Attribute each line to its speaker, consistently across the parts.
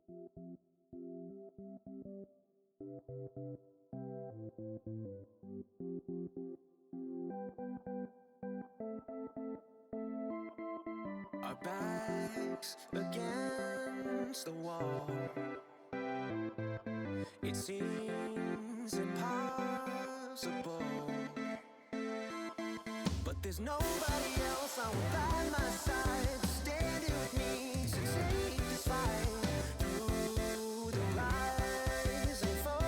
Speaker 1: Our backs against the wall. It seems impossible, but there's nobody else I want by my side to stand here with me to take this fight through the rise and fall.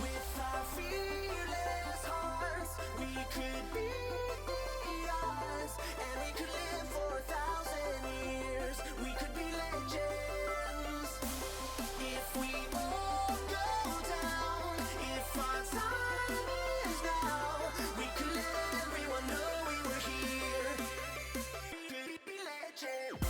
Speaker 1: With our fearless hearts, we could be odds, and we could live for 1,000 years. We could be legends if we all go down. If our time is now, we could let everyone know we were here. Be legends.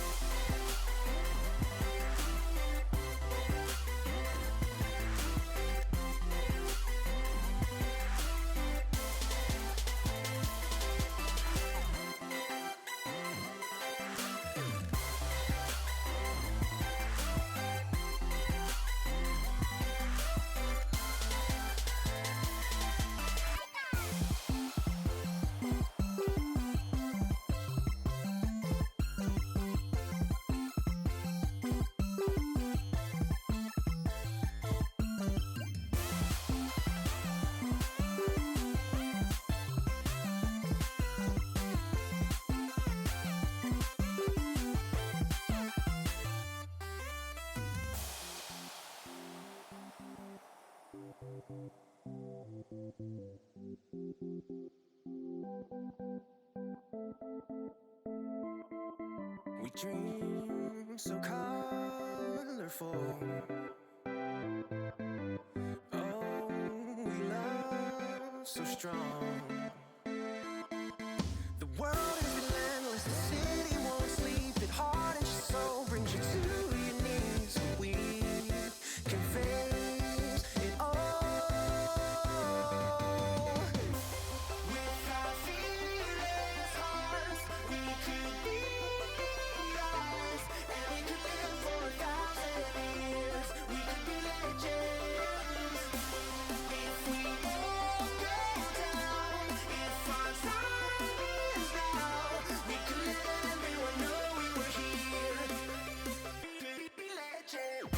Speaker 1: We dream so colorful. Oh, we love so strong. The world is relentless, the city won't sleep. It hardens your soul, brings you to your knees. We can face it all. With our fearless hearts, we could be ours, and we could live for 1,000 years. We could be legends if we all go down. If our time is now, we could let everyone know we were here. Be legends.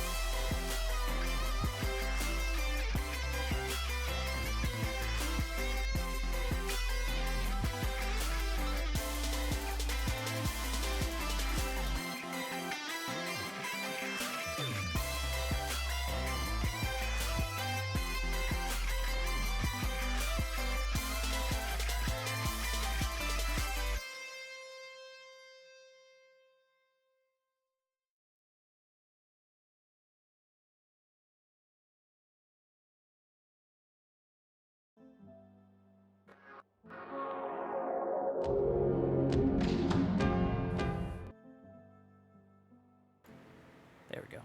Speaker 2: There we go.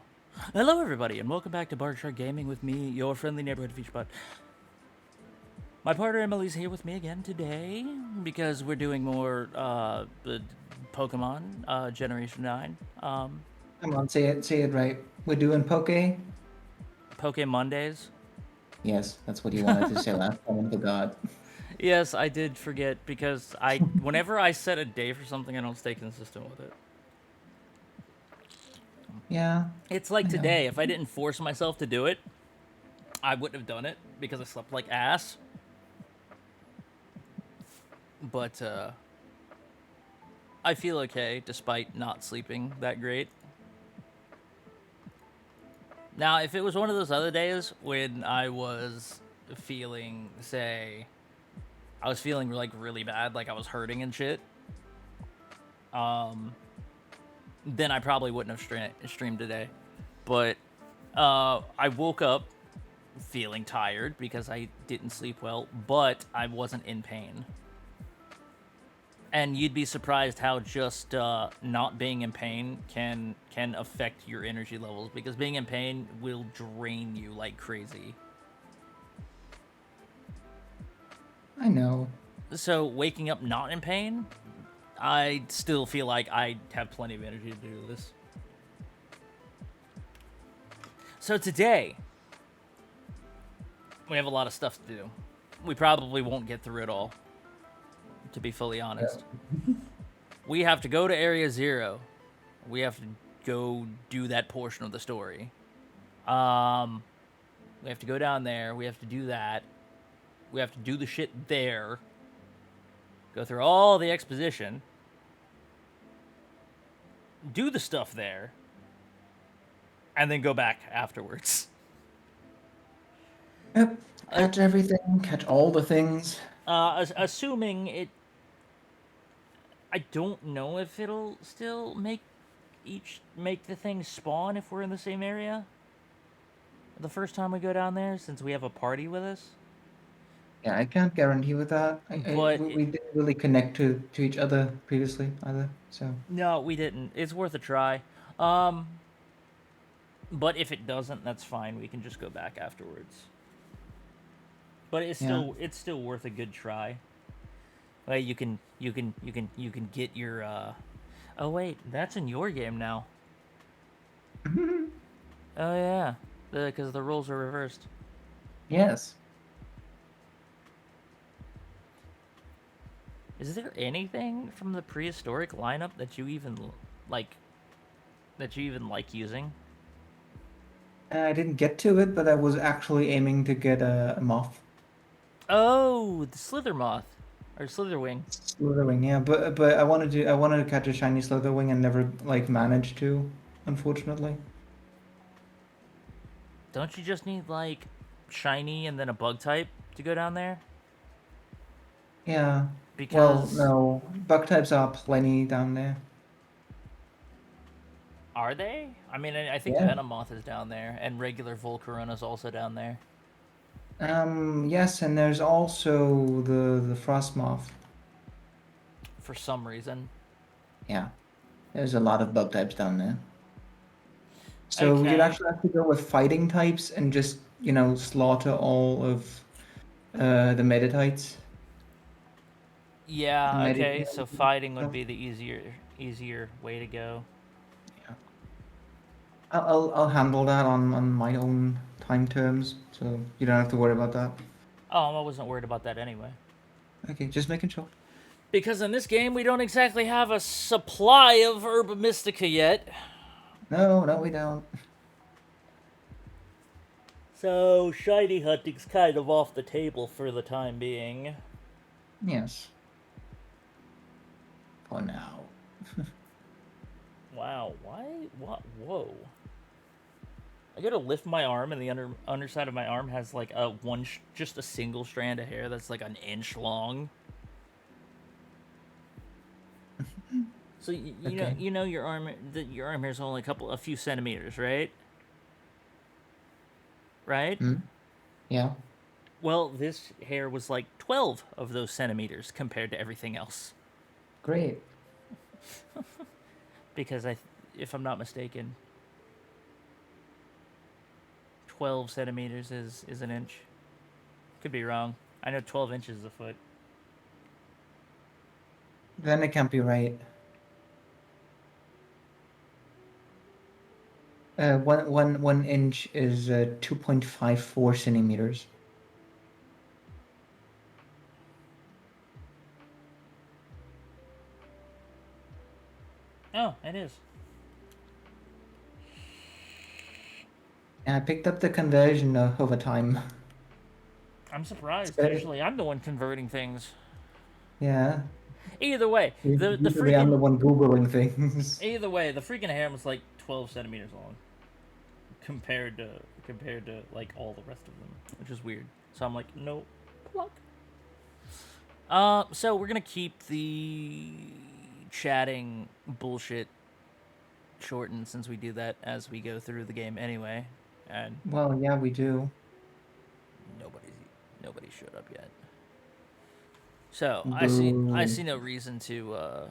Speaker 2: Hello, everybody, and welcome back to Bardshark Gaming with me, your friendly neighborhood Featurebot. My partner Emily's here with me again today because we're doing more Pokemon Generation 9.
Speaker 3: Come on, say it right. We're doing
Speaker 2: PokéMondays.
Speaker 3: Yes, that's what you wanted to say last time. I forgot.
Speaker 2: Yes, I did forget because whenever I set a day for something, I don't stay consistent with it.
Speaker 3: Yeah.
Speaker 2: It's like
Speaker 3: I know.
Speaker 2: today, if I didn't force myself to do it, I wouldn't have done it because I slept like ass. But I feel okay despite not sleeping that great. Now, if it was one of those other days when I was feeling, say, I was feeling like really bad, like I was hurting and shit, then I probably wouldn't have streamed today. But I woke up feeling tired because I didn't sleep well, but I wasn't in pain. And you'd be surprised how just not being in pain can affect your energy levels, because being in pain will drain you like crazy.
Speaker 3: I know.
Speaker 2: So waking up not in pain I still feel like I have plenty of energy to do this. So today, we have a lot of stuff to do. We probably won't get through it all, to be fully honest. We have to go to Area Zero. We have to go do that portion of the story. We have to go down there. We have to do that. We have to do the shit there. Go through all the exposition. Do the stuff there. And then go back afterwards.
Speaker 3: Yep. Catch everything. Catch all the things.
Speaker 2: Assuming it... I don't know if it'll still make the things spawn if we're in the same area the first time we go down there, since we have a party with us.
Speaker 3: Yeah, I can't guarantee with that.
Speaker 2: But
Speaker 3: we didn't really connect to each other previously either, so.
Speaker 2: No, we didn't. It's worth a try. But if it doesn't, that's fine. We can just go back afterwards. But it's still worth a good try. Like you can get your Oh wait, that's in your game now. Oh yeah, because the rules are reversed.
Speaker 3: Yes.
Speaker 2: Is there anything from the prehistoric lineup that you even like using?
Speaker 3: I didn't get to it, but I was actually aiming to get a moth.
Speaker 2: Oh, the Slither Moth or Slitherwing.
Speaker 3: Slitherwing, yeah, but I wanted to catch a shiny Slitherwing and never like managed to, unfortunately.
Speaker 2: Don't you just need like shiny and then a bug type to go down there?
Speaker 3: Yeah.
Speaker 2: Because
Speaker 3: Well, no, bug types are plenty down there.
Speaker 2: are they? I mean, I think
Speaker 3: Yeah.
Speaker 2: Venomoth is down there, and regular Volcarona's also down there.
Speaker 3: Yes, and there's also the Frostmoth.
Speaker 2: For some reason.
Speaker 3: Yeah, there's a lot of bug types down there. So
Speaker 2: Okay.
Speaker 3: you'd actually have to go with fighting types and just, slaughter all of the Meditites.
Speaker 2: Yeah,
Speaker 3: And
Speaker 2: okay, so fighting would
Speaker 3: stuff.
Speaker 2: be the easier way to go.
Speaker 3: Yeah. I'll handle that on my own time terms, so you don't have to worry about that.
Speaker 2: Oh, I wasn't worried about that anyway.
Speaker 3: Okay, just making sure.
Speaker 2: Because in this game, we don't exactly have a supply of Herba Mystica yet.
Speaker 3: No, we don't.
Speaker 2: So, shiny hunting's kind of off the table for the time being.
Speaker 3: Yes. For now.
Speaker 2: Wow, why? What? Whoa. I gotta lift my arm, and the underside of my arm has like just a single strand of hair that's like an inch long. So
Speaker 3: Okay.
Speaker 2: you know your arm hair is only a few centimeters, right? Right?
Speaker 3: Yeah.
Speaker 2: Well, this hair was like 12 of those centimeters compared to everything else.
Speaker 3: Great.
Speaker 2: Because if I'm not mistaken, 12 centimeters is an inch. Could be wrong. I know 12 inches is a foot.
Speaker 3: Then it can't be right. One inch is 2.54 centimeters.
Speaker 2: Oh, it is.
Speaker 3: And I picked up the conversion over time.
Speaker 2: I'm surprised.
Speaker 3: It's-
Speaker 2: Usually I'm the one converting things.
Speaker 3: Yeah.
Speaker 2: Either way, the
Speaker 3: Usually I'm the
Speaker 2: freaking
Speaker 3: one Googling things.
Speaker 2: either way, the freaking hair was like 12 centimeters long compared to like all the rest of them, which is weird. So I'm like, no, pluck. So we're gonna keep the chatting bullshit shortened since we do that as we go through the game anyway, and
Speaker 3: Well, yeah, we do.
Speaker 2: nobody showed up yet. So I
Speaker 3: Boo.
Speaker 2: see no reason to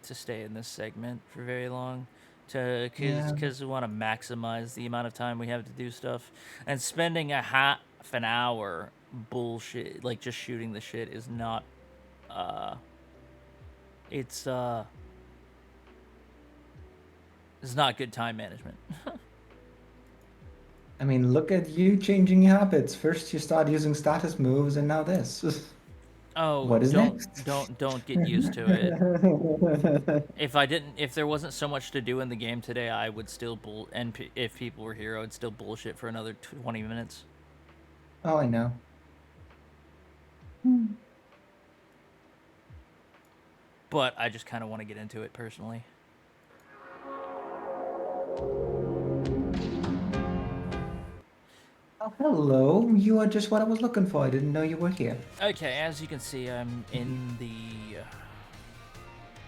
Speaker 2: stay in this segment for very long, because we want to maximize the amount of time we have to do stuff, and spending a half an hour bullshit like just shooting the shit is not It's not good time management.
Speaker 3: I mean, look at you changing habits. First you start using status moves, and now this.
Speaker 2: Oh,
Speaker 3: What is
Speaker 2: don't
Speaker 3: next?
Speaker 2: don't get used to it. If there wasn't so much to do in the game today, I would still if people were here, I would still bullshit for another 20 minutes.
Speaker 3: Oh, I know.
Speaker 2: But I just kind of want to get into it personally.
Speaker 3: Oh, hello. You are just what I was looking for. I didn't know you were here.
Speaker 2: Okay, as you can see, I'm in the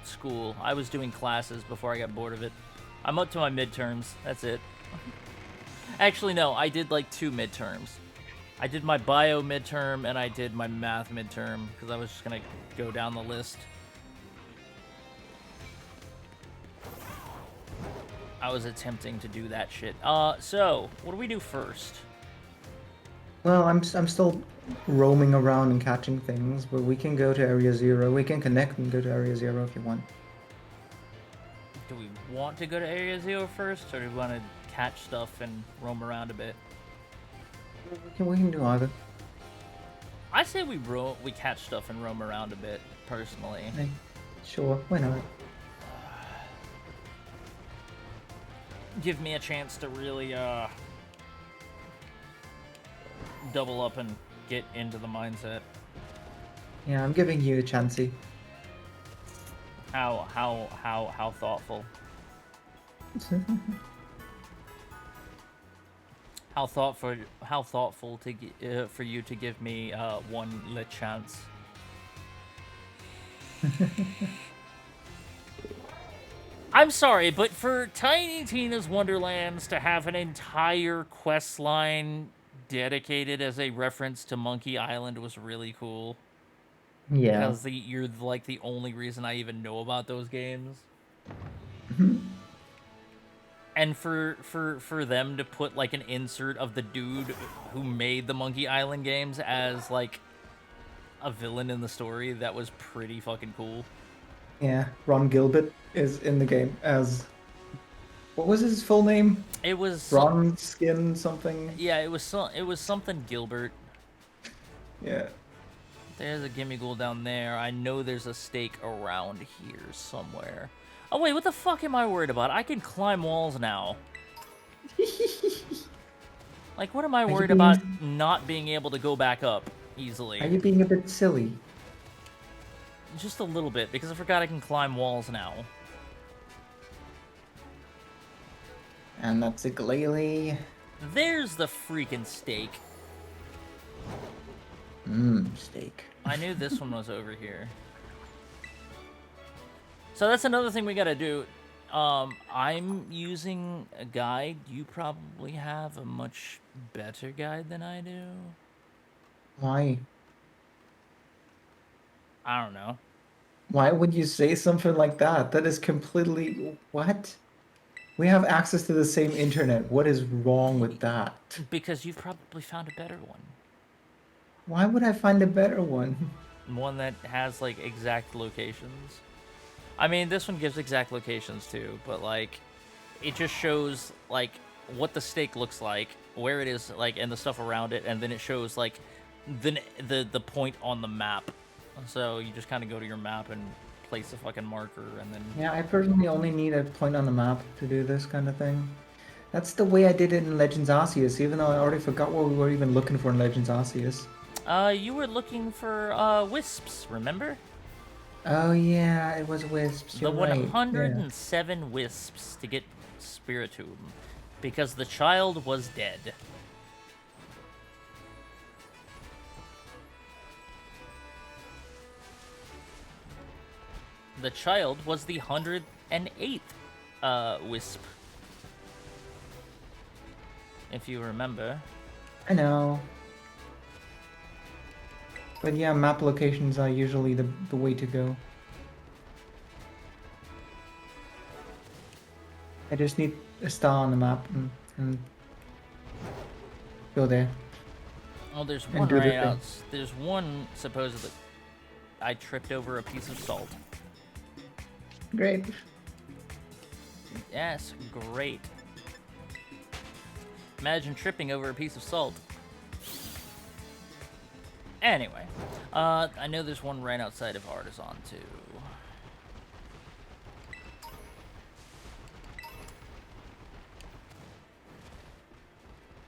Speaker 2: school. I was doing classes before I got bored of it. I'm up to my midterms. That's it. Actually, no, I did like 2 midterms. I did my bio midterm and I did my math midterm because I was just going to go down the list. I was attempting to do that shit. So, what do we do first?
Speaker 3: Well, I'm still roaming around and catching things, but we can go to Area 0. We can connect and go to Area 0 if you want.
Speaker 2: Do we want to go to Area 0 first, or do we want to catch stuff and roam around a bit?
Speaker 3: We can do either.
Speaker 2: I say we catch stuff and roam around a bit, personally.
Speaker 3: Hey, sure, why not?
Speaker 2: Give me a chance to really, double up and get into the mindset.
Speaker 3: Yeah, I'm giving you a chancey.
Speaker 2: How thoughtful. How thoughtful for you to give me one le chance. I'm sorry, but for Tiny Tina's Wonderlands to have an entire quest line dedicated as a reference to Monkey Island was really cool.
Speaker 3: Yeah.
Speaker 2: Because you're like the only reason I even know about those games. And for them to put like an insert of the dude who made the Monkey Island games as like a villain in the story, that was pretty fucking cool.
Speaker 3: Yeah, Ron Gilbert is in the game as... What was his full name?
Speaker 2: It was
Speaker 3: Ron Skin something?
Speaker 2: Yeah, it was something Gilbert.
Speaker 3: Yeah.
Speaker 2: There's a gimme ghoul down there. I know there's a stake around here somewhere. Oh wait, what the fuck am I worried about? I can climb walls now. Like, what am I worried about not being able to go back up easily?
Speaker 3: Are you being a bit silly?
Speaker 2: Just a little bit, because I forgot I can climb walls now.
Speaker 3: And that's a glalie.
Speaker 2: There's the freaking stake.
Speaker 3: Steak.
Speaker 2: I knew this one was over here. So that's another thing we gotta do. I'm using a guide. You probably have a much better guide than I do.
Speaker 3: Why?
Speaker 2: I don't know.
Speaker 3: Why would you say something like that? That is completely... What? We have access to the same internet. What is wrong with that?
Speaker 2: Because you've probably found a better one.
Speaker 3: Why would I find a better one?
Speaker 2: One that has, like, exact locations. I mean, this one gives exact locations, too, but, like, it just shows, like, what the stake looks like, where it is, like, and the stuff around it, and then it shows, like, the point on the map. So you just kind of go to your map and place a fucking marker, and then...
Speaker 3: Yeah, I personally only need a point on the map to do this kind of thing. That's the way I did it in Legends Arceus, even though I already forgot what we were even looking for in Legends Arceus.
Speaker 2: You were looking for, wisps, remember?
Speaker 3: Oh yeah, it was wisps, you're right.
Speaker 2: 107 wisps to get Spiritomb, because the child was dead. The child was the 108th wisp. If you remember.
Speaker 3: I know. But yeah, map locations are usually the way to go. I just need a star on the map and go there.
Speaker 2: Oh, there's
Speaker 3: And
Speaker 2: one
Speaker 3: do the
Speaker 2: right
Speaker 3: thing.
Speaker 2: out. There's one supposedly. I tripped over a piece of salt.
Speaker 3: Great.
Speaker 2: Yes, great. Imagine tripping over a piece of salt. Anyway, I know there's one right outside of Artisan, too.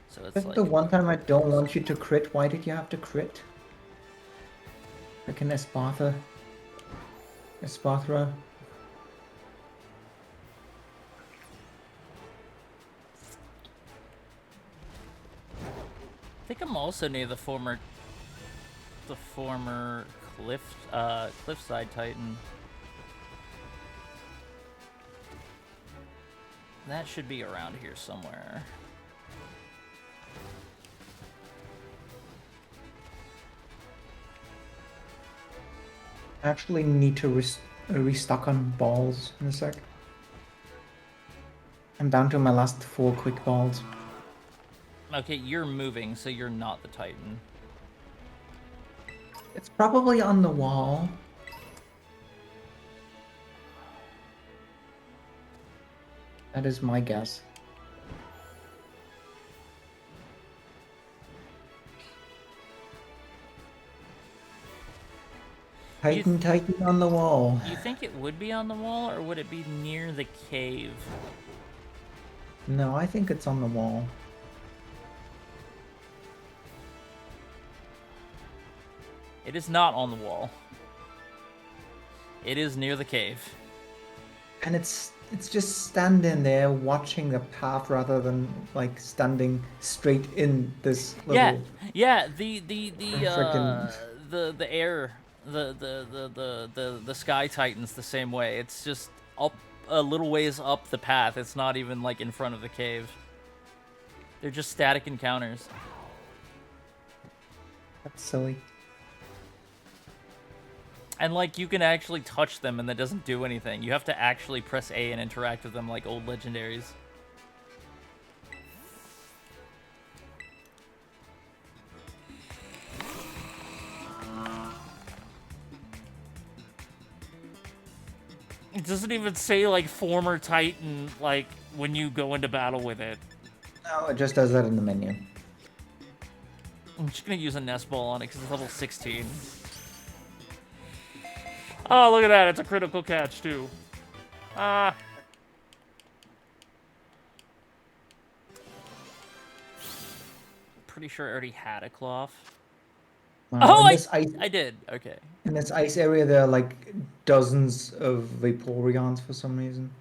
Speaker 2: So it's
Speaker 3: That's
Speaker 2: like...
Speaker 3: the one time I don't want you to crit. Why did you have to crit? Freaking Espartha. Esparthra.
Speaker 2: I think I'm also near the former Cliffside Titan. That should be around here somewhere.
Speaker 3: I actually need to restock on balls in a sec. I'm down to my last 4 quick balls.
Speaker 2: Okay, you're moving, so you're not the Titan.
Speaker 3: It's probably on the wall. That is my guess. Titan on the wall.
Speaker 2: You think it would be on the wall, or would it be near the cave?
Speaker 3: No, I think it's on the wall.
Speaker 2: It is not on the wall. It is near the cave.
Speaker 3: And it's just standing there watching the path rather than like standing straight in this little
Speaker 2: Yeah, the air the sky titans the same way. It's just up a little ways up the path. It's not even like in front of the cave. They're just static encounters.
Speaker 3: That's silly.
Speaker 2: And like you can actually touch them and that doesn't do anything. You have to actually press A and interact with them like old legendaries. It doesn't even say like former Titan like when you go into battle with it.
Speaker 3: No, it just does that in the menu.
Speaker 2: I'm just gonna use a nest ball on it because it's level 16. Oh, look at that. It's a critical catch, too. Pretty sure I already had a cloth.
Speaker 3: Wow,
Speaker 2: I did. Okay.
Speaker 3: In this ice area, there are like dozens of Vaporeons for some reason.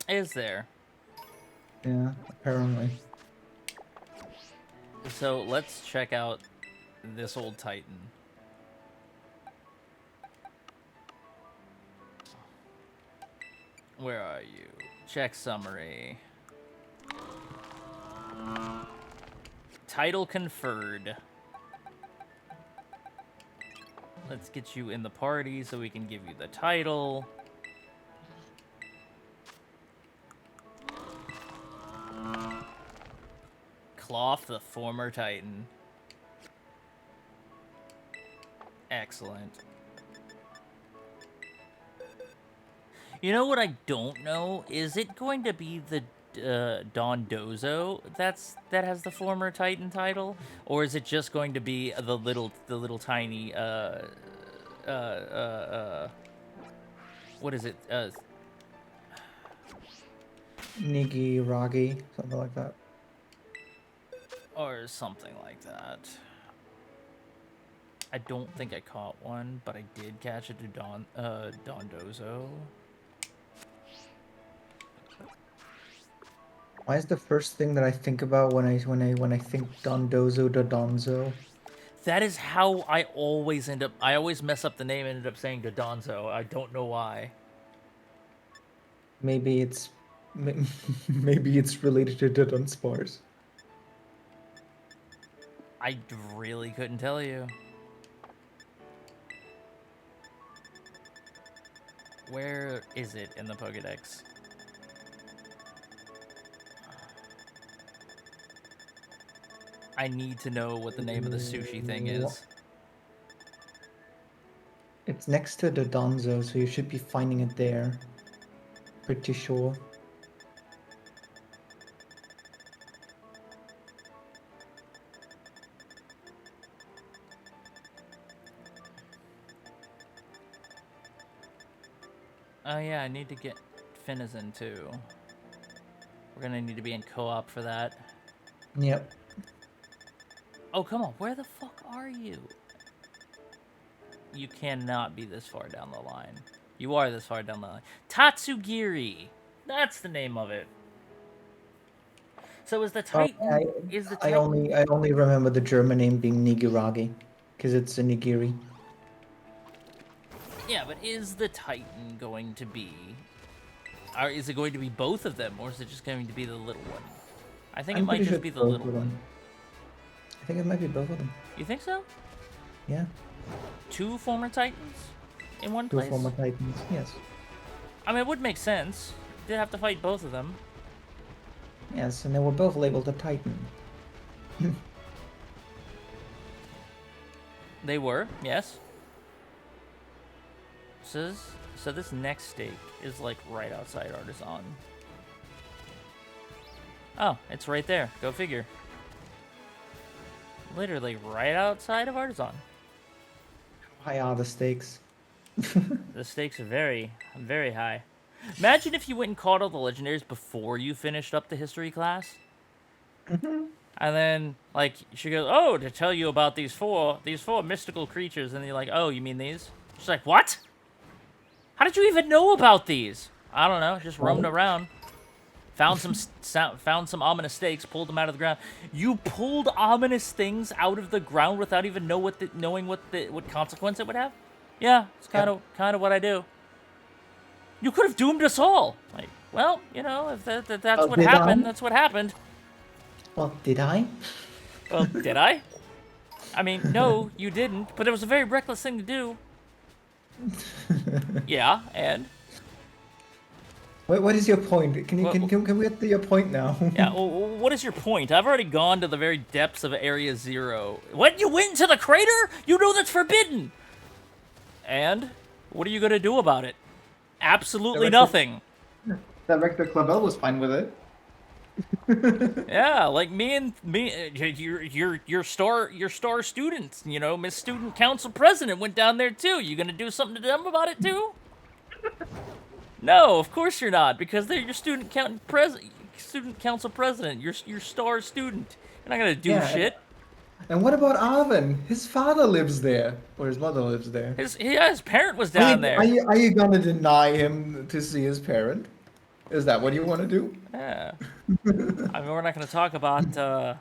Speaker 2: Is there?
Speaker 3: Yeah, apparently.
Speaker 2: So let's check out this old Titan. Where are you? Check summary. Title conferred. Let's get you in the party so we can give you the title. Cloth, the former Titan. Excellent. You know what I don't know? Is it going to be the Dondozo that has the former Titan title, or is it just going to be the little tiny what is it?
Speaker 3: Nigi, Ragi, something like that.
Speaker 2: Or something like that. I don't think I caught one, but I did catch a Dondozo.
Speaker 3: Why is the first thing that I think about when I think Dondozo Dodonzo?
Speaker 2: That is how I always end up. I always mess up the name and end up saying Dodonzo. I don't know why.
Speaker 3: Maybe it's maybe it's related to Dunsparce.
Speaker 2: I really couldn't tell you. Where is it in the Pokédex? I need to know what the name of the sushi thing is.
Speaker 3: It's next to the Donzo, so you should be finding it there. Pretty sure.
Speaker 2: Oh yeah, I need to get Finizen too. We're gonna need to be in co-op for that.
Speaker 3: Yep.
Speaker 2: Oh, come on. Where the fuck are you? You cannot be this far down the line. You are this far down the line. Tatsugiri. That's the name of it. So is the Titan... is the
Speaker 3: I
Speaker 2: Titan...
Speaker 3: only remember the German name being Nigiragi, because it's a nigiri.
Speaker 2: Yeah, but is the Titan going to be... Or is it going to be both of them, or is it just going to be the little one? I think it might just be the little one.
Speaker 3: I think it might be both of them.
Speaker 2: You think so?
Speaker 3: Yeah.
Speaker 2: 2 former Titans in one
Speaker 3: 2
Speaker 2: place?
Speaker 3: former Titans, yes.
Speaker 2: I mean, it would make sense. They'd have to fight both of them.
Speaker 3: Yes, and they were both labeled a Titan.
Speaker 2: They were, yes. So this next stake is like right outside Artisan. Oh, it's right there. Go figure. Literally right outside of Artisan.
Speaker 3: How high are the stakes?
Speaker 2: The stakes are very, very high. Imagine if you went and caught all the legendaries before you finished up the history class.
Speaker 3: Mm-hmm.
Speaker 2: And then, like, she goes, oh, to tell you about these four mystical creatures. And you're like, oh, you mean these? She's like, what? How did you even know about these? I don't know. Just roamed around. Found some ominous stakes, pulled them out of the ground. You pulled ominous things out of the ground without even knowing what consequence it would have? Yeah, it's kind of what I do. You could have doomed us all. Like, well, you know, if that's what happened, that's what happened.
Speaker 3: Well, did I?
Speaker 2: Well, did I? I mean, no, you didn't, but it was a very reckless thing to do. Yeah, and?
Speaker 3: What is your point? Can we get to your point now?
Speaker 2: Yeah, well, what is your point? I've already gone to the very depths of Area Zero. What, you went into the crater? You know that's forbidden! And? What are you gonna do about it? Absolutely nothing.
Speaker 3: Director Clavel was fine with it.
Speaker 2: Yeah, like your star students, you know, Miss Student Council President went down there too. You gonna do something to them about it too? No, of course you're not, because they're your student council president. Your star student. You're not gonna do shit.
Speaker 3: And what about Arvin? His father lives there, or his mother lives there.
Speaker 2: His parent was down there.
Speaker 3: Are you gonna deny him to see his parent? Is that what you want to do?
Speaker 2: Yeah. I mean, we're not going to talk about the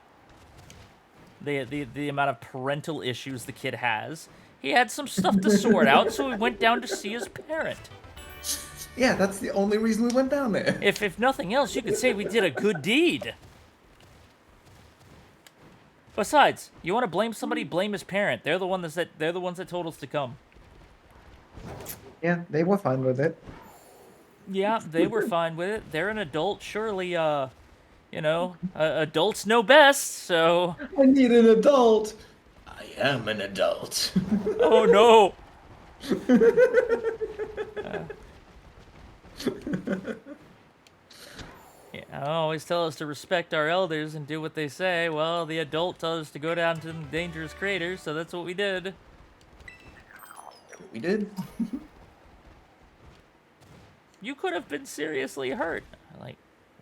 Speaker 2: amount of parental issues the kid has. He had some stuff to sort out, so he went down to see his parent.
Speaker 3: Yeah, that's the only reason we went down there.
Speaker 2: If nothing else, you could say we did a good deed. Besides, you want to blame somebody? Blame his parent. They're the ones that told us to come.
Speaker 3: Yeah, they were fine with it.
Speaker 2: Yeah, they were fine with it. They're an adult. Surely, you know, adults know best, so...
Speaker 3: I need an adult. I am an adult.
Speaker 2: Oh, no. Yeah, I always tell us to respect our elders and do what they say. Well, the adult told us to go down to the dangerous craters, so that's what we did.
Speaker 3: We did.
Speaker 2: You could have been seriously hurt. Like,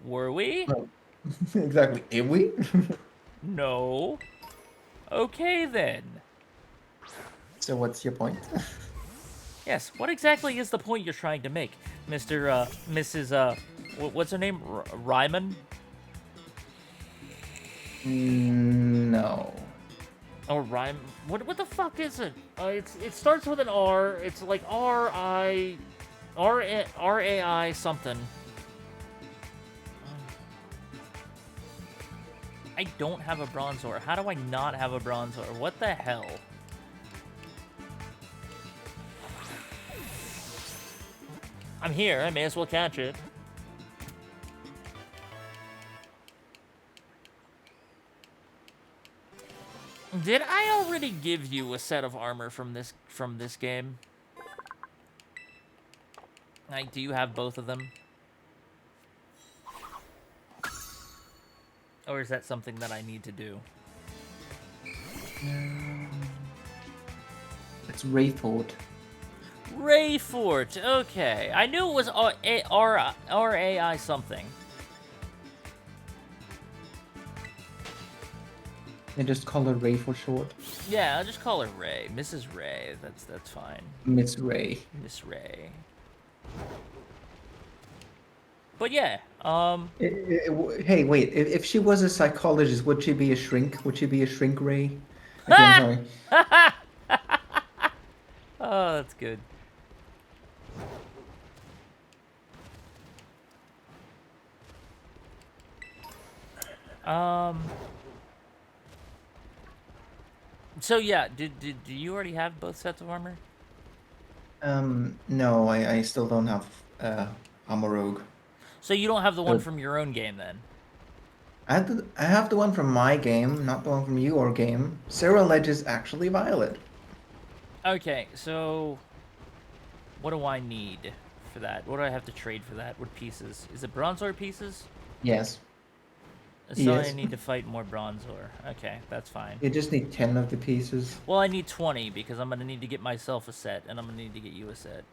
Speaker 2: were we?
Speaker 3: Oh. Exactly. Did we?
Speaker 2: No. Okay, then.
Speaker 3: So what's your point?
Speaker 2: Yes, what exactly is the point you're trying to make, Mrs. What's her name? Ryman?
Speaker 3: No.
Speaker 2: Or Ryman? What the fuck is it? It starts with an R. It's like R-I... R-A-I something. I don't have a Bronzor. How do I not have a Bronzor? What the hell? I'm here. I may as well catch it. Did I already give you a set of armor from this game? Like, do you have both of them? Or is that something that I need to do?
Speaker 3: It's Rayford.
Speaker 2: Rayfort, okay. I knew it was R-A-I something.
Speaker 3: They just call her Ray for short.
Speaker 2: Yeah, I'll just call her Ray. Mrs. Ray, that's fine.
Speaker 3: Miss Ray.
Speaker 2: Miss Ray. But yeah,
Speaker 3: Hey, wait. If she was a psychologist, would she be a shrink? Would she be a shrink Ray? Okay, I'm sorry.
Speaker 2: Oh, that's good. So yeah, do you already have both sets of armor?
Speaker 3: No, I still don't have Amorogue.
Speaker 2: So you don't have the one
Speaker 3: Oh.
Speaker 2: from your own game then?
Speaker 3: I have the one from my game, not the one from your game. Sarah Ledge is actually Violet.
Speaker 2: Okay, so what do I need for that? What do I have to trade for that? What pieces? Is it Bronzor pieces?
Speaker 3: Yes.
Speaker 2: So
Speaker 3: Yes.
Speaker 2: I need to fight more Bronzor. Okay, that's fine.
Speaker 3: You just need 10 of the pieces.
Speaker 2: Well, I need 20 because I'm going to need to get myself a set, and I'm going to need to get you a set.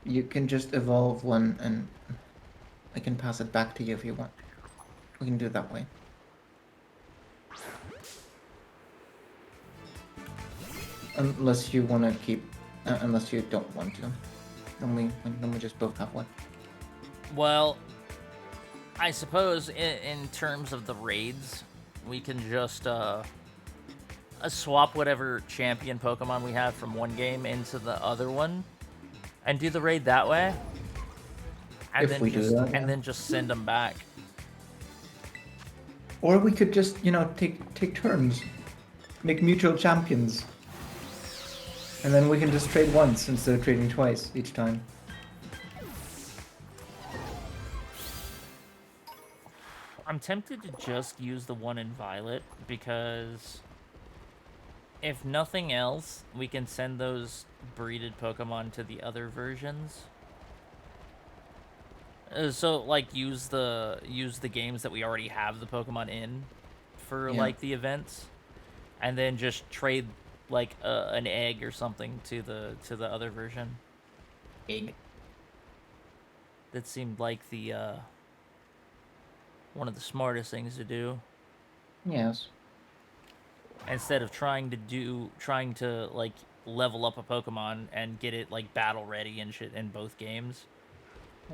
Speaker 3: You can just evolve one and I can pass it back to you if you want. We can do it that way. Unless you want to keep... unless you don't want to. Then we just both have one.
Speaker 2: Well, I suppose in terms of the raids, we can just swap whatever champion Pokemon we have from one game into the other one, and do the raid that way. And
Speaker 3: If
Speaker 2: then
Speaker 3: we do
Speaker 2: just
Speaker 3: that, yeah.
Speaker 2: and then just send them back.
Speaker 3: Or we could just, take turns. Make mutual champions. And then we can just trade once instead of trading twice each time.
Speaker 2: I'm tempted to just use the one in Violet because if nothing else, we can send those breeded Pokemon to the other versions. So like use the games that we already have the Pokemon in for
Speaker 3: Yeah.
Speaker 2: like the events, and then just trade like an egg or something to the other version.
Speaker 3: Egg.
Speaker 2: That seemed like the one of the smartest things to do.
Speaker 3: Yes.
Speaker 2: Instead of trying to like level up a Pokemon and get it like battle ready and shit in both games.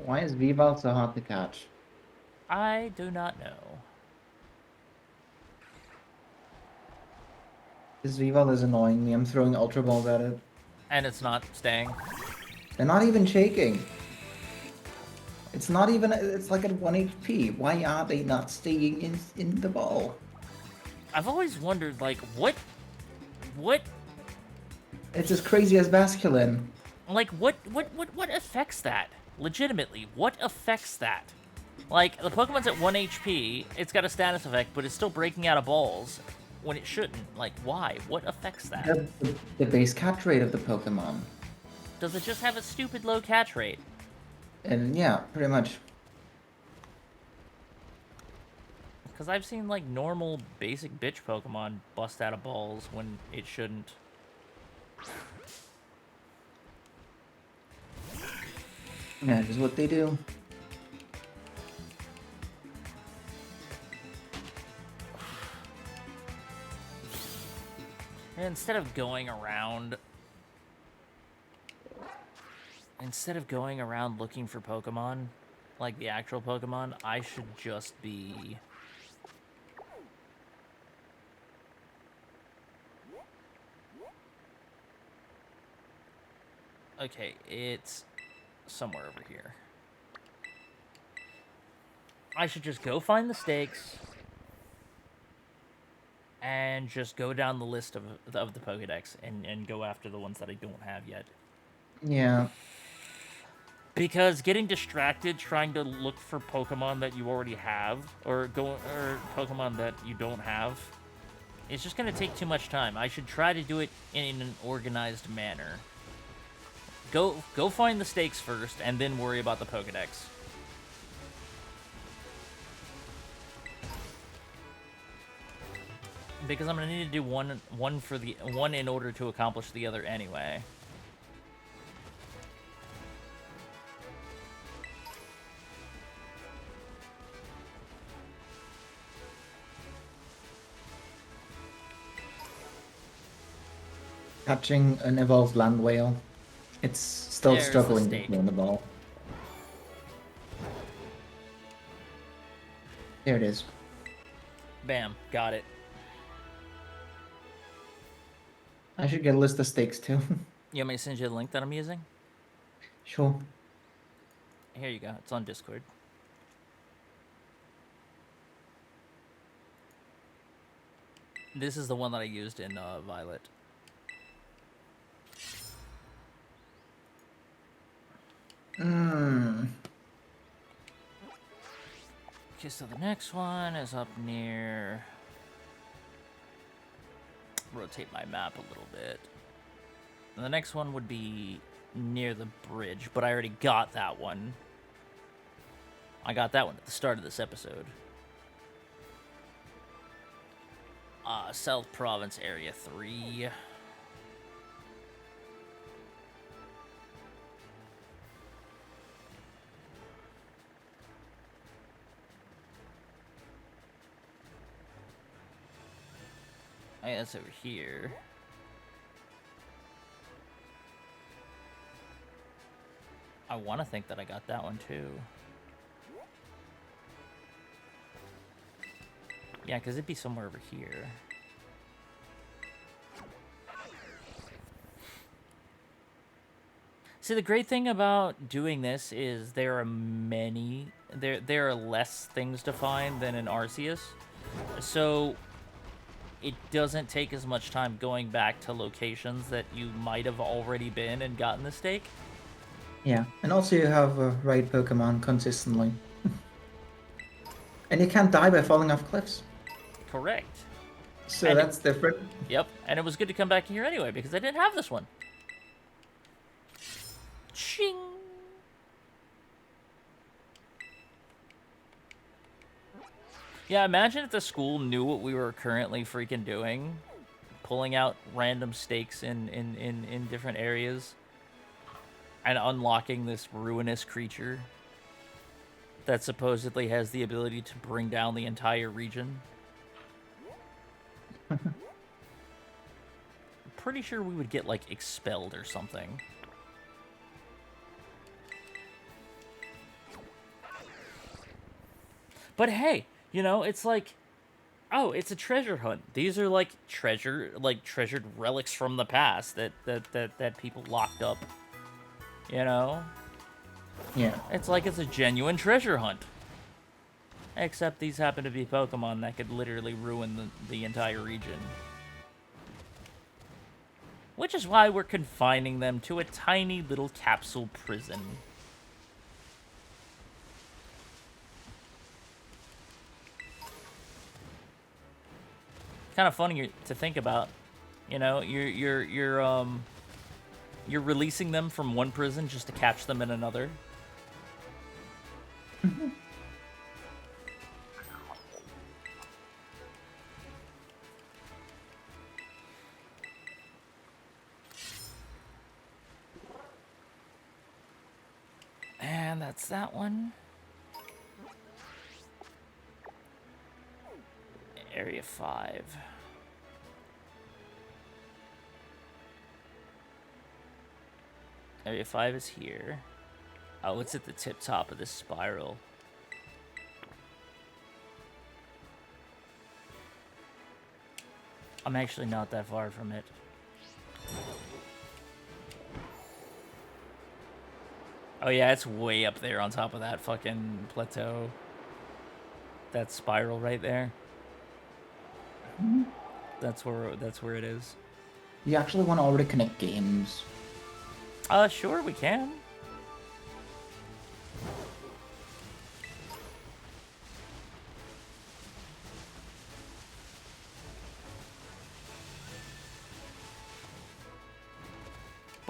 Speaker 3: Why is V-Ball so hard to catch?
Speaker 2: I do not know.
Speaker 3: This V-Ball is annoying me. I'm throwing Ultra Balls at it.
Speaker 2: And it's not staying.
Speaker 3: They're not even shaking. It's not even... It's like at 1 HP. Why are they not staying in the ball?
Speaker 2: I've always wondered, like, what,
Speaker 3: It's as crazy as Basculin.
Speaker 2: like, what affects that? Legitimately, what affects that? Like, the Pokemon's at 1 HP, it's got a status effect, but it's still breaking out of balls when it shouldn't. Like, why? What affects that?
Speaker 3: The base catch rate of the Pokemon.
Speaker 2: Does it just have a stupid low catch rate?
Speaker 3: And yeah, pretty much.
Speaker 2: Because I've seen, like, normal, basic bitch Pokemon bust out of balls when it shouldn't.
Speaker 3: That is what they do.
Speaker 2: And instead of going around looking for Pokemon, like the actual Pokemon, I should just be... Okay, it's somewhere over here. I should just go find the stakes and just go down the list of the Pokedex and go after the ones that I don't have yet.
Speaker 3: Yeah.
Speaker 2: Because getting distracted trying to look for Pokemon that you already have, or Pokemon that you don't have, it's just going to take too much time. I should try to do it in an organized manner. Go find the stakes first, and then worry about the Pokédex. Because I'm gonna need to do one in order to accomplish the other anyway.
Speaker 3: Catching an evolved land whale. It's still
Speaker 2: There's the
Speaker 3: struggling to
Speaker 2: stake.
Speaker 3: win the ball. There it is.
Speaker 2: Bam, got it.
Speaker 3: I should get a list of stakes too.
Speaker 2: You want me to send you the link that I'm using?
Speaker 3: Sure.
Speaker 2: Here you go. It's on Discord. This is the one that I used in Violet. Okay, so the next one is up near... Rotate my map a little bit. And the next one would be near the bridge, but I already got that one. I got that one at the start of this episode. South Province Area 3. Hey, that's over here. I want to think that I got that one too. Yeah, because it'd be somewhere over here. See, the great thing about doing this is there are less things to find than in Arceus. So it doesn't take as much time going back to locations that you might have already been and gotten the stake.
Speaker 3: Yeah, and also you have right Pokemon consistently. And you can't die by falling off cliffs.
Speaker 2: Correct.
Speaker 3: So
Speaker 2: And
Speaker 3: that's different.
Speaker 2: Yep, and it was good to come back here anyway because I didn't have this one. Ching! Yeah, imagine if the school knew what we were currently freaking doing. Pulling out random stakes in different areas. And unlocking this ruinous creature. That supposedly has the ability to bring down the entire region. I'm pretty sure we would get, like, expelled or something. But hey, you know, it's like, oh, it's a treasure hunt. These are like treasured relics from the past that people locked up. You know?
Speaker 3: Yeah.
Speaker 2: It's like it's a genuine treasure hunt. Except these happen to be Pokemon that could literally ruin the entire region. Which is why we're confining them to a tiny little capsule prison. Kind of funny to think about. You know, you're releasing them from one prison just to catch them in another. And that's that one. Area 5. Area 5 is here. Oh, it's at the tip top of this spiral. I'm actually not that far from it. Oh yeah, it's way up there on top of that fucking plateau. That spiral right there. That's where it is.
Speaker 3: You actually want to already connect games.
Speaker 2: Sure, we can.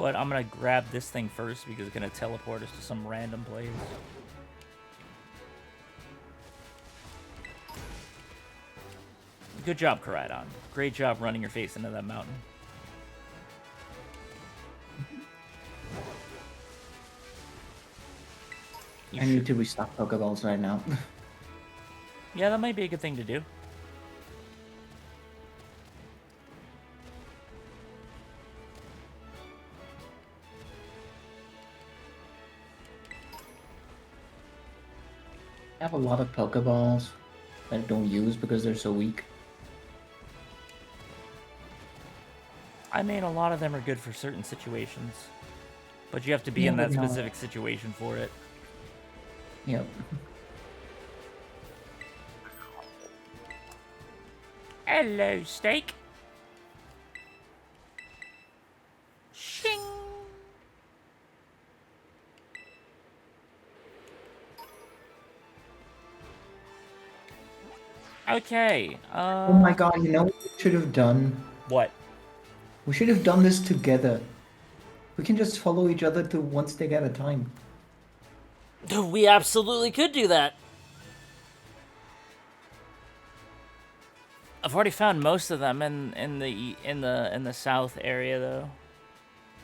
Speaker 2: But I'm gonna grab this thing first because it's gonna teleport us to some random place. Good job, Koraidon. Great job running your face into that mountain.
Speaker 3: I need to restock Pokeballs right now.
Speaker 2: Yeah, that might be a good thing to do.
Speaker 3: I have a lot of Pokeballs that I don't use because they're so weak.
Speaker 2: I mean, a lot of them are good for certain situations. But you have to be
Speaker 3: Yeah,
Speaker 2: in that
Speaker 3: but no.
Speaker 2: specific situation for it.
Speaker 3: Yep.
Speaker 2: Hello, steak. Shing. Okay.
Speaker 3: Oh my god, you know what we should have done?
Speaker 2: What?
Speaker 3: We should have done this together. We can just follow each other to one stick at a time.
Speaker 2: We absolutely could do that. I've already found most of them in the south area though.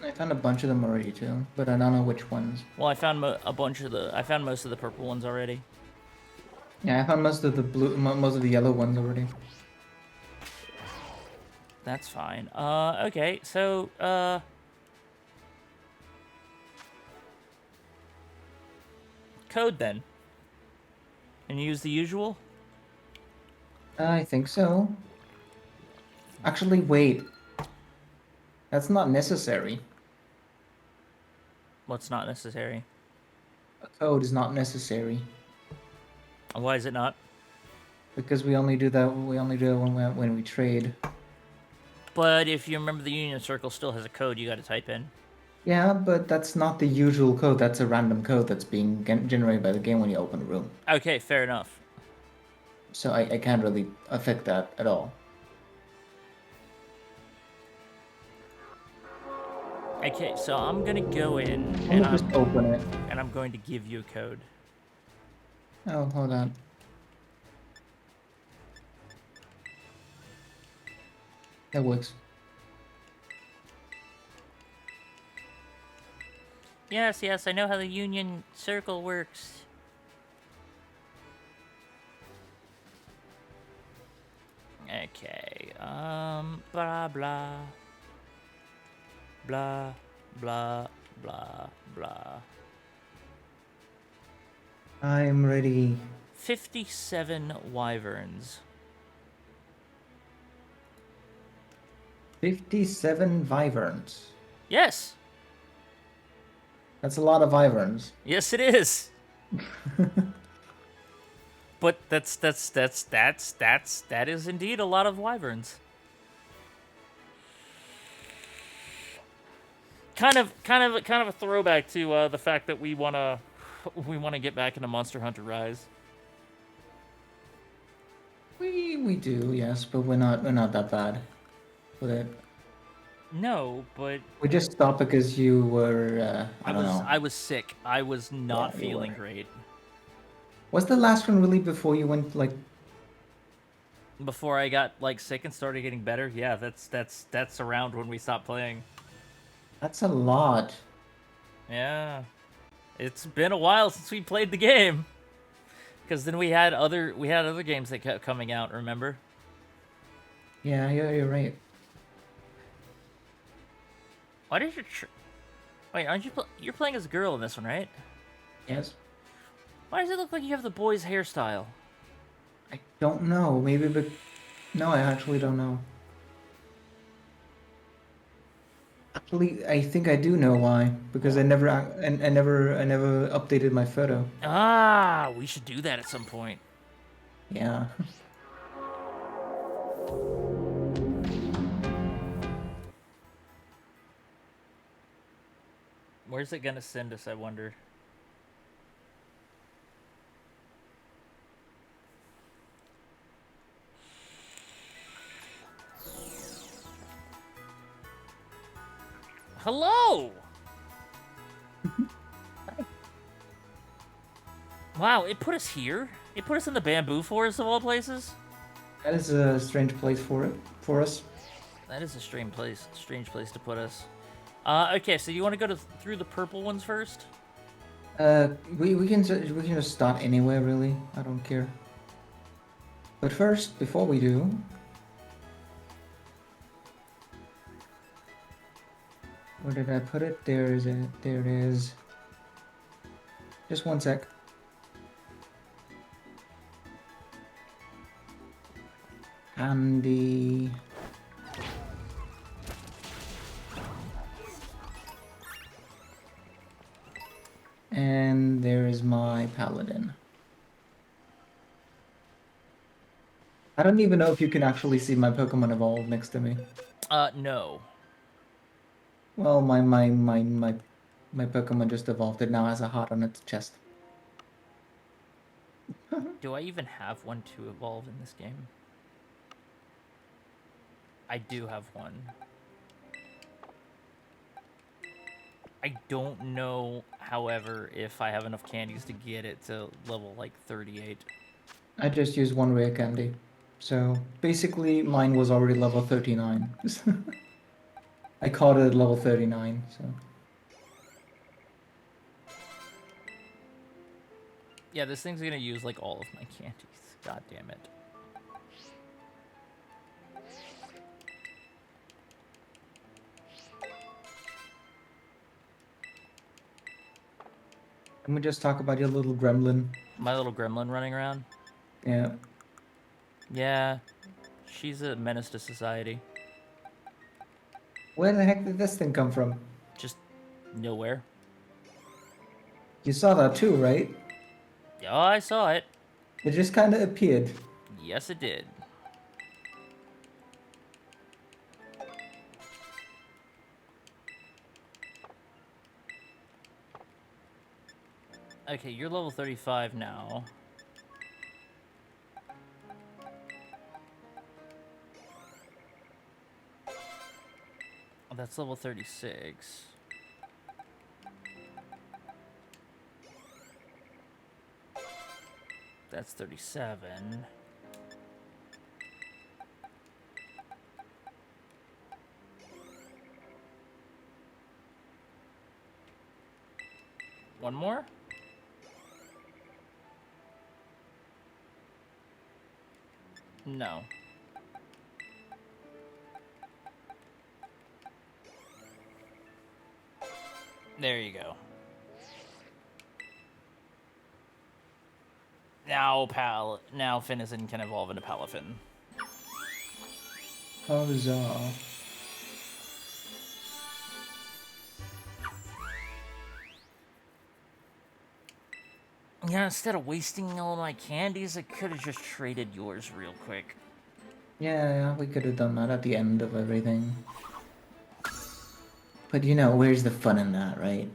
Speaker 3: I found a bunch of them already too, but I don't know which ones.
Speaker 2: Well, I found I found most of the purple ones already.
Speaker 3: Yeah, I found most of the blue, most of the yellow ones already.
Speaker 2: That's fine. Okay, so code then. And use the usual?
Speaker 3: I think so. Actually, wait. That's not necessary.
Speaker 2: What's not necessary?
Speaker 3: A code is not necessary
Speaker 2: Why is it not?
Speaker 3: because we only do that. We only do it when we trade.
Speaker 2: But if you remember, the Union Circle still has a code you got to type in.
Speaker 3: Yeah, but that's not the usual code. That's a random code that's being generated by the game when you open a room.
Speaker 2: Okay, fair enough.
Speaker 3: So I can't really affect that at all.
Speaker 2: Okay, so I'm gonna go in
Speaker 3: I'm gonna just open it.
Speaker 2: and I'm going to give you a code.
Speaker 3: Oh, hold on. That works.
Speaker 2: Yes, I know how the Union Circle works. Okay, blah, blah. Blah, blah, blah, blah.
Speaker 3: I'm ready.
Speaker 2: 57 wyverns.
Speaker 3: 57 wyverns.
Speaker 2: Yes!
Speaker 3: That's a lot of wyverns.
Speaker 2: Yes, it is! But that is indeed a lot of wyverns. Kind of a throwback to the fact that we wanna get back into Monster Hunter Rise.
Speaker 3: We do, yes, but we're not that bad with it.
Speaker 2: No, but
Speaker 3: We just stopped because you were I don't know.
Speaker 2: I was sick. I was not
Speaker 3: Yeah, you
Speaker 2: feeling
Speaker 3: were.
Speaker 2: great.
Speaker 3: Was the last one really before you went like?
Speaker 2: Before I got like sick and started getting better. Yeah, that's around when we stopped playing.
Speaker 3: That's a lot.
Speaker 2: Yeah. It's been a while since we played the game. Cuz then we had other games that kept coming out, remember?
Speaker 3: Yeah, you're right.
Speaker 2: Why did you Wait, aren't you you're playing as a girl in this one, right?
Speaker 3: Yes.
Speaker 2: Why does it look like you have the boy's hairstyle?
Speaker 3: I don't know. Maybe, but no, I actually don't know. Actually, I think I do know why. Because I never updated my photo.
Speaker 2: Ah, we should do that at some point.
Speaker 3: Yeah.
Speaker 2: Where's it gonna send us, I wonder? Hello! Wow, it put us here? It put us in the bamboo forest of all places?
Speaker 3: That is a strange place for us.
Speaker 2: That is a strange place to put us. Okay, so you want to go through the purple ones first?
Speaker 3: We can just start anywhere really. I don't care. But first, before we do, where did I put it? There is it. There it is. Just one sec. Andy. And there is my paladin. I don't even know if you can actually see my Pokemon evolve next to me.
Speaker 2: No.
Speaker 3: Well, my Pokemon just evolved. It now has a heart on its chest.
Speaker 2: Do I even have one to evolve in this game? I do have one. I don't know, however, if I have enough candies to get it to level, like, 38.
Speaker 3: I just used one rare candy. So, basically, mine was already level 39. I caught it at level 39, so...
Speaker 2: Yeah, this thing's gonna use, like, all of my candies. God damn it.
Speaker 3: Can we just talk about your little gremlin?
Speaker 2: My little gremlin running around?
Speaker 3: Yeah.
Speaker 2: Yeah. She's a menace to society.
Speaker 3: Where the heck did this thing come from?
Speaker 2: Just nowhere.
Speaker 3: You saw that too, right?
Speaker 2: Yeah, I saw it.
Speaker 3: It just kind of appeared.
Speaker 2: Yes, it did. Okay, you're level 35 now. Oh, that's level 36. That's 37. One more? No. There you go. Now Finizen can evolve into Palafin.
Speaker 3: Huzzah.
Speaker 2: Yeah, instead of wasting all my candies, I could have just traded yours real quick.
Speaker 3: Yeah, we could have done that at the end of everything. But you know, where's the fun in that, right?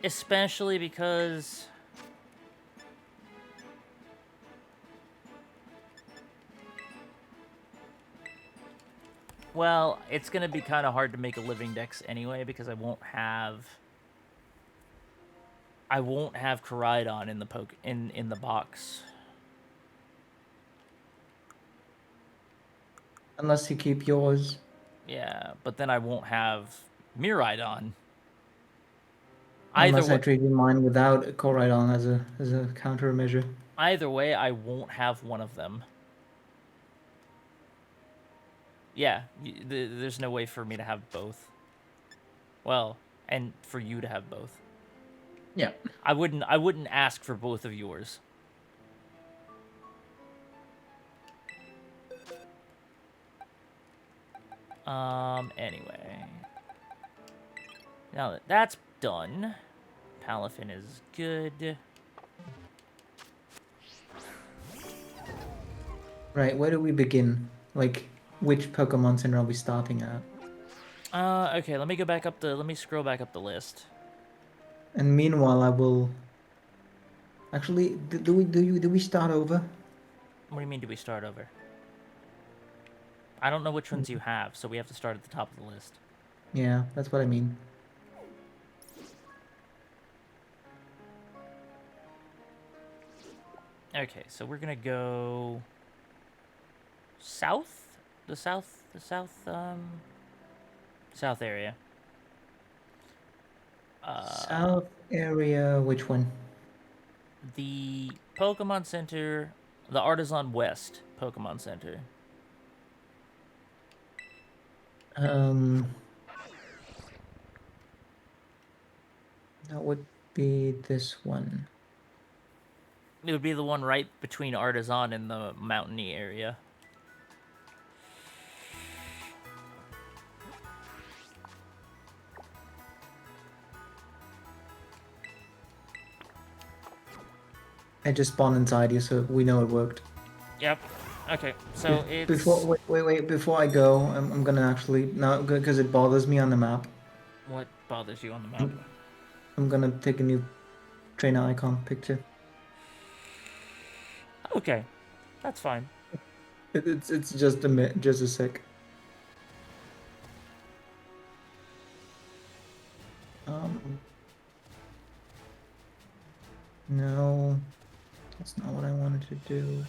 Speaker 2: Especially because... Well, it's going to be kind of hard to make a living dex anyway because I won't have Koraidon in the in the box.
Speaker 3: Unless you keep yours.
Speaker 2: Yeah, but then I won't have Miraidon.
Speaker 3: Unless I
Speaker 2: Way,
Speaker 3: trade you mine without Koraidon as a countermeasure.
Speaker 2: either way, I won't have one of them. Yeah, there's no way for me to have both. Well, and for you to have both.
Speaker 3: Yeah.
Speaker 2: I wouldn't ask for both of yours. Anyway. Now that that's done, Palafin is good.
Speaker 3: Right, where do we begin? Like, which Pokemon Center are we starting at?
Speaker 2: Okay, let me scroll back up the list.
Speaker 3: And meanwhile, I will... Actually, do we start over?
Speaker 2: What do you mean, do we start over? I don't know which ones you have, so we have to start at the top of the list.
Speaker 3: Yeah, that's what I mean.
Speaker 2: Okay, so we're gonna go south, south area.
Speaker 3: South area, which one?
Speaker 2: The Pokemon Center, the Artisan West Pokemon Center.
Speaker 3: That would be this one.
Speaker 2: It would be the one right between Artisan and the mountainy area.
Speaker 3: I just spawned inside you, so we know it worked.
Speaker 2: Yep. Okay, so it's...
Speaker 3: Wait, before I go, I'm gonna actually, not because it bothers me on the map.
Speaker 2: What bothers you on the map?
Speaker 3: I'm gonna take a new trainer icon picture.
Speaker 2: Okay, that's fine.
Speaker 3: It's just a sec. No, that's not what I wanted to do.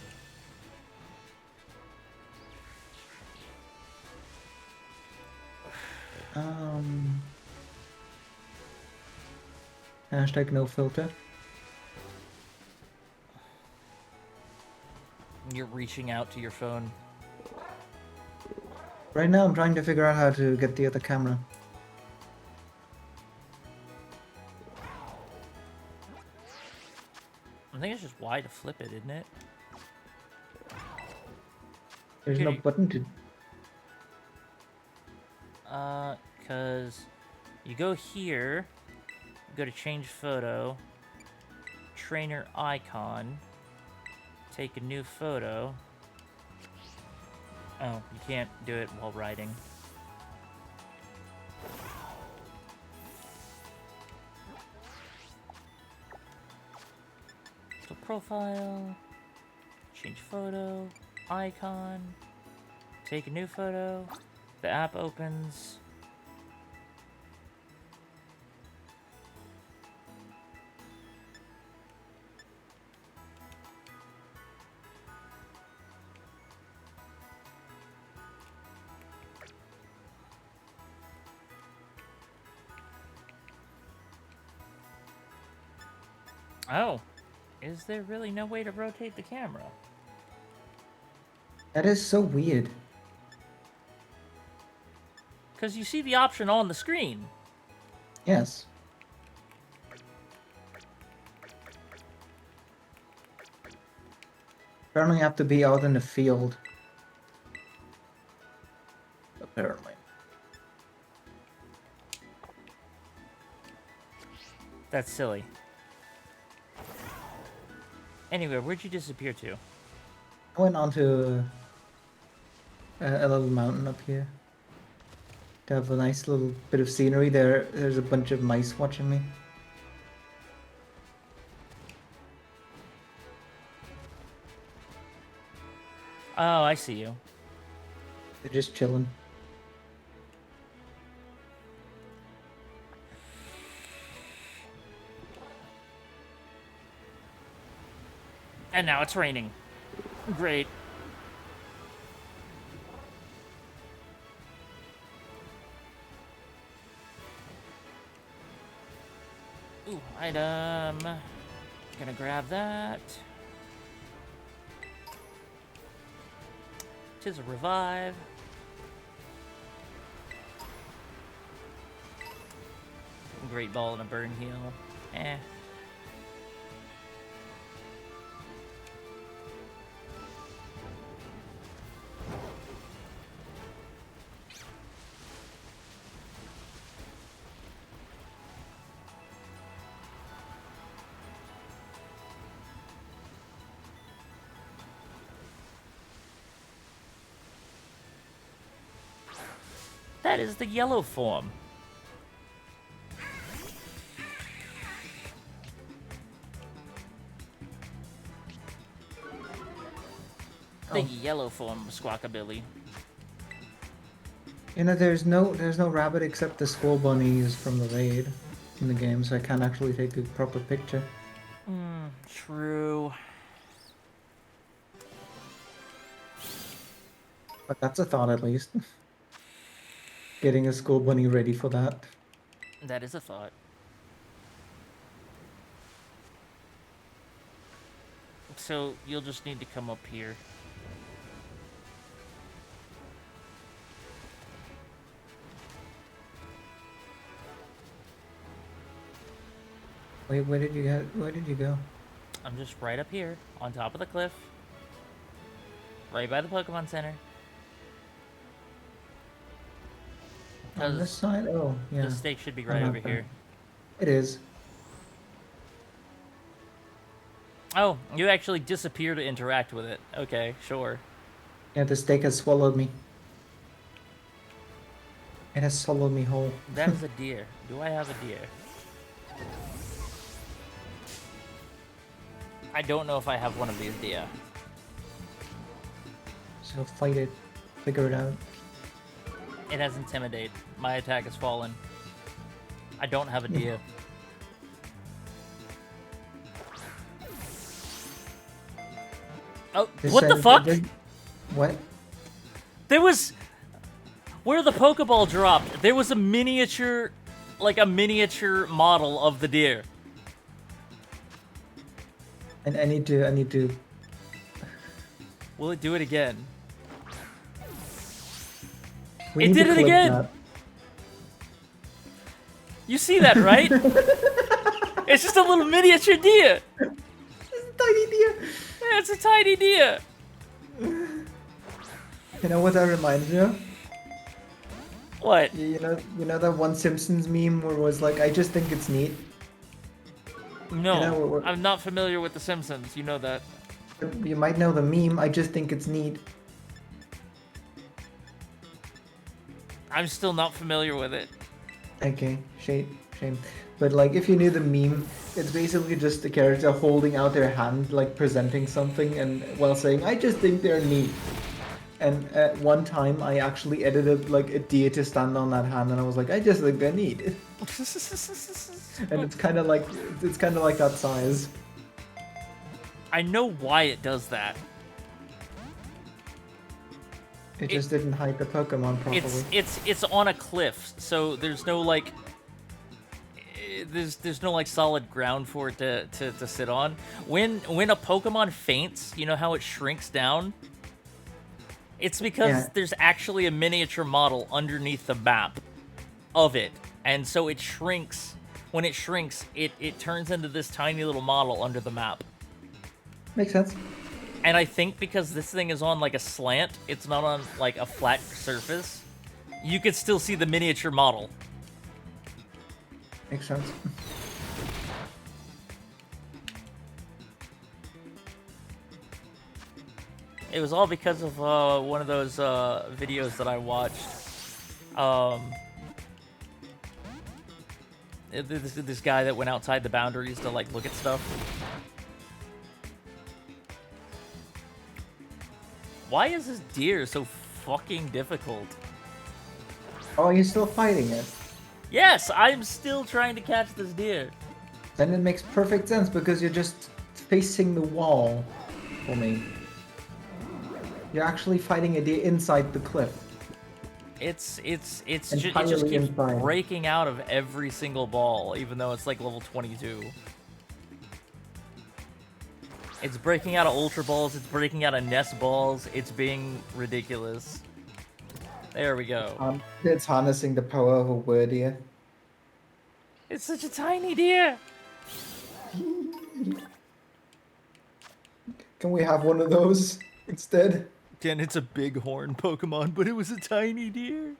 Speaker 3: Hashtag no filter.
Speaker 2: You're reaching out to your phone.
Speaker 3: Right now, I'm trying to figure out how to get the other camera.
Speaker 2: I think it's just Y to flip it, isn't it?
Speaker 3: There's no button to.
Speaker 2: Cause you go here, go to change photo, trainer icon, take a new photo. Oh, you can't do it while writing. So profile, change photo, icon, take a new photo, the app opens. Oh, is there really no way to rotate the camera?
Speaker 3: That is so weird.
Speaker 2: Because you see the option on the screen.
Speaker 3: Yes. Apparently, you have to be out in the field. Apparently.
Speaker 2: That's silly. Anyway, where'd you disappear to?
Speaker 3: I went onto a little mountain up here. To have a nice little bit of scenery there. There's a bunch of mice watching me.
Speaker 2: Oh, I see you.
Speaker 3: They're just chilling.
Speaker 2: And now it's raining. Great. Ooh, item. Gonna grab that. Tis a revive. Great ball and a burn heal. Eh. That is the yellow form. The yellow form of Squawkabilly.
Speaker 3: You know, there's no rabbit except the skull bunnies from the raid in the game, so I can't actually take a proper picture.
Speaker 2: True.
Speaker 3: But that's a thought at least. Getting a school bunny ready for that.
Speaker 2: That is a thought. So you'll just need to come up here.
Speaker 3: Wait, where did you get? Where did you go?
Speaker 2: I'm just right up here, on top of the cliff. Right by the Pokemon Center.
Speaker 3: On this side? Oh, yeah.
Speaker 2: The stake should be
Speaker 3: I'm
Speaker 2: right
Speaker 3: not
Speaker 2: over
Speaker 3: there.
Speaker 2: here.
Speaker 3: It is.
Speaker 2: Oh, you actually disappear to interact with it. Okay, sure.
Speaker 3: Yeah, the stake has swallowed me. It has swallowed me whole.
Speaker 2: That is a deer. Do I have a deer? I don't know if I have one of these deer.
Speaker 3: So fight it. Figure it out.
Speaker 2: It has Intimidate. My attack has fallen. I don't have a deer. Oh, what the fuck?
Speaker 3: What?
Speaker 2: There was... Where the Pokeball dropped, there was a miniature... Like a miniature model of the deer.
Speaker 3: And I need to...
Speaker 2: Will it do it again?
Speaker 3: We
Speaker 2: It
Speaker 3: need
Speaker 2: did
Speaker 3: to
Speaker 2: it
Speaker 3: clip
Speaker 2: again!
Speaker 3: that.
Speaker 2: You see that, right? It's just a little miniature deer!
Speaker 3: It's a tiny deer!
Speaker 2: Yeah, it's a tiny deer!
Speaker 3: You know what that reminds me of?
Speaker 2: What?
Speaker 3: You know that one Simpsons meme where it was like, I just think it's neat?
Speaker 2: No,
Speaker 3: You know, we're-
Speaker 2: I'm not familiar with The Simpsons, you know that.
Speaker 3: You might know the meme, I just think it's neat.
Speaker 2: I'm still not familiar with it.
Speaker 3: Okay, shame. But like, if you knew the meme, it's basically just the character holding out their hand, like presenting something, and while saying, "I just think they're neat." And at one time, I actually edited like a deer to stand on that hand, and I was like, "I just think they're neat." And it's kind of like that size.
Speaker 2: I know why it does that.
Speaker 3: It just didn't hide the Pokemon properly.
Speaker 2: It's on a cliff, so there's no like there's no like solid ground for it to sit on. When a Pokemon faints, you know how it shrinks down? It's because there's actually a miniature model underneath the map of it. And so it shrinks. When it shrinks, it turns into this tiny little model under the map.
Speaker 3: Makes sense.
Speaker 2: And I think because this thing is on like a slant, it's not on like a flat surface, you could still see the miniature model.
Speaker 3: Makes sense.
Speaker 2: It was all because of one of those videos that I watched. This guy that went outside the boundaries to like look at stuff. Why is this deer so fucking difficult?
Speaker 3: Oh, you're still fighting it?
Speaker 2: Yes, I'm still trying to catch this deer.
Speaker 3: Then it makes perfect sense because you're just facing the wall for me. You're actually fighting a deer inside the cliff.
Speaker 2: It just keeps
Speaker 3: inside.
Speaker 2: breaking out of every single ball, even though it's like level 22. It's breaking out of Ultra Balls, it's breaking out of Nest Balls, it's being ridiculous. There we go.
Speaker 3: It's harnessing the power of a word here.
Speaker 2: It's such a tiny deer!
Speaker 3: Can we have one of those instead?
Speaker 2: Again, it's a bighorn Pokemon, but it was a tiny deer.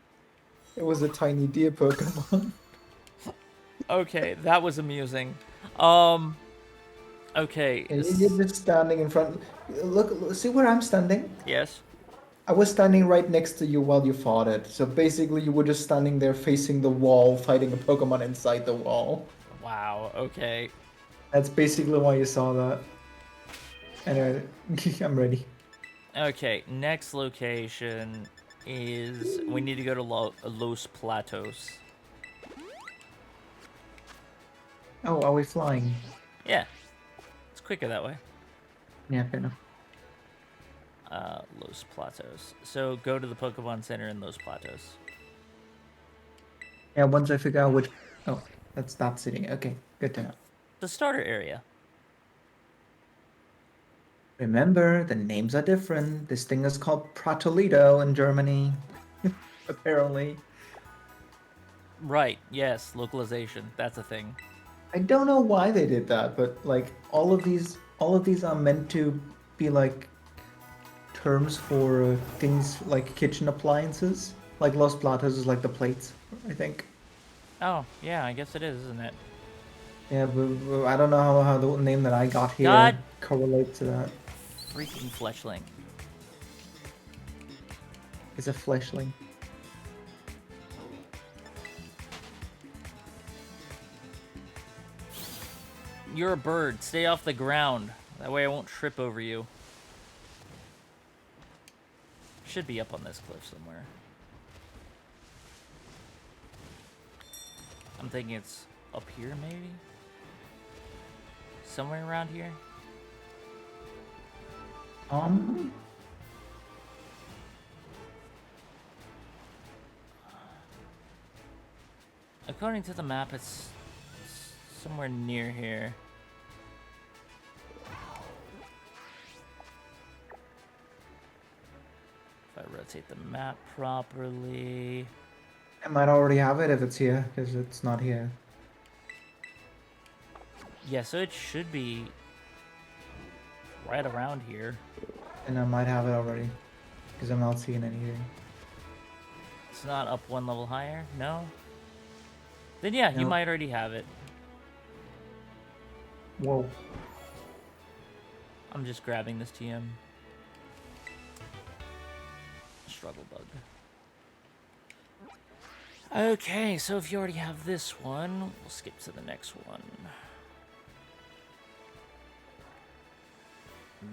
Speaker 3: It was a tiny deer Pokemon.
Speaker 2: Okay, that was amusing. Okay.
Speaker 3: You're just standing in front. Look, see where I'm standing?
Speaker 2: Yes.
Speaker 3: I was standing right next to you while you fought it. So basically, you were just standing there facing the wall, fighting a Pokemon inside the wall.
Speaker 2: Wow, okay.
Speaker 3: That's basically why you saw that. Anyway, I'm ready.
Speaker 2: Okay, next location is... We need to go to Los Platos.
Speaker 3: Oh, are we flying?
Speaker 2: Yeah. It's quicker that way.
Speaker 3: Yeah, fair enough.
Speaker 2: Los Platos. So go to the Pokemon Center in Los Platos.
Speaker 3: Yeah, once I figure out which... Oh, that's that city. Okay, good to know.
Speaker 2: The starter area.
Speaker 3: Remember, the names are different. This thing is called Pratolito in Germany. Apparently.
Speaker 2: Right, yes, localization. That's a thing.
Speaker 3: I don't know why they did that, but like all of these are meant to be like terms for things like kitchen appliances. Like Los Platos is like the plates, I think.
Speaker 2: Oh, yeah, I guess it is, isn't it?
Speaker 3: Yeah, but I don't know how the name that I got here
Speaker 2: God.
Speaker 3: correlates to that.
Speaker 2: Freaking Fletchling.
Speaker 3: It's a fleshling.
Speaker 2: You're a bird. Stay off the ground. That way I won't trip over you. Should be up on this cliff somewhere. I'm thinking it's up here, maybe? Somewhere around here? According to the map, it's somewhere near here. If I rotate the map properly.
Speaker 3: I might already have it if it's here, because it's not here.
Speaker 2: Yeah, so it should be right around here.
Speaker 3: And I might have it already, because I'm not seeing anything.
Speaker 2: It's not up one level higher? No? Then yeah, you
Speaker 3: No.
Speaker 2: might already have it.
Speaker 3: Whoa.
Speaker 2: I'm just grabbing this TM. Struggle bug. Okay, so if you already have this one, we'll skip to the next one.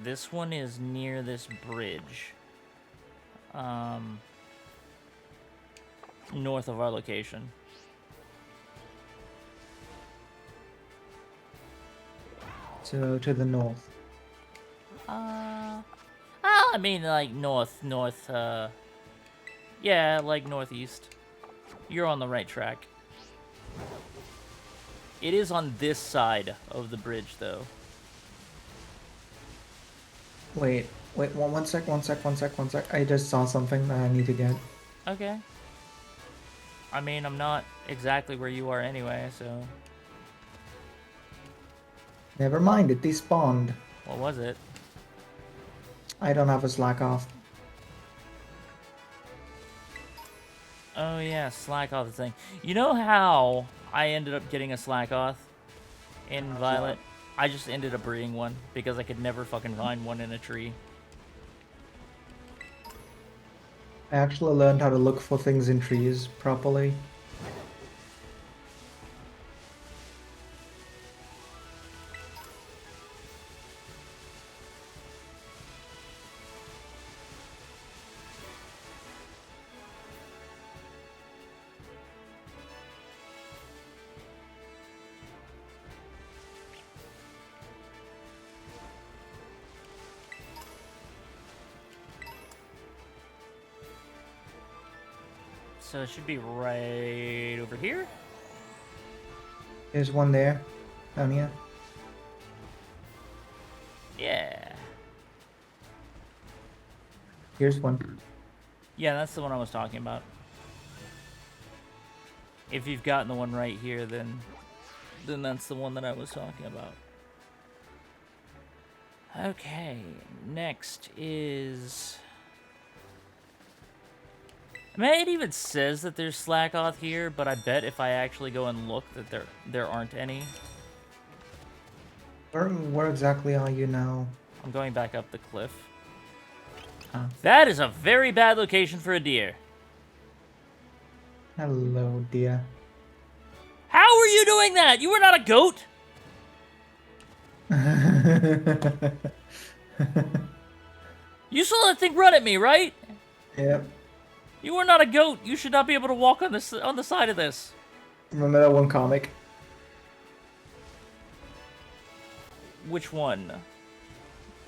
Speaker 2: This one is near this bridge. North of our location.
Speaker 3: So to the north.
Speaker 2: I mean, like, yeah, like northeast. You're on the right track. It is on this side of the bridge, though.
Speaker 3: Wait, one sec. I just saw something that I need to get.
Speaker 2: Okay. I mean, I'm not exactly where you are anyway, so...
Speaker 3: Never mind, it despawned.
Speaker 2: What was it?
Speaker 3: I don't have a slack off.
Speaker 2: Oh yeah, Slackoth thing. You know how I ended up getting a Slackoth in Violet? I just ended up breeding one because I could never fucking find one in a tree.
Speaker 3: I actually learned how to look for things in trees properly.
Speaker 2: So it should be right over here.
Speaker 3: There's one there, down here.
Speaker 2: Yeah.
Speaker 3: Here's one.
Speaker 2: Yeah, that's the one I was talking about. If you've gotten the one right here, then that's the one that I was talking about. Okay, next is... I mean, it even says that there's Slackoth here, but I bet if I actually go and look that there aren't any.
Speaker 3: Where exactly are you now?
Speaker 2: I'm going back up the cliff.
Speaker 3: Ah.
Speaker 2: That is a very bad location for a deer.
Speaker 3: Hello, dear.
Speaker 2: How are you doing that? You were not a goat. You saw that thing run at me, right?
Speaker 3: Yep.
Speaker 2: You are not a goat. You should not be able to walk on this on the side of this.
Speaker 3: Remember that one comic?
Speaker 2: Which one?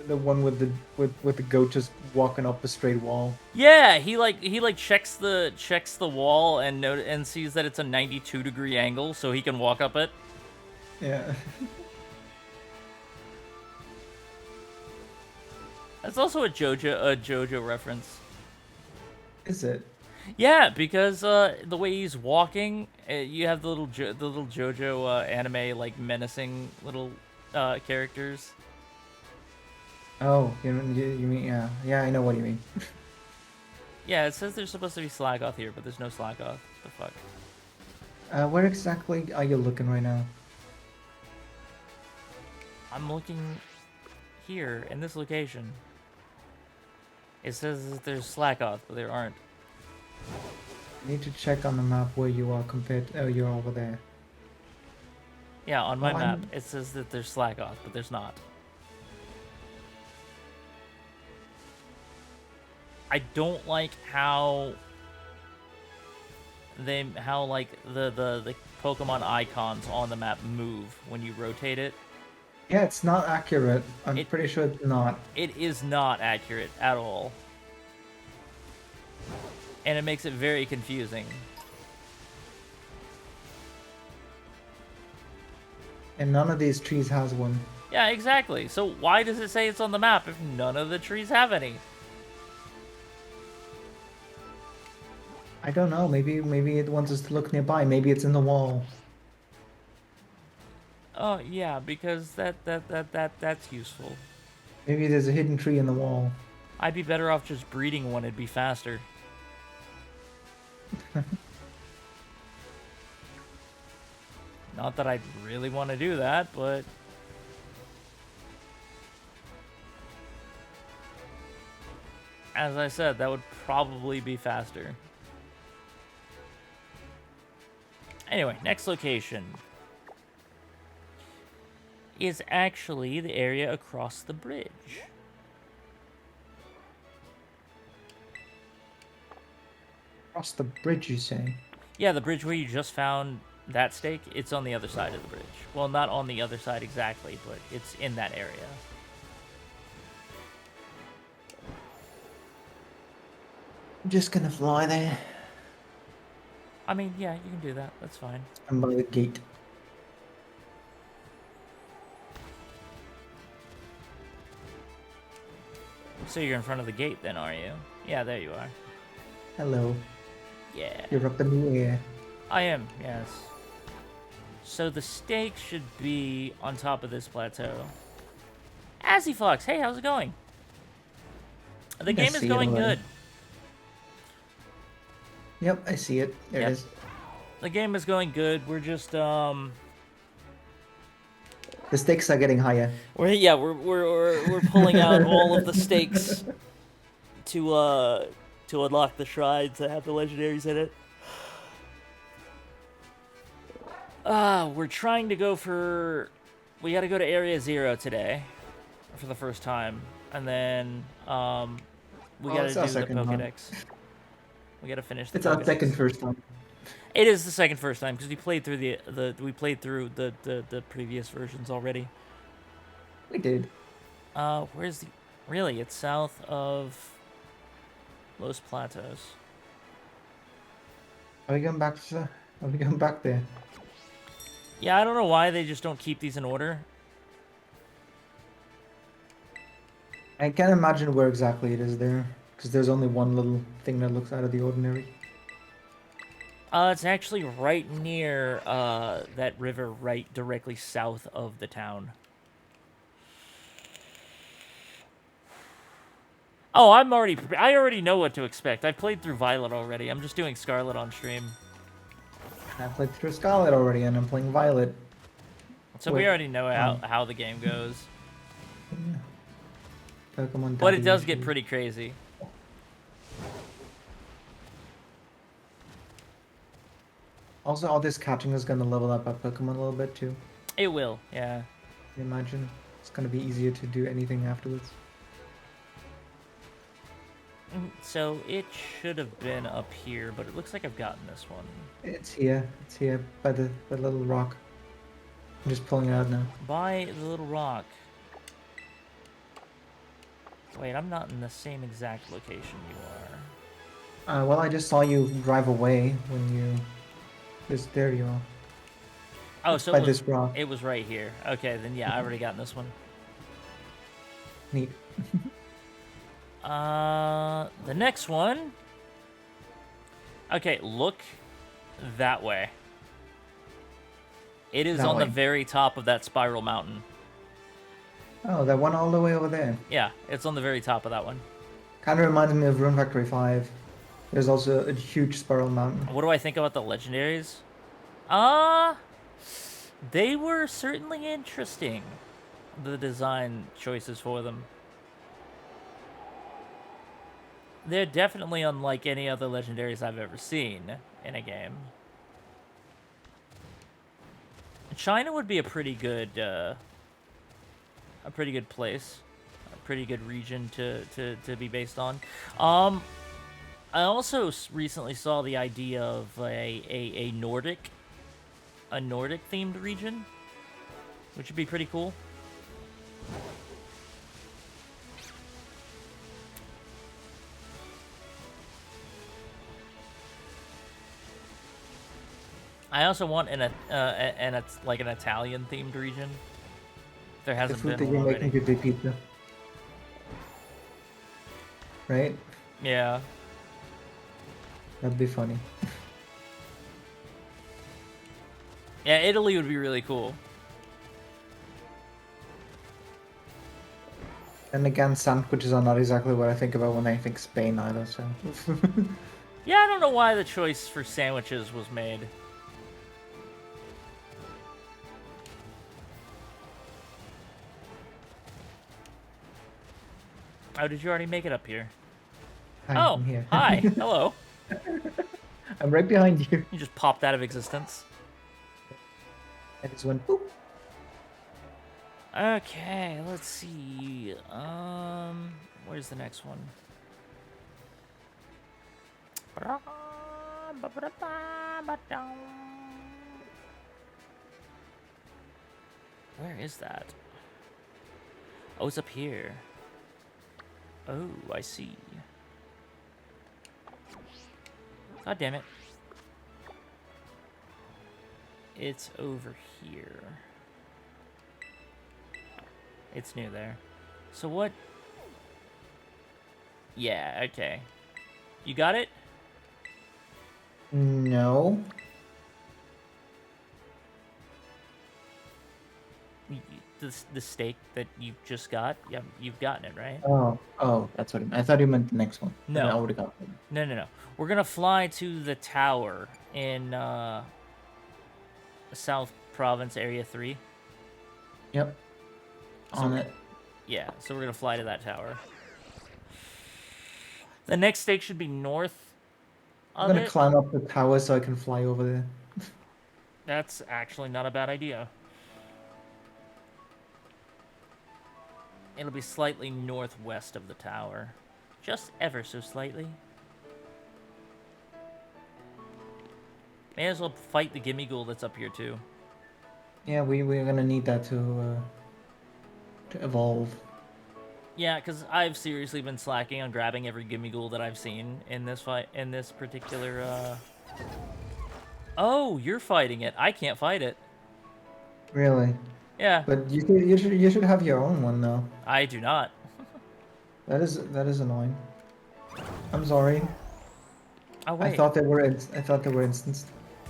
Speaker 3: The one with the goat just walking up a straight wall.
Speaker 2: Yeah, he checks the wall and sees that it's a 92-degree angle, so he can walk up it.
Speaker 3: Yeah.
Speaker 2: That's also a JoJo reference.
Speaker 3: Is it?
Speaker 2: Yeah, because the way he's walking, you have the little JoJo anime like menacing little characters.
Speaker 3: Oh, you mean yeah, I know what you mean.
Speaker 2: Yeah, it says there's supposed to be Slagoth here, but there's no Slagoth. The fuck?
Speaker 3: Where exactly are you looking right now?
Speaker 2: I'm looking here in this location. It says that there's Slagoth, but there aren't.
Speaker 3: I need to check on the map where you are compared. Oh, you're over there.
Speaker 2: Yeah, on my
Speaker 3: Oh,
Speaker 2: map, it says that there's Slagoth, but there's not. I don't like how like the Pokemon icons on the map move when you rotate it.
Speaker 3: Yeah, it's not accurate. I'm
Speaker 2: It-
Speaker 3: pretty sure it's not.
Speaker 2: It is not accurate at all. And it makes it very confusing.
Speaker 3: And none of these trees has one.
Speaker 2: Yeah, exactly. So why does it say it's on the map if none of the trees have any?
Speaker 3: I don't know. Maybe it wants us to look nearby. Maybe it's in the wall.
Speaker 2: Oh, yeah, because that's useful.
Speaker 3: Maybe there's a hidden tree in the wall.
Speaker 2: I'd be better off just breeding one, it'd be faster. Not that I'd really want to do that, but... As I said, that would probably be faster. Anyway, next location is actually the area across the bridge.
Speaker 3: Across the bridge, you say?
Speaker 2: Yeah, the bridge where you just found that stake, it's on the other side of the bridge. Well, not on the other side exactly, but it's in that area.
Speaker 3: I'm just gonna fly there.
Speaker 2: I mean, yeah, you can do that. That's fine.
Speaker 3: I'm by the gate.
Speaker 2: So you're in front of the gate then, are you? Yeah, there you are.
Speaker 3: Hello.
Speaker 2: Yeah.
Speaker 3: You're up in the air.
Speaker 2: I am, yes. So the stake should be on top of this plateau. Azzy Fox, hey, how's it going? The game is
Speaker 3: see it
Speaker 2: going
Speaker 3: already.
Speaker 2: good.
Speaker 3: Yep, I see it. There
Speaker 2: Yep.
Speaker 3: it is.
Speaker 2: The game is going good. We're just
Speaker 3: The stakes are getting higher.
Speaker 2: we're pulling out all of the stakes to unlock the shrines that have the legendaries in it. We're trying to go for... We gotta go to Area 0 today for the first time. And then, we gotta
Speaker 3: it's our
Speaker 2: do the
Speaker 3: second one.
Speaker 2: Pokédex. We gotta finish the
Speaker 3: It's our
Speaker 2: Pokédex.
Speaker 3: second first time.
Speaker 2: It is the second first time, because we played through the previous versions already.
Speaker 3: We did.
Speaker 2: Where's the... Really, it's south of Los Platos.
Speaker 3: Are we going back to? Are we going back there?
Speaker 2: Yeah, I don't know why they just don't keep these in order.
Speaker 3: I can't imagine where exactly it is there, because there's only one little thing that looks out of the ordinary.
Speaker 2: It's actually right near that river, right directly south of the town. Oh, I already know what to expect. I played through Violet already. I'm just doing Scarlet on stream.
Speaker 3: I played through Scarlet already, and I'm playing Violet.
Speaker 2: So we
Speaker 3: Wait,
Speaker 2: already know how the game goes.
Speaker 3: Pokemon.
Speaker 2: But it
Speaker 3: Daddy
Speaker 2: does get
Speaker 3: issues.
Speaker 2: pretty crazy.
Speaker 3: Also, all this catching is gonna level up our Pokemon a little bit too.
Speaker 2: It will, yeah.
Speaker 3: I imagine it's gonna be easier to do anything afterwards.
Speaker 2: So it should have been up here, but it looks like I've gotten this one.
Speaker 3: It's here. It's here by the little rock. I'm just pulling it out now.
Speaker 2: By the little rock. Wait, I'm not in the same exact location you are.
Speaker 3: Well, I just saw you drive away when you... there you are.
Speaker 2: Oh,
Speaker 3: It's
Speaker 2: so
Speaker 3: by
Speaker 2: it was,
Speaker 3: this rock.
Speaker 2: it was right here. Okay, then yeah, I already got this one.
Speaker 3: Neat.
Speaker 2: The next one. Okay, look that way. It is
Speaker 3: That
Speaker 2: on the
Speaker 3: way.
Speaker 2: very top of that spiral mountain.
Speaker 3: Oh, that one all the way over there.
Speaker 2: Yeah, it's on the very top of that one.
Speaker 3: Kind of reminds me of Rune Factory 5. There's also a huge spiral mountain.
Speaker 2: What do I think about the legendaries? They were certainly interesting. The design choices for them. They're definitely unlike any other legendaries I've ever seen in a game. China would be a pretty good place, a pretty good region to be based on. I also recently saw the idea of a Nordic themed region, which would be pretty cool. I also want an Italian themed region. There
Speaker 3: The
Speaker 2: hasn't
Speaker 3: food
Speaker 2: been
Speaker 3: that you're
Speaker 2: one
Speaker 3: making
Speaker 2: already.
Speaker 3: could be pizza. Right?
Speaker 2: Yeah.
Speaker 3: That'd be funny.
Speaker 2: Yeah, Italy would be really cool.
Speaker 3: And again, sandwiches are not exactly what I think about when I think Spain either, so...
Speaker 2: Yeah, I don't know why the choice for sandwiches was made. Oh, did you already make it up here?
Speaker 3: Hi,
Speaker 2: Oh,
Speaker 3: I'm here.
Speaker 2: hi. Hello.
Speaker 3: I'm right behind you.
Speaker 2: You just popped out of existence.
Speaker 3: I just went boop.
Speaker 2: Okay, let's see. Where's the next one? Where is that? Oh, it's up here. Oh, I see. God damn it. It's over here. It's near there. So what? Yeah, okay. You got it?
Speaker 3: No.
Speaker 2: The steak that you just got? Yeah, you've gotten it, right?
Speaker 3: Oh, that's what I thought you meant the next one.
Speaker 2: No.
Speaker 3: I already got it.
Speaker 2: No. We're gonna fly to the tower in South Province Area 3.
Speaker 3: Yep. On it.
Speaker 2: Yeah, so we're gonna fly to that tower. The next stake should be north
Speaker 3: I'm
Speaker 2: of
Speaker 3: gonna
Speaker 2: it.
Speaker 3: climb up the tower so I can fly over there.
Speaker 2: That's actually not a bad idea. It'll be slightly northwest of the tower. Just ever so slightly. May as well fight the Gimme Ghoul that's up here too.
Speaker 3: Yeah, we're gonna need that to evolve.
Speaker 2: Yeah, because I've seriously been slacking on grabbing every Gimme Ghoul that I've seen in this fight, in this particular, Oh, you're fighting it. I can't fight it.
Speaker 3: Really?
Speaker 2: Yeah,
Speaker 3: But you should have your own one though.
Speaker 2: I do not.
Speaker 3: That is annoying. I'm sorry.
Speaker 2: Oh, wait.
Speaker 3: I thought they were instanced.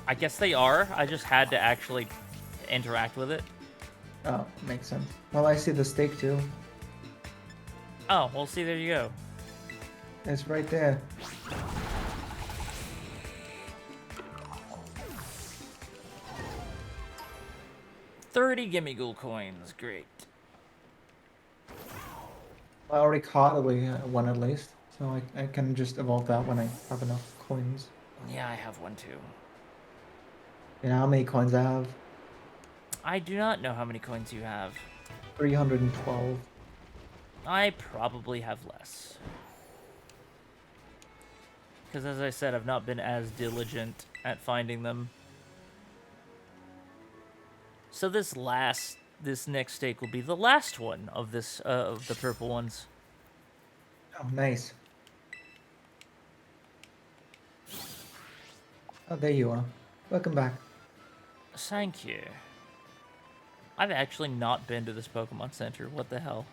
Speaker 2: I guess they are. I just had to actually interact with it.
Speaker 3: Oh, makes sense. Well, I see the stake too.
Speaker 2: Oh, well, see, there you go.
Speaker 3: It's right there.
Speaker 2: $30 Gimme Ghoul coins. Great.
Speaker 3: I already caught one at least, so I can just evolve that when I have enough coins.
Speaker 2: Yeah, I have one too.
Speaker 3: You know how many coins I have?
Speaker 2: I do not know how many coins you have.
Speaker 3: 312.
Speaker 2: I probably have less. Because as I said, I've not been as diligent at finding them. So this next stake will be the last one of this of the purple ones.
Speaker 3: Oh, nice. Oh, there you are. Welcome back.
Speaker 2: Thank you. I've actually not been to this Pokemon Center. What the hell?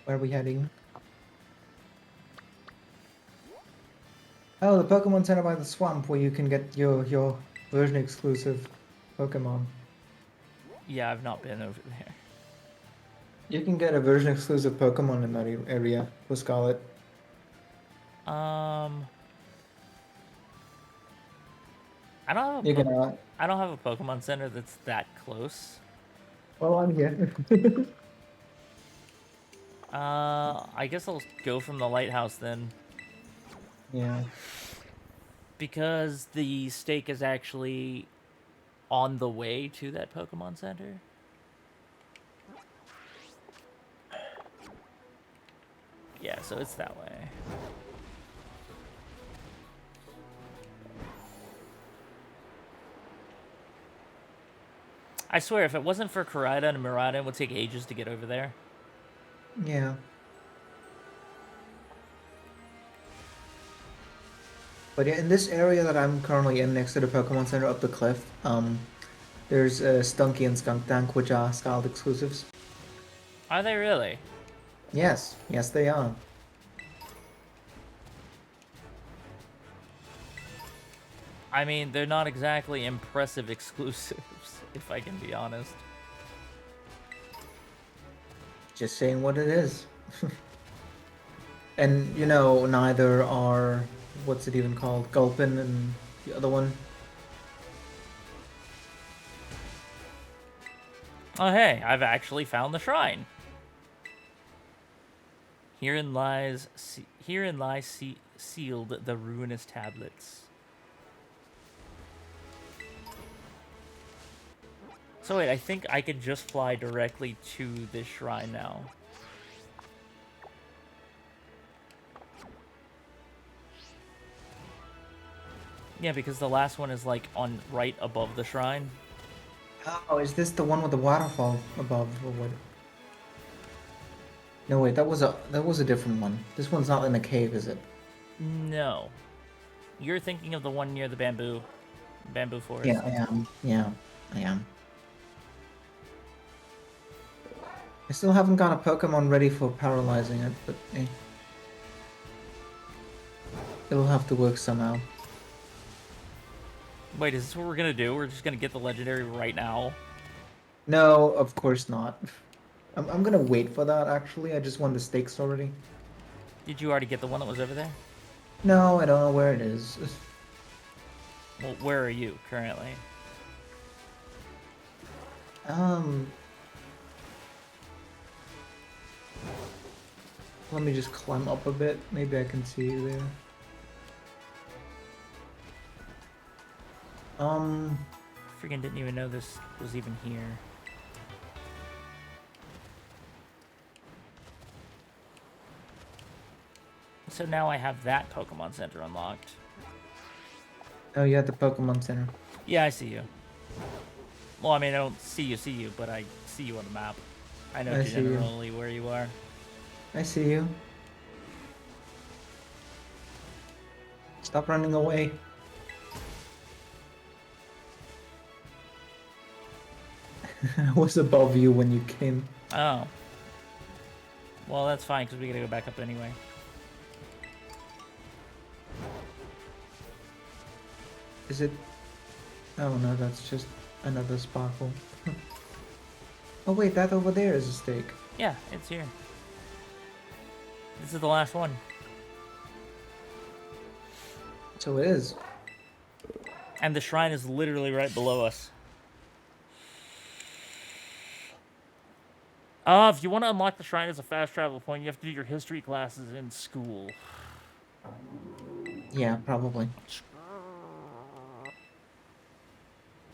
Speaker 3: Where are we heading? Oh, the Pokemon Center by the swamp, where you can get your version exclusive Pokemon.
Speaker 2: Yeah, I've not been over there.
Speaker 3: You can get a version exclusive Pokemon in that area for Scarlet.
Speaker 2: I don't have a
Speaker 3: You can.
Speaker 2: I don't have a Pokemon Center that's that close.
Speaker 3: Well, I'm here.
Speaker 2: I guess I'll go from the lighthouse then,
Speaker 3: Yeah.
Speaker 2: because the stake is actually on the way to that Pokemon Center. Yeah, so it's that way. I swear, if it wasn't for Karada and Murata, it would take ages to get over there.
Speaker 3: Yeah. But yeah, in this area that I'm currently in, next to the Pokemon Center up the cliff, there's Stunky and Skunk Tank, which are Scarlet exclusives.
Speaker 2: Are they really?
Speaker 3: Yes, yes they are.
Speaker 2: I mean, they're not exactly impressive exclusives, if I can be honest.
Speaker 3: Just saying what it is. And, you know, neither are, what's it even called? Gulpin and the other one.
Speaker 2: Oh hey, I've actually found the shrine. Herein lies sealed the ruinous tablets. So wait, I think I could just fly directly to this shrine now. Yeah, because the last one is like on right above the shrine.
Speaker 3: Oh, is this the one with the waterfall above or what? No, wait, that was a different one. This one's not in a cave, is it?
Speaker 2: No. You're thinking of the one near the bamboo forest.
Speaker 3: Yeah, I am. Yeah, I am. I still haven't got a Pokemon ready for paralyzing it, but it'll have to work somehow.
Speaker 2: Wait, is this what we're gonna do? We're just gonna get the legendary right now?
Speaker 3: No, of course not. I'm gonna wait for that, actually. I just won the stakes already.
Speaker 2: Did you already get the one that was over there?
Speaker 3: No, I don't know where it is.
Speaker 2: Well, where are you currently?
Speaker 3: Let me just climb up a bit. Maybe I can see you there.
Speaker 2: Freaking didn't even know this was even here. So now I have that Pokemon Center unlocked.
Speaker 3: Oh, you at the Pokemon Center.
Speaker 2: Yeah, I see you. Well, I mean, I don't see you, but I see you on the map. I know
Speaker 3: I see you.
Speaker 2: generally where you are.
Speaker 3: I see you. Stop running away. I was above you when you came.
Speaker 2: Oh. Well, that's fine, because we gotta go back up anyway.
Speaker 3: Is it? Oh no, that's just another sparkle. Oh wait, that over there is a stake.
Speaker 2: Yeah, it's here. This is the last one.
Speaker 3: So it is.
Speaker 2: And the shrine is literally right below us. If you want to unlock the shrine as a fast travel point, you have to do your history classes in school.
Speaker 3: Yeah, probably.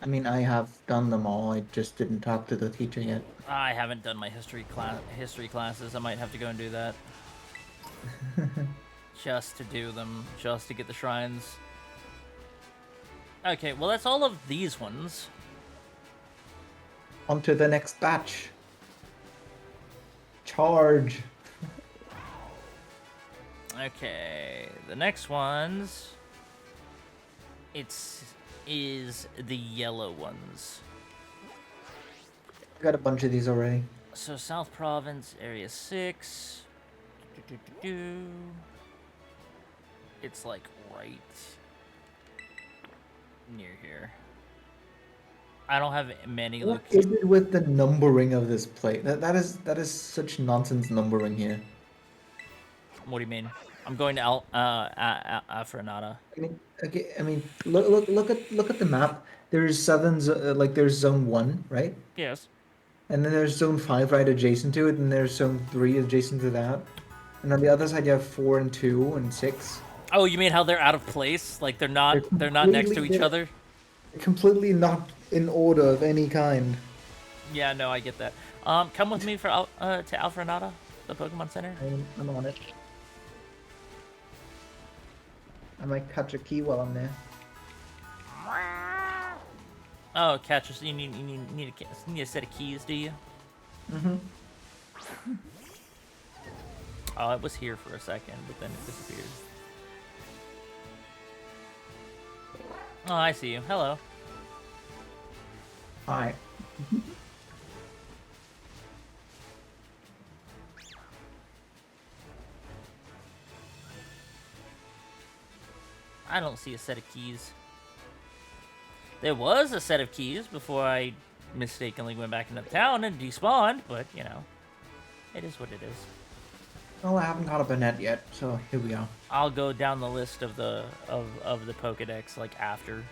Speaker 3: I mean, I have done them all. I just didn't talk to the teacher yet.
Speaker 2: I haven't done my history classes. I might have to go and do that. Just to do them, just to get the shrines. Okay, well that's all of these ones.
Speaker 3: On to the next batch. Charge.
Speaker 2: Okay, the next ones. Is the yellow ones.
Speaker 3: I got a bunch of these already.
Speaker 2: So South Province, Area 6. Do-do-do-do. It's like right near here. I don't have many
Speaker 3: What is
Speaker 2: locations.
Speaker 3: it with the numbering of this plate? That is such nonsense numbering here.
Speaker 2: What do you mean? I'm going to Afranada.
Speaker 3: I mean, okay. I mean, look at the map. There's like there's zone 1, right?
Speaker 2: Yes.
Speaker 3: And then there's zone 5 right adjacent to it, and there's zone 3 adjacent to that. And on the other side you have 4 and 2 and 6.
Speaker 2: Oh, you mean how they're out of place? Like they're not
Speaker 3: They're
Speaker 2: next to each
Speaker 3: they're
Speaker 2: other?
Speaker 3: completely not in order of any kind.
Speaker 2: Yeah, no, I get that. Come with me to Alfrenada, the Pokemon Center.
Speaker 3: I'm on it. I might catch a key while I'm there.
Speaker 2: Oh, catch! You need a set of keys, do you?
Speaker 3: Mm-hmm.
Speaker 2: Oh, it was here for a second, but then it disappeared. Oh, I see you. Hello.
Speaker 3: Hi.
Speaker 2: I don't see a set of keys. There was a set of keys before I mistakenly went back into town and despawned, but, you know, it is what it is.
Speaker 3: Well, I haven't caught up a net yet, so here we go.
Speaker 2: I'll go down the list of the Pokedex, like, after.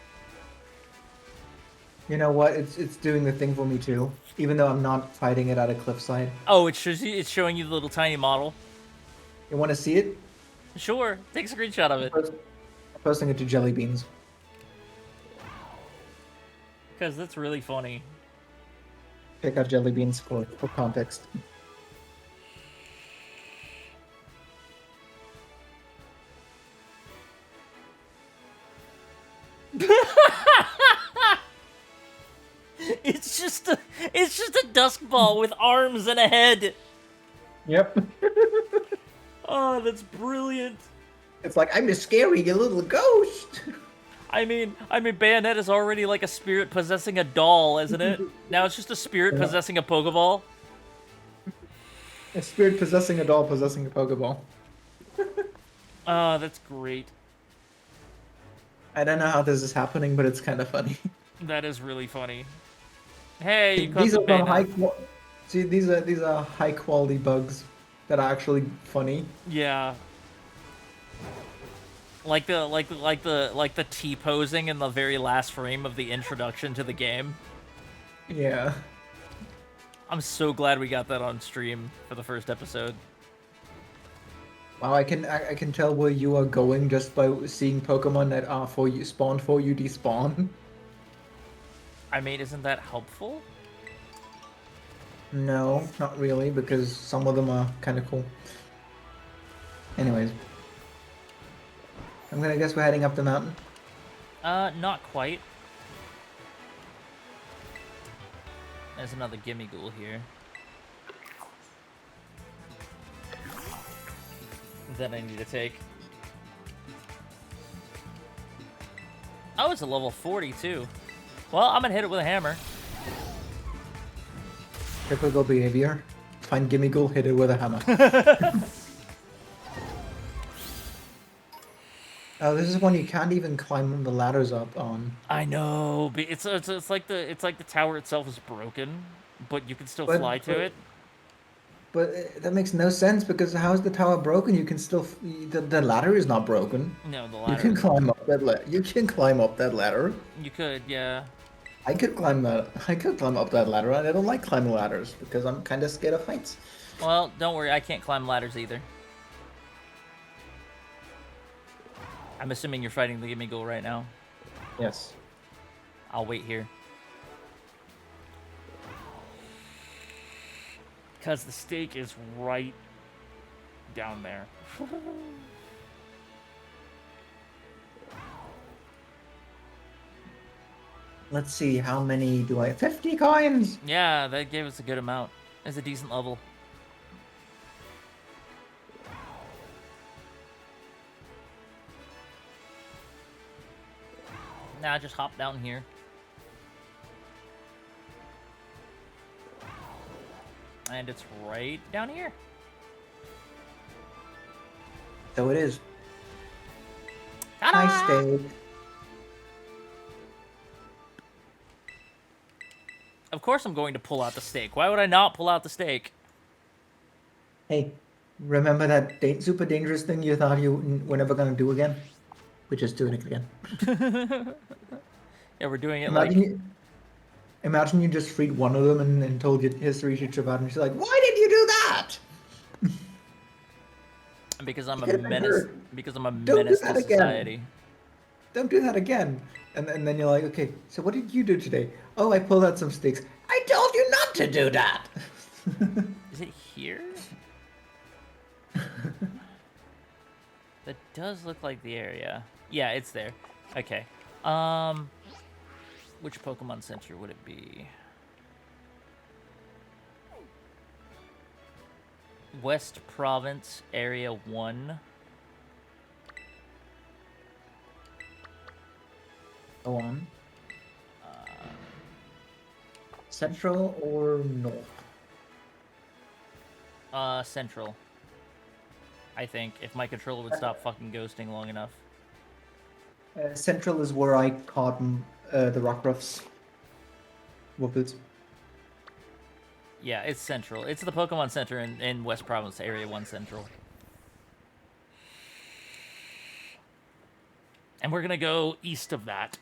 Speaker 3: You know what? It's doing the thing for me too, even though I'm not fighting it at a cliffside.
Speaker 2: Oh, it's showing you the little tiny model.
Speaker 3: You want to see it?
Speaker 2: Sure, take a screenshot of it.
Speaker 3: I'm posting it to Jelly Beans.
Speaker 2: Because that's really funny.
Speaker 3: Pick out Jelly Beans for context.
Speaker 2: It's just a dusk ball with arms and a head.
Speaker 3: Yep.
Speaker 2: Oh, that's brilliant.
Speaker 3: It's like, I'm just scary, you little ghost.
Speaker 2: I mean, Bayonet is already like a spirit possessing a doll, isn't it? Now it's just a spirit possessing a Pokeball.
Speaker 3: A spirit possessing a doll possessing a Pokeball.
Speaker 2: Oh, that's great.
Speaker 3: I don't know how this is happening, but it's kind of funny.
Speaker 2: That is really funny. Hey, you caught
Speaker 3: These
Speaker 2: the
Speaker 3: are some
Speaker 2: Bayonet.
Speaker 3: See, these are high quality bugs that are actually funny.
Speaker 2: Yeah. Like the T-posing in the very last frame of the introduction to the game.
Speaker 3: Yeah.
Speaker 2: I'm so glad we got that on stream for the first episode.
Speaker 3: Wow, I can tell where you are going just by seeing Pokemon that are for you spawn for you despawn.
Speaker 2: I mean, isn't that helpful?
Speaker 3: No, not really, because some of them are kind of cool. Anyways. I'm gonna guess we're heading up the mountain.
Speaker 2: Not quite. There's another Gimmighoul here. That I need to take. Oh, it's a level 40 too. Well, I'm gonna hit it with a hammer.
Speaker 3: Typical behavior. Find Gimmighoul, hit it with a hammer. Oh, this is one you can't even climb the ladders up on.
Speaker 2: I know, but it's like the tower itself is broken, but you can still fly to it.
Speaker 3: But that makes no sense because how is the tower broken? You can still the ladder is not broken.
Speaker 2: No, the
Speaker 3: You
Speaker 2: ladder.
Speaker 3: can climb up that You can climb up that ladder.
Speaker 2: You could, yeah.
Speaker 3: I could climb that. I could climb up that ladder, and I don't like climbing ladders because I'm kind of scared of heights.
Speaker 2: Well, don't worry, I can't climb ladders either. I'm assuming you're fighting the Gimmighoul right now.
Speaker 3: Yes.
Speaker 2: I'll wait here. Because the stake is right down there.
Speaker 3: Let's see, how many do I... 50 coins!
Speaker 2: Yeah, that gave us a good amount. It's a decent level. Nah, just hop down here. And it's right down here.
Speaker 3: So it is.
Speaker 2: Ta-da!
Speaker 3: Nice steak.
Speaker 2: Of course I'm going to pull out the steak. Why would I not pull out the steak?
Speaker 3: Hey, remember that super dangerous thing you thought you were never gonna do again? We're just doing it again.
Speaker 2: Yeah, we're doing it
Speaker 3: Imagine
Speaker 2: like...
Speaker 3: you, imagine you just freed one of them and told your history teacher about it, and she's like, "Why did you do that?"
Speaker 2: Because I'm a
Speaker 3: could've been
Speaker 2: menace.
Speaker 3: hurt.
Speaker 2: Because I'm a
Speaker 3: Don't do
Speaker 2: menace
Speaker 3: that
Speaker 2: to
Speaker 3: again.
Speaker 2: society.
Speaker 3: Don't do that again. And then you're like, okay, so what did you do today? Oh, I pulled out some sticks. I told you not to do that.
Speaker 2: Is it here? That does look like the area. Yeah, it's there. Okay. Which Pokemon Center would it be? West Province, Area 1.
Speaker 3: Go on. Central or north?
Speaker 2: Central. I think, if my controller would stop fucking ghosting long enough.
Speaker 3: Central is where I caught the Rockruffs. Whoopers.
Speaker 2: Yeah, it's Central. It's the Pokemon Center in West Province, Area 1 Central. And we're gonna go east of that.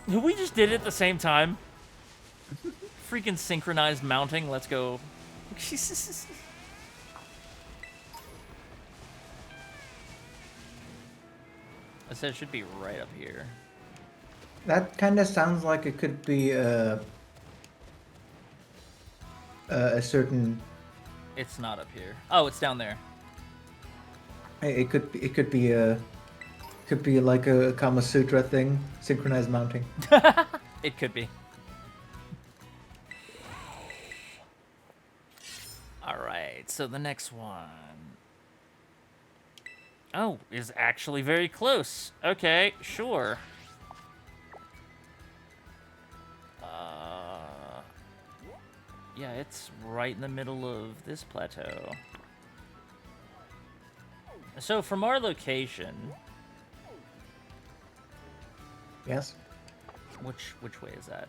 Speaker 2: We just did it at the same time. Freaking synchronized mounting. Let's go. I said it should be right up here.
Speaker 3: That kind of sounds like it could be a certain.
Speaker 2: It's not up here. Oh, it's down there.
Speaker 3: It could be like a Kama Sutra thing, synchronized mounting.
Speaker 2: It could be. Alright, so the next one. Oh, is actually very close. Okay, sure. Yeah, it's right in the middle of this plateau. So from our location...
Speaker 3: Yes.
Speaker 2: Which way is that?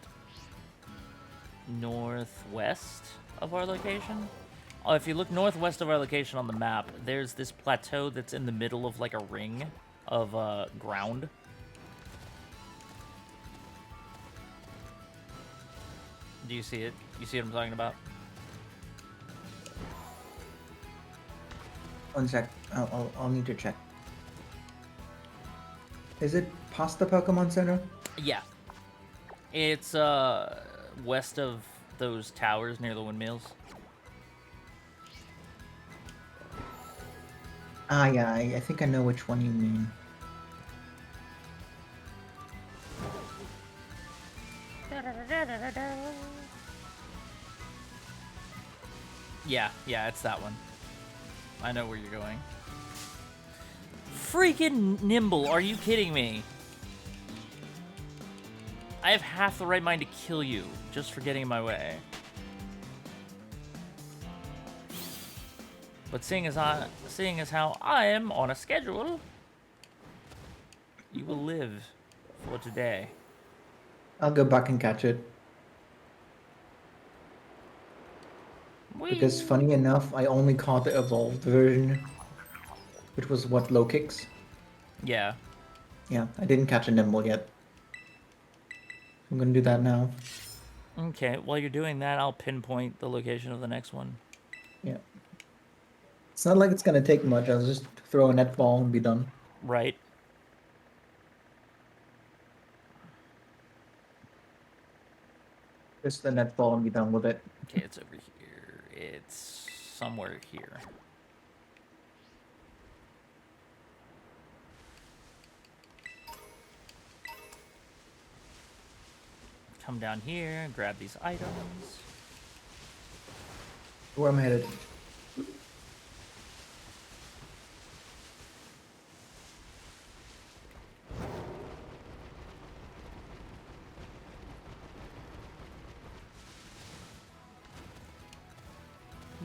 Speaker 2: Northwest of our location? Oh, if you look northwest of our location on the map, there's this plateau that's in the middle of like a ring of ground. Do you see it? You see what I'm talking about?
Speaker 3: One sec. I'll need to check. Is it past the Pokemon Center?
Speaker 2: Yeah. It's west of those towers near the windmills.
Speaker 3: Ah, yeah. I think I know which one you mean.
Speaker 2: Yeah, it's that one. I know where you're going. Freaking Nimble, are you kidding me? I have half the right mind to kill you just for getting in my way. But seeing as how I am on a schedule, you will live for today.
Speaker 3: I'll go back and catch it. Because funny enough, I only caught the evolved version, which was what, low kicks?
Speaker 2: Yeah.
Speaker 3: Yeah, I didn't catch a Nimble yet. I'm gonna do that now.
Speaker 2: Okay, while you're doing that, I'll pinpoint the location of the next one.
Speaker 3: Yeah. It's not like it's gonna take much. I'll just throw a net ball and be done.
Speaker 2: Right.
Speaker 3: Just the net ball and be done with it.
Speaker 2: Okay, it's over here. It's somewhere here. Come down here, grab these items.
Speaker 3: Where am I headed?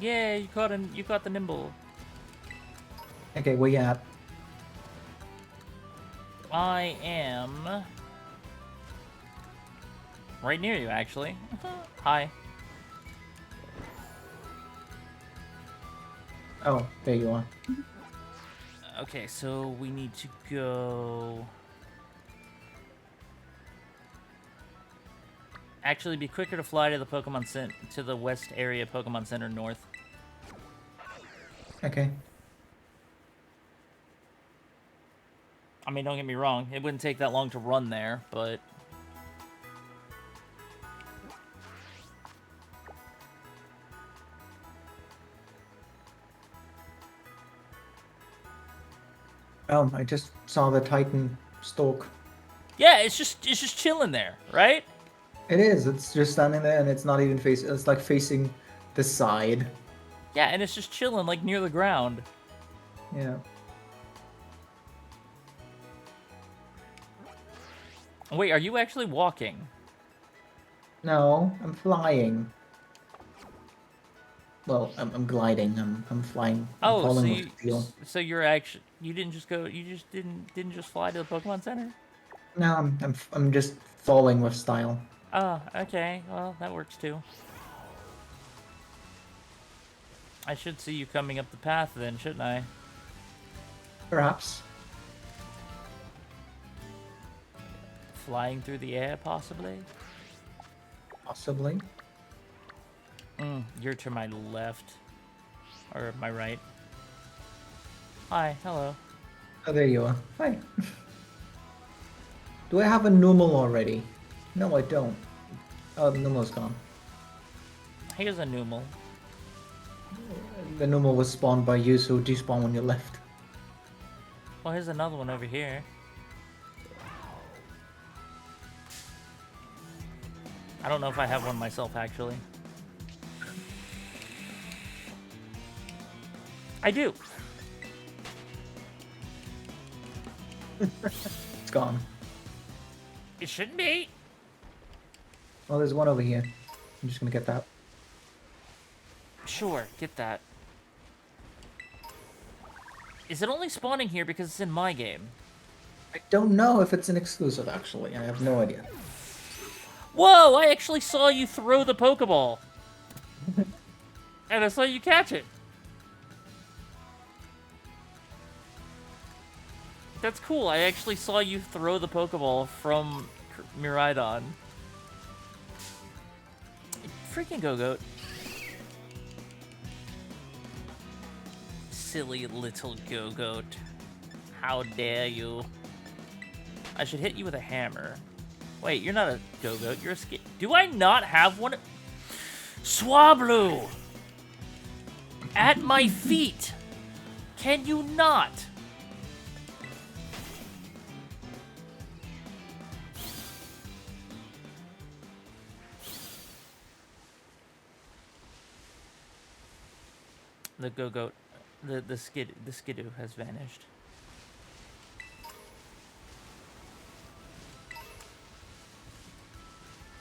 Speaker 2: Yeah, you caught the nimble.
Speaker 3: Okay, where you at?
Speaker 2: I am right near you, actually. Hi.
Speaker 3: Oh, there you are.
Speaker 2: Okay, so we need to go. Actually, it'd be quicker to fly to the to the west area Pokemon Center north.
Speaker 3: Okay.
Speaker 2: I mean, don't get me wrong, it wouldn't take that long to run there, but
Speaker 3: Oh, I just saw the Titan stalk.
Speaker 2: yeah, it's just chilling there, right?
Speaker 3: It is. It's just standing there, and it's not even facing. It's like facing the side.
Speaker 2: Yeah, and it's just chilling like near the ground.
Speaker 3: Yeah.
Speaker 2: Wait, are you actually walking?
Speaker 3: No, I'm flying. Well, I'm gliding. I'm flying. I'm
Speaker 2: Oh,
Speaker 3: falling with steel.
Speaker 2: so you're actually you just didn't just fly to the Pokemon Center?
Speaker 3: No, I'm just falling with style.
Speaker 2: Oh, okay. Well, that works too. I should see you coming up the path then, shouldn't I?
Speaker 3: Perhaps.
Speaker 2: Flying through the air, possibly?
Speaker 3: Possibly.
Speaker 2: You're to my left. Or my right. Hi, hello.
Speaker 3: Oh, there you are. Hi. Do I have a normal already? No, I don't. Oh, the normal's gone.
Speaker 2: Here's a Numel.
Speaker 3: The normal was spawned by you, so despawn when you left.
Speaker 2: Well, here's another one over here. I don't know if I have one myself, actually. I do.
Speaker 3: It's gone.
Speaker 2: It shouldn't be.
Speaker 3: Oh, there's one over here. I'm just gonna get that.
Speaker 2: Sure, get that. Is it only spawning here because it's in my game?
Speaker 3: I don't know if it's an exclusive, actually. I have no idea.
Speaker 2: Whoa, I actually saw you throw the Pokeball. And I saw you catch it. That's cool. I actually saw you throw the Pokeball from Miraidon. Freaking Go-Goat. Silly little Go-Goat. How dare you. I should hit you with a hammer. Wait, you're not a Go-Goat. You're a Do I not have one? Swablu! At my feet! Can you not? The Go-Goat, the Skidoo has vanished.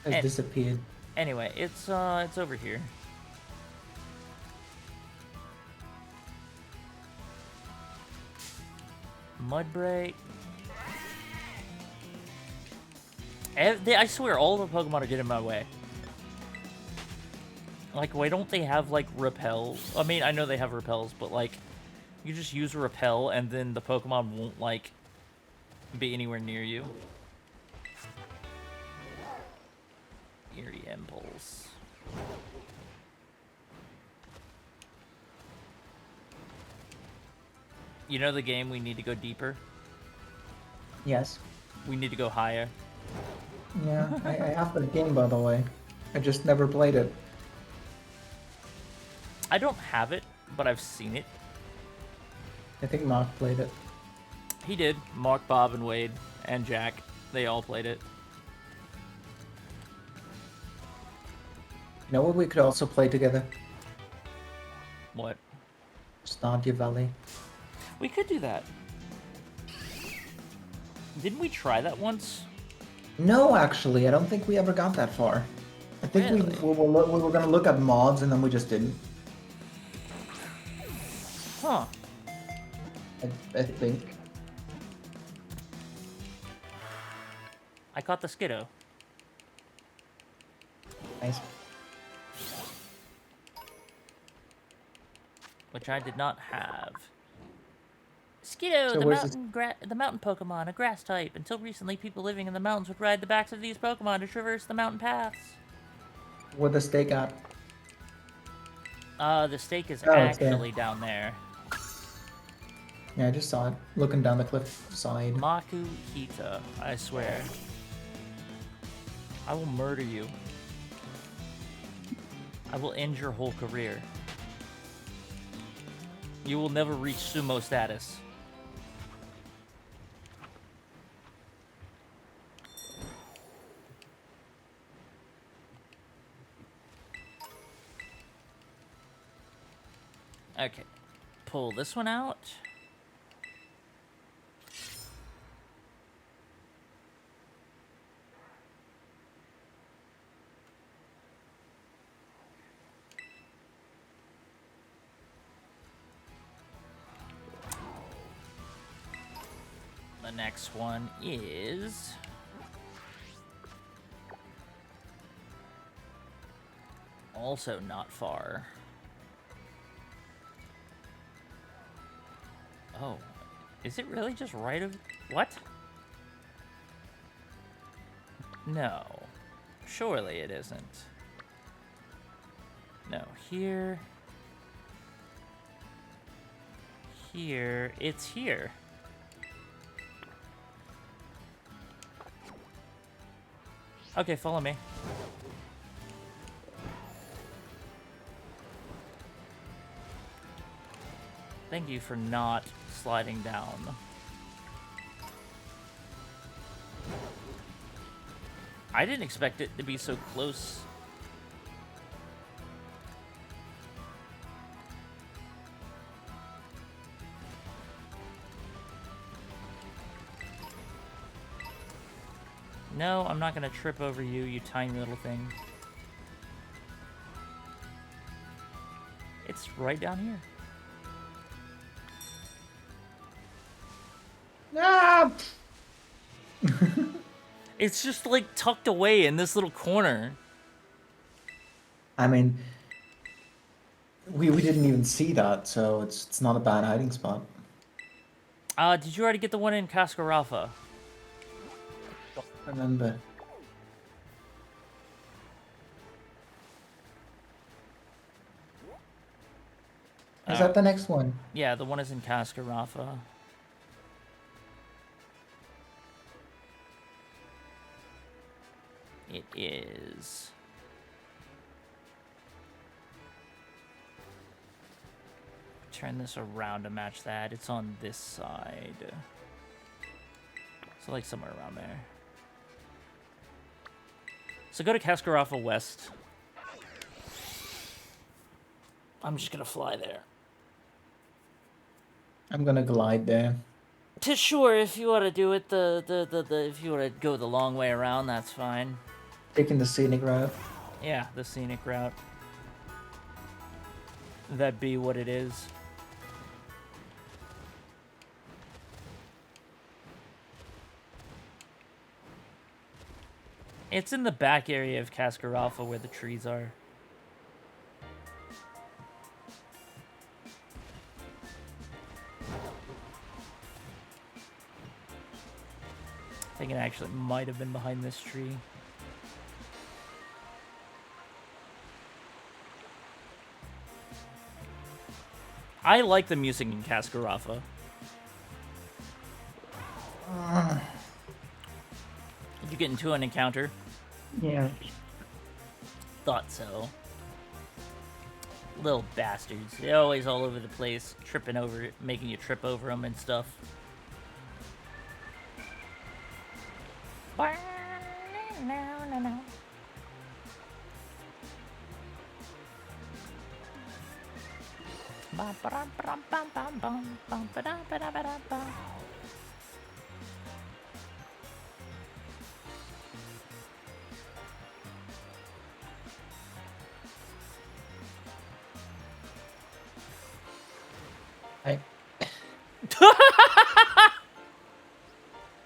Speaker 3: Has disappeared.
Speaker 2: Anyway, it's over here. Mudbray. I swear, all the Pokemon are getting in my way. Like, why don't they have, like, repels? I mean, I know they have repels, but, like, you just use a repel, and then the Pokemon won't, like, be anywhere near you. Eerie Impulse. You know the game, we need to go deeper?
Speaker 3: Yes.
Speaker 2: We need to go higher.
Speaker 3: Yeah, I have the game, by the way. I just never played it.
Speaker 2: I don't have it, but I've seen it.
Speaker 3: I think Mark played it.
Speaker 2: He did. Mark, Bob, and Wade, and Jack. They all played it.
Speaker 3: You know what we could also play together?
Speaker 2: What?
Speaker 3: Stardew Valley.
Speaker 2: We could do that. Didn't we try that once?
Speaker 3: No, actually, I don't think we ever got that far. I think
Speaker 2: Really?
Speaker 3: we were going to look at mods and then we just didn't.
Speaker 2: Huh.
Speaker 3: I think.
Speaker 2: I caught the Skiddo.
Speaker 3: Nice.
Speaker 2: Which I did not have. Skiddo,
Speaker 3: So where's this?
Speaker 2: the mountain Pokemon, a grass type. Until recently, people living in the mountains would ride the backs of these Pokemon to traverse the mountain paths.
Speaker 3: What the stake at?
Speaker 2: The stake is
Speaker 3: Oh, it's there.
Speaker 2: actually down there.
Speaker 3: Yeah, I just saw it. Looking down the cliff side.
Speaker 2: Makuhita, I swear. I will murder you. I will end your whole career. You will never reach sumo status. Okay. Pull this one out. The next one is... also not far. Oh, is it really just right of... what? No. Surely it isn't. No, here... here... it's here. Okay, follow me. Thank you for not sliding down. I didn't expect it to be so close. No, I'm not gonna trip over you, you tiny little thing. It's right down here.
Speaker 3: Ah!
Speaker 2: It's just like tucked away in this little corner.
Speaker 3: I mean, we didn't even see that, so it's not a bad hiding spot.
Speaker 2: Did you already get the one in Cascarafa?
Speaker 3: Remember. Is that the next one?
Speaker 2: Yeah, the one is in Cascarafa. It is... turn this around to match that. It's on this side. So like somewhere around there. So go to Cascarafa West. I'm just gonna fly there.
Speaker 3: I'm gonna glide there.
Speaker 2: Sure, if you want to do it, if you want to go the long way around, that's fine.
Speaker 3: Taking the scenic route.
Speaker 2: Yeah, the scenic route. That be what it is. It's in the back area of Cascarafa where the trees are. I think it actually might have been behind this tree. I like the music in Cascarafa. Did you get into an encounter?
Speaker 3: Yeah.
Speaker 2: Thought so. Little bastards. They're always all over the place, tripping over it, making you trip over them and stuff.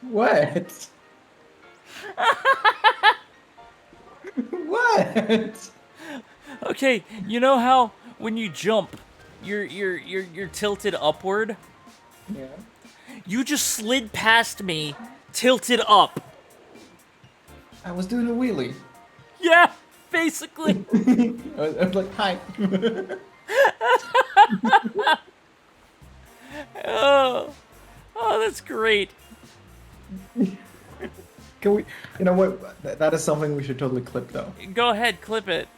Speaker 3: What? What?
Speaker 2: Okay, you know how when you jump, you're tilted upward?
Speaker 3: Yeah.
Speaker 2: You just slid past me, tilted up.
Speaker 3: I was doing a wheelie.
Speaker 2: Yeah, basically.
Speaker 3: I was like, hi.
Speaker 2: Oh, that's great.
Speaker 3: Can we? You know what? That is something we should totally clip, though.
Speaker 2: Go ahead, clip it.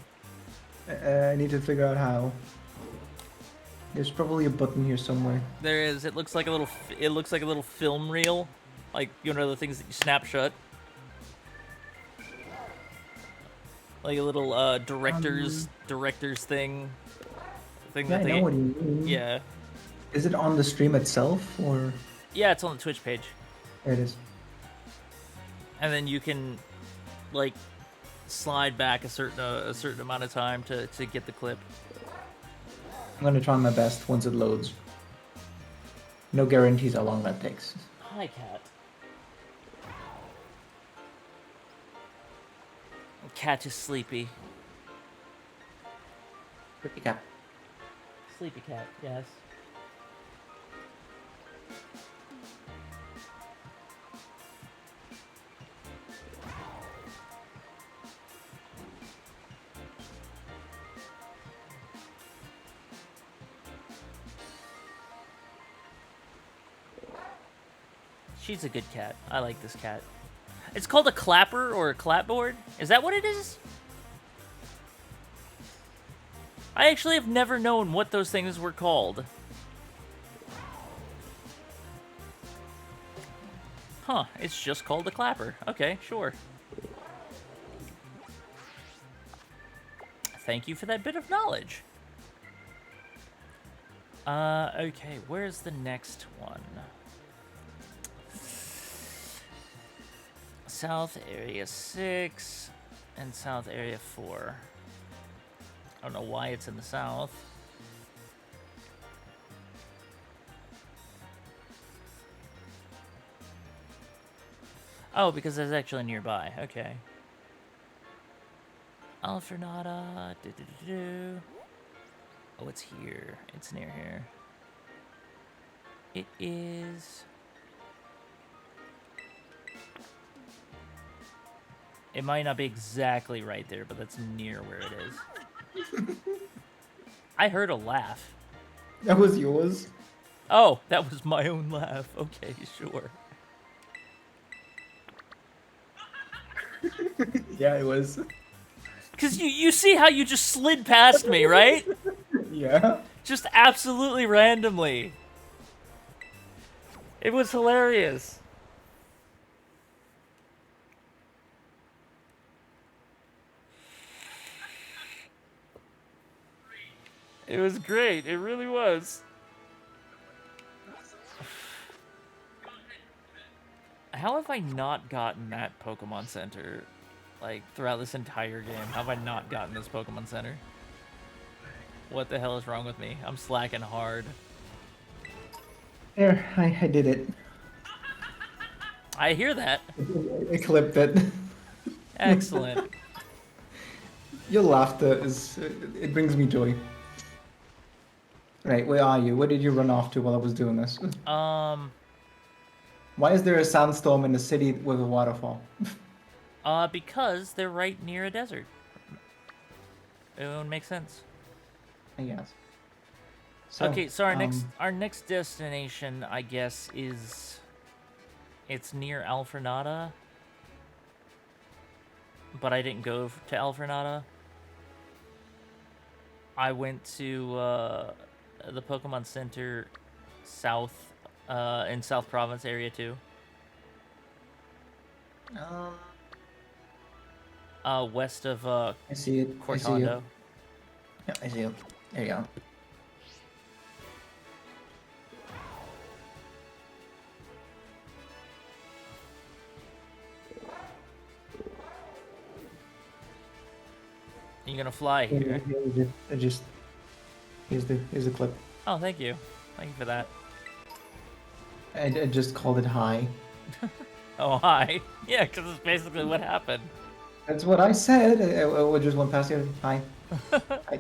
Speaker 3: I need to figure out how. There's probably a button here somewhere.
Speaker 2: There is. It looks like a little. It looks like a little film reel, like you know the things that you snap shut. Like a little director's thing.
Speaker 3: Yeah,
Speaker 2: that
Speaker 3: I know what you mean.
Speaker 2: Yeah.
Speaker 3: Is it on the stream itself, or?
Speaker 2: Yeah, it's on the Twitch page.
Speaker 3: There it is.
Speaker 2: And then you can, like, slide back a certain amount of time to get the clip.
Speaker 3: I'm gonna try my best once it loads. No guarantees how long that takes.
Speaker 2: Hi, cat. Cat is sleepy.
Speaker 3: Pretty cat.
Speaker 2: Sleepy cat, yes. She's a good cat. I like this cat. It's called a clapper or a clapboard? Is that what it is? I actually have never known what those things were called. Huh, it's just called a clapper. Okay, sure. Thank you for that bit of knowledge. Okay, where's the next one? South Area 6 and South Area 4. I don't know why it's in the south. Oh, because it's actually nearby. Okay. Alfrenata. Oh, it's here. It's near here. It is... It might not be exactly right there, but that's near where it is. I heard a laugh.
Speaker 3: That was yours?
Speaker 2: Oh, that was my own laugh. Okay, sure.
Speaker 3: Yeah, it was.
Speaker 2: Because you see how you just slid past me, right?
Speaker 3: Yeah.
Speaker 2: Just absolutely randomly. It was hilarious. It was great. It really was. How have I not gotten that Pokemon Center? Like, throughout this entire game, how have I not gotten this Pokemon Center? What the hell is wrong with me? I'm slacking hard.
Speaker 3: There, I did it.
Speaker 2: I hear that.
Speaker 3: I clipped it.
Speaker 2: Excellent.
Speaker 3: Your laughter is... it brings me joy. Right, where are you? Where did you run off to while I was doing this? Why is there a sandstorm in a city with a waterfall?
Speaker 2: Because they're right near a desert. It would make sense.
Speaker 3: I guess. So,
Speaker 2: Okay, so our next destination, I guess, is it's near Alfrenata. But I didn't go to Alfrenata. I went to the Pokemon Center south in South Province area too. West of
Speaker 3: I see it. I see you.
Speaker 2: Cortando.
Speaker 3: Yeah, I see you. There you go.
Speaker 2: You gonna fly here?
Speaker 3: Here's the clip.
Speaker 2: Oh, thank you. Thank you for that.
Speaker 3: I just called it high.
Speaker 2: Oh, hi. Yeah, because it's basically what happened.
Speaker 3: That's what I said. I just went past you. Hi. Hi.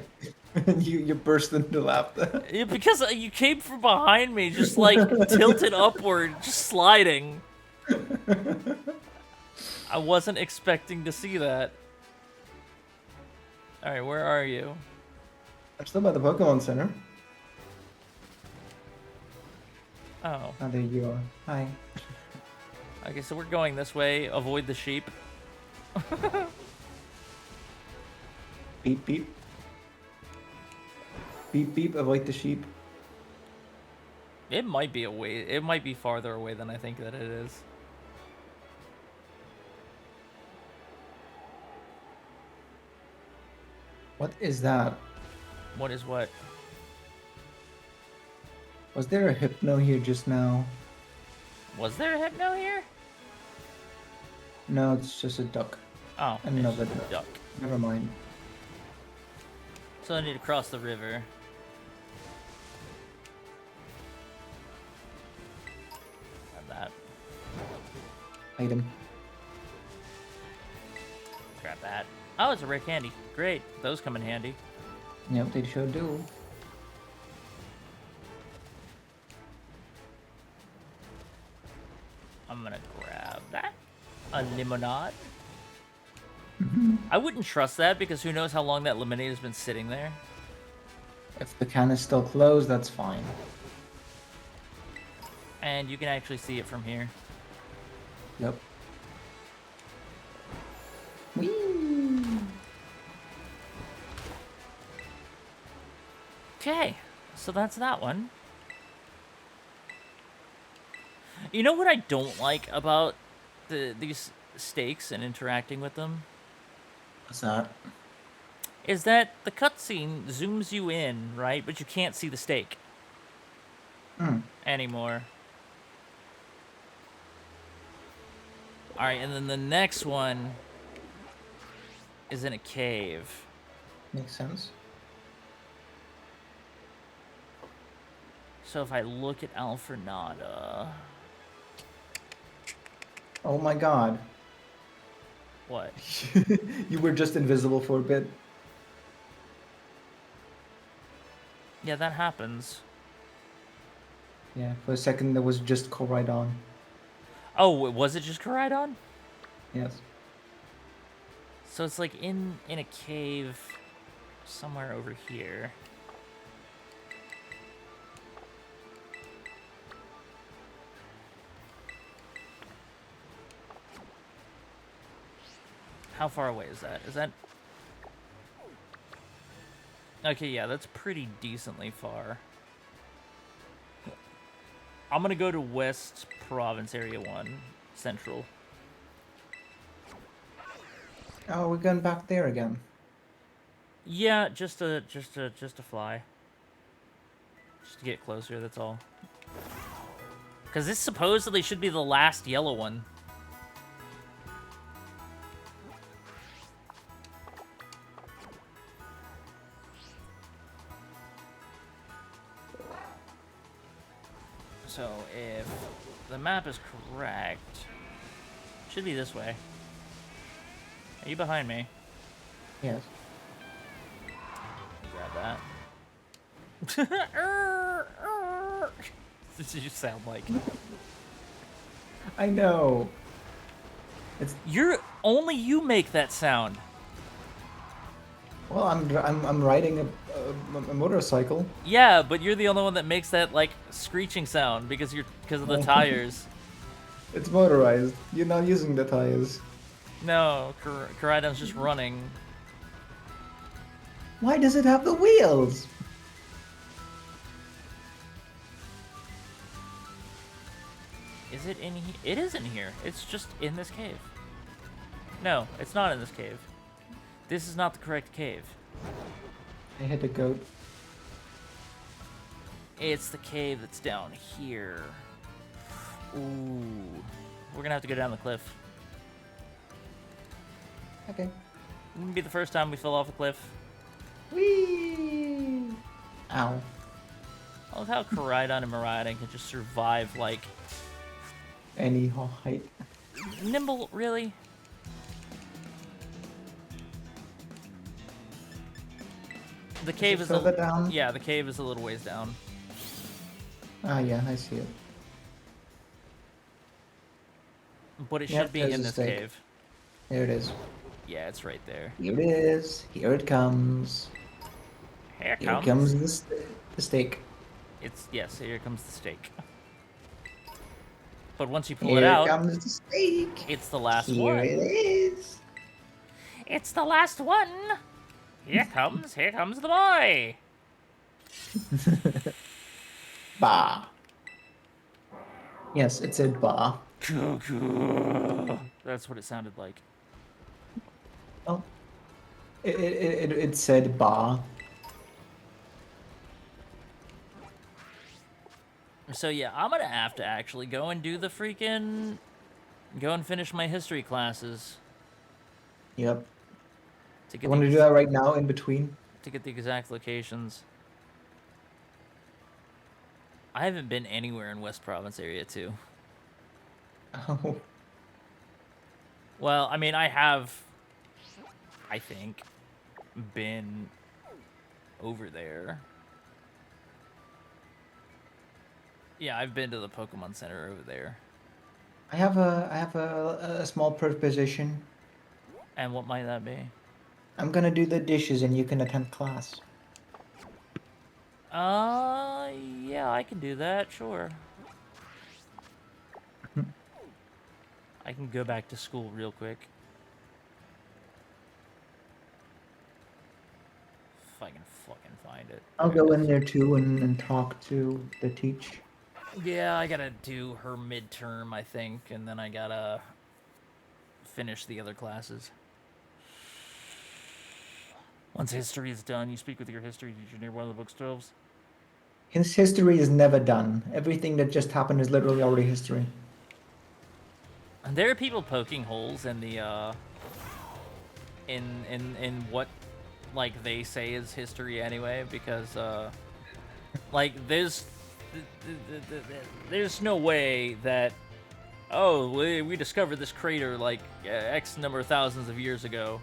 Speaker 3: You burst into laughter.
Speaker 2: Yeah, because you came from behind me, just like tilted upward, just sliding. I wasn't expecting to see that. Alright, where are you?
Speaker 3: I'm still by the Pokemon Center.
Speaker 2: Oh.
Speaker 3: Oh, there you are. Hi.
Speaker 2: Okay, so we're going this way. Avoid the sheep.
Speaker 3: Beep, beep. Beep, beep. Avoid the sheep.
Speaker 2: It might be away. It might be farther away than I think that it is.
Speaker 3: What is that?
Speaker 2: What is what?
Speaker 3: Was there a Hypno here just now?
Speaker 2: Was there a Hypno here?
Speaker 3: No, it's just a duck.
Speaker 2: Oh,
Speaker 3: Another
Speaker 2: it's a duck.
Speaker 3: Never mind.
Speaker 2: So I need to cross the river. Grab that.
Speaker 3: Item.
Speaker 2: Grab that. Oh, it's a rare candy. Great. Those come in handy.
Speaker 3: Yep, they sure do.
Speaker 2: I'm gonna grab that. A limonade. I wouldn't trust that because who knows how long that lemonade has been sitting there.
Speaker 3: If the can is still closed, that's fine.
Speaker 2: And you can actually see it from here.
Speaker 3: Yep. Whee!
Speaker 2: Okay, so that's that one. You know what I don't like about these stakes and interacting with them?
Speaker 3: What's that?
Speaker 2: Is that the cutscene zooms you in, right? But you can't see the stake anymore. Alright, and then the next one is in a cave.
Speaker 3: Makes sense.
Speaker 2: So if I look at Alfrenada...
Speaker 3: Oh my god.
Speaker 2: What?
Speaker 3: You were just invisible for a bit.
Speaker 2: Yeah, that happens.
Speaker 3: Yeah, for a second there was just Koraidon.
Speaker 2: Oh, was it just Koraidon?
Speaker 3: Yes.
Speaker 2: So it's like in a cave somewhere over here. How far away is that? Is that... Okay, yeah, that's pretty decently far. I'm gonna go to West Province Area 1, Central.
Speaker 3: Oh, we're going back there again.
Speaker 2: Yeah, just to fly. Just to get closer, that's all. Because this supposedly should be the last yellow one. So if the map is correct, it should be this way. Are you behind me?
Speaker 3: Yes.
Speaker 2: Grab that. This did you sound like?
Speaker 3: I know. It's
Speaker 2: Only you make that sound.
Speaker 3: well, I'm riding a motorcycle.
Speaker 2: Yeah, but you're the only one that makes that like screeching sound because of the tires.
Speaker 3: It's motorized. You're not using the tires.
Speaker 2: No, Koraidon's just running.
Speaker 3: Why does it have the wheels?
Speaker 2: Is it in here? It is in here. It's just in this cave. No, it's not in this cave. This is not the correct cave.
Speaker 3: I hit a goat.
Speaker 2: It's the cave that's down here. Ooh. We're gonna have to go down the cliff.
Speaker 3: Okay.
Speaker 2: It wouldn't be the first time we fell off a cliff.
Speaker 3: Whee! Ow.
Speaker 2: I love how Koraidon and Miraidon can just survive, like...
Speaker 3: Any height.
Speaker 2: Nimble, really? The cave
Speaker 3: it
Speaker 2: is
Speaker 3: further down?
Speaker 2: Yeah, the cave is a little ways down.
Speaker 3: Ah, yeah, I see it.
Speaker 2: But it
Speaker 3: Yep,
Speaker 2: should be
Speaker 3: there's
Speaker 2: in
Speaker 3: a
Speaker 2: this
Speaker 3: stake.
Speaker 2: cave.
Speaker 3: Here it is.
Speaker 2: Yeah, it's right there.
Speaker 3: Here it is. Here it comes.
Speaker 2: Here
Speaker 3: Here
Speaker 2: comes.
Speaker 3: comes the steak.
Speaker 2: Yes, here comes the stake. But once you pull
Speaker 3: Here
Speaker 2: it out,
Speaker 3: comes the steak.
Speaker 2: it's the last
Speaker 3: Here
Speaker 2: one.
Speaker 3: it is.
Speaker 2: It's the last one. Here comes the boy.
Speaker 3: Bah. Yes, it said bah.
Speaker 2: That's what it sounded like.
Speaker 3: Oh. It said bah.
Speaker 2: So yeah, I'm gonna have to actually go and do the freaking... Go and finish my history classes.
Speaker 3: Yep.
Speaker 2: To
Speaker 3: You
Speaker 2: get
Speaker 3: want to do that right now in between?
Speaker 2: to get the exact locations. I haven't been anywhere in West Province area too.
Speaker 3: Oh.
Speaker 2: Well, I mean, I have, I think, been over there. Yeah, I've been to the Pokemon Center over there.
Speaker 3: I have a small proposition.
Speaker 2: And what might that be?
Speaker 3: I'm gonna do the dishes and you can attend class.
Speaker 2: Yeah, I can do that, sure. I can go back to school real quick. If I can fucking find it.
Speaker 3: I'll
Speaker 2: There it
Speaker 3: go in
Speaker 2: is.
Speaker 3: there too and talk to the teach.
Speaker 2: Yeah, I gotta do her midterm, I think, and then I gotta finish the other classes. Once history is done, you speak with your history teacher near one of the bookshelves.
Speaker 3: His history is never done. Everything that just happened is literally already history.
Speaker 2: And there are people poking holes in the in what like they say is history anyway, because like there's no way that we discovered this crater like X number of thousands of years ago.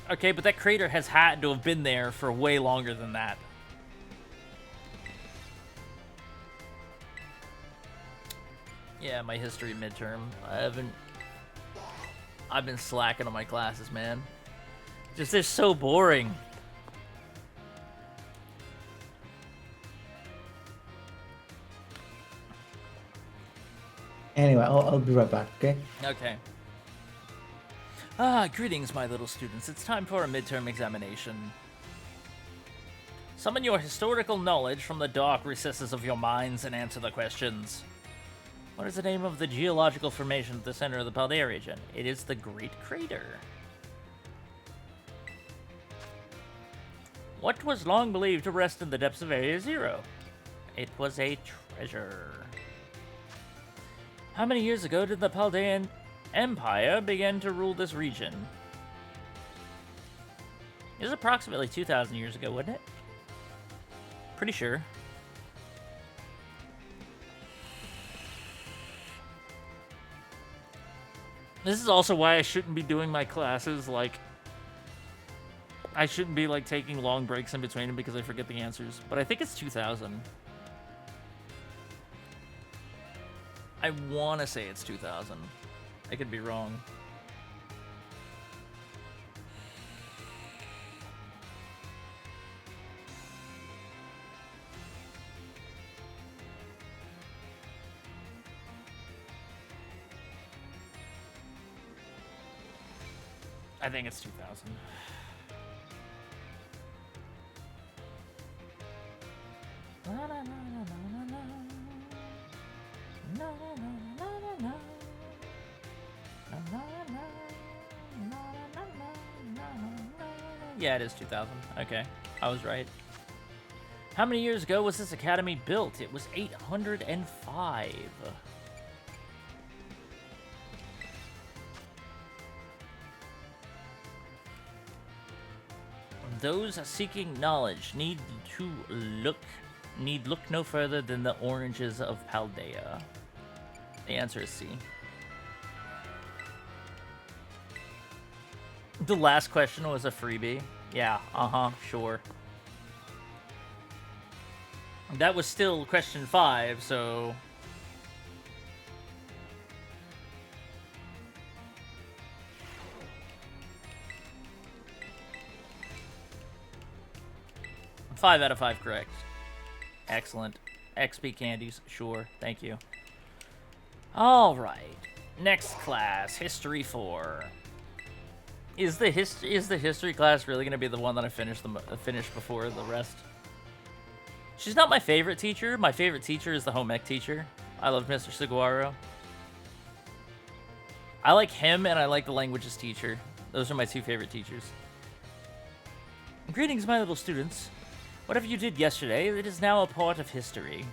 Speaker 2: Okay, but that crater has had to have been there for way longer than that. Yeah, my history midterm. I've been slacking on my classes, man. Just they're so boring.
Speaker 3: Anyway, I'll be right back, okay?
Speaker 2: Okay. Greetings, my little students. It's time for a midterm examination. Summon your historical knowledge from the dark recesses of your minds and answer the questions. What is the name of the geological formation at the center of the Paldea region? It is the Great Crater. What was long believed to rest in the depths of Area Zero? It was a treasure. How many years ago did the Paldean Empire begin to rule this region? It was approximately 2,000 years ago, wasn't it? Pretty sure. This is also why I shouldn't be doing my classes, like... I shouldn't be, like, taking long breaks in between them because I forget the answers. But I think it's 2,000. I want to say it's 2,000. I could be wrong. I think it's 2,000. Yeah, it is 2,000. Okay, I was right. How many years ago was this academy built? It was 805. Those seeking knowledge need look no further than the oranges of Paldea. The answer is C. The last question was a freebie. Yeah, sure. That was still question 5, so... Five out of 5 correct. Excellent. XP candies, sure, thank you. Alright. Next class, History 4. Is the history class really gonna be the one that I finish before the rest? She's not my favorite teacher. My favorite teacher is the home ec teacher. I love Mr. Saguaro. I like him and I like the languages teacher. Those are my 2 favorite teachers. Greetings, my little students. Whatever you did yesterday, it is now a part of history.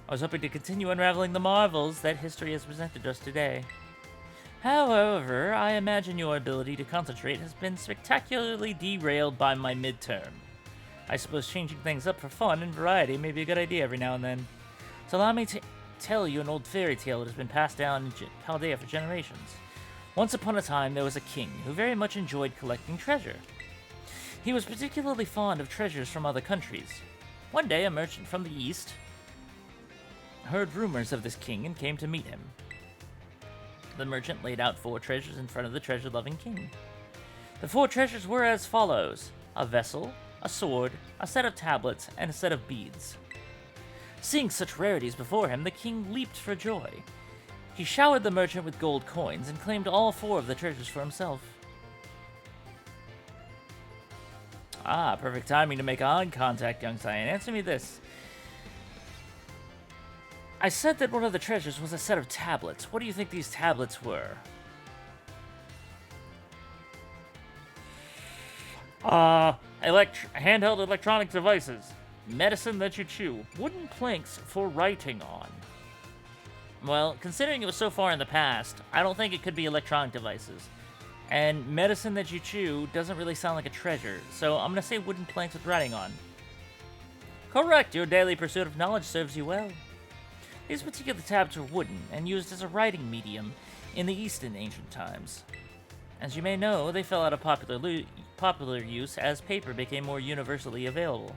Speaker 2: I was hoping to continue unraveling the marvels that history has presented us today. However, I imagine your ability to concentrate has been spectacularly derailed by my midterm. I suppose changing things up for fun and variety may be a good idea every now and then. So allow me to tell you an old fairy tale that has been passed down in Paldea for generations. Once upon a time, there was a king who very much enjoyed collecting treasure. He was particularly fond of treasures from other countries. One day, a merchant from the east heard rumors of this king and came to meet him. The merchant laid out 4 treasures in front of the treasure-loving king. The 4 treasures were as follows: a vessel, a sword, a set of tablets, and a set of beads. Seeing such rarities before him, the king leaped for joy. He showered the merchant with gold coins and claimed all 4 of the treasures for himself. Ah, perfect timing to make eye contact, young Cyan. Answer me this. I said that one of the treasures was a set of tablets. What do you think these tablets were? Handheld electronic devices. Medicine that you chew. Wooden planks for writing on. Well, considering it was so far in the past, I don't think it could be electronic devices. And medicine that you chew doesn't really sound like a treasure, so I'm gonna say wooden planks with writing on. Correct! Your daily pursuit of knowledge serves you well. These particular tablets were wooden and used as a writing medium in the East in ancient times. As you may know, they fell out of popular use as paper became more universally available.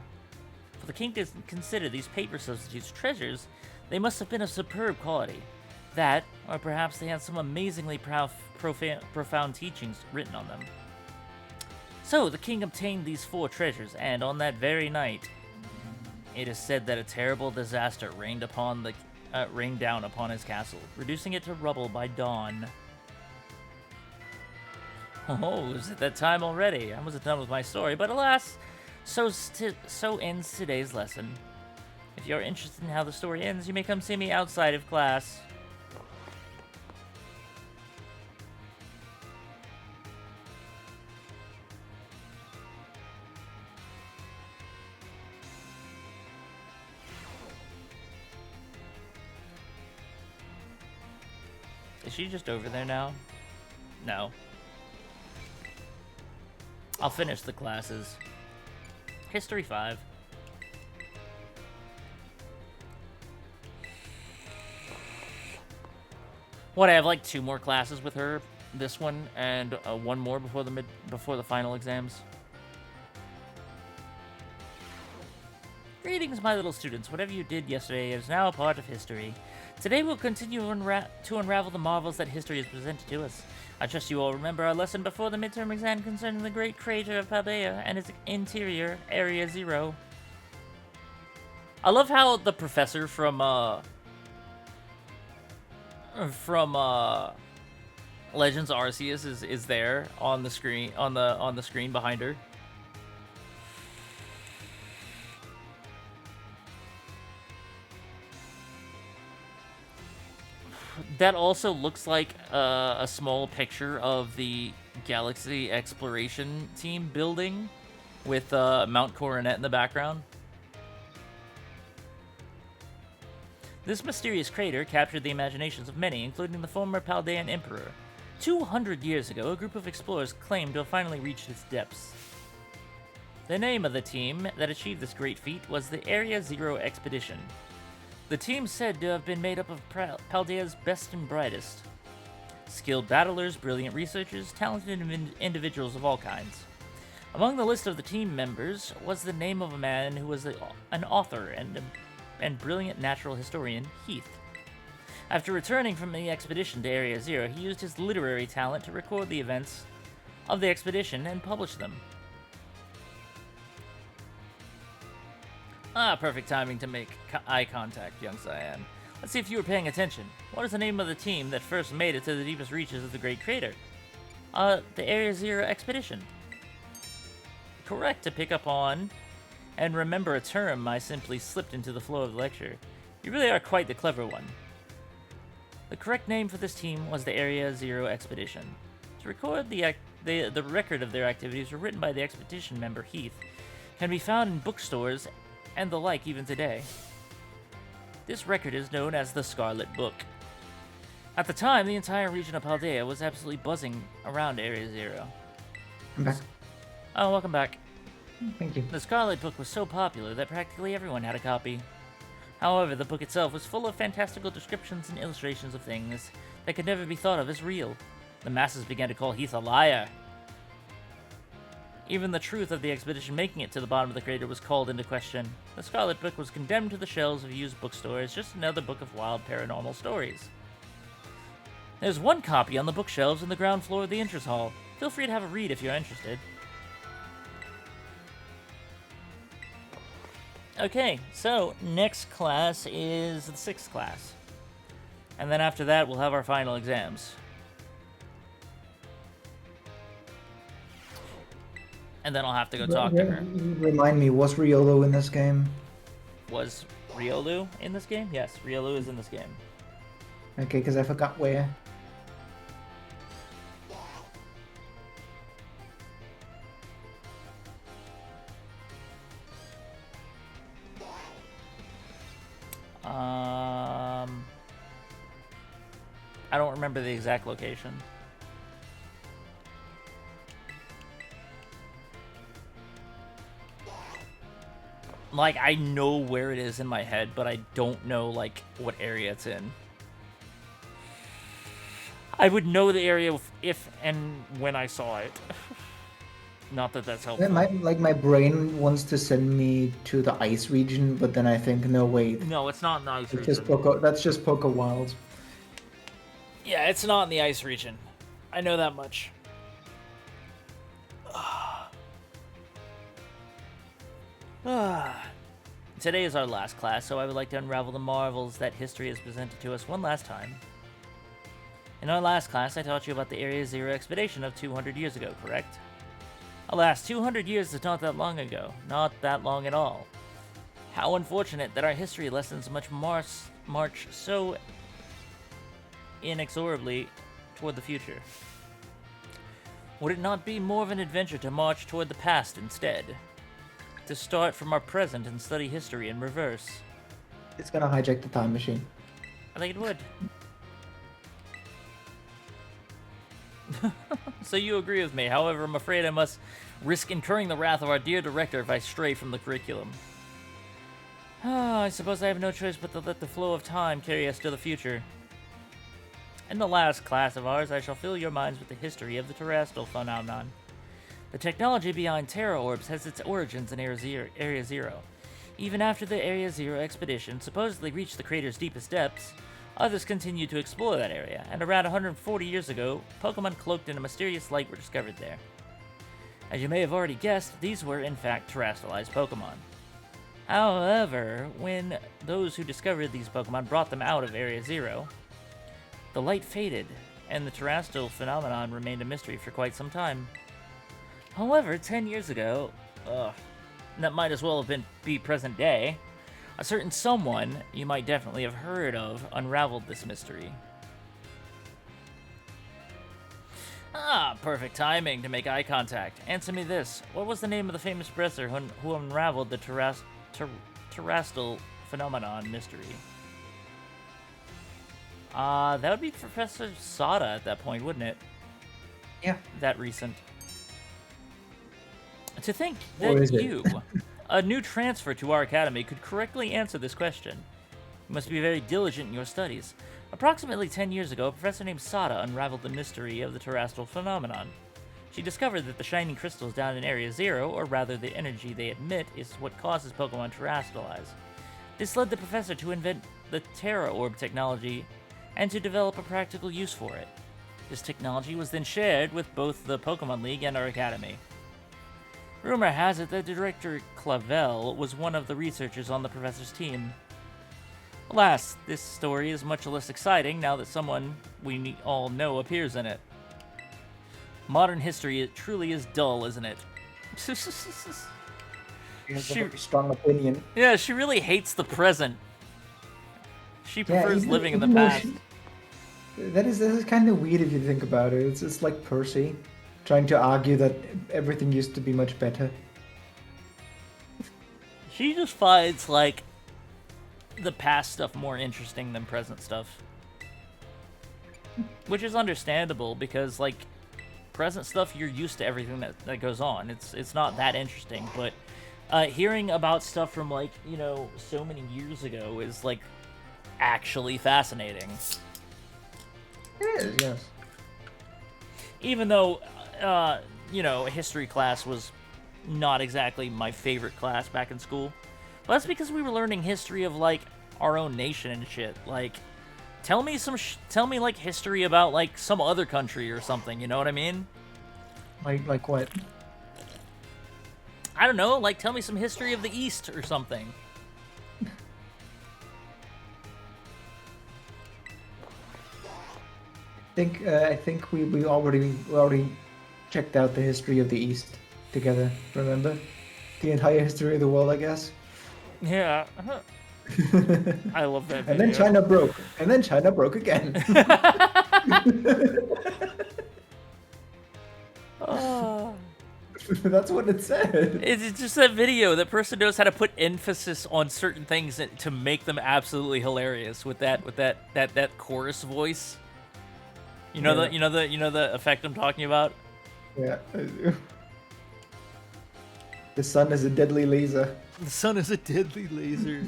Speaker 2: For the king to consider these paper substitutes treasures, they must have been of superb quality. That, or perhaps they had some amazingly profound teachings written on them. So, the king obtained these 4 treasures, and on that very night, it is said that a terrible disaster rained down upon his castle, reducing it to rubble by dawn. Oh, is it that time already? I wasn't done with my story, but alas, so ends today's lesson. If you're interested in how the story ends, you may come see me outside of class. Is she just over there now? No. I'll finish the classes. History 5. What, I have like 2 more classes with her, this one, and 1 more before the final exams. Greetings, my little students. Whatever you did yesterday is now a part of history. Today we'll continue to unravel the marvels that history has presented to us. I trust you all remember our lesson before the midterm exam concerning the great crater of Paldea and its interior, Area 0. I love how the professor from Legends Arceus is there on the screen on the screen behind her. That also looks like a small picture of the Galaxy Exploration Team building with Mount Coronet in the background. This mysterious crater captured the imaginations of many, including the former Paldean Emperor. 200 years ago, a group of explorers claimed to have finally reached its depths. The name of the team that achieved this great feat was the Area Zero Expedition. The team said to have been made up of Paldea's best and brightest. Skilled battlers, brilliant researchers, talented individuals of all kinds. Among the list of the team members was the name of a man who was an author and brilliant natural historian, Heath. After returning from the expedition to Area Zero, he used his literary talent to record the events of the expedition and publish them. Perfect timing to make eye contact, young Cyan. Let's see if you were paying attention. What is the name of the team that first made it to the deepest reaches of the Great Crater? The Area Zero Expedition. Correct to pick up on and remember a term I simply slipped into the flow of the lecture. You really are quite the clever one. The correct name for this team was the Area Zero Expedition. To record the record of their activities were written by the expedition member Heath, can be found in bookstores and the like even today. This record is known as the Scarlet Book. At the time, the entire region of Paldea was absolutely buzzing around Area Zero.
Speaker 3: I'm back.
Speaker 2: Oh, welcome back.
Speaker 3: Thank you.
Speaker 2: The Scarlet Book was so popular that practically everyone had a copy. However, the book itself was full of fantastical descriptions and illustrations of things that could never be thought of as real. The masses began to call Heath a liar. Even the truth of the expedition making it to the bottom of the crater was called into question. The Scarlet Book was condemned to the shelves of used bookstores, just another book of wild paranormal stories. There's one copy on the bookshelves in the ground floor of the entrance hall. Feel free to have a read if you're interested. Okay, so next class is the 6th class. And then after that, we'll have our final exams. And then I'll have to go talk to her.
Speaker 3: Remind me, was Riolo in this game?
Speaker 2: Was Riolu in this game? Yes, Riolu is in this game.
Speaker 3: Okay, because I forgot where.
Speaker 2: I don't remember the exact location. Like, I know where it is in my head, but I don't know, like, what area it's in. I would know the area if and when I saw it. Not that that's helpful.
Speaker 3: My brain wants to send me to the ice region, but then I think, no, wait.
Speaker 2: No, it's not in the ice region.
Speaker 3: That's just Poke Wilds.
Speaker 2: Yeah, it's not in the ice region. I know that much. Today is our last class, so I would like to unravel the marvels that history has presented to us one last time. In our last class, I taught you about the Area Zero expedition of 200 years ago, correct? Alas, 200 years is not that long ago. Not that long at all. How unfortunate that our history lessons much march so inexorably toward the future. Would it not be more of an adventure to march toward the past instead? To start from our present and study history in reverse?
Speaker 3: It's gonna hijack the time machine.
Speaker 2: I think it would. So you agree with me. However, I'm afraid I must risk incurring the wrath of our dear director if I stray from the curriculum. I suppose I have no choice but to let the flow of time carry us to the future. In the last class of ours, I shall fill your minds with the history of the terrestrial phenomenon. The technology behind Terra Orbs has its origins in Area Zero. Even after the Area Zero expedition supposedly reached the crater's deepest depths, others continued to explore that area, and around 140 years ago, Pokemon cloaked in a mysterious light were discovered there. As you may have already guessed, these were in fact terrestrialized Pokemon. However, when those who discovered these Pokemon brought them out of Area Zero, the light faded, and the terrestrial phenomenon remained a mystery for quite some time. However, 10 years ago, that might as well have be present day, a certain someone you might definitely have heard of unraveled this mystery. Perfect timing to make eye contact. Answer me this. What was the name of the famous professor who unraveled the terrestrial phenomenon mystery? That would be Professor Sada at that point, wouldn't it?
Speaker 3: Yeah.
Speaker 2: That recent. To think
Speaker 3: Or
Speaker 2: that
Speaker 3: is it?
Speaker 2: you, a new transfer to our academy, could correctly answer this question. You must be very diligent in your studies. Approximately 10 years ago, a professor named Sada unraveled the mystery of the terrestrial phenomenon. She discovered that the shining crystals down in Area Zero, or rather the energy they emit, is what causes Pokemon to terrestrialize. This led the professor to invent the Terra Orb technology and to develop a practical use for it. This technology was then shared with both the Pokemon League and our academy. Rumor has it that Director Clavel was one of the researchers on the professor's team. Alas, this story is much less exciting now that someone we all know appears in it. Modern history, it truly is dull, isn't it?
Speaker 3: He has
Speaker 2: She-
Speaker 3: a very strong opinion.
Speaker 2: Yeah, she really hates the present. She prefers
Speaker 3: even-
Speaker 2: living in the
Speaker 3: even though
Speaker 2: past.
Speaker 3: That is kind of weird if you think about it. It's like Percy trying to argue that everything used to be much better.
Speaker 2: She just finds, like, the past stuff more interesting than present stuff. Which is understandable, because, like, present stuff, you're used to everything that goes on. It's not that interesting, but hearing about stuff from, like, you know, so many years ago is, like, actually fascinating.
Speaker 3: Yes.
Speaker 2: Even though, you know, a history class was not exactly my favorite class back in school. But that's because we were learning history of, like, our own nation and shit. Like, tell me like history about, like, some other country or something, you know what I mean?
Speaker 3: Like what?
Speaker 2: I don't know, like, tell me some history of the East or something.
Speaker 3: I think we already checked out the history of the East together. Remember, the entire history of the world, I guess.
Speaker 2: Yeah. I love that video.
Speaker 3: And then China broke. And then China broke again.
Speaker 2: Oh.
Speaker 3: That's what it said.
Speaker 2: It's just that video. That person knows how to put emphasis on certain things to make them absolutely hilarious with that chorus voice. You know
Speaker 3: Yeah.
Speaker 2: the effect I'm talking about?
Speaker 3: Yeah. The sun is a deadly laser.
Speaker 2: The sun is a deadly laser.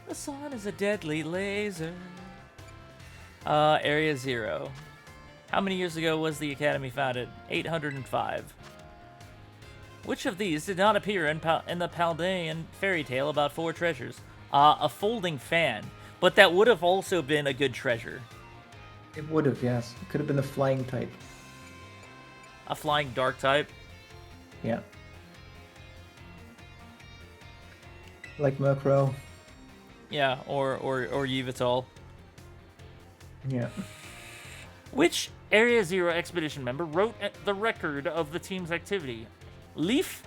Speaker 2: The sun is a deadly laser. Area Zero. How many years ago was the Academy founded? 805. Which of these did not appear in the Paldean fairy tale about four treasures? A folding fan. But that would have also been a good treasure.
Speaker 3: It would have, yes. It could have been a flying type.
Speaker 2: A flying dark type.
Speaker 3: Yeah. Like Murkrow.
Speaker 2: Yeah, or Yveltal.
Speaker 3: Yeah.
Speaker 2: Which Area Zero expedition member wrote the record of the team's activity? Leaf,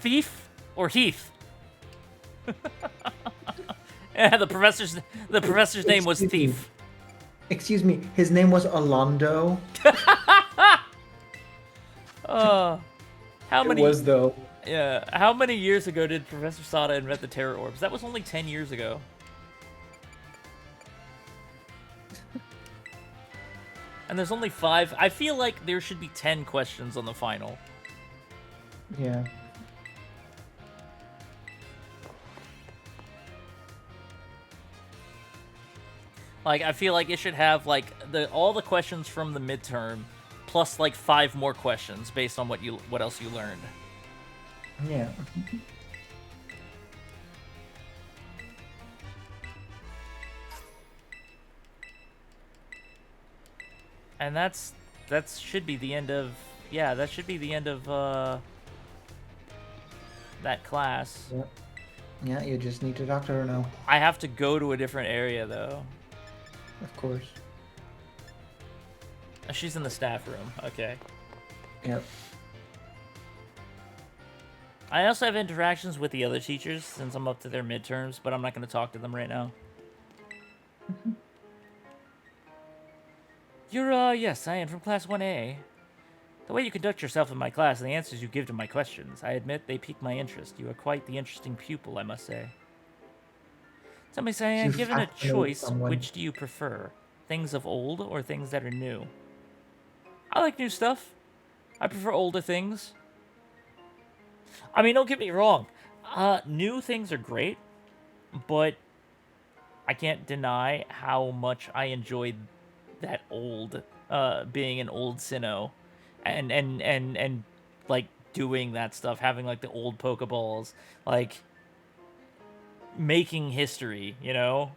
Speaker 2: Thief, or Heath? Yeah, the professor's name was
Speaker 3: Excuse me.
Speaker 2: Thief.
Speaker 3: Excuse me, his name was Alondo.
Speaker 2: How many?
Speaker 3: It was though.
Speaker 2: Yeah, how many years ago did Professor Sada invent the Terror Orbs? That was only 10 years ago. And there's only 5. I feel like there should be 10 questions on the final.
Speaker 3: Yeah.
Speaker 2: Like, I feel like it should have, like, all the questions from the midterm, plus, like, 5 more questions based on what else you learned.
Speaker 3: Yeah.
Speaker 2: And that should be the end of, yeah, that should be the end of, that class.
Speaker 3: Yeah. Yeah, you just need to talk to her now.
Speaker 2: I have to go to a different area, though.
Speaker 3: Of course.
Speaker 2: She's in the staff room. Okay.
Speaker 3: Yep.
Speaker 2: I also have interactions with the other teachers since I'm up to their midterms, but I'm not going to talk to them right now. Yes, I am from Class 1A. The way you conduct yourself in my class and the answers you give to my questions, I admit they pique my interest. You are quite the interesting pupil, I must say. Tell me, Cyan,
Speaker 3: You
Speaker 2: given a
Speaker 3: fascinate
Speaker 2: choice,
Speaker 3: someone.
Speaker 2: which do you prefer? Things of old or things that are new? I like new stuff. I prefer older things. I mean, don't get me wrong. New things are great, but I can't deny how much I enjoyed that old, being an old Sinnoh, and like doing that stuff, having like the old Pokeballs, like making history. You know,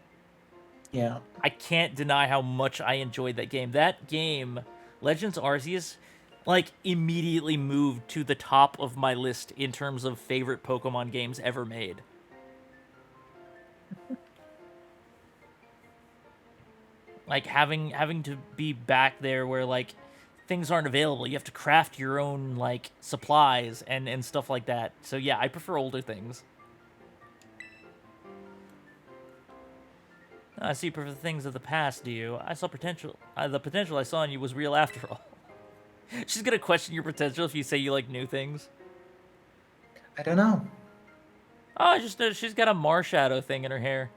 Speaker 3: Yeah.
Speaker 2: I can't deny how much I enjoyed that game. That game, Legends Arceus, like immediately moved to the top of my list in terms of favorite Pokemon games ever made. Like having to be back there where like things aren't available. You have to craft your own like supplies and stuff like that. So yeah, I prefer older things. I see you prefer the things of the past, do you? I saw potential. The potential I saw in you was real after all. She's gonna question your potential if you say you like new things.
Speaker 3: I don't know.
Speaker 2: Oh, she's got a Marshadow thing in her hair.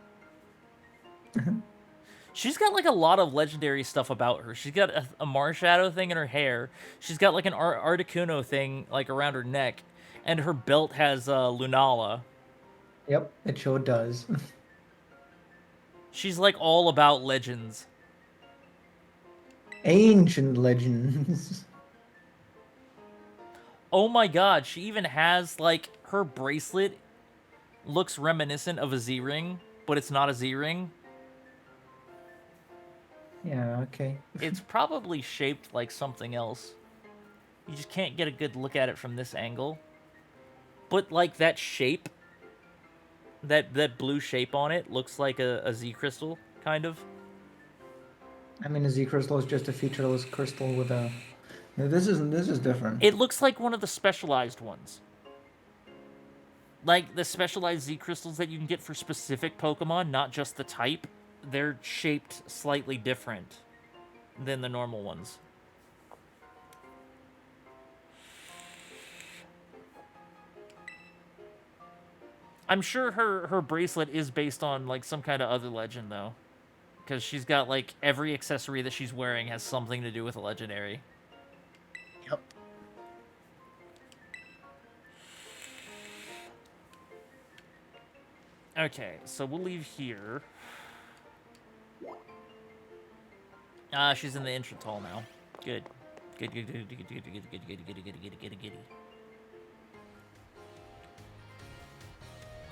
Speaker 2: She's got like a lot of legendary stuff about her. She's got a Marshadow thing in her hair. She's got like an Articuno thing like around her neck, and her belt has Lunala.
Speaker 3: Yep, it sure does.
Speaker 2: She's like all about legends.
Speaker 3: Ancient legends.
Speaker 2: Oh my god, she even has like her bracelet looks reminiscent of a Z-ring, but it's not a Z-ring.
Speaker 3: Yeah, okay.
Speaker 2: It's probably shaped like something else. You just can't get a good look at it from this angle. But like that shape, that blue shape on it looks like a Z crystal, kind of.
Speaker 3: I mean, a Z crystal is just a featureless crystal with a. This is different.
Speaker 2: It looks like one of the specialized ones. Like the specialized Z crystals that you can get for specific Pokemon, not just the type. They're shaped slightly different than the normal ones. I'm sure her bracelet is based on like some kind of other legend though, because she's got like every accessory that she's wearing has something to do with a legendary.
Speaker 3: Yep.
Speaker 2: Okay, so we'll leave here. She's in the entrance hall now. Good. Good.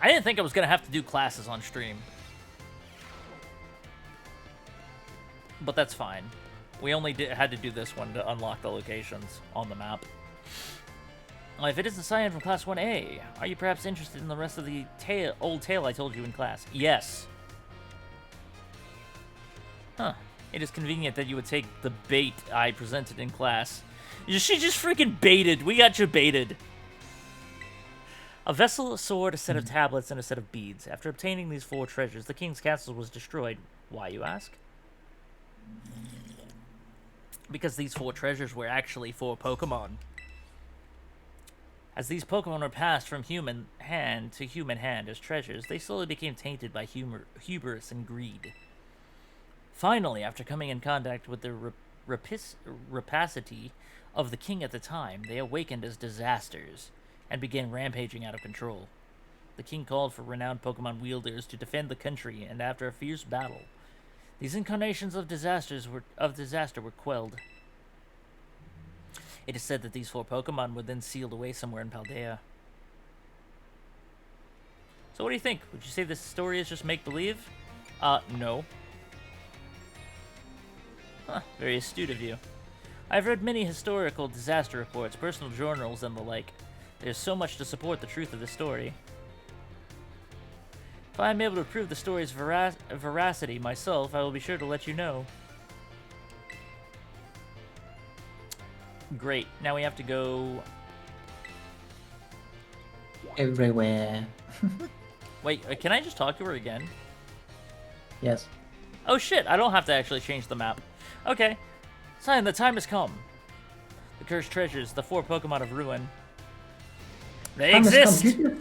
Speaker 2: I didn't think I was gonna have to do classes on stream. But that's fine. We only had to do this one to unlock the locations on the map. If it isn't Cyan from Class 1A, are you perhaps interested in the rest of the old tale I told you in class? Yes. Huh. It is convenient that you would take the bait I presented in class. She just freaking baited. We got you baited. A vessel, a sword, a set of tablets, and a set of beads. After obtaining these 4 treasures, the king's castle was destroyed. Why, you ask? Because these 4 treasures were actually 4 Pokemon. As these Pokemon were passed from human hand to human hand as treasures, they slowly became tainted by hubris and greed. Finally, after coming in contact with the rapacity of the king at the time, they awakened as disasters and began rampaging out of control. The king called for renowned Pokemon wielders to defend the country, and after a fierce battle, these incarnations of disaster were quelled. It is said that these 4 Pokemon were then sealed away somewhere in Paldea. So what do you think? Would you say this story is just make-believe? No. Huh, very astute of you. I've read many historical disaster reports, personal journals, and the like. There's so much to support the truth of the story. If I am able to prove the story's veracity myself, I will be sure to let you know. Great. Now we have to go...
Speaker 3: Everywhere.
Speaker 2: Wait, can I just talk to her again?
Speaker 3: Yes.
Speaker 2: Oh shit, I don't have to actually change the map. Okay. Cyan, the time has come. The cursed treasures, the 4 Pokemon of ruin. They
Speaker 3: Time has
Speaker 2: exist!
Speaker 3: come.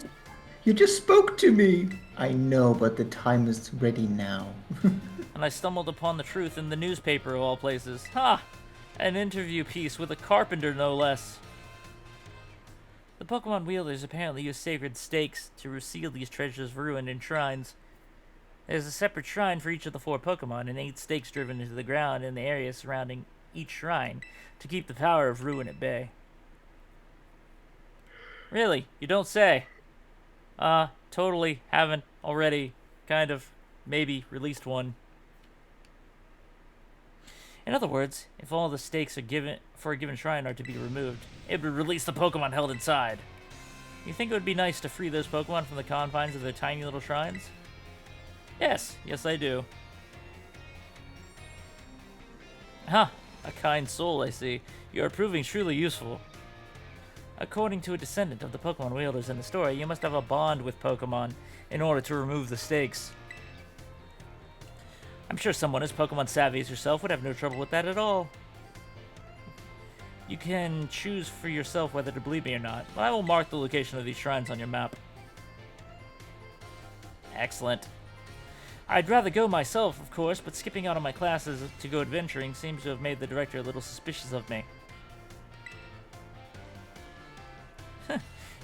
Speaker 3: You just spoke to me. I know, but the time is ready now.
Speaker 2: And I stumbled upon the truth in the newspaper of all places. Ha! An interview piece with a carpenter, no less. The Pokemon wielders apparently use sacred stakes to seal these treasures of ruin in shrines. There's a separate shrine for each of the 4 Pokemon, and 8 stakes driven into the ground in the area surrounding each shrine to keep the power of ruin at bay. Really? You don't say? Totally haven't already kind of maybe released one. In other words, if all the stakes are given for a given shrine are to be removed, it would release the Pokemon held inside. You think it would be nice to free those Pokemon from the confines of their tiny little shrines? Yes, I do. Huh, a kind soul, I see. You are proving truly useful. According to a descendant of the Pokemon wielders in the story, you must have a bond with Pokemon in order to remove the stakes. I'm sure someone as Pokemon savvy as yourself would have no trouble with that at all. You can choose for yourself whether to believe me or not, but I will mark the location of these shrines on your map. Excellent. I'd rather go myself, of course, but skipping out on my classes to go adventuring seems to have made the director a little suspicious of me.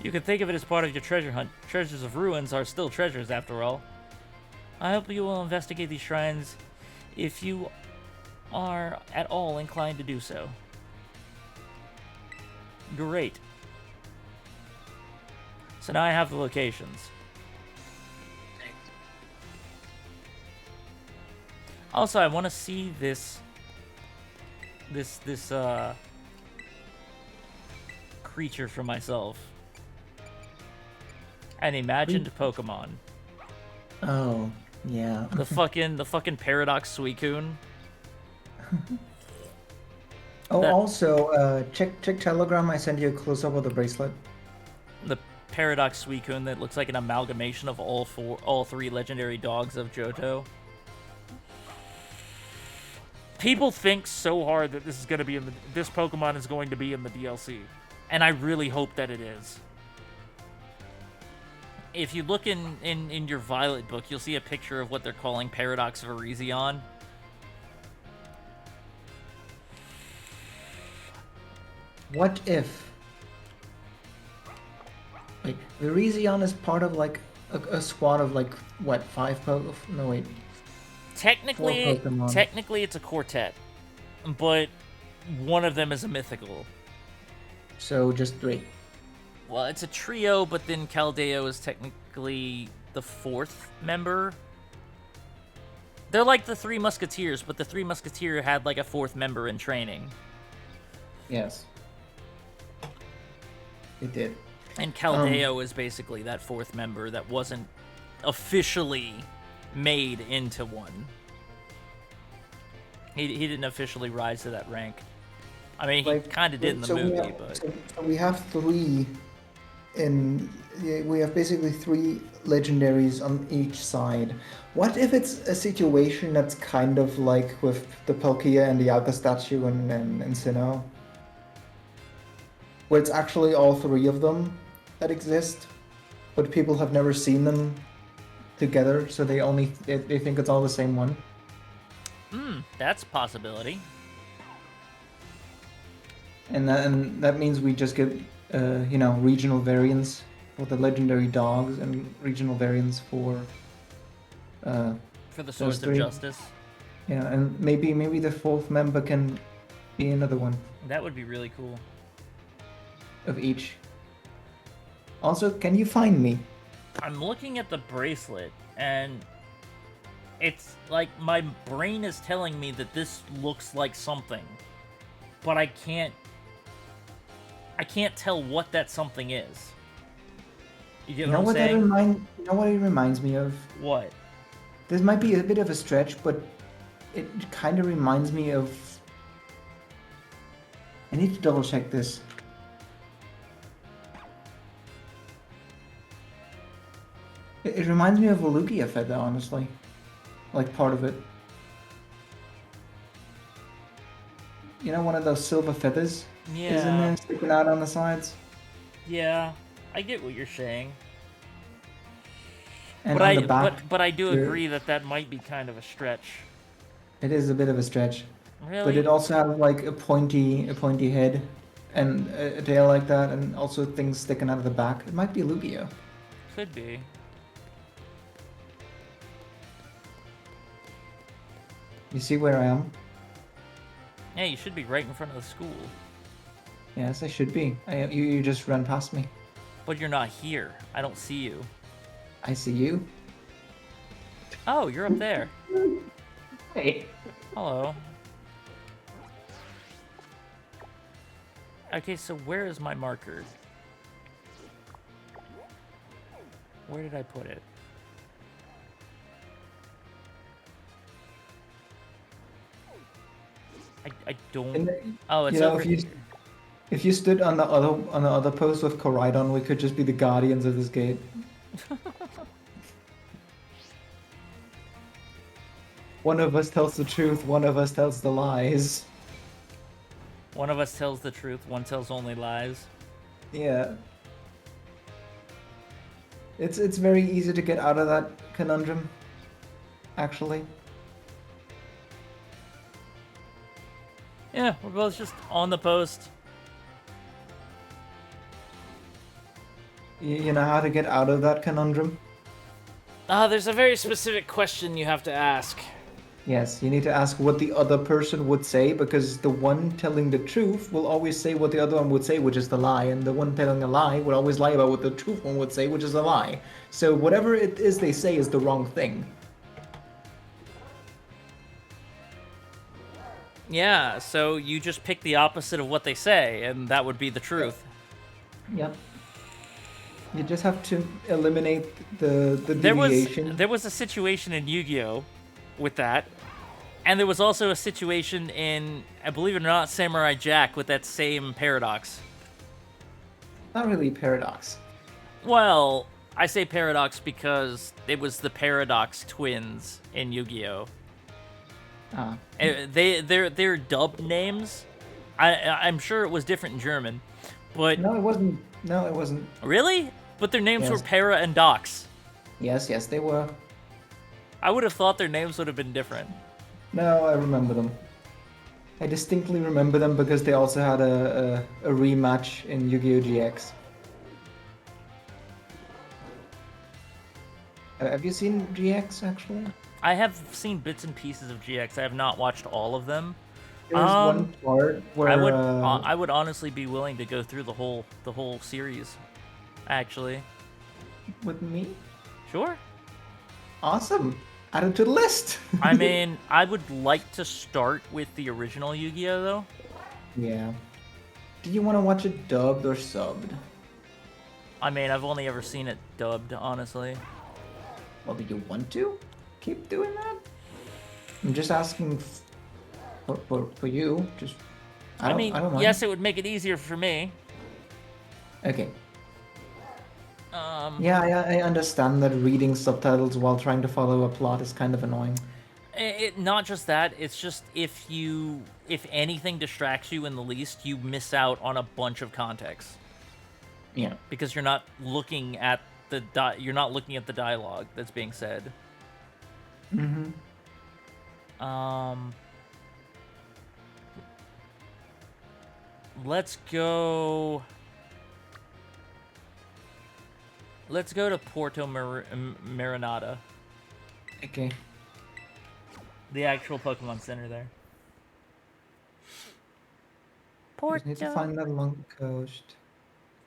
Speaker 2: You could think of it as part of your treasure hunt. Treasures of ruins are still treasures, after all. I hope you will investigate these shrines if you are at all inclined to do so. Great. So now I have the locations. Also, I want to see this creature for myself. An imagined Pokemon.
Speaker 3: Oh, yeah.
Speaker 2: The fucking Paradox Suicune.
Speaker 3: Oh,
Speaker 2: That-
Speaker 3: also, check Telegram. I sent you a close-up of the bracelet.
Speaker 2: The Paradox Suicune that looks like an amalgamation of all 3 legendary dogs of Johto. People think so hard that this Pokemon is going to be in the DLC, and I really hope that it is. If you look in your Violet book, you'll see a picture of what they're calling Paradox Virizion.
Speaker 3: What if, like, Virizion is part of like a squad of like what 5 Pokemon? No wait.
Speaker 2: Technically,
Speaker 3: 4 Pokemon.
Speaker 2: it's a quartet, but one of them is a mythical.
Speaker 3: So just 3.
Speaker 2: Well, it's a trio, but then Caldeo is technically the 4th member. They're like the 3 Musketeers, but the 3 Musketeer had like a 4th member in training.
Speaker 3: Yes. It did.
Speaker 2: And Caldeo is basically that 4th member that wasn't officially made into one. He didn't officially rise to that rank. I mean, he kind of did in the movie, but...
Speaker 3: So we have 3 in... Yeah, we have basically 3 legendaries on each side. What if it's a situation that's kind of like with the Palkia and the Alka statue and Sinnoh? Where it's actually all 3 of them that exist, but people have never seen them together, so they think it's all the same one.
Speaker 2: That's a possibility.
Speaker 3: And that means we just get, regional variants for the legendary dogs and regional variants for
Speaker 2: the Swords of
Speaker 3: 3.
Speaker 2: Justice.
Speaker 3: Yeah, and maybe the 4th member can be another one
Speaker 2: That would be really cool.
Speaker 3: of each. Also, can you find me?
Speaker 2: I'm looking at the bracelet, and it's like my brain is telling me that this looks like something, but I can't tell what that something is. You get what I'm saying?
Speaker 3: You know what it reminds me of?
Speaker 2: What?
Speaker 3: This might be a bit of a stretch, but it kind of reminds me of... I need to double check this. It reminds me of a Lugia feather, honestly. Like, part of it. You know, one of those silver feathers?
Speaker 2: Yeah.
Speaker 3: Is in there, sticking out on the sides?
Speaker 2: Yeah, I get what you're saying.
Speaker 3: And
Speaker 2: But
Speaker 3: on the back,
Speaker 2: but I do
Speaker 3: there-
Speaker 2: agree that might be kind of a stretch.
Speaker 3: it is a bit of a stretch. But
Speaker 2: Really?
Speaker 3: it also has like a pointy head, and a tail like that, and also things sticking out of the back. It might be Lugia.
Speaker 2: Could be.
Speaker 3: You see where I am?
Speaker 2: Yeah, you should be right in front of the school.
Speaker 3: Yes, I should be. You just ran past me.
Speaker 2: But you're not here. I don't see you.
Speaker 3: I see you.
Speaker 2: Oh, you're up there.
Speaker 3: Hey.
Speaker 2: Hello. Okay, so where is my marker? Where did I put it? I don't... Oh, it's
Speaker 3: You know,
Speaker 2: over here.
Speaker 3: if you stood on the other post with Koraidon, we could just be the guardians of this gate. One of us tells the truth, one of us tells the lies.
Speaker 2: One of us tells the truth, one tells only lies.
Speaker 3: Yeah. It's very easy to get out of that conundrum, actually.
Speaker 2: Yeah, we're both just on the post.
Speaker 3: You know how to get out of that conundrum?
Speaker 2: There's a very specific question you have to ask.
Speaker 3: Yes, you need to ask what the other person would say, because the one telling the truth will always say what the other one would say, which is the lie, and the one telling a lie would always lie about what the truth one would say, which is a lie. So whatever it is they say is the wrong thing.
Speaker 2: Yeah, so you just pick the opposite of what they say, and that would be the truth.
Speaker 3: Yep. You just have to eliminate the deviation.
Speaker 2: There was a situation in Yu-Gi-Oh! With that, and there was also a situation in, I believe it or not, Samurai Jack with that same paradox.
Speaker 3: Not really a paradox.
Speaker 2: Well, I say paradox because it was the Paradox twins in Yu-Gi-Oh!
Speaker 3: Ah.
Speaker 2: They're dubbed names. I'm sure it was different in German, but
Speaker 3: No, it wasn't. No, it wasn't.
Speaker 2: really? But their names
Speaker 3: Yes.
Speaker 2: were Para and Dox.
Speaker 3: Yes, they were.
Speaker 2: I would have thought their names would have been different.
Speaker 3: No, I remember them. I distinctly remember them because they also had a rematch in Yu-Gi-Oh! GX. Have you seen GX, actually?
Speaker 2: I have seen bits and pieces of GX. I have not watched all of them.
Speaker 3: There's one part where...
Speaker 2: I would honestly be willing to go through the whole series. Actually,
Speaker 3: With me?
Speaker 2: sure.
Speaker 3: Awesome! Add it to the list!
Speaker 2: I mean, I would like to start with the original Yu-Gi-Oh! Though.
Speaker 3: Yeah. Do you want to watch it dubbed or subbed?
Speaker 2: I mean, I've only ever seen it dubbed, honestly.
Speaker 3: Well, do you want to keep doing that? I'm just asking for you. Just... I don't mind.
Speaker 2: yes, it would make it easier for me.
Speaker 3: Okay. Yeah, I understand that reading subtitles while trying to follow a plot is kind of annoying.
Speaker 2: Not just that, it's just if anything distracts you in the least, you miss out on a bunch of context.
Speaker 3: Yeah.
Speaker 2: Because you're not looking at the dialogue that's being said.
Speaker 3: Mm-hmm.
Speaker 2: Let's go to Porto Marinata.
Speaker 3: Okay.
Speaker 2: The actual Pokemon Center there.
Speaker 3: Just need to find that along the coast.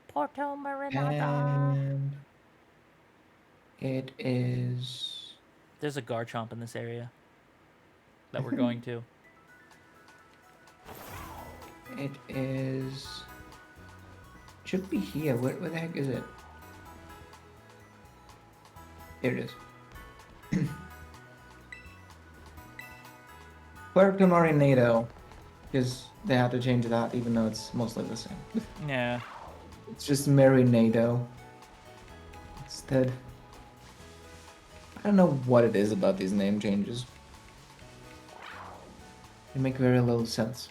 Speaker 2: Porto Marinata.
Speaker 3: And it is...
Speaker 2: There's a Garchomp in this area that we're going to.
Speaker 3: It is... Should be here. Where the heck is it? Here it is. Puerto Marinado. Because they had to change that, even though it's mostly the same.
Speaker 2: Yeah.
Speaker 3: It's just Marinado instead. I don't know what it is about these name changes. They make very little sense.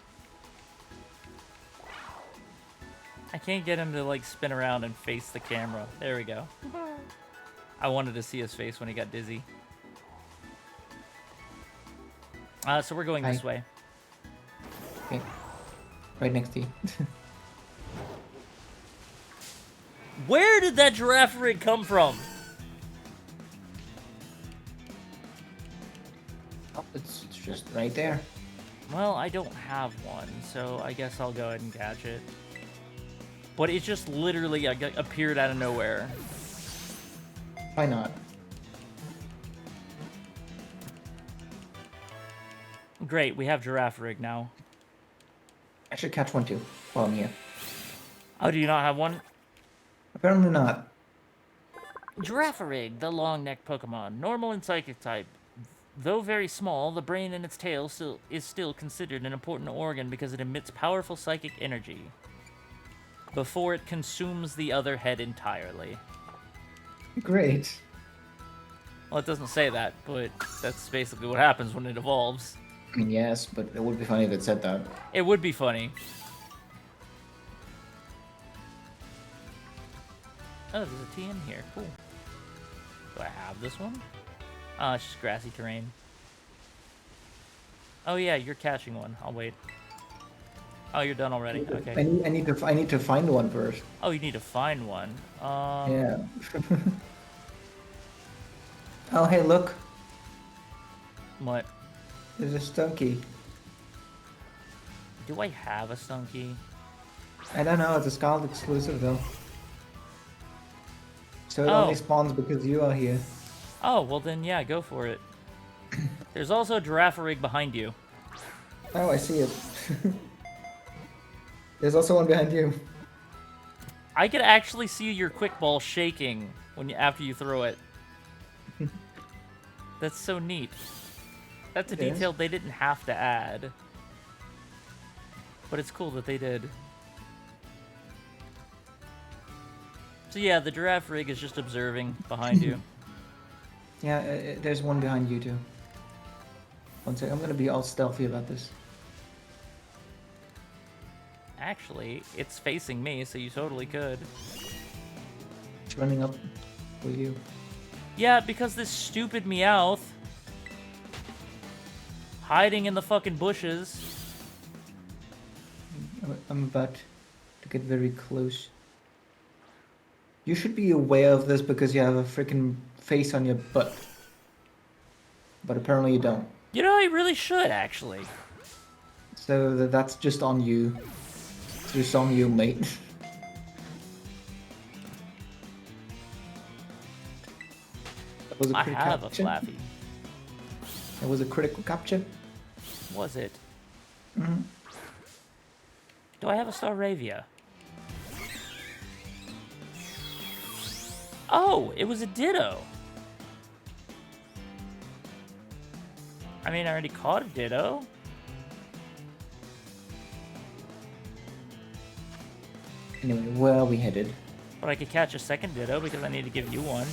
Speaker 2: I can't get him to like spin around and face the camera. There we go. I wanted to see his face when he got dizzy. So we're going this way.
Speaker 3: Okay. Right next to you.
Speaker 2: Where did that giraffe rig come from?
Speaker 3: Oh, it's just right there.
Speaker 2: Well, I don't have one, so I guess I'll go ahead and catch it. But it just literally appeared out of nowhere.
Speaker 3: Why not?
Speaker 2: Great, we have giraffe rig now.
Speaker 3: I should catch one too while I'm here.
Speaker 2: Oh, do you not have one?
Speaker 3: Apparently not.
Speaker 2: Girafarig, the long-necked Pokemon, normal and psychic type. Though very small, the brain in its tail is still considered an important organ because it emits powerful psychic energy before it consumes the other head entirely.
Speaker 3: Great.
Speaker 2: Well, it doesn't say that, but that's basically what happens when it evolves.
Speaker 3: I mean, yes, but it would be funny if it said that.
Speaker 2: It would be funny. Oh, there's a TM here. Cool. Do I have this one? Oh, it's just grassy terrain. Oh yeah, you're catching one. I'll wait. Oh, you're done already. Okay.
Speaker 3: I need to find one first.
Speaker 2: Oh, you need to find one.
Speaker 3: Yeah. Oh, hey, look.
Speaker 2: What?
Speaker 3: There's a Stunky.
Speaker 2: Do I have a Stunky?
Speaker 3: I don't know. It's a Scarlet exclusive though. So it
Speaker 2: Oh.
Speaker 3: only spawns because you are here.
Speaker 2: Oh, well then, yeah, go for it. There's also a Girafarig behind you.
Speaker 3: Oh, I see it. There's also one behind you.
Speaker 2: I could actually see your quick ball shaking after you throw it. That's so neat. That's a
Speaker 3: It is.
Speaker 2: detail they didn't have to add. But it's cool that they did. So yeah, the Girafarig is just observing behind you.
Speaker 3: Yeah, there's one behind you too. One sec, I'm gonna be all stealthy about this.
Speaker 2: Actually, it's facing me, so you totally could.
Speaker 3: It's running up with you.
Speaker 2: Yeah, because this stupid Meowth hiding in the fucking bushes.
Speaker 3: I'm about to get very close. You should be aware of this because you have a freaking face on your butt. But apparently you don't.
Speaker 2: You know, I really should, actually.
Speaker 3: So that's just on you. It's just on you, mate. That was a
Speaker 2: I
Speaker 3: critical
Speaker 2: have a
Speaker 3: capture.
Speaker 2: Flappy.
Speaker 3: That was a critical capture.
Speaker 2: Was it?
Speaker 3: Mm-hmm.
Speaker 2: Do I have a Staravia? Oh, it was a Ditto. I mean, I already caught a Ditto.
Speaker 3: Anyway, where are we headed?
Speaker 2: But I could catch a second Ditto because I need to give you one.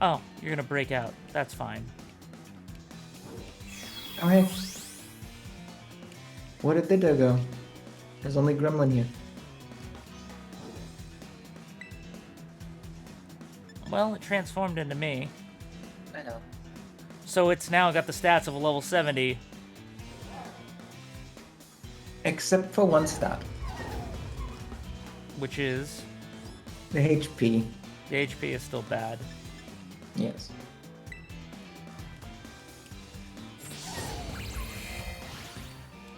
Speaker 2: Oh, you're gonna break out. That's fine.
Speaker 3: Okay. Where did Ditto go? There's only Gremlin here.
Speaker 2: Well, it transformed into me.
Speaker 3: I know.
Speaker 2: So it's now got the stats of a level 70.
Speaker 3: Except for one stat.
Speaker 2: Which is...
Speaker 3: The HP.
Speaker 2: the HP is still bad.
Speaker 3: Yes.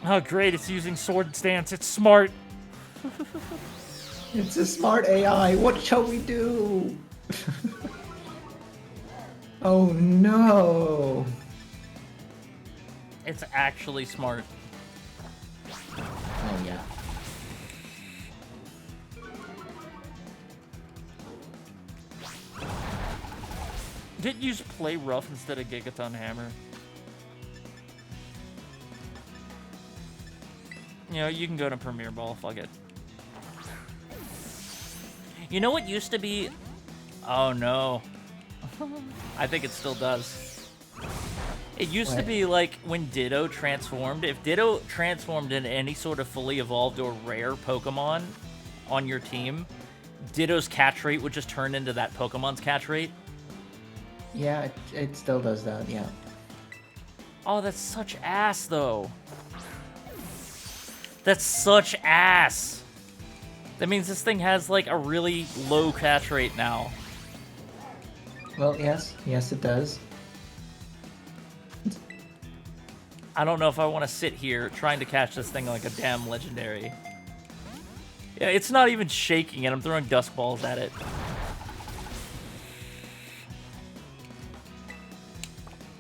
Speaker 2: Oh, great, it's using Sword Stance. It's smart.
Speaker 3: It's a smart AI. What shall we do? Oh no.
Speaker 2: It's actually smart.
Speaker 3: Oh yeah.
Speaker 2: Didn't use Play Rough instead of Gigaton Hammer. You know, you can go to Premier Ball, fuck it. You know what used to be... Oh no. I think it still does. It used to
Speaker 3: What?
Speaker 2: be like when Ditto transformed. If Ditto transformed into any sort of fully evolved or rare Pokemon on your team, Ditto's catch rate would just turn into that Pokemon's catch rate.
Speaker 3: Yeah, it still does that, yeah.
Speaker 2: Oh, that's such ass, though. That's such ass. That means this thing has, like, a really low catch rate now.
Speaker 3: Well, yes. Yes, it does.
Speaker 2: I don't know if I want to sit here trying to catch this thing like a damn legendary. Yeah, it's not even shaking, and I'm throwing dusk balls at it.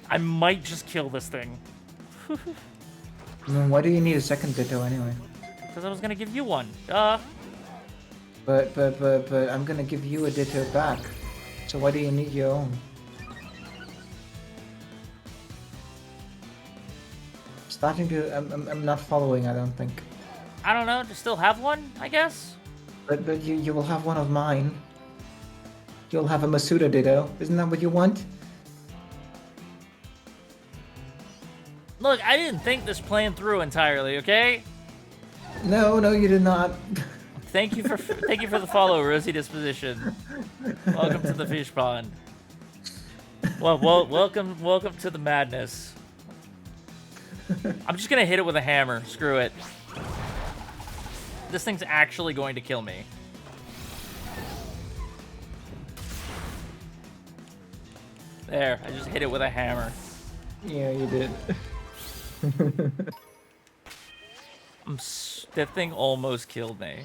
Speaker 2: I might just kill this thing.
Speaker 3: I mean, why do you need a second Ditto anyway?
Speaker 2: Because I was going to give you one.
Speaker 3: But I'm gonna give you a Ditto back. So why do you need your own? Starting to, I'm not following. I don't think.
Speaker 2: I don't know. Do you still have one, I guess?
Speaker 3: But you will have one of mine. You'll have a Masuda Ditto. Isn't that what you want?
Speaker 2: Look, I didn't think this plan through entirely, okay?
Speaker 3: No, you did not.
Speaker 2: Thank you for the follow, Rosy Disposition. Welcome to the fish pond. Well, welcome to the madness. I'm just gonna hit it with a hammer. Screw it. This thing's actually going to kill me. There, I just hit it with a hammer.
Speaker 3: Yeah, you did.
Speaker 2: That thing almost killed me.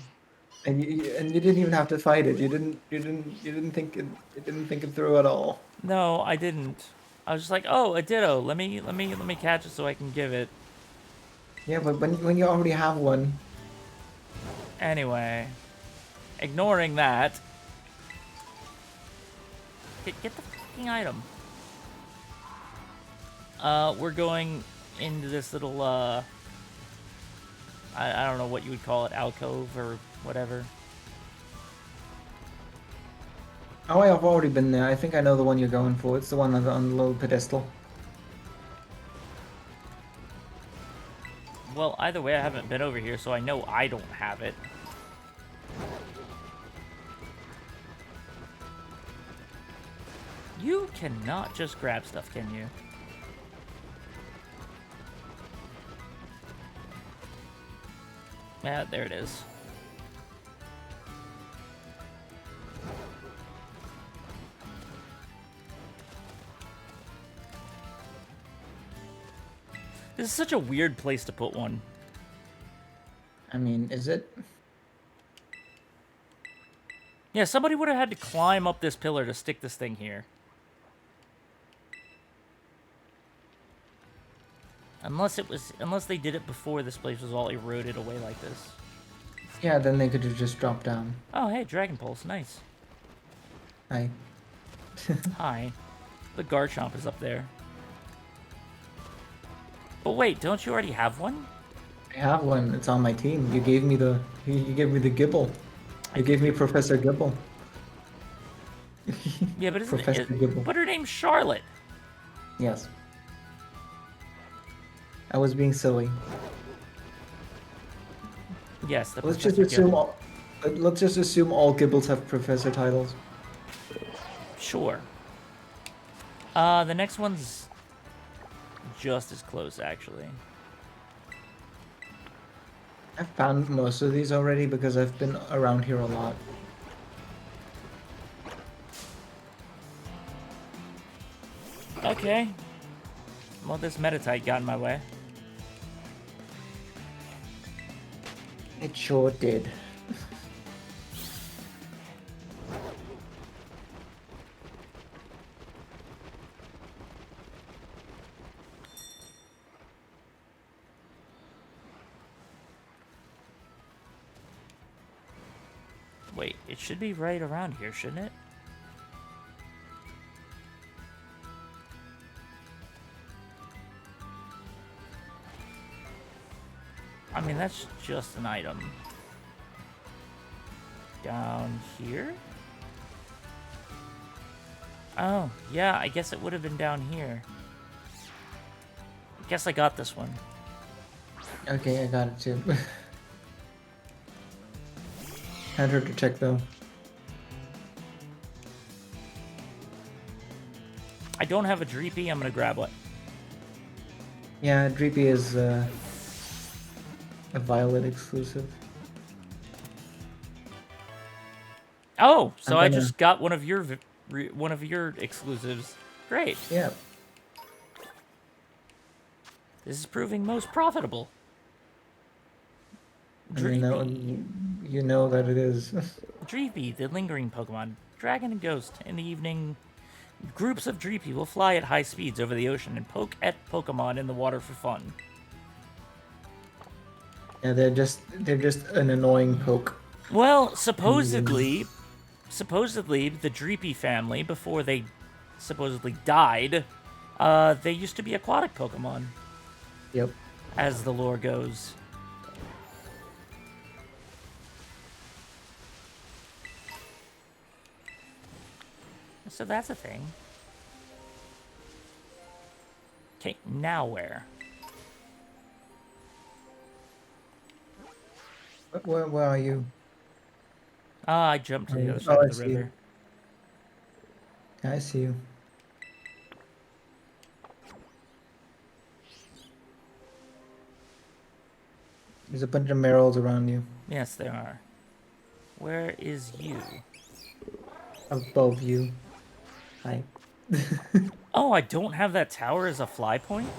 Speaker 3: And you didn't even have to fight it. You didn't think it through at all.
Speaker 2: No, I didn't. I was just like, oh, a Ditto. Let me catch it so I can give it.
Speaker 3: Yeah, but when you already have one.
Speaker 2: Anyway, ignoring that, get the fucking item. We're going into this little I don't know what you would call it, alcove or whatever.
Speaker 3: Oh, I've already been there. I think I know the one you're going for. It's the one on the little pedestal.
Speaker 2: Well, either way, I haven't been over here, so I know I don't have it. You cannot just grab stuff, can you? Yeah, there it is. This is such a weird place to put one.
Speaker 3: I mean, is it?
Speaker 2: Yeah, somebody would have had to climb up this pillar to stick this thing here. Unless they did it before this place was all eroded away like this.
Speaker 3: Yeah, then they could have just dropped down.
Speaker 2: Oh, hey, Dragon Pulse, nice.
Speaker 3: Hi.
Speaker 2: Hi. The Garchomp is up there. But wait, don't you already have one?
Speaker 3: I have one. It's on my team. You gave me the Gibble. You gave me Professor Gibble.
Speaker 2: Yeah, but
Speaker 3: Professor Gibble.
Speaker 2: but her name's Charlotte.
Speaker 3: Yes. I was being silly.
Speaker 2: Yes, the
Speaker 3: Let's just
Speaker 2: Professor
Speaker 3: assume
Speaker 2: Gibble.
Speaker 3: let's just assume all Gibbles have professor titles.
Speaker 2: Sure. The next one's just as close, actually.
Speaker 3: I've found most of these already because I've been around here a lot.
Speaker 2: Okay. Well, this Metatite got in my way.
Speaker 3: It sure did.
Speaker 2: Wait, it should be right around here, shouldn't it? I mean, that's just an item. Down here? Oh, yeah, I guess it would have been down here. I guess I got this one.
Speaker 3: Okay, I got it too. Had her to check though.
Speaker 2: I don't have a Dreepy, I'm gonna grab one.
Speaker 3: Yeah, Dreepy is a Violet exclusive.
Speaker 2: Oh, so
Speaker 3: I'm
Speaker 2: I
Speaker 3: gonna-
Speaker 2: just got one of your exclusives. Great.
Speaker 3: Yeah,
Speaker 2: This is proving most profitable.
Speaker 3: and you know that it is.
Speaker 2: Dreepy, the lingering Pokemon. Dragon and Ghost. In the evening, groups of Dreepy will fly at high speeds over the ocean and poke at Pokemon in the water for fun.
Speaker 3: Yeah, they're just an annoying poke.
Speaker 2: Well, supposedly, the Dreepy family, before they supposedly died, they used to be aquatic Pokemon,
Speaker 3: Yep.
Speaker 2: as the lore goes. So that's a thing. Okay, now where?
Speaker 3: Where are you?
Speaker 2: Ah, I jumped to the other
Speaker 3: Oh,
Speaker 2: side
Speaker 3: I
Speaker 2: of the
Speaker 3: see.
Speaker 2: river.
Speaker 3: I see you. There's a bunch of Merrills around you.
Speaker 2: Yes, there are. Where is you?
Speaker 3: Above you. Hi.
Speaker 2: Oh, I don't have that tower as a fly point?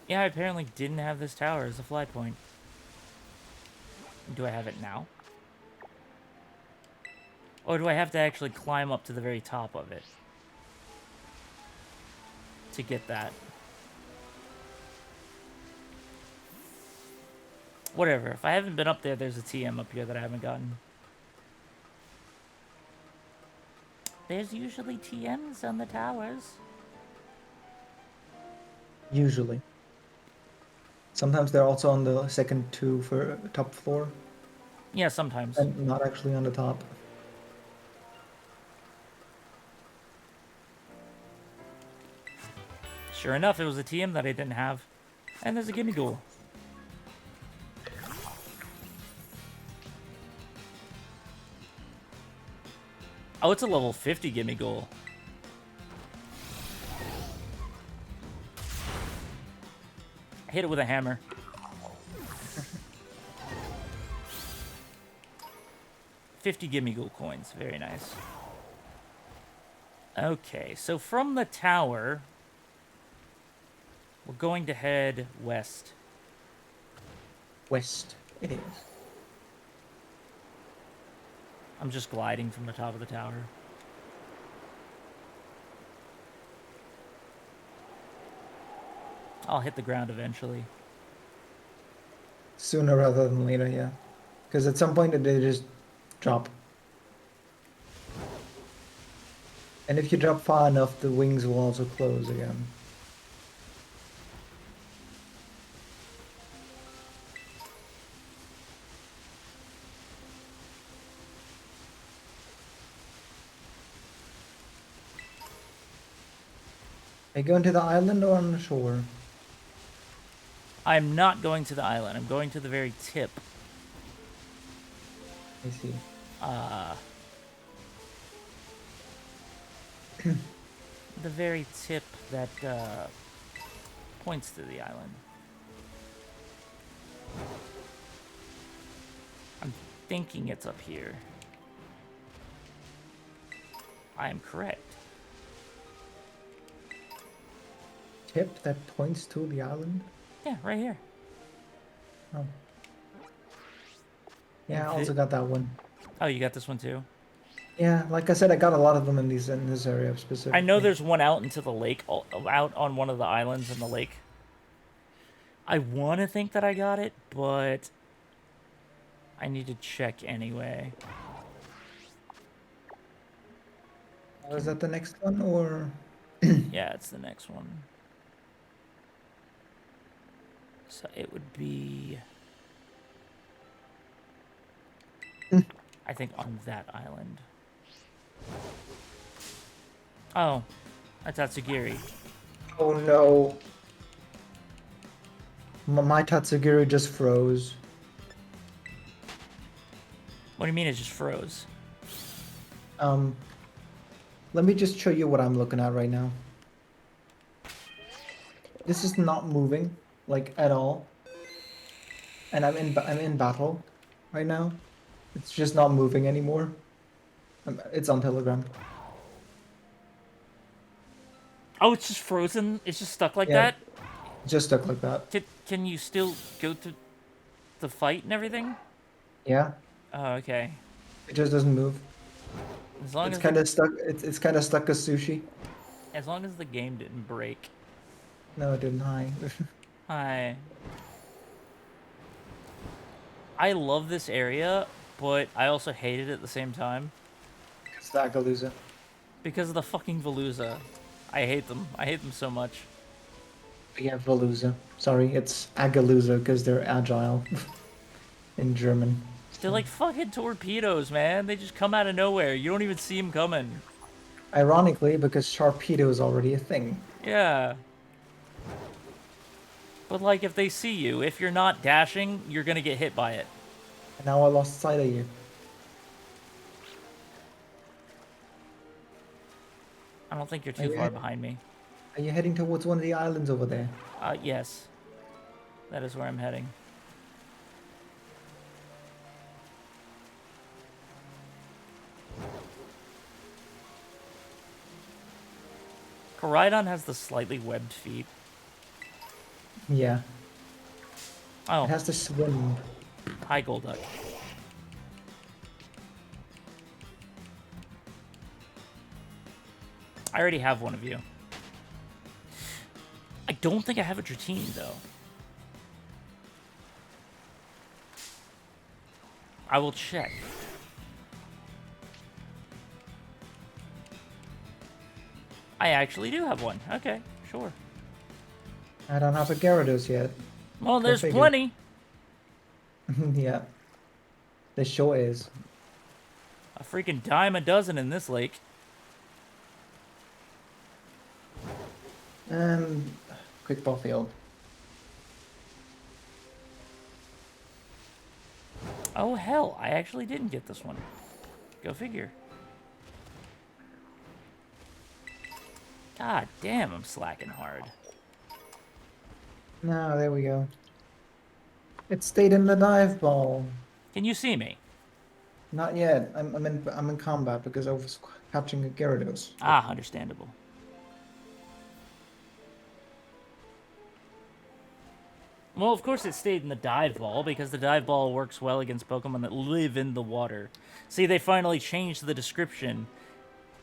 Speaker 2: Yeah, I apparently didn't have this tower as a fly point. Do I have it now? Or do I have to actually climb up to the very top of it to get that? Whatever. If I haven't been up there, there's a TM up here that I haven't gotten. There's usually TMs on the towers.
Speaker 3: Usually. Sometimes they're also on the second two for top floor,
Speaker 2: Yeah, sometimes.
Speaker 3: and not actually on the top.
Speaker 2: Sure enough, it was a TM that I didn't have. And there's a gimme goal. Oh, it's a level 50 gimme goal. I hit it with a hammer. $50 gimme goal coins. Very nice. Okay, so from the tower, we're going to head west.
Speaker 3: West it is.
Speaker 2: I'm just gliding from the top of the tower. I'll hit the ground eventually.
Speaker 3: Sooner rather than later, yeah. Because at some point they just drop. And if you drop far enough, the wings will also close again. Are you going to the island or on the shore?
Speaker 2: I'm not going to the island. I'm going to the very tip.
Speaker 3: I see.
Speaker 2: The very tip that points to the island. I'm thinking it's up here. I am correct.
Speaker 3: Tip that points to the island?
Speaker 2: Yeah, right here.
Speaker 3: Oh. Yeah, I also got that one.
Speaker 2: Oh, you got this one too?
Speaker 3: Yeah, like I said, I got a lot of them in this area specifically.
Speaker 2: I know there's one out into the lake, out on one of the islands in the lake. I want to think that I got it, but I need to check anyway.
Speaker 3: Was that the next one or?
Speaker 2: Yeah, it's the next one. So it would be, I think, on that island. Oh, that's Tatsugiri.
Speaker 3: Oh no. My Tatsugiri just froze.
Speaker 2: What do you mean it just froze?
Speaker 3: Let me just show you what I'm looking at right now. This is not moving, like, at all. And I'm in battle right now. It's just not moving anymore. It's on Telegram.
Speaker 2: Oh, it's just frozen? It's just stuck like
Speaker 3: Yeah,
Speaker 2: that?
Speaker 3: just stuck like that.
Speaker 2: Can you still go to the fight and everything?
Speaker 3: Yeah,
Speaker 2: Oh, okay.
Speaker 3: it just doesn't move.
Speaker 2: As long
Speaker 3: It's
Speaker 2: as
Speaker 3: kind of stuck. It's kind of stuck as sushi.
Speaker 2: the game didn't break.
Speaker 3: No, it didn't. Hi.
Speaker 2: I love this area, but I also hate it at the same time
Speaker 3: It's the Agalusa.
Speaker 2: because of the fucking Veluza. I hate them. I hate them so much.
Speaker 3: Yeah, Velusa. Sorry, it's Agalusa because they're agile in German.
Speaker 2: They're like fucking torpedoes, man. They just come out of nowhere. You don't even see them coming.
Speaker 3: Ironically, because Sharpedo is already a thing.
Speaker 2: Yeah. But like, if they see you, if you're not dashing, you're gonna get hit by it.
Speaker 3: And now I lost sight of you.
Speaker 2: I don't think you're
Speaker 3: Are
Speaker 2: too
Speaker 3: you
Speaker 2: far
Speaker 3: head-
Speaker 2: behind me.
Speaker 3: Are you heading towards one of the islands over there?
Speaker 2: Yes. That is where I'm heading. Koraidon has the slightly webbed feet.
Speaker 3: Yeah.
Speaker 2: Oh,
Speaker 3: It has to swim.
Speaker 2: hi, Golduck. I already have one of you. I don't think I have a Dratini, though. I will check. I actually do have one. Okay, sure.
Speaker 3: I don't have a Gyarados yet.
Speaker 2: Well, there's
Speaker 3: figure.
Speaker 2: plenty.
Speaker 3: Yeah. There sure is.
Speaker 2: A freaking dime a dozen in this lake.
Speaker 3: Quick ball field.
Speaker 2: Oh, hell, I actually didn't get this one. Go figure. God damn, I'm slacking hard.
Speaker 3: No, there we go. It stayed in the dive ball.
Speaker 2: Can you see me?
Speaker 3: Not yet. I'm in combat because I was catching a Gyarados.
Speaker 2: Ah, understandable. Well, of course it stayed in the dive ball, because the dive ball works well against Pokemon that live in the water. See, they finally changed the description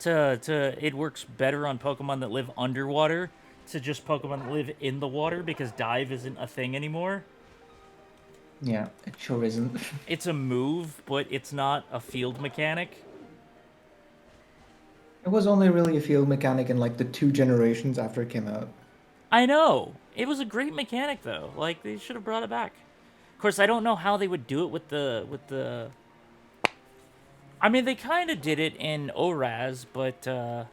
Speaker 2: to it works better on Pokemon that live underwater to just Pokemon that live in the water, because dive isn't a thing anymore.
Speaker 3: Yeah, it sure isn't.
Speaker 2: It's a move, but it's not a field mechanic.
Speaker 3: It was only really a field mechanic in like the 2 generations after it came out.
Speaker 2: I know. It was a great mechanic, though. Like, they should have brought it back. Of course, I don't know how they would do it with the... I mean, they kind of did it in ORAS, but,
Speaker 3: I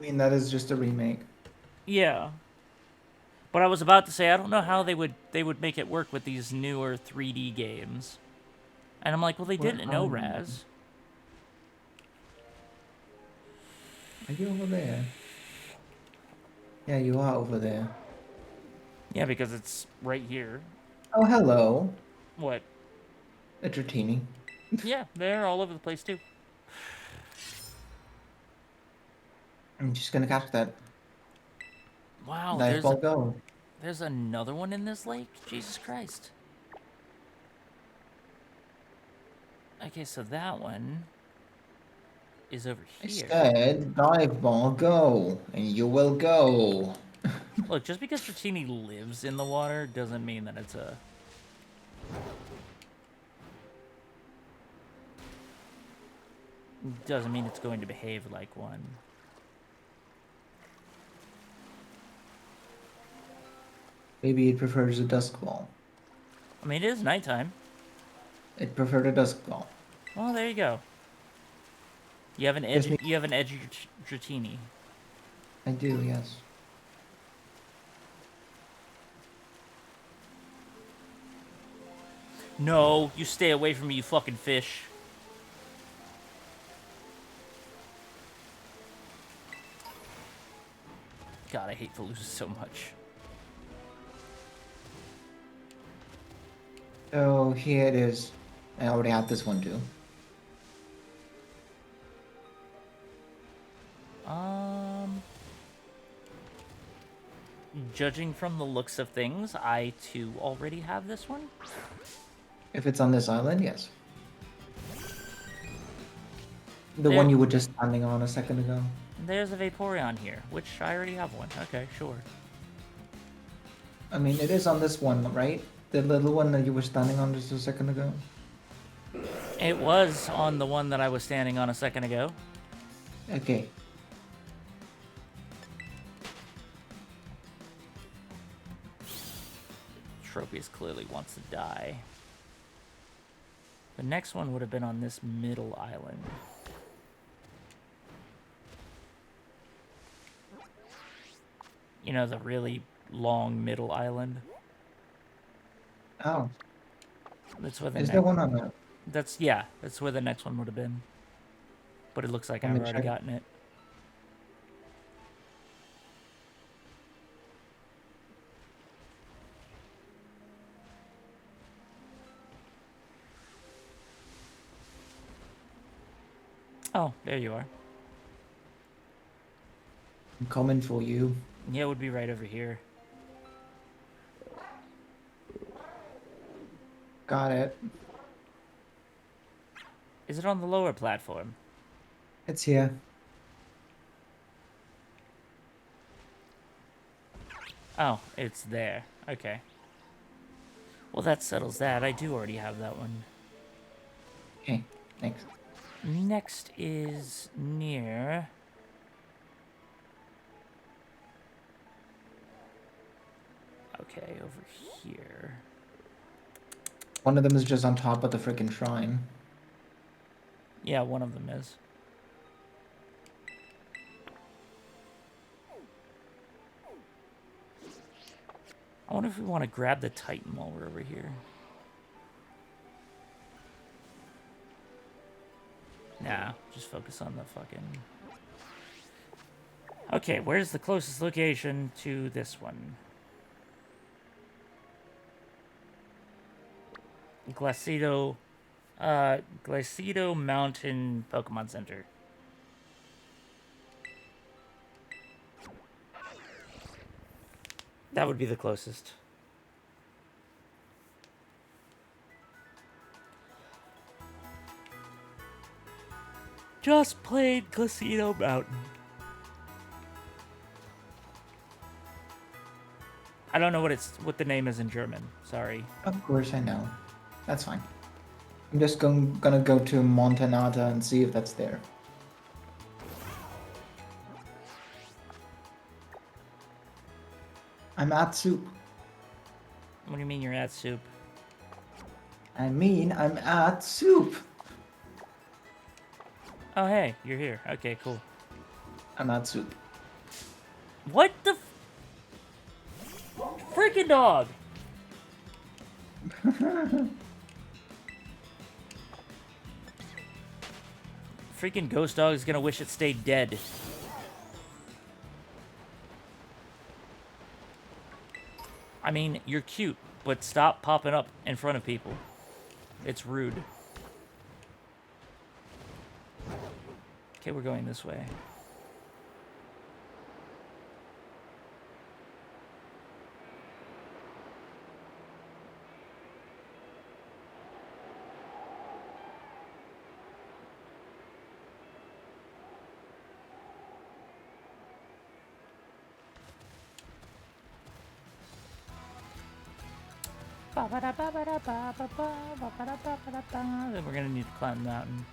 Speaker 3: mean, that is just a remake.
Speaker 2: yeah. But I was about to say, I don't know how they would make it work with these newer 3D games. And I'm like, well, they did it in ORAS.
Speaker 3: Are you over there? Yeah, you are over there.
Speaker 2: Yeah, because it's right here.
Speaker 3: Oh, hello.
Speaker 2: What?
Speaker 3: A Dratini.
Speaker 2: Yeah, they're all over the place, too.
Speaker 3: I'm just gonna catch that.
Speaker 2: Wow,
Speaker 3: Dive ball go.
Speaker 2: there's another one in this lake? Jesus Christ. Okay, so that one is over
Speaker 3: I
Speaker 2: here.
Speaker 3: said dive ball go, and you will go.
Speaker 2: Look, just because Dratini lives in the water doesn't mean that it's a... Doesn't mean it's going to behave like one.
Speaker 3: Maybe it prefers a dusk ball.
Speaker 2: I mean, it is nighttime.
Speaker 3: It preferred a dusk ball.
Speaker 2: Well, there you go. You have an edgy Dratini.
Speaker 3: I do, yes.
Speaker 2: No, you stay away from me, you fucking fish. God, I hate Veluza so much.
Speaker 3: So here it is. I already had this one too.
Speaker 2: Judging from the looks of things, I too already have this one.
Speaker 3: If it's on this island, yes. The
Speaker 2: There-
Speaker 3: one you were just standing on a second ago.
Speaker 2: There's a Vaporeon here, which I already have one. Okay, sure.
Speaker 3: I mean, it is on this one, right? The little one that you were standing on just a second ago.
Speaker 2: It was on the one that I was standing on a second ago.
Speaker 3: Okay.
Speaker 2: Tropius clearly wants to die. The next one would have been on this middle island. You know, the really long middle island.
Speaker 3: Oh,
Speaker 2: That's where the
Speaker 3: is
Speaker 2: next
Speaker 3: there one on that?
Speaker 2: that's where the next one would have been. But it looks like
Speaker 3: Let
Speaker 2: I've
Speaker 3: me
Speaker 2: already
Speaker 3: check.
Speaker 2: gotten it. Oh, there you are.
Speaker 3: I'm coming for you.
Speaker 2: Yeah, it would be right over here.
Speaker 3: Got it.
Speaker 2: Is it on the lower platform?
Speaker 3: It's here.
Speaker 2: Oh, it's there. Okay. Well, that settles that. I do already have that one.
Speaker 3: Okay, thanks.
Speaker 2: Next is near... Okay, over here.
Speaker 3: One of them is just on top of the freaking shrine.
Speaker 2: Yeah, one of them is. I wonder if we want to grab the Titan while we're over here. Nah, just focus on the fucking... Okay, where's the closest location to this one? Glacido Mountain Pokemon Center. That would be the closest. Just played Glacido Mountain. I don't know what the name is in German. Sorry.
Speaker 3: Of course I know. That's fine. I'm just gonna go to Montanata and see if that's there. I'm at soup.
Speaker 2: What do you mean you're at soup?
Speaker 3: I mean, I'm at soup.
Speaker 2: Oh, hey, you're here. Okay, cool.
Speaker 3: I'm at soup.
Speaker 2: What the freaking dog? Freaking ghost dog is gonna wish it stayed dead. I mean, you're cute, but stop popping up in front of people. It's rude. Okay, we're going this way. Then we're gonna need to climb the mountain.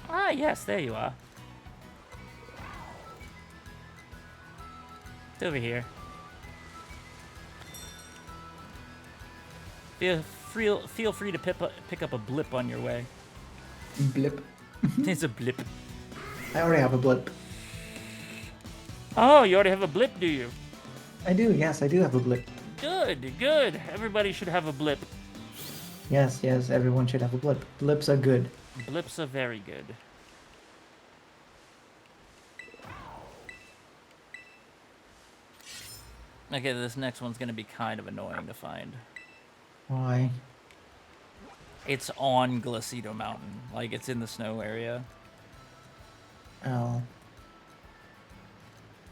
Speaker 2: Ah, yes, there you are. It's over here. Feel free to pick up a blip on your way.
Speaker 3: Blip.
Speaker 2: It's a blip.
Speaker 3: I already have a blip.
Speaker 2: Oh, you already have a blip, do you?
Speaker 3: I do, yes, I do have a blip.
Speaker 2: Good, good. Everybody should have a blip.
Speaker 3: Yes, yes, everyone should have a blip. Blips are good.
Speaker 2: Blips are very good. Okay, this next one's gonna be kind of annoying to find.
Speaker 3: Why?
Speaker 2: It's on Glacido Mountain. Like, it's in the snow area.
Speaker 3: Oh.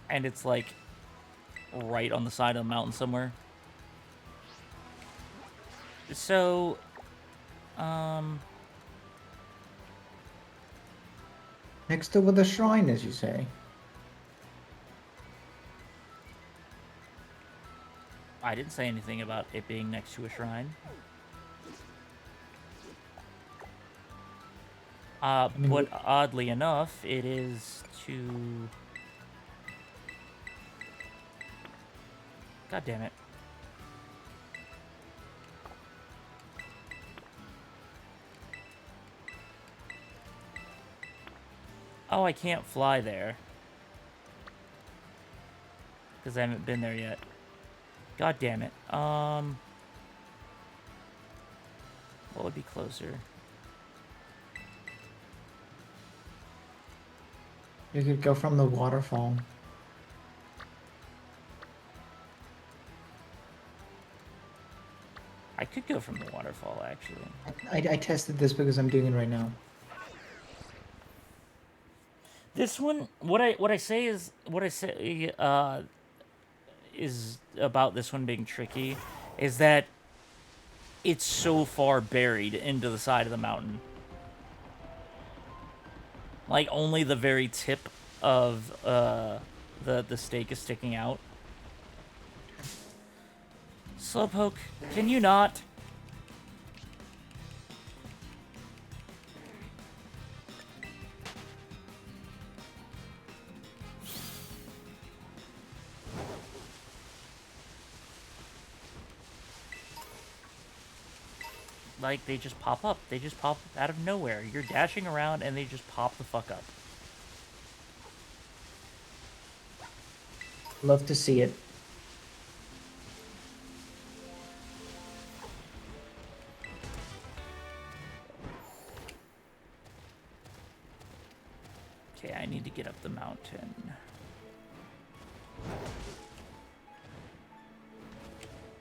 Speaker 2: And it's, like, right on the side of the mountain somewhere. So,
Speaker 3: Next to where the shrine is, you say?
Speaker 2: I didn't say anything about it being next to a shrine. But oddly enough, it is to... God damn it. Oh, I can't fly there. Because I haven't been there yet. God damn it. What would be closer?
Speaker 3: You could go from the waterfall.
Speaker 2: I could go from the waterfall, actually.
Speaker 3: I tested this because I'm doing it right now.
Speaker 2: This one, what I say is about this one being tricky, is that it's so far buried into the side of the mountain. Like, only the very tip of the stake is sticking out. Slowpoke, can you not? Like, they just pop up. They just pop out of nowhere. You're dashing around and they just pop the fuck up.
Speaker 3: Love to see it.
Speaker 2: Okay, I need to get up the mountain.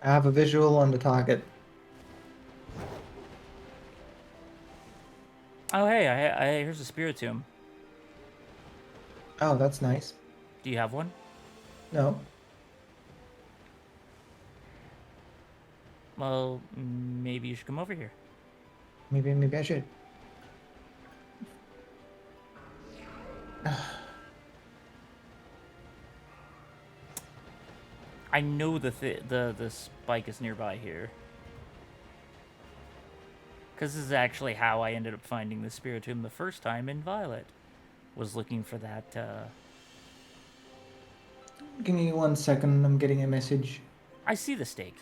Speaker 3: I have a visual on the target.
Speaker 2: Oh, hey, here's a Spiritomb.
Speaker 3: Oh, that's nice.
Speaker 2: Do you have one?
Speaker 3: No.
Speaker 2: Well, maybe you should come over here.
Speaker 3: Maybe I should.
Speaker 2: I know the spike is nearby here. Because this is actually how I ended up finding the Spiritomb the first time in Violet. Was looking for that,
Speaker 3: Give me 1 second, I'm getting a message.
Speaker 2: I see the stake.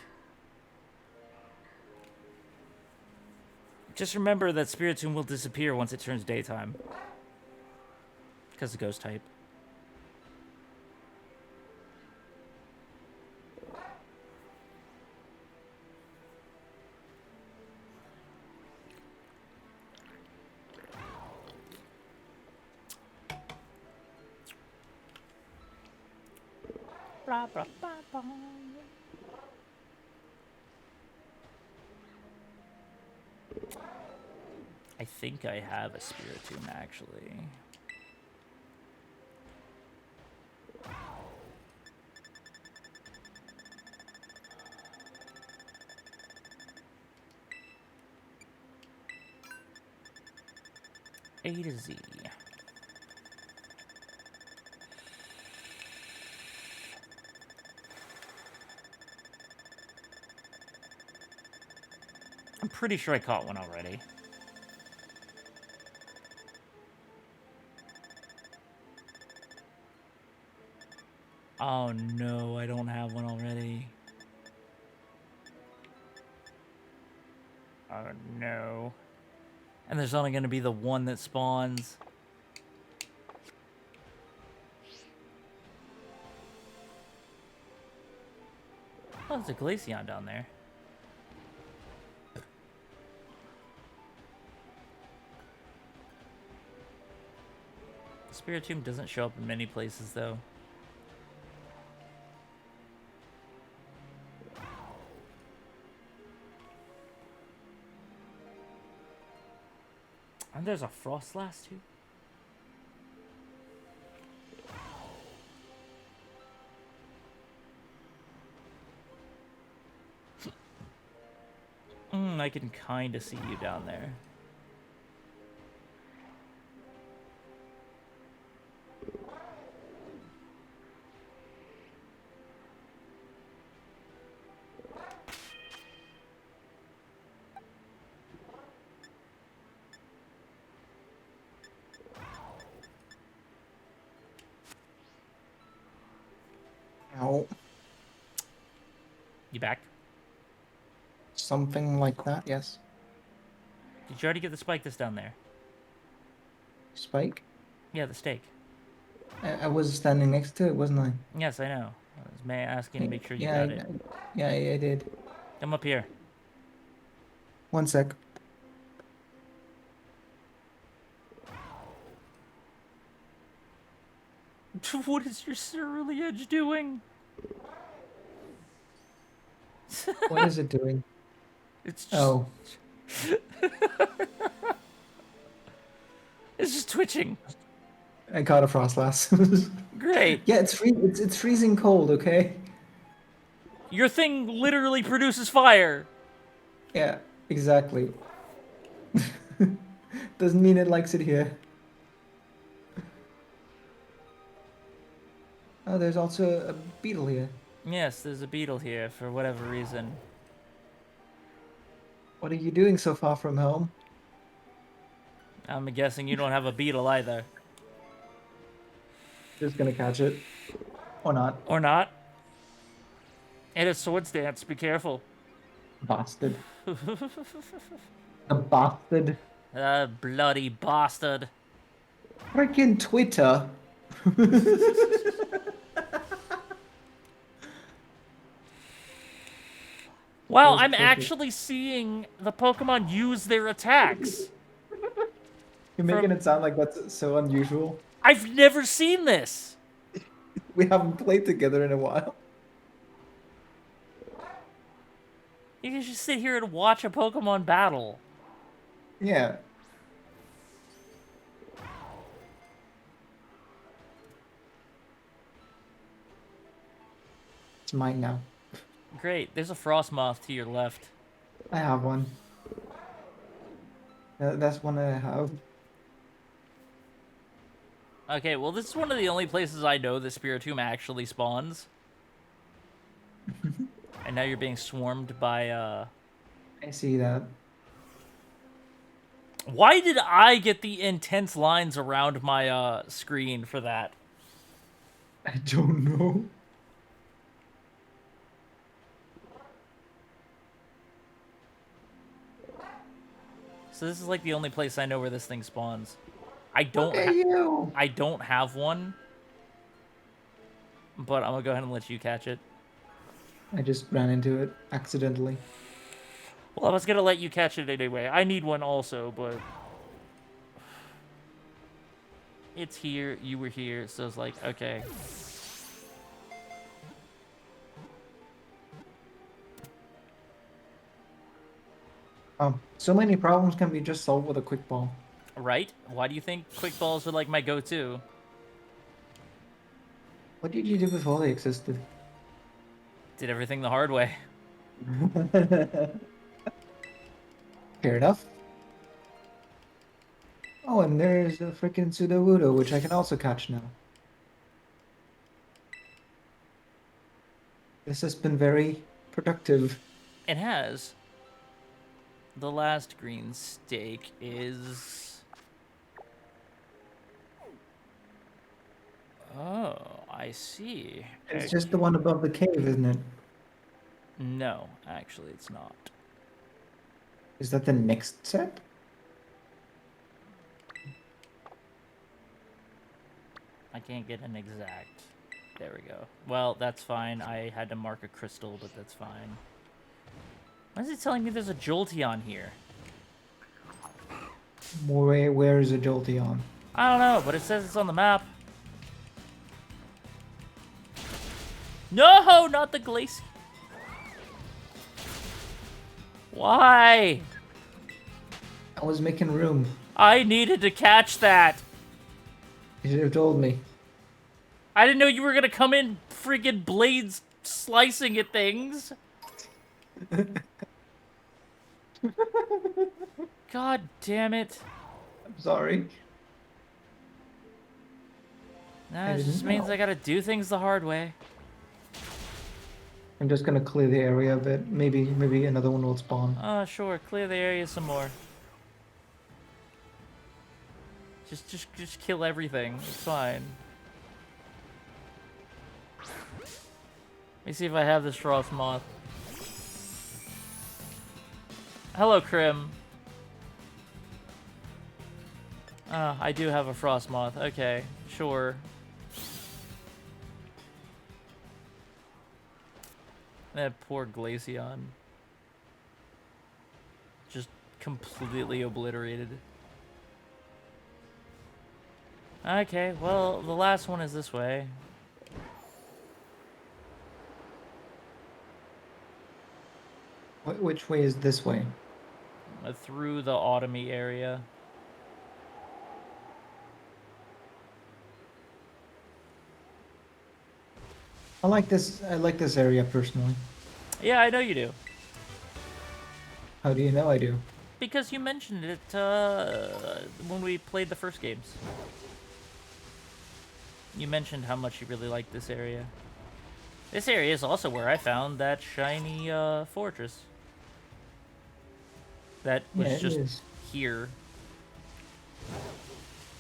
Speaker 2: Just remember that Spiritomb will disappear once it turns daytime. Because the ghost type. Blah, blah, blah, blah. I think I have a Spiritomb, actually. A to Z. I'm pretty sure I caught one already. Oh no, I don't have one already. Oh no. And there's only going to be the one that spawns. Oh, there's a Glaceon down there. Spiritomb doesn't show up in many places, though. And there's a Frostlass, too. I can kind of see you down there.
Speaker 3: Ow.
Speaker 2: You back?
Speaker 3: Something like that, yes.
Speaker 2: Did you already get the spike that's down there?
Speaker 3: Spike?
Speaker 2: Yeah, the stake.
Speaker 3: I was standing next to it, wasn't I?
Speaker 2: Yes, I know. I was asking to make sure you
Speaker 3: yeah,
Speaker 2: got it.
Speaker 3: Yeah, I did.
Speaker 2: Come up here.
Speaker 3: 1 sec.
Speaker 2: What is your Cerulean doing?
Speaker 3: What is it doing?
Speaker 2: It's just,
Speaker 3: Oh,
Speaker 2: it's just twitching.
Speaker 3: I caught a Frostlass.
Speaker 2: Great.
Speaker 3: Yeah, it's freezing cold, okay?
Speaker 2: Your thing literally produces fire.
Speaker 3: Yeah, exactly. Doesn't mean it likes it here. Oh, there's also a beetle here.
Speaker 2: Yes, there's a beetle here for whatever reason.
Speaker 3: What are you doing so far from home?
Speaker 2: I'm guessing you don't have a beetle either.
Speaker 3: Just gonna catch it. Or not.
Speaker 2: Or not. It is Swords Dance. Be careful.
Speaker 3: Bastard. The bastard.
Speaker 2: Bloody bastard.
Speaker 3: Freaking Twitter.
Speaker 2: Wow,
Speaker 3: Those
Speaker 2: I'm
Speaker 3: Twitter-
Speaker 2: actually seeing the Pokemon use their attacks.
Speaker 3: You're making it sound like that's so unusual.
Speaker 2: I've never seen this.
Speaker 3: We haven't played together in a while.
Speaker 2: You can just sit here and watch a Pokemon battle.
Speaker 3: Yeah. It's mine now.
Speaker 2: Great. There's a Frostmoth to your left.
Speaker 3: I have one. That's one I have.
Speaker 2: Okay, well, this is one of the only places I know that Spiritomb actually spawns. And now you're being swarmed by,
Speaker 3: I see that.
Speaker 2: Why did I get the intense lines around my, screen for that?
Speaker 3: I don't know.
Speaker 2: So this is like the only place I know where this thing spawns. I don't
Speaker 3: Look at you.
Speaker 2: I don't have one. But I'm gonna go ahead and let you catch it.
Speaker 3: I just ran into it accidentally.
Speaker 2: Well, I was gonna let you catch it anyway. I need one also, but it's here, you were here, so it's like, okay.
Speaker 3: So many problems can be just solved with a quick ball.
Speaker 2: Right? Why do you think quick balls are like my go-to?
Speaker 3: What did you do before they existed?
Speaker 2: Did everything the hard way.
Speaker 3: Fair enough. Oh, and there's a freaking Sudowoodo, which I can also catch now. This has been very productive.
Speaker 2: It has. The last green stake is... Oh, I see.
Speaker 3: It's just the one above the cave, isn't it?
Speaker 2: No, actually, it's not.
Speaker 3: Is that the next set?
Speaker 2: I can't get an exact. There There we go. Well, that's fine. I had to mark a crystal, but that's fine. Why is it telling me there's a Jolteon here?
Speaker 3: Where is a Jolteon?
Speaker 2: I don't know, but it says it's on the map. No, not the Glacier. Why?
Speaker 3: I was making room.
Speaker 2: I needed to catch that.
Speaker 3: You should have told me.
Speaker 2: I didn't know you were gonna come in freaking blades slicing at things. God damn it.
Speaker 3: I'm sorry.
Speaker 2: Nah, it just means I gotta do things the hard way.
Speaker 3: I'm just gonna clear the area a bit. Maybe another one will spawn.
Speaker 2: Sure, clear the area some more. Just kill everything. It's fine. Let me see if I have this Frost Moth. Hello, Krim. I do have a Frost Moth. Okay, sure. That poor Glaceon. Just completely obliterated. Okay, well, the last one is this way.
Speaker 3: Which way is this way?
Speaker 2: Through the autumny area.
Speaker 3: I like this area personally.
Speaker 2: Yeah, I know you do.
Speaker 3: How do you know I do?
Speaker 2: Because you mentioned it when we played the first games. You mentioned how much you really liked this area. This area is also where I found that shiny fortress. That was just here.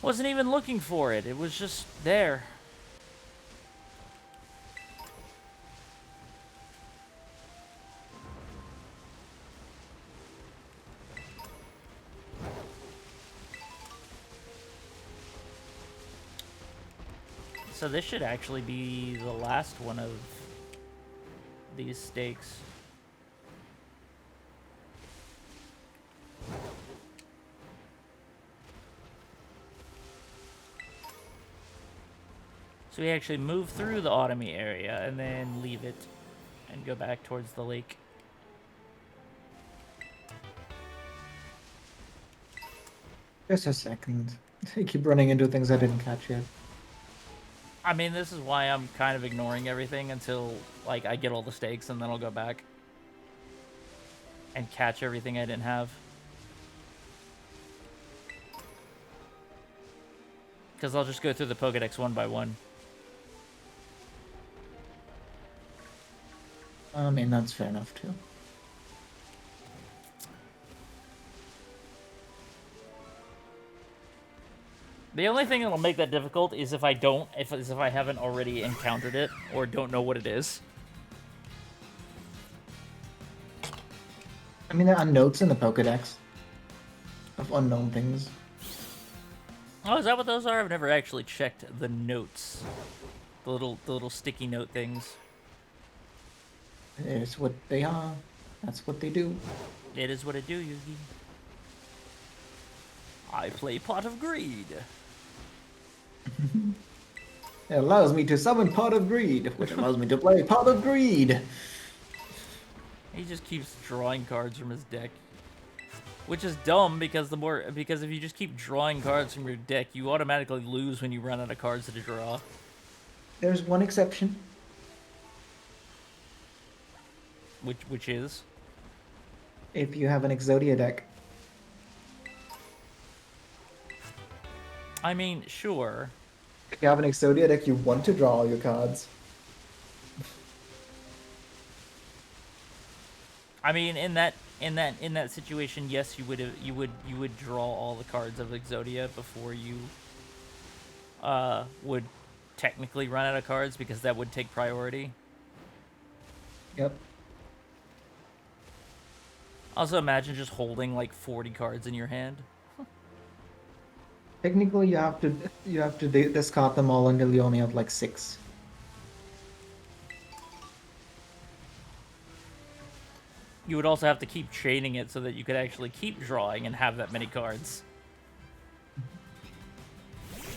Speaker 2: Wasn't even looking for it. It was just there. So this should actually be the last one of these stakes. So we actually move through the autumny area and then leave it and go back towards the lake.
Speaker 3: Just a second. I keep running into things I didn't catch yet.
Speaker 2: I mean, this is why I'm kind of ignoring everything until, like, I get all the stakes, and then I'll go back and catch everything I didn't have. Because I'll just go through the Pokédex one by one.
Speaker 3: I mean, that's fair enough, too.
Speaker 2: The only thing that'll make that difficult is if I haven't already encountered it or don't know what it is.
Speaker 3: I mean, there are notes in the Pokédex of unknown things.
Speaker 2: Oh, is that what those are? I've never actually checked the notes. The little sticky note things.
Speaker 3: It's what they are. That's what they do.
Speaker 2: It is what I do, Yugi. I play Pot of Greed.
Speaker 3: It allows me to summon Pot of Greed, which allows me to play Pot of Greed.
Speaker 2: He just keeps drawing cards from his deck. Which is dumb because if you just keep drawing cards from your deck, you automatically lose when you run out of cards to draw.
Speaker 3: There's one exception.
Speaker 2: Which is?
Speaker 3: If you have an Exodia deck.
Speaker 2: I mean, sure.
Speaker 3: If you have an Exodia deck, you want to draw all your cards.
Speaker 2: I mean, in that situation, yes, you would draw all the cards of Exodia before you would technically run out of cards because that would take priority.
Speaker 3: Yep.
Speaker 2: Also, imagine just holding like 40 cards in your hand.
Speaker 3: Technically, you have to discard them all until you only have like 6.
Speaker 2: You would also have to keep chaining it so that you could actually keep drawing and have that many cards.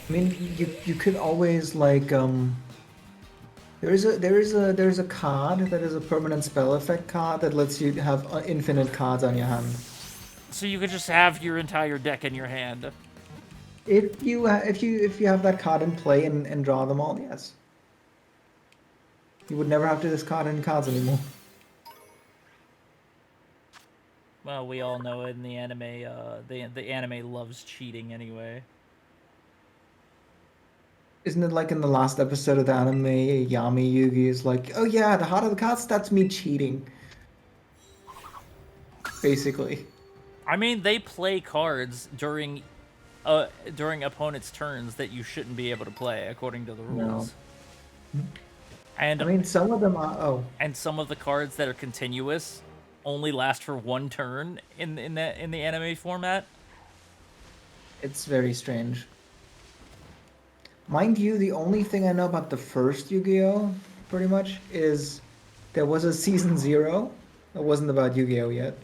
Speaker 3: I mean, you could always like there's a card that is a permanent spell effect card that lets you have infinite cards on your hand.
Speaker 2: So you could just have your entire deck in your hand.
Speaker 3: If you have that card in play and draw them all, yes. You would never have to discard any cards anymore.
Speaker 2: Well, we all know in the anime, the anime loves cheating anyway.
Speaker 3: Isn't it like in the last episode of the anime, Yami Yugi is like, oh yeah, the heart of the cards, that's me cheating. Basically.
Speaker 2: I mean, they play cards during opponents' turns that you shouldn't be able to play according to the rules.
Speaker 3: No.
Speaker 2: And
Speaker 3: I mean, some of them are. Oh,
Speaker 2: and some of the cards that are continuous only last for one turn in the anime format.
Speaker 3: it's very strange. Mind you, the only thing I know about the first Yu-Gi-Oh, pretty much, is there was a season 0 that wasn't about Yu-Gi-Oh yet.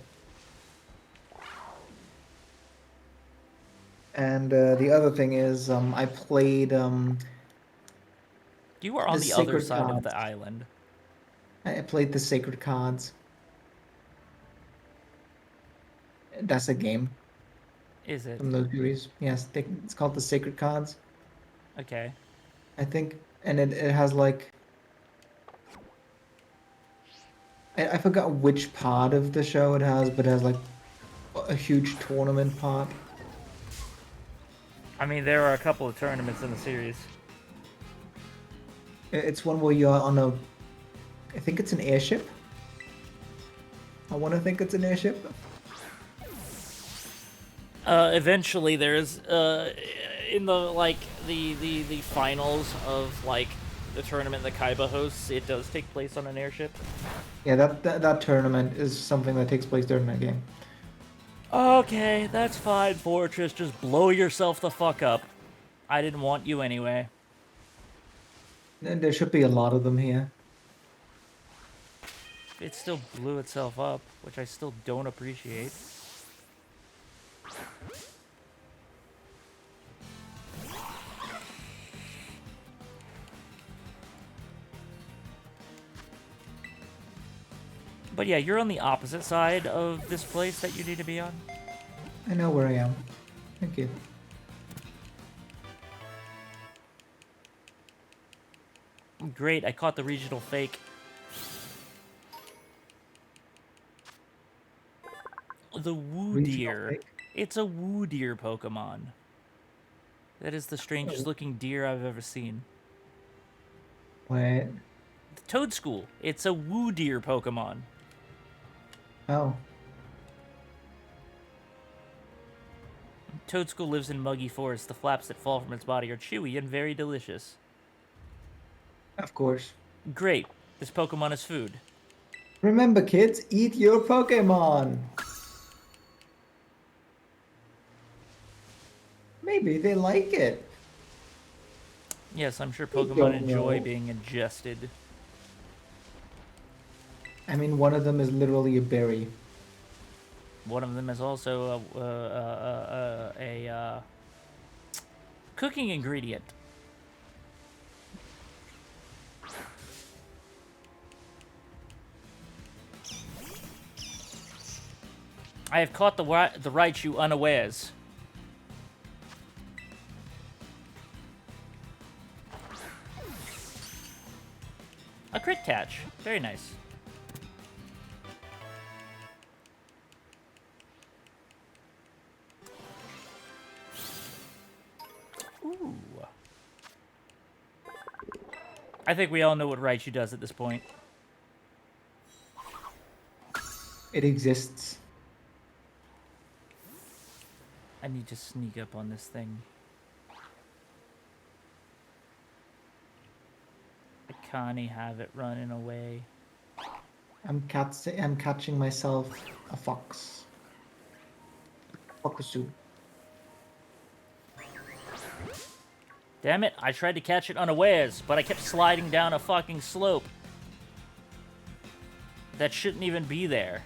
Speaker 3: And the other thing is, I played.
Speaker 2: You are on
Speaker 3: The
Speaker 2: the other
Speaker 3: Sacred
Speaker 2: side of
Speaker 3: Cards.
Speaker 2: the island.
Speaker 3: I played the Sacred Cards. That's a game
Speaker 2: Is it?
Speaker 3: from those series. Yes, it's called the Sacred Cards,
Speaker 2: Okay.
Speaker 3: I think, and it has like I forgot which part of the show it has, but it has like a huge tournament part.
Speaker 2: I mean, there are a couple of tournaments in the series.
Speaker 3: It's one where you're on a, I think it's an airship. I want to think it's an airship.
Speaker 2: Eventually, there's in the finals of like the tournament that Kaiba hosts, it does take place on an airship.
Speaker 3: Yeah, that tournament is something that takes place during that game.
Speaker 2: Okay, that's fine, Fortress. Just blow yourself the fuck up. I didn't want you anyway.
Speaker 3: And there should be a lot of them here.
Speaker 2: It still blew itself up, which I still don't appreciate. But yeah, you're on the opposite side of this place that you need to be on.
Speaker 3: I know where I am. Thank you.
Speaker 2: Great, I caught the regional fake. The Woo
Speaker 3: Regional
Speaker 2: Deer.
Speaker 3: fake?
Speaker 2: It's a Woo Deer Pokemon. That is the strangest
Speaker 3: Oh.
Speaker 2: looking deer I've ever seen.
Speaker 3: Wait.
Speaker 2: The Toadschool. It's a Woo Deer Pokemon.
Speaker 3: Oh.
Speaker 2: Toadschool lives in muggy forests. The flaps that fall from its body are chewy and very delicious.
Speaker 3: Of course.
Speaker 2: Great. This Pokemon is food.
Speaker 3: Remember, kids, eat your Pokemon. Maybe they like it.
Speaker 2: Yes, I'm sure
Speaker 3: We
Speaker 2: Pokemon
Speaker 3: don't
Speaker 2: enjoy
Speaker 3: know.
Speaker 2: being ingested.
Speaker 3: I mean, one of them is literally a berry.
Speaker 2: One of them is also a cooking ingredient. I have caught the Raichu unawares. A crit catch. Very nice. Ooh. I think we all know what Raichu does at this point.
Speaker 3: It exists.
Speaker 2: I need to sneak up on this thing. I can't have it running away.
Speaker 3: I'm catching myself a fox. Fokusu.
Speaker 2: Damn it, I tried to catch it unawares, but I kept sliding down a fucking slope that shouldn't even be there.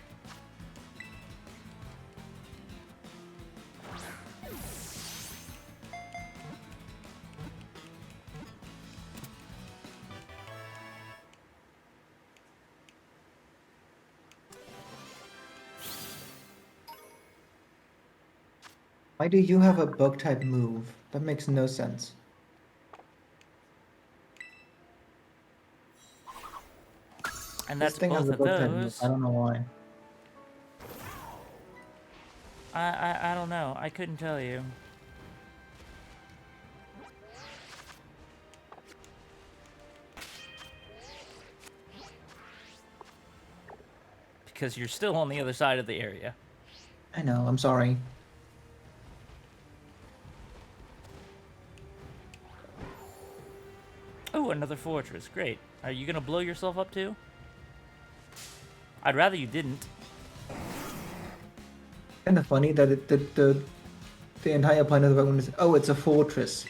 Speaker 3: Why do you have a bug type move? That makes no sense.
Speaker 2: And
Speaker 3: This
Speaker 2: that's
Speaker 3: thing has
Speaker 2: both
Speaker 3: a
Speaker 2: of
Speaker 3: bug type move. I
Speaker 2: those.
Speaker 3: don't know why.
Speaker 2: I don't know. I couldn't tell you. Because you're still on the other side of the area.
Speaker 3: I know, I'm sorry.
Speaker 2: Oh, another fortress. Great. Are you gonna blow yourself up too? I'd rather you didn't.
Speaker 3: Kind of funny that the entire point of the Pokemon is, oh, it's a fortress.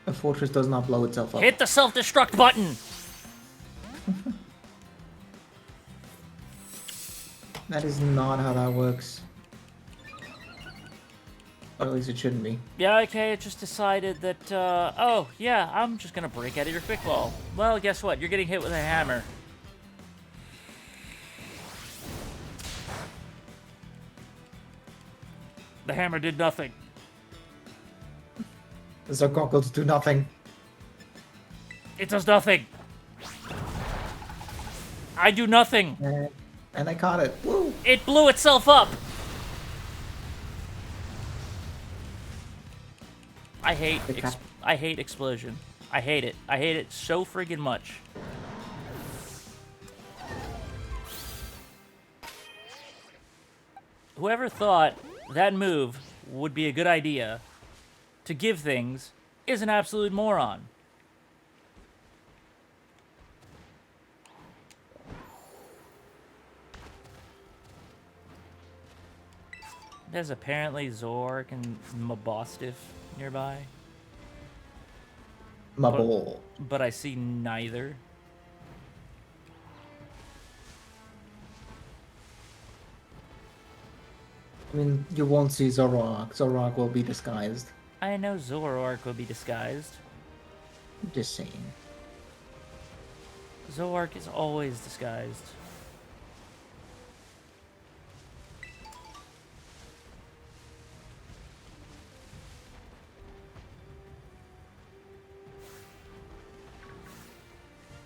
Speaker 3: A fortress does not blow itself up.
Speaker 2: Hit the self-destruct button!
Speaker 3: That is not how that works. Or at least it shouldn't be.
Speaker 2: Yeah, okay, it just decided that, oh, yeah, I'm just gonna break out of your quick ball. Well, guess what? You're getting hit with a hammer. The hammer did nothing.
Speaker 3: The Zergoggles do nothing.
Speaker 2: It does nothing. I do nothing.
Speaker 3: And I caught it. Woo!
Speaker 2: It blew itself up. I hate explosion. I hate it. I hate it so friggin' much. Whoever thought that move would be a good idea to give things is an absolute moron. There's apparently Zork and Mabostiff nearby.
Speaker 3: My ball.
Speaker 2: But I see neither.
Speaker 3: I mean, you won't see Zoroark. Zoroark will be disguised.
Speaker 2: I know Zoroark will be disguised.
Speaker 3: Just saying.
Speaker 2: Zoroark is always disguised.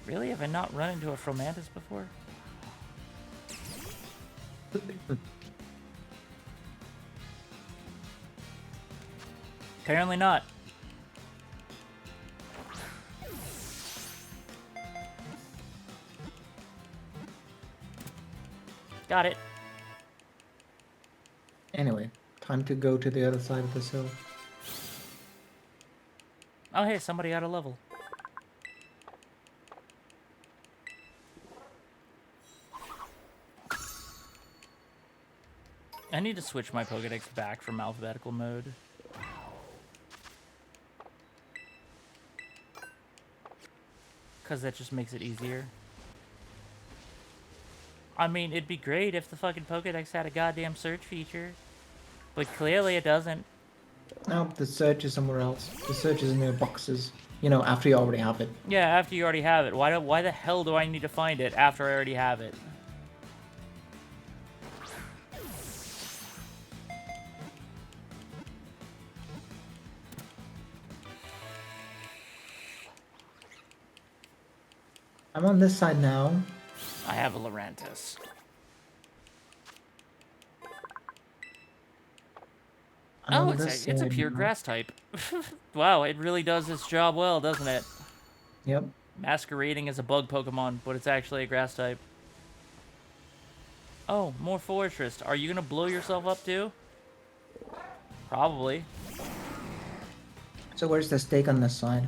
Speaker 2: Really? Have I not run into a Fromantis before? Apparently not. Got it.
Speaker 3: Anyway, time to go to the other side of this hill.
Speaker 2: Oh, hey, somebody got a level. I need to switch my Pokédex back from alphabetical mode. Because that just makes it easier. I mean, it'd be great if the fucking Pokédex had a goddamn search feature. But clearly it doesn't.
Speaker 3: No, the search is somewhere else. The search is in the boxes. You know, after you already have it.
Speaker 2: Yeah, after you already have it. Why the hell do I need to find it after I already have it?
Speaker 3: I'm on this side now.
Speaker 2: I have a Lurantis.
Speaker 3: I'm
Speaker 2: Oh,
Speaker 3: on this
Speaker 2: it's a
Speaker 3: side
Speaker 2: pure
Speaker 3: now.
Speaker 2: grass type. Wow, it really does its job well, doesn't it?
Speaker 3: Yep.
Speaker 2: Masquerading as a bug Pokemon, but it's actually a grass type. Oh, more Fortress. Are you gonna blow yourself up too? Probably.
Speaker 3: So where's the stake on this side?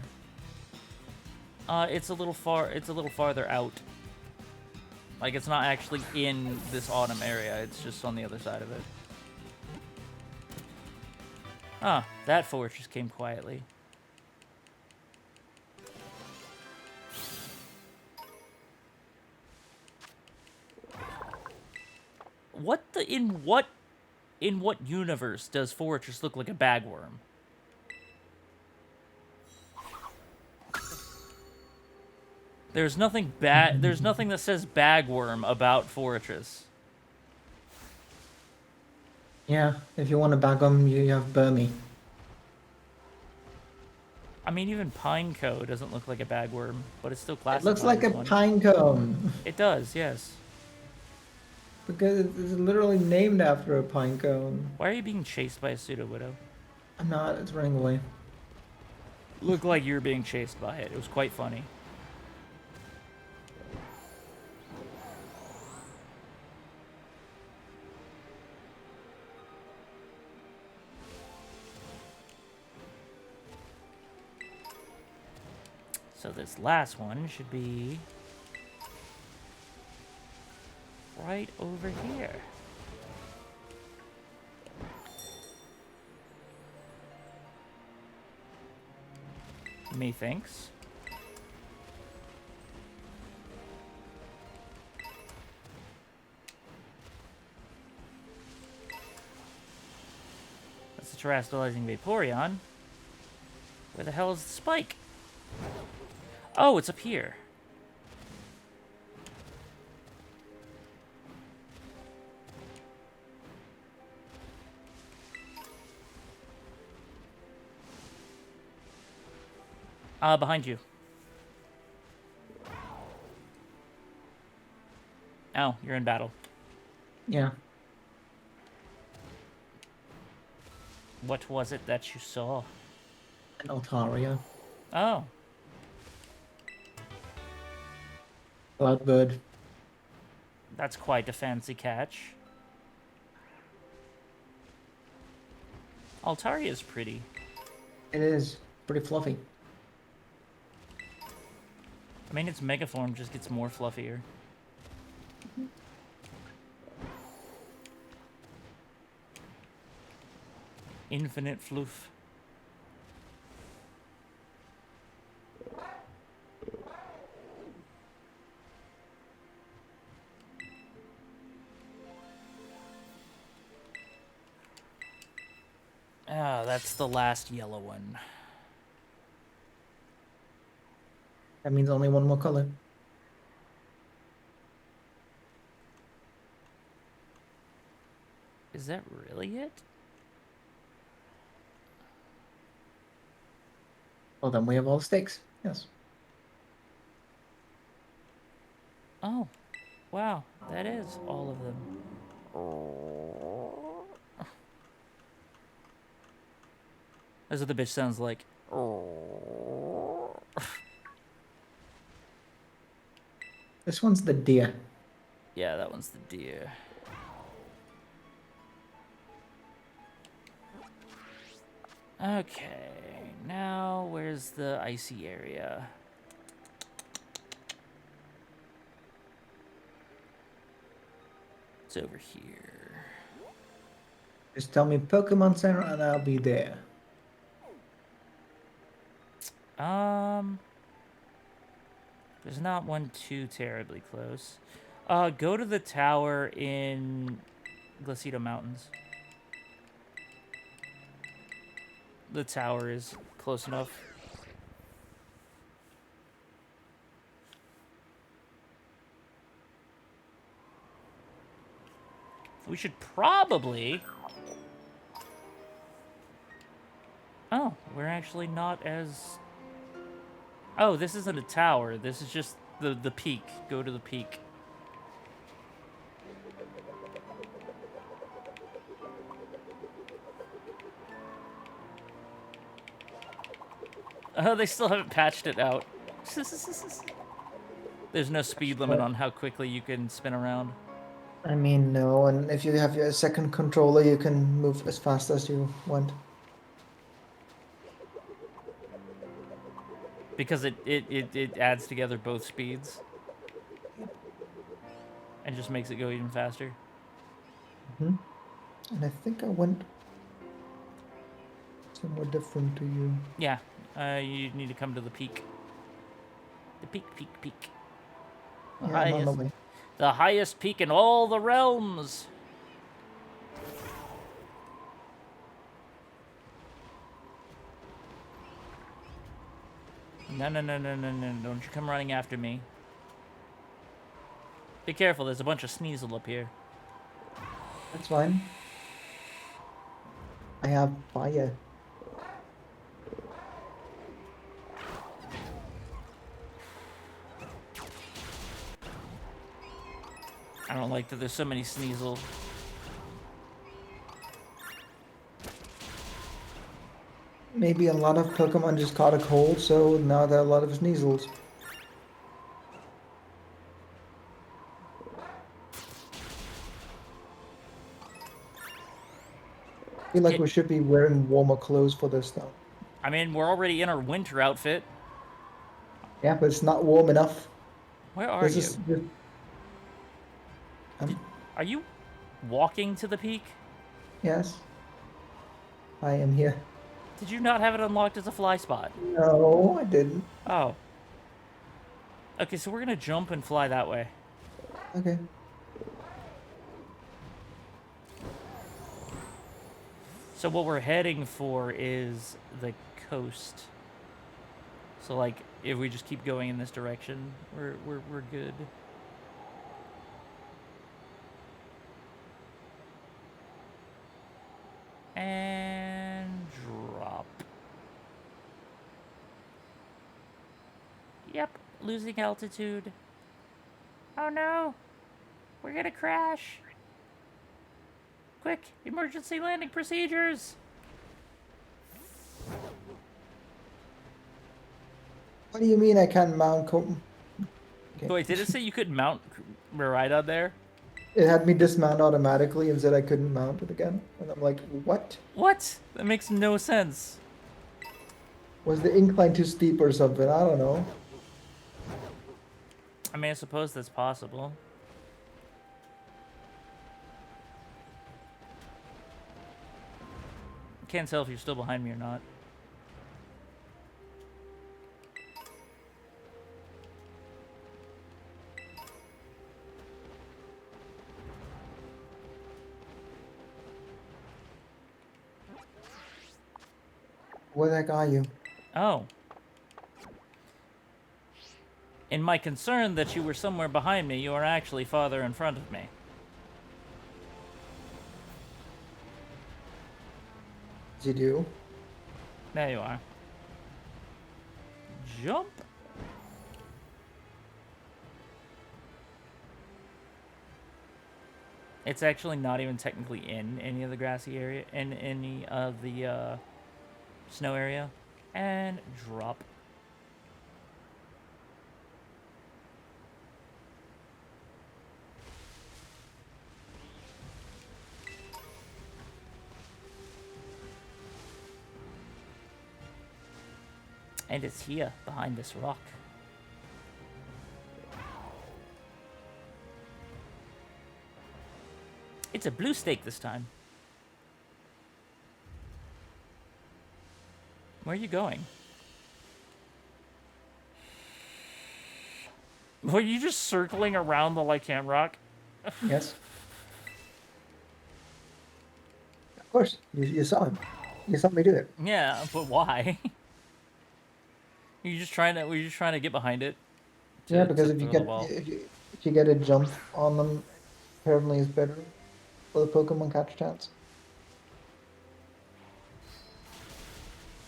Speaker 2: It's a little farther out. Like, it's not actually in this autumn area, it's just on the other side of it. Ah, that fortress came quietly. In what universe does Fortress look like a bagworm? There's nothing that says bagworm about Fortress.
Speaker 3: Yeah, if you want to bag them, you have Burmy.
Speaker 2: I mean, even Pineco doesn't look like a bagworm, but it's still
Speaker 3: It looks
Speaker 2: classified
Speaker 3: like
Speaker 2: as
Speaker 3: a
Speaker 2: one.
Speaker 3: pine cone.
Speaker 2: It does, yes.
Speaker 3: Because it's literally named after a pine cone.
Speaker 2: Why are you being chased by a pseudo-widow?
Speaker 3: I'm not, it's running away.
Speaker 2: Looked like you were being chased by it. It was quite funny. So this last one should be right over here. Methinks. That's the terrestrializing Vaporeon. Where the hell is the spike? Oh, it's up here. Behind you. Oh, you're in battle.
Speaker 3: Yeah.
Speaker 2: What was it that you saw?
Speaker 3: An Altaria.
Speaker 2: Oh,
Speaker 3: Cloudbird.
Speaker 2: that's quite a fancy catch. Altaria is pretty.
Speaker 3: It is pretty fluffy.
Speaker 2: I mean, its megaform just gets more fluffier. Infinite floof. Ah, that's the last yellow one.
Speaker 3: That means only one more color.
Speaker 2: Is that really it?
Speaker 3: Well, then we have all the stakes. Yes.
Speaker 2: Oh, wow, that is all of them. That's what the bitch sounds like.
Speaker 3: This one's the deer.
Speaker 2: Yeah, that one's the deer. Okay, now where's the icy area? It's over here.
Speaker 3: Just tell me Pokemon Center and I'll be there.
Speaker 2: There's not one too terribly close. Go to the tower in Glacido Mountains. The tower is close enough. We should probably... Oh, we're actually not as... Oh, this isn't a tower. This is just the peak. Go to the peak. Oh, they still haven't patched it out. There's no speed limit on how quickly you can spin around.
Speaker 3: I mean, no, and if you have your second controller, you can move as fast as you want.
Speaker 2: Because it adds together both speeds. And just makes it go even faster.
Speaker 3: And I think I went somewhere different to you.
Speaker 2: Yeah, you need to come to the peak. The peak, peak, peak. The
Speaker 3: Yeah, I'm on the
Speaker 2: highest,
Speaker 3: way.
Speaker 2: the highest peak in all the realms. No, no, no, no, no, no, don't you come running after me. Be careful, there's a bunch of Sneasel up here.
Speaker 3: That's fine. I have fire.
Speaker 2: I don't like that there's so many Sneasel.
Speaker 3: Maybe a lot of Pokemon just caught a cold, so now there are a lot of Sneasels. I feel like we should be wearing warmer clothes for this now.
Speaker 2: I mean, we're already in our winter outfit.
Speaker 3: Yeah, but it's not warm enough.
Speaker 2: Where are
Speaker 3: This
Speaker 2: you?
Speaker 3: is
Speaker 2: Are you walking to the peak?
Speaker 3: yes. I am here.
Speaker 2: Did you not have it unlocked as a fly spot?
Speaker 3: No, I didn't.
Speaker 2: Oh. Okay, so we're gonna jump and fly that way.
Speaker 3: Okay.
Speaker 2: So what we're heading for is the coast. So like, if we just keep going in this direction, we're good. And drop. Yep, losing altitude. Oh no, we're gonna crash. Quick, emergency landing procedures.
Speaker 3: What do you mean I can't mount? Okay.
Speaker 2: Wait, did it say you couldn't mount Miraidon there?
Speaker 3: It had me dismount automatically and said I couldn't mount it again. And I'm like, what?
Speaker 2: What? That makes no sense.
Speaker 3: Was the incline too steep or something? I don't know.
Speaker 2: I mean, I suppose that's possible. Can't tell if you're still behind me or not.
Speaker 3: Where the heck are you?
Speaker 2: Oh. In my concern that you were somewhere behind me, you are actually farther in front of me.
Speaker 3: Did you do?
Speaker 2: There you are. Jump. It's actually not even technically in any of the grassy area, in any of the snow area. And drop. And it's here, behind this rock. It's a blue stake this time. Where are you going? Were you just circling around the Lycan rock?
Speaker 3: Yes. Of course. You saw him. You saw me do it.
Speaker 2: Yeah, but why? Were you just trying to get behind it?
Speaker 3: Yeah, because
Speaker 2: to
Speaker 3: if you
Speaker 2: throw the
Speaker 3: get
Speaker 2: ball?
Speaker 3: if you get a jump on them, apparently it's better for the Pokemon catch chance.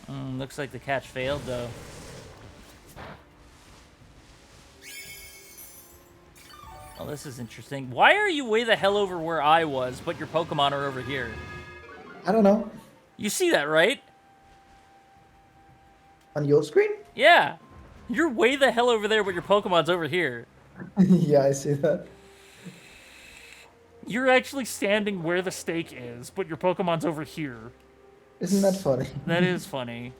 Speaker 2: Looks like the catch failed, though. Well, this is interesting. Why are you way the hell over where I was, but your Pokemon are over here?
Speaker 3: I don't know.
Speaker 2: You see that, right?
Speaker 3: On your screen?
Speaker 2: Yeah. You're way the hell over there, but your Pokemon's over here.
Speaker 3: Yeah, I see that.
Speaker 2: You're actually standing where the stake is, but your Pokemon's over here.
Speaker 3: Isn't that funny?
Speaker 2: That is funny.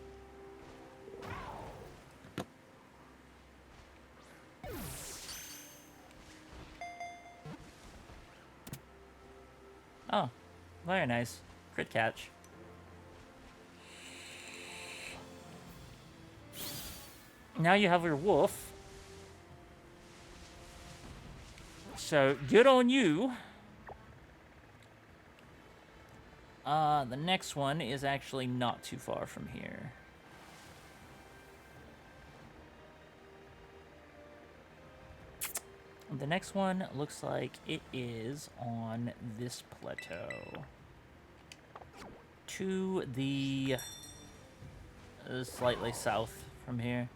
Speaker 2: Oh, very nice. Crit catch. Now you have your wolf. So, good on you. The next one is actually not too far from here. The next one looks like it is on this plateau. to the slightly south from here.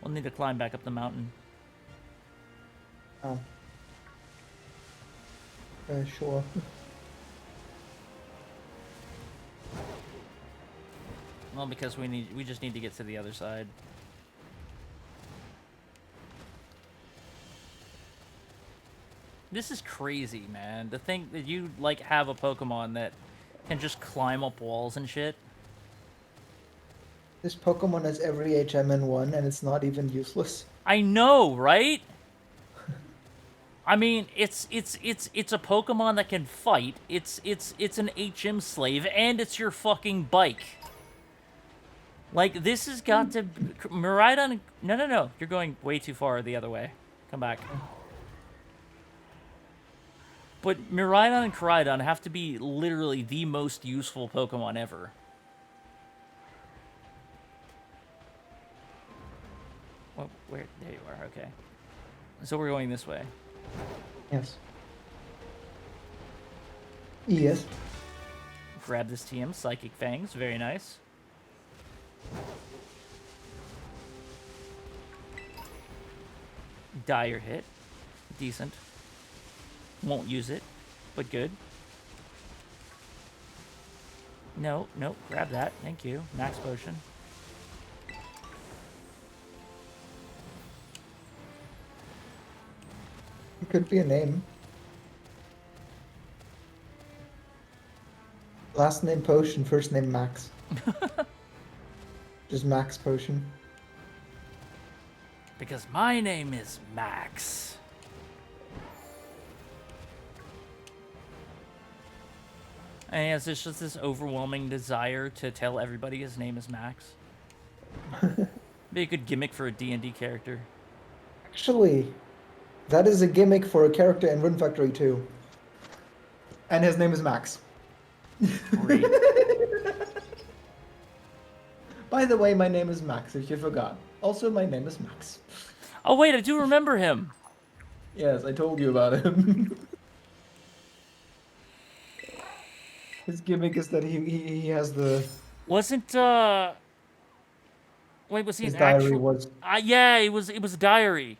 Speaker 2: We'll need to climb back up the mountain.
Speaker 3: Oh. Sure.
Speaker 2: Well, because we just need to get to the other side. This is crazy, man. To think that you like have a Pokemon that can just climb up walls and shit.
Speaker 3: This Pokemon has every HM in one, and it's not even useless.
Speaker 2: I know, right? I mean, it's a Pokemon that can fight. It's an HM slave, and it's your fucking bike. Like, this has got to... Miraidon... No. You're going way too far the other way. Come back. But Miraidon and Koraidon have to be literally the most useful Pokemon ever. Well, where? There you are, okay. So we're going this way.
Speaker 3: Yes. Yes.
Speaker 2: Grab this TM, Psychic Fangs, very nice. Dire hit. Decent. Won't use it, but good. No, grab that. Thank you. Max Potion.
Speaker 3: It could be a name. Last name Potion, first name Max. Just Max Potion.
Speaker 2: Because my name is Max. And he has just this overwhelming desire to tell everybody his name is Max. Be a good gimmick for a D&D character.
Speaker 3: Actually, that is a gimmick for a character in Rune Factory 2. And his name is Max.
Speaker 2: Great.
Speaker 3: By the way, my name is Max, if you forgot. Also, my name is Max.
Speaker 2: Oh wait, I do remember him.
Speaker 3: Yes, I told you about him. His gimmick is that he has the...
Speaker 2: Wasn't wait, was he
Speaker 3: His
Speaker 2: an
Speaker 3: diary
Speaker 2: actual...
Speaker 3: was...
Speaker 2: yeah, it was a diary.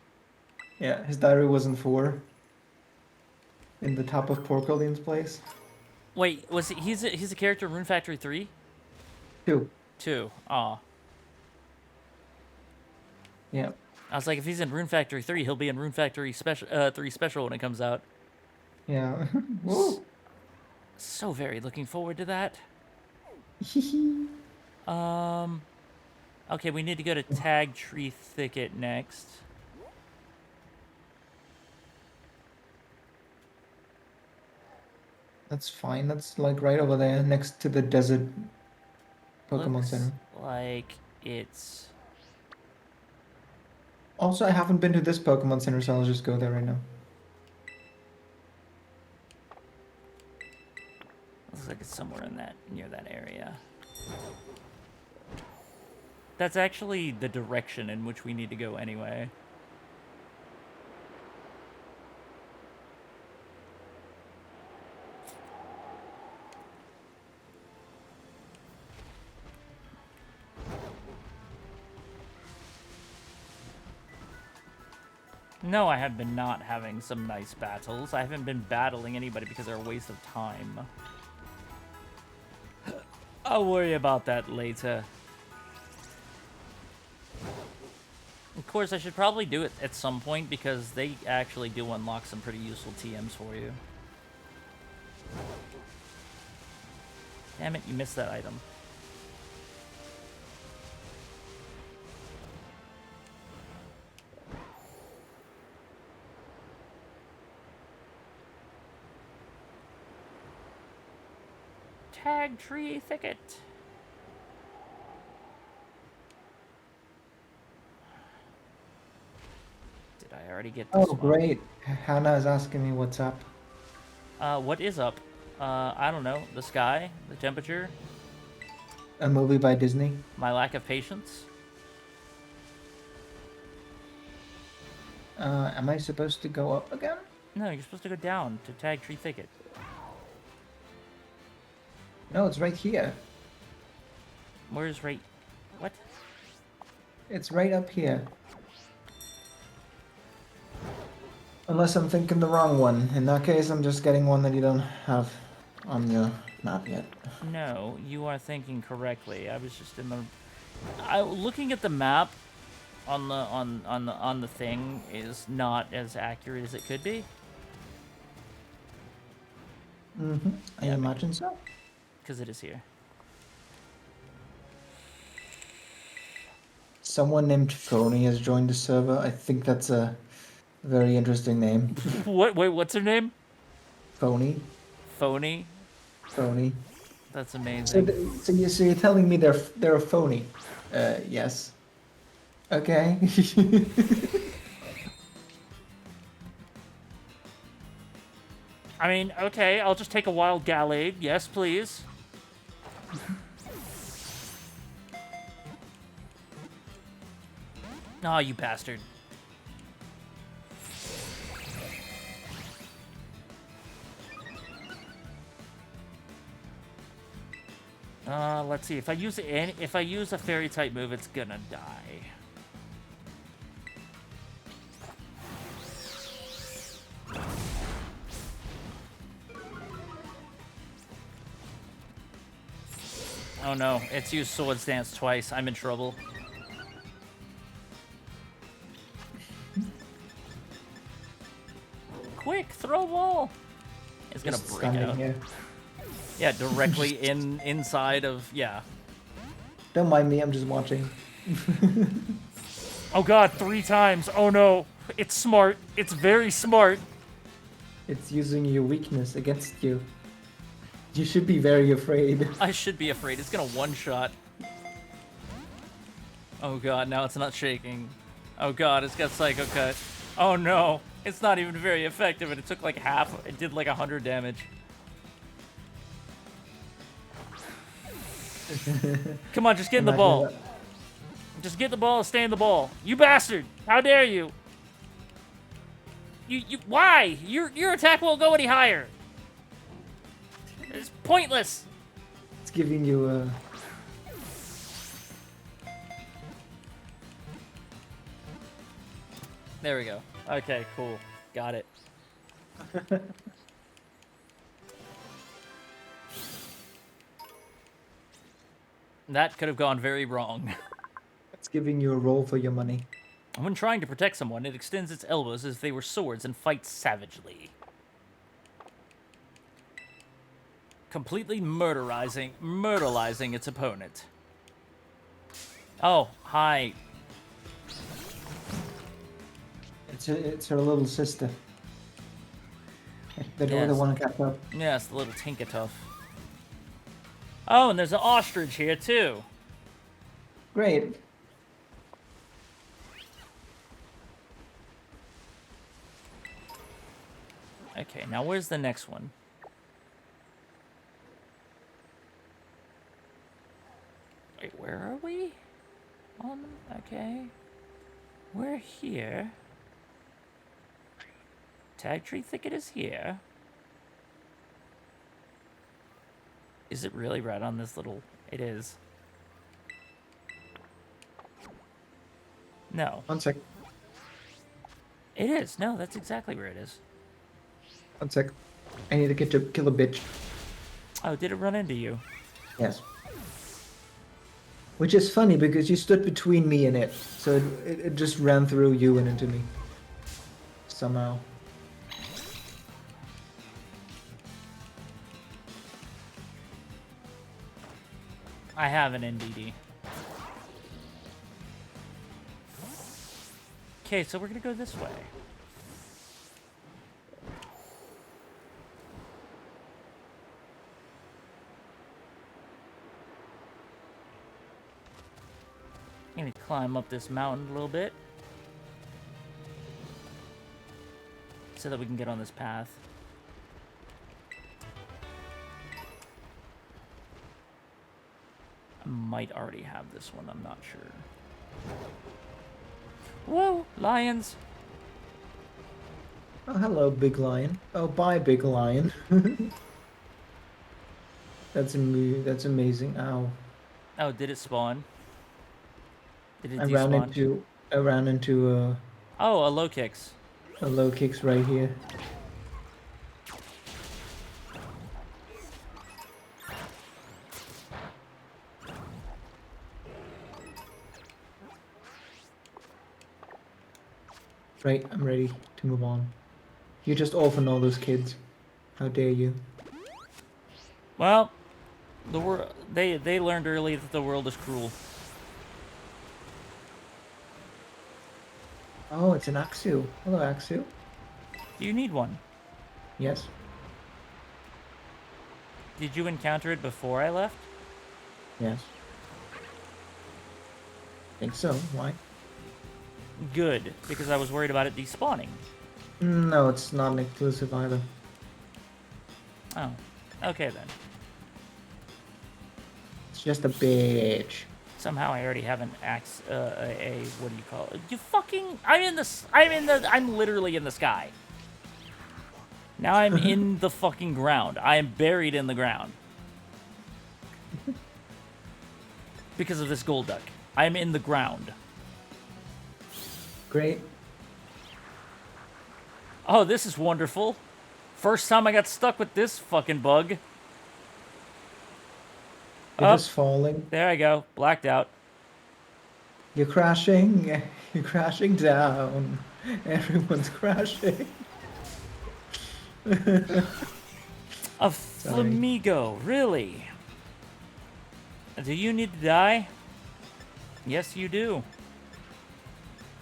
Speaker 3: Yeah, his diary was in 4. In the top of Porceline's place.
Speaker 2: Wait, was he's a character in Rune Factory 3?
Speaker 3: 2.
Speaker 2: 2. Aw.
Speaker 3: Yeah.
Speaker 2: I was like, if he's in Rune Factory 3, he'll be in Rune Factory 3 Special when it comes out.
Speaker 3: Yeah. Woo.
Speaker 2: So very looking forward to that. Okay, we need to go to Tag Tree Thicket next.
Speaker 3: That's fine. That's like right over there next to the desert Pokemon
Speaker 2: Looks
Speaker 3: Center.
Speaker 2: like it's...
Speaker 3: Also, I haven't been to this Pokemon Center, so I'll just go there right now.
Speaker 2: Looks like it's somewhere in near that area. That's actually the direction in which we need to go anyway. No, I have been not having some nice battles. I haven't been battling anybody because they're a waste of time. I'll worry about that later. Of course, I should probably do it at some point because they actually do unlock some pretty useful TMs for you. Damn it, you missed that item. Tag Tree Thicket. Did I already get this
Speaker 3: Oh,
Speaker 2: one?
Speaker 3: great. Hannah is asking me what's up.
Speaker 2: What is up? I don't know. The sky? The temperature?
Speaker 3: A movie by Disney.
Speaker 2: My lack of patience?
Speaker 3: Am I supposed to go up again?
Speaker 2: No, you're supposed to go down to Tag Tree Thicket.
Speaker 3: No, it's right here.
Speaker 2: Where's right? What?
Speaker 3: It's right up here. Unless I'm thinking the wrong one. In that case, I'm just getting one that you don't have on your map yet.
Speaker 2: No, you are thinking correctly. I was just in the. Looking at the map on the thing is not as accurate as it could be.
Speaker 3: Mm-hmm. I imagine so.
Speaker 2: Because it is here.
Speaker 3: Someone named Phony has joined the server. I think that's a very interesting name.
Speaker 2: What? Wait, what's her name?
Speaker 3: Phony.
Speaker 2: Phony.
Speaker 3: Phony.
Speaker 2: That's
Speaker 3: So,
Speaker 2: amazing.
Speaker 3: so you're telling me they're a phony? Yes. Okay.
Speaker 2: I mean, okay, I'll just take a wild Gallade. Yes, please. Oh, you bastard. Let's see. If I use a fairy type move, it's gonna die. Oh no, it's used Swords Dance twice. I'm in trouble. Quick, throw a ball! It's gonna
Speaker 3: Just
Speaker 2: break
Speaker 3: standing
Speaker 2: out.
Speaker 3: here.
Speaker 2: Yeah, directly inside of, yeah.
Speaker 3: Don't mind me, I'm just watching.
Speaker 2: Oh god, 3 times. Oh no. It's smart. It's very smart.
Speaker 3: It's using your weakness against you. You should be very afraid.
Speaker 2: I should be afraid. It's gonna one-shot. Oh god, now it's not shaking. Oh god, it's got Psycho Cut. Oh no. It's not even very effective, and it took like half. It did like 100 damage. Come on, just get in the ball. Just get the ball and stay in the ball. You bastard! How dare you? Why? Your attack won't go any higher. It's pointless.
Speaker 3: It's giving you a...
Speaker 2: There we go. Okay, cool. Got it. That could have gone very wrong.
Speaker 3: It's giving you a roll for your money.
Speaker 2: When trying to protect someone, it extends its elbows as if they were swords and fights savagely. Completely murderizing its opponent. Oh, hi.
Speaker 3: It's her little sister. The
Speaker 2: Yes.
Speaker 3: one who kept up.
Speaker 2: Yes, the little Tinkatuff. Oh, and there's an ostrich here, too.
Speaker 3: Great.
Speaker 2: Okay, now where's the next one? Wait, where are we? Okay. We're here. Tag Tree Thicket is here. Is it really right on this little... It is. No.
Speaker 3: 1 sec.
Speaker 2: It is. No, that's exactly where it is.
Speaker 3: 1 sec. I need to kill a bitch.
Speaker 2: Oh, did it run into you?
Speaker 3: Yes. Which is funny because you stood between me and it, so it just ran through you and into me. Somehow.
Speaker 2: I have an NDD. Okay, so we're gonna go this way. I'm gonna climb up this mountain a little bit so that we can get on this path. I might already have this one, I'm not sure. Whoa, lions!
Speaker 3: Oh, hello, big lion. Oh, bye, big lion. That's amazing. Ow.
Speaker 2: Oh, did it spawn? Did it
Speaker 3: I ran
Speaker 2: despawn?
Speaker 3: into I ran into
Speaker 2: Oh, a low kicks.
Speaker 3: a low kicks right here. Right, I'm ready to move on. You just orphan all those kids. How dare you?
Speaker 2: Well, they learned early that the world is cruel.
Speaker 3: Oh, it's an Axu. Hello, Axu.
Speaker 2: Do you need one?
Speaker 3: Yes.
Speaker 2: Did you encounter it before I left?
Speaker 3: Yes. Think so. Why?
Speaker 2: Good, because I was worried about it despawning.
Speaker 3: No, it's not an exclusive either.
Speaker 2: Oh, okay then.
Speaker 3: It's just a bitch.
Speaker 2: Somehow I already have an axe, what do you call it? You fucking, I'm literally in the sky. Now I'm in the fucking ground. I am buried in the ground. Because of this gold duck. I am in the ground.
Speaker 3: Great.
Speaker 2: Oh, this is wonderful. First time I got stuck with this fucking bug.
Speaker 3: You're
Speaker 2: Up.
Speaker 3: just falling.
Speaker 2: There I go. Blacked out.
Speaker 3: You're crashing. You're crashing down. Everyone's crashing.
Speaker 2: A Flamigo, really? Do you need to die? Yes, you do.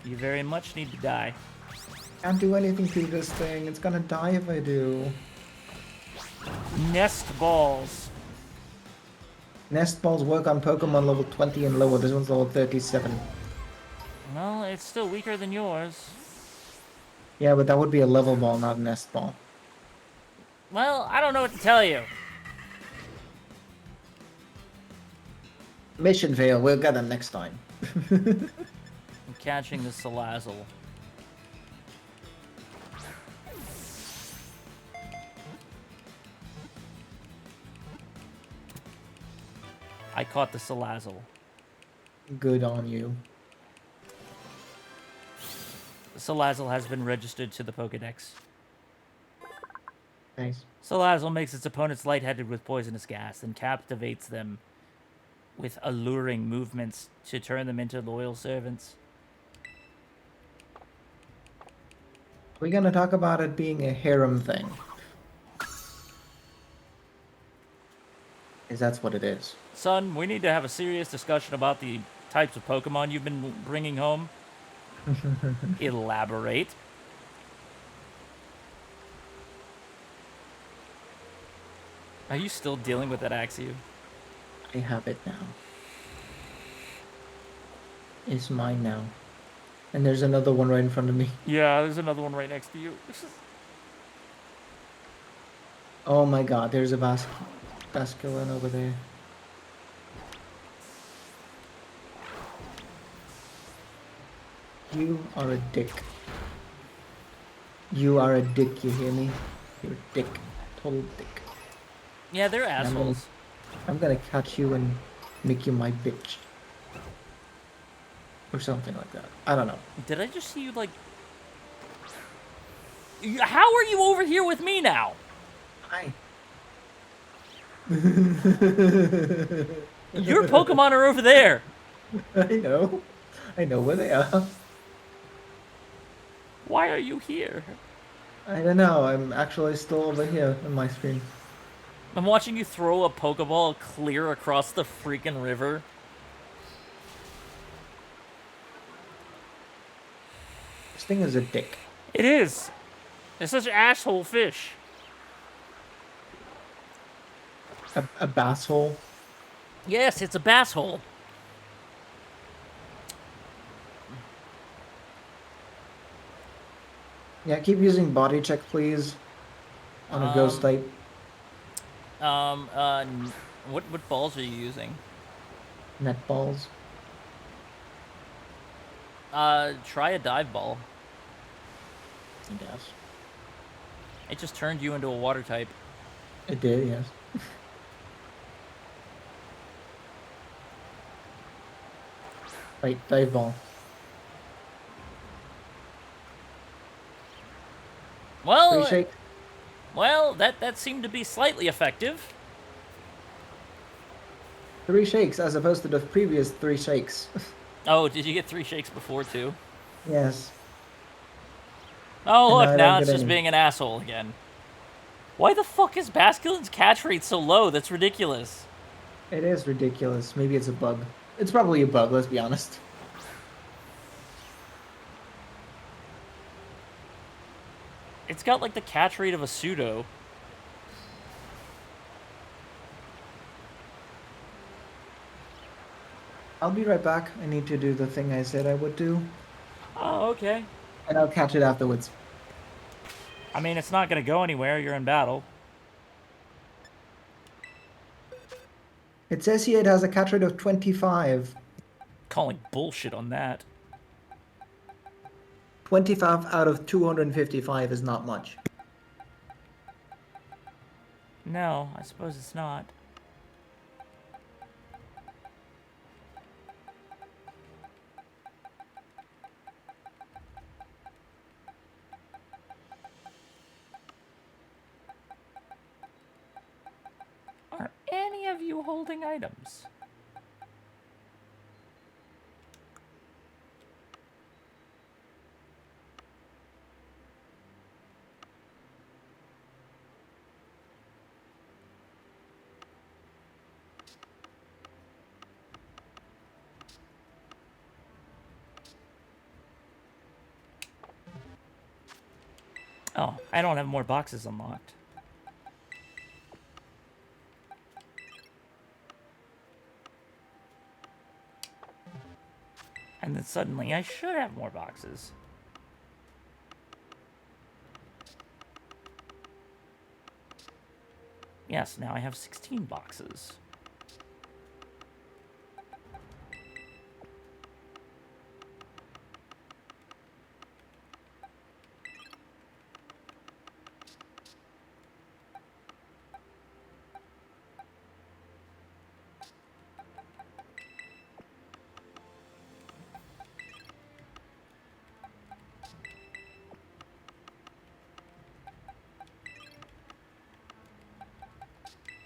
Speaker 2: You very much need to die.
Speaker 3: Can't do anything to this thing. It's gonna die if I do.
Speaker 2: Nest balls.
Speaker 3: Nest balls work on Pokemon level 20 and lower. This one's level 37.
Speaker 2: Well, it's still weaker than yours.
Speaker 3: Yeah, but that would be a level ball, not a nest ball.
Speaker 2: Well, I don't know what to tell you.
Speaker 3: Mission fail. We'll get them next time.
Speaker 2: I'm catching the Salazzle. I caught the Salazzle.
Speaker 3: Good on you.
Speaker 2: The Salazzle has been registered to the Pokédex.
Speaker 3: Nice.
Speaker 2: Salazzle makes its opponents lightheaded with poisonous gas and captivates them with alluring movements to turn them into loyal servants.
Speaker 3: We're gonna talk about it being a harem thing. Because that's what it is.
Speaker 2: Son, we need to have a serious discussion about the types of Pokemon you've been bringing home. Elaborate. Are you still dealing with that Axew?
Speaker 3: I have it now. It's mine now. And there's another one right in front of me.
Speaker 2: Yeah, there's another one right next to you.
Speaker 3: Oh my god, there's a Basculin over there. You are a dick. You are a dick, you hear me? You're a dick. Total dick.
Speaker 2: Yeah, they're
Speaker 3: And
Speaker 2: assholes.
Speaker 3: I'm gonna catch you and make you my bitch. Or something like that. I don't know.
Speaker 2: Did I just see you, like... How are you over here with me now?
Speaker 3: Hi.
Speaker 2: Your Pokemon are over there.
Speaker 3: I know. I know where they are.
Speaker 2: Why are you here?
Speaker 3: I don't know. I'm actually still over here on my screen.
Speaker 2: I'm watching you throw a Pokeball clear across the freaking river.
Speaker 3: This thing is a dick.
Speaker 2: It is. It's such an asshole fish.
Speaker 3: A bass hole.
Speaker 2: Yes, it's a bass hole.
Speaker 3: Yeah, keep using body check, please. On a ghost type.
Speaker 2: What balls are you using?
Speaker 3: Net balls.
Speaker 2: Try a dive ball.
Speaker 3: I guess.
Speaker 2: It just turned you into a water type.
Speaker 3: It did, yes. Right, dive ball. Three
Speaker 2: Well,
Speaker 3: shakes.
Speaker 2: that seemed to be slightly effective.
Speaker 3: 3 shakes as opposed to the previous 3 shakes.
Speaker 2: Oh, did you get 3 shakes before too?
Speaker 3: Yes.
Speaker 2: Oh,
Speaker 3: And now
Speaker 2: look,
Speaker 3: I don't
Speaker 2: now it's
Speaker 3: get
Speaker 2: just
Speaker 3: any.
Speaker 2: being an asshole again. Why the fuck is Basculin's catch rate so low? That's ridiculous.
Speaker 3: It is ridiculous. Maybe it's a bug. It's probably a bug, let's be honest.
Speaker 2: It's got like the catch rate of a pseudo.
Speaker 3: I'll be right back. I need to do the thing I said I would do.
Speaker 2: Oh, okay.
Speaker 3: And I'll catch it afterwards.
Speaker 2: I mean, it's not going to go anywhere. You're in battle.
Speaker 3: It says here it has a catch rate of 25.
Speaker 2: Calling bullshit on that.
Speaker 3: 25 out of 255 is not much.
Speaker 2: No, I suppose it's not. Are any of you holding items? Oh, I don't have more boxes unlocked. And then suddenly I should have more boxes. Yes, now I have 16 boxes.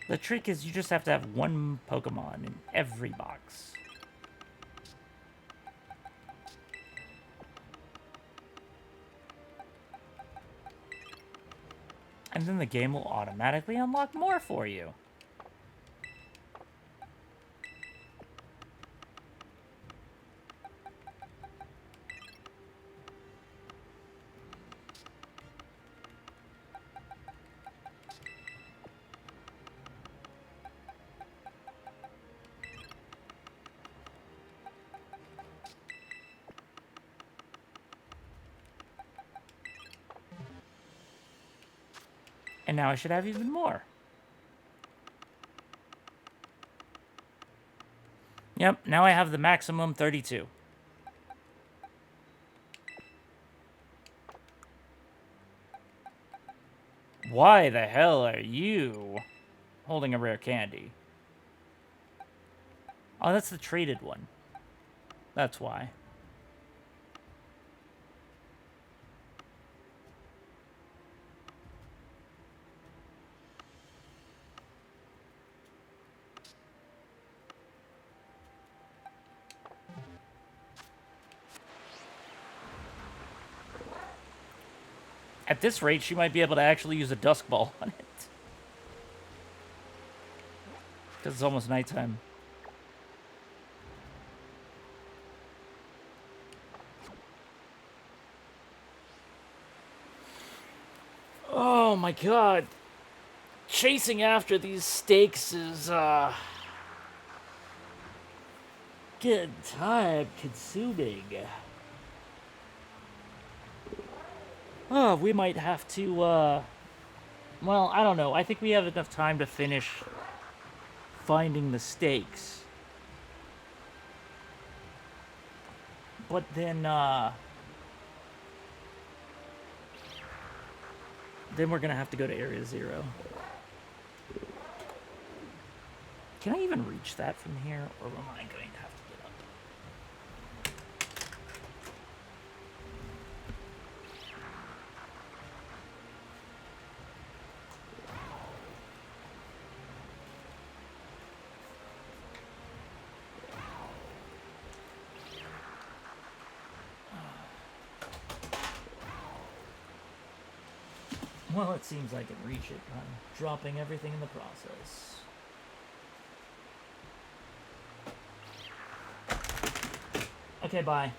Speaker 2: The trick is you just have to have one Pokemon in every box. And then the game will automatically unlock more for you. And now I should have even more. Yep, now I have the maximum 32. Why the hell are you holding a rare candy? Oh, that's the traded one. That's why. At this rate, she might be able to actually use a Dusk Ball on it. Because it's almost nighttime. Oh my god. Chasing after these stakes is, getting time consuming. Oh, we might have to, well, I don't know. I think we have enough time to finish finding the stakes. But then we're gonna have to go to Area 0. Can I even reach that from here, or am I going to have to get up? Well, it seems I can reach it. I'm dropping everything in the process. Okay, bye.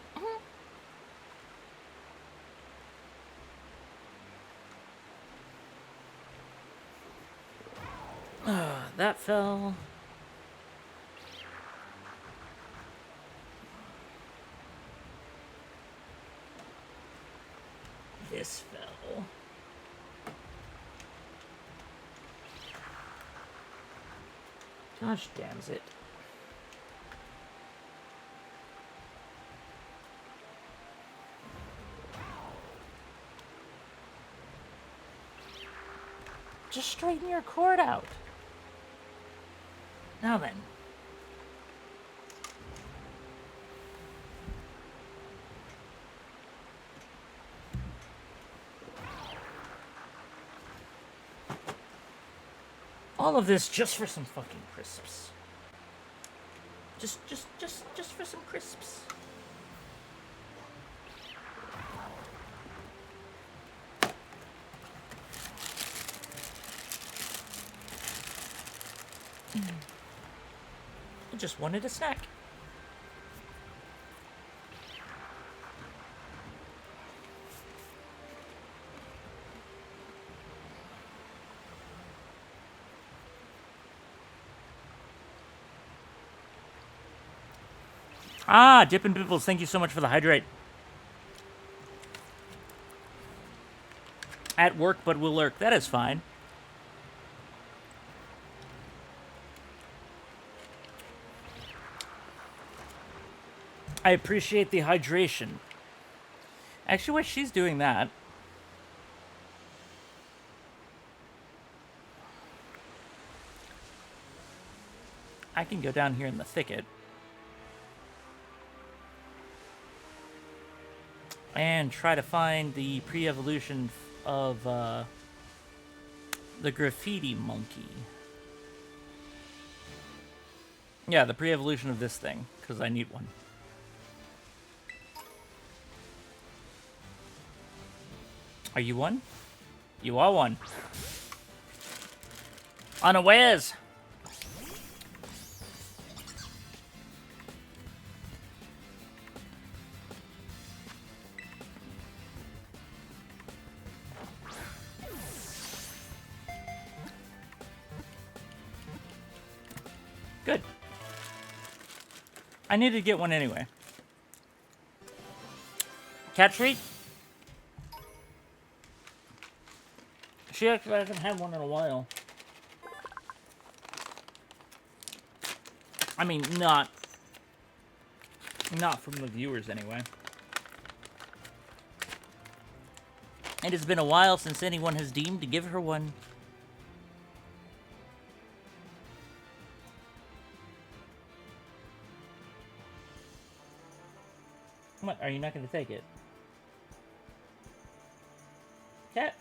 Speaker 2: That fell. This fell. Gosh damn it. Just straighten your cord out. Now then. All of this just for some fucking crisps. Just for some crisps. I just wanted a snack. Ah, Dippin' Pimples, thank you so much for the hydrate. At work, but will lurk. That is fine. I appreciate the hydration. Actually, while she's doing that, I can go down here in the thicket and try to find the pre-evolution of the graffiti monkey. Yeah, the pre-evolution of this thing, because I need one. Are you one? You are one. Unawares! Good. I need to get one anyway. Cat treat? She actually hasn't had one in a while. I mean, not from the viewers anyway. It has been a while since anyone has deemed to give her one. What? Are you not going to take it? Cat?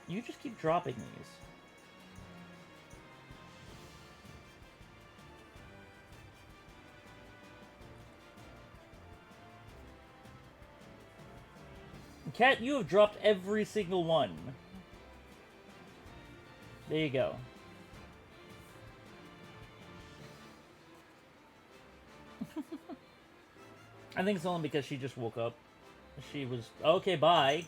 Speaker 2: You just keep dropping these. Cat, you have dropped every single one. There you go. I think it's only because she just woke up. She was, okay, bye.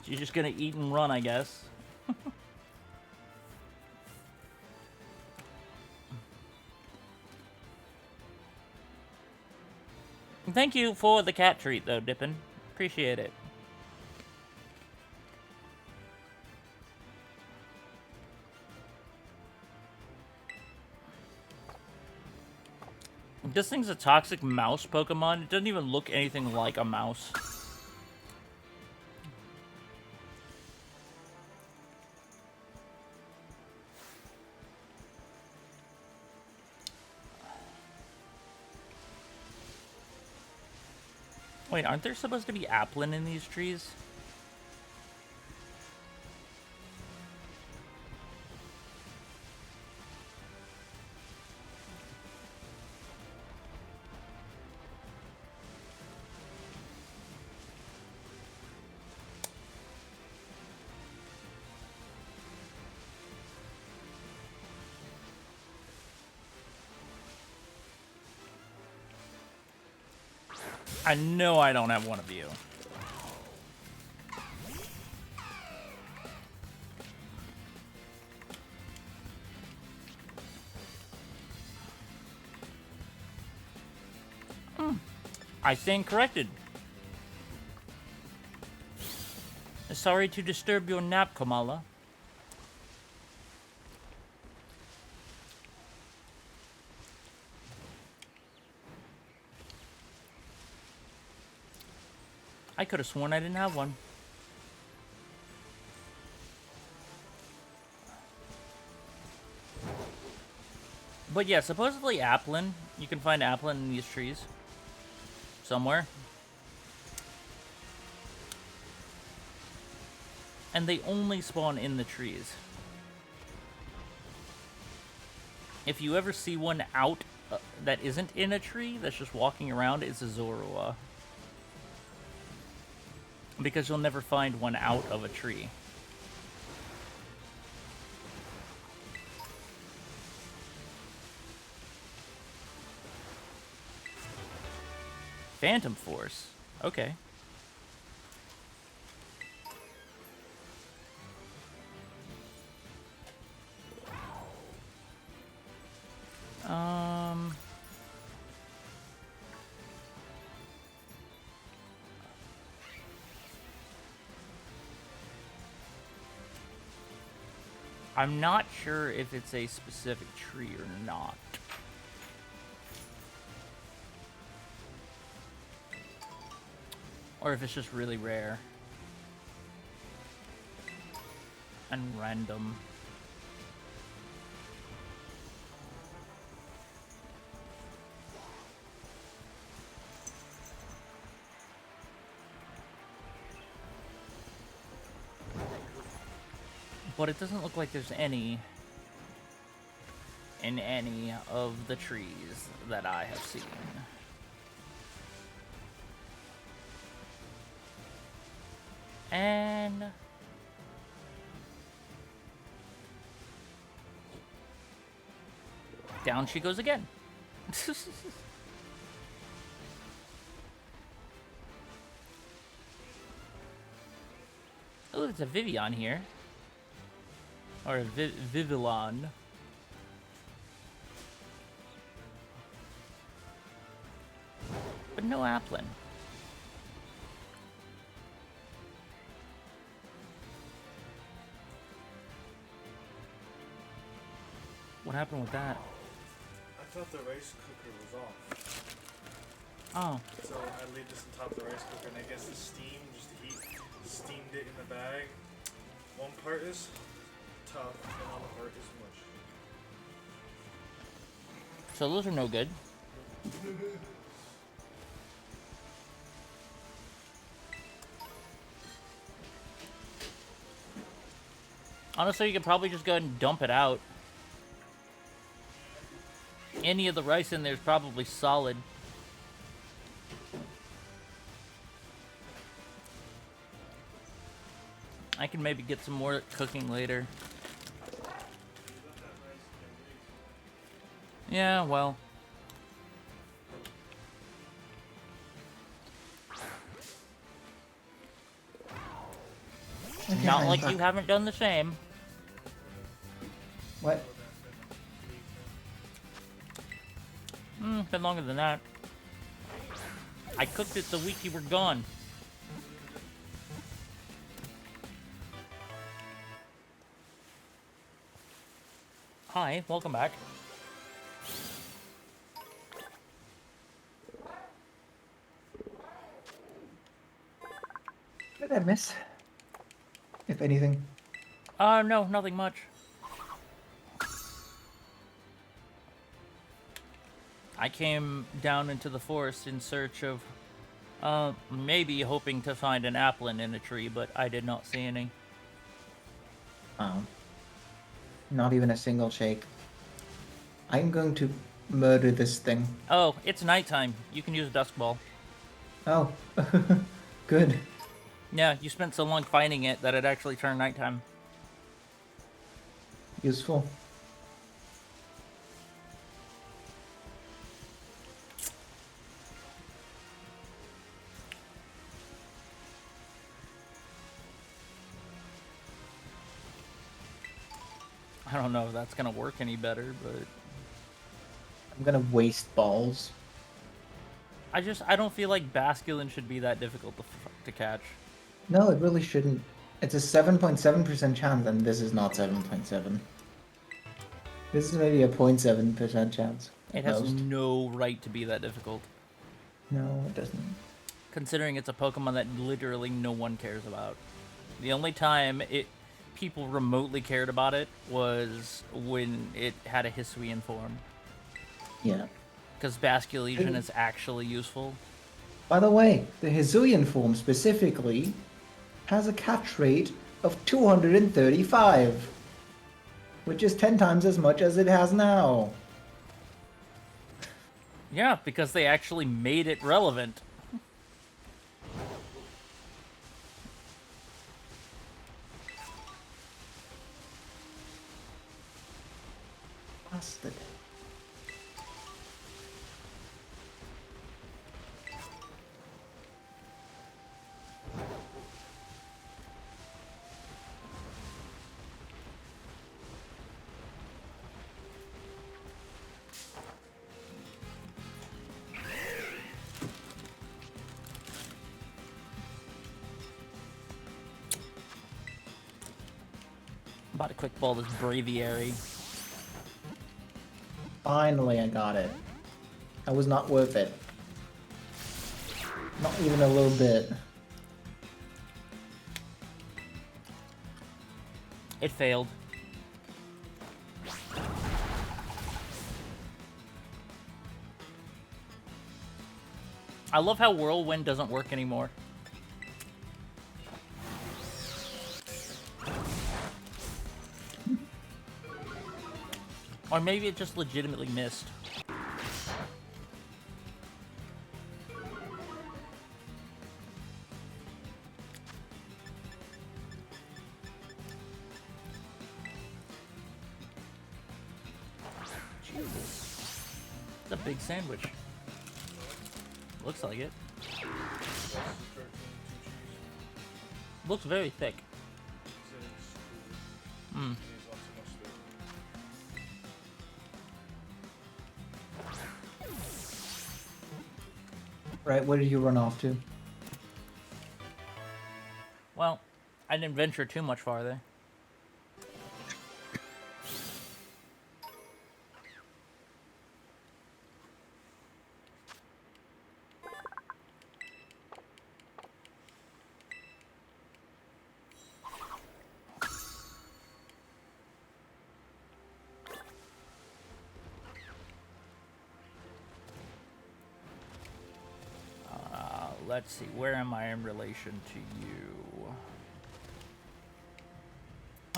Speaker 2: She's just gonna eat and run, I guess. Thank you for the cat treat, though, Dippin'. Appreciate it. This thing's a toxic mouse Pokemon. It doesn't even look anything like a mouse. Wait, aren't there supposed to be Applin in these trees? I know I don't have one of you. I stand corrected. Sorry to disturb your nap, Kamala. I could have sworn I didn't have one. But yeah, supposedly Applin. You can find Applin in these trees. Somewhere. And they only spawn in the trees. If you ever see one out that isn't in a tree, that's just walking around, it's a Zorua. Because you'll never find one out of a tree. Phantom Force. Okay. I'm not sure if it's a specific tree or not. Or if it's just really rare. And random. But it doesn't look like there's any in any of the trees that I have seen. And down she goes again. Oh, there's a Vivian here. Or a Vivillon. But no Applin. What happened with that?
Speaker 4: I thought the rice cooker was off.
Speaker 2: Oh.
Speaker 4: So I laid this on top of the rice cooker, and I guess the steam, just the heat, steamed it in the bag. One part is tough, and another part is mush.
Speaker 2: So those are no good. Honestly, you could probably just go ahead and dump it out. Any of the rice in there is probably solid. I can maybe get some more cooking later. Yeah, well.
Speaker 3: Okay,
Speaker 2: Not
Speaker 3: I'm
Speaker 2: like
Speaker 3: back.
Speaker 2: you haven't done the same.
Speaker 3: What?
Speaker 2: Been longer than that. I cooked it the week you were gone. Hi, welcome back.
Speaker 3: What did I miss? If anything.
Speaker 2: No, nothing much. I came down into the forest in search of, maybe hoping to find an applin in a tree, but I did not see any.
Speaker 3: Oh. Not even a single shake. I'm going to murder this thing.
Speaker 2: Oh, it's nighttime. You can use a dusk ball.
Speaker 3: Oh. Good.
Speaker 2: Yeah, you spent so long finding it that it actually turned nighttime.
Speaker 3: Useful.
Speaker 2: I don't know if that's gonna work any better, but
Speaker 3: I'm gonna waste balls.
Speaker 2: I don't feel like Basculin should be that difficult to catch.
Speaker 3: No, it really shouldn't. It's a 7.7% chance, and this is not 7.7. This is maybe a 0.7% chance.
Speaker 2: It
Speaker 3: At
Speaker 2: has
Speaker 3: most.
Speaker 2: no right to be that difficult,
Speaker 3: No, it doesn't.
Speaker 2: considering it's a Pokemon that literally no one cares about. The only time people remotely cared about it was when it had a Hisuian form,
Speaker 3: Yeah.
Speaker 2: because Basculegion is actually useful.
Speaker 3: By the way, the Hisuian form specifically has a catch rate of 235, which is 10 times as much as it has now.
Speaker 2: Yeah, because they actually made it relevant.
Speaker 3: Bastard.
Speaker 2: I'm about to quick ball this Braviary.
Speaker 3: Finally, I got it. That was not worth it. Not even a little bit.
Speaker 2: It failed. I love how Whirlwind doesn't work anymore. Or maybe it just legitimately missed. Jesus. It's a big sandwich. Looks like it. Looks very thick. Hmm.
Speaker 3: Right, what did you run off to?
Speaker 2: Well, I didn't venture too much farther. Let's see, where am I in relation to you?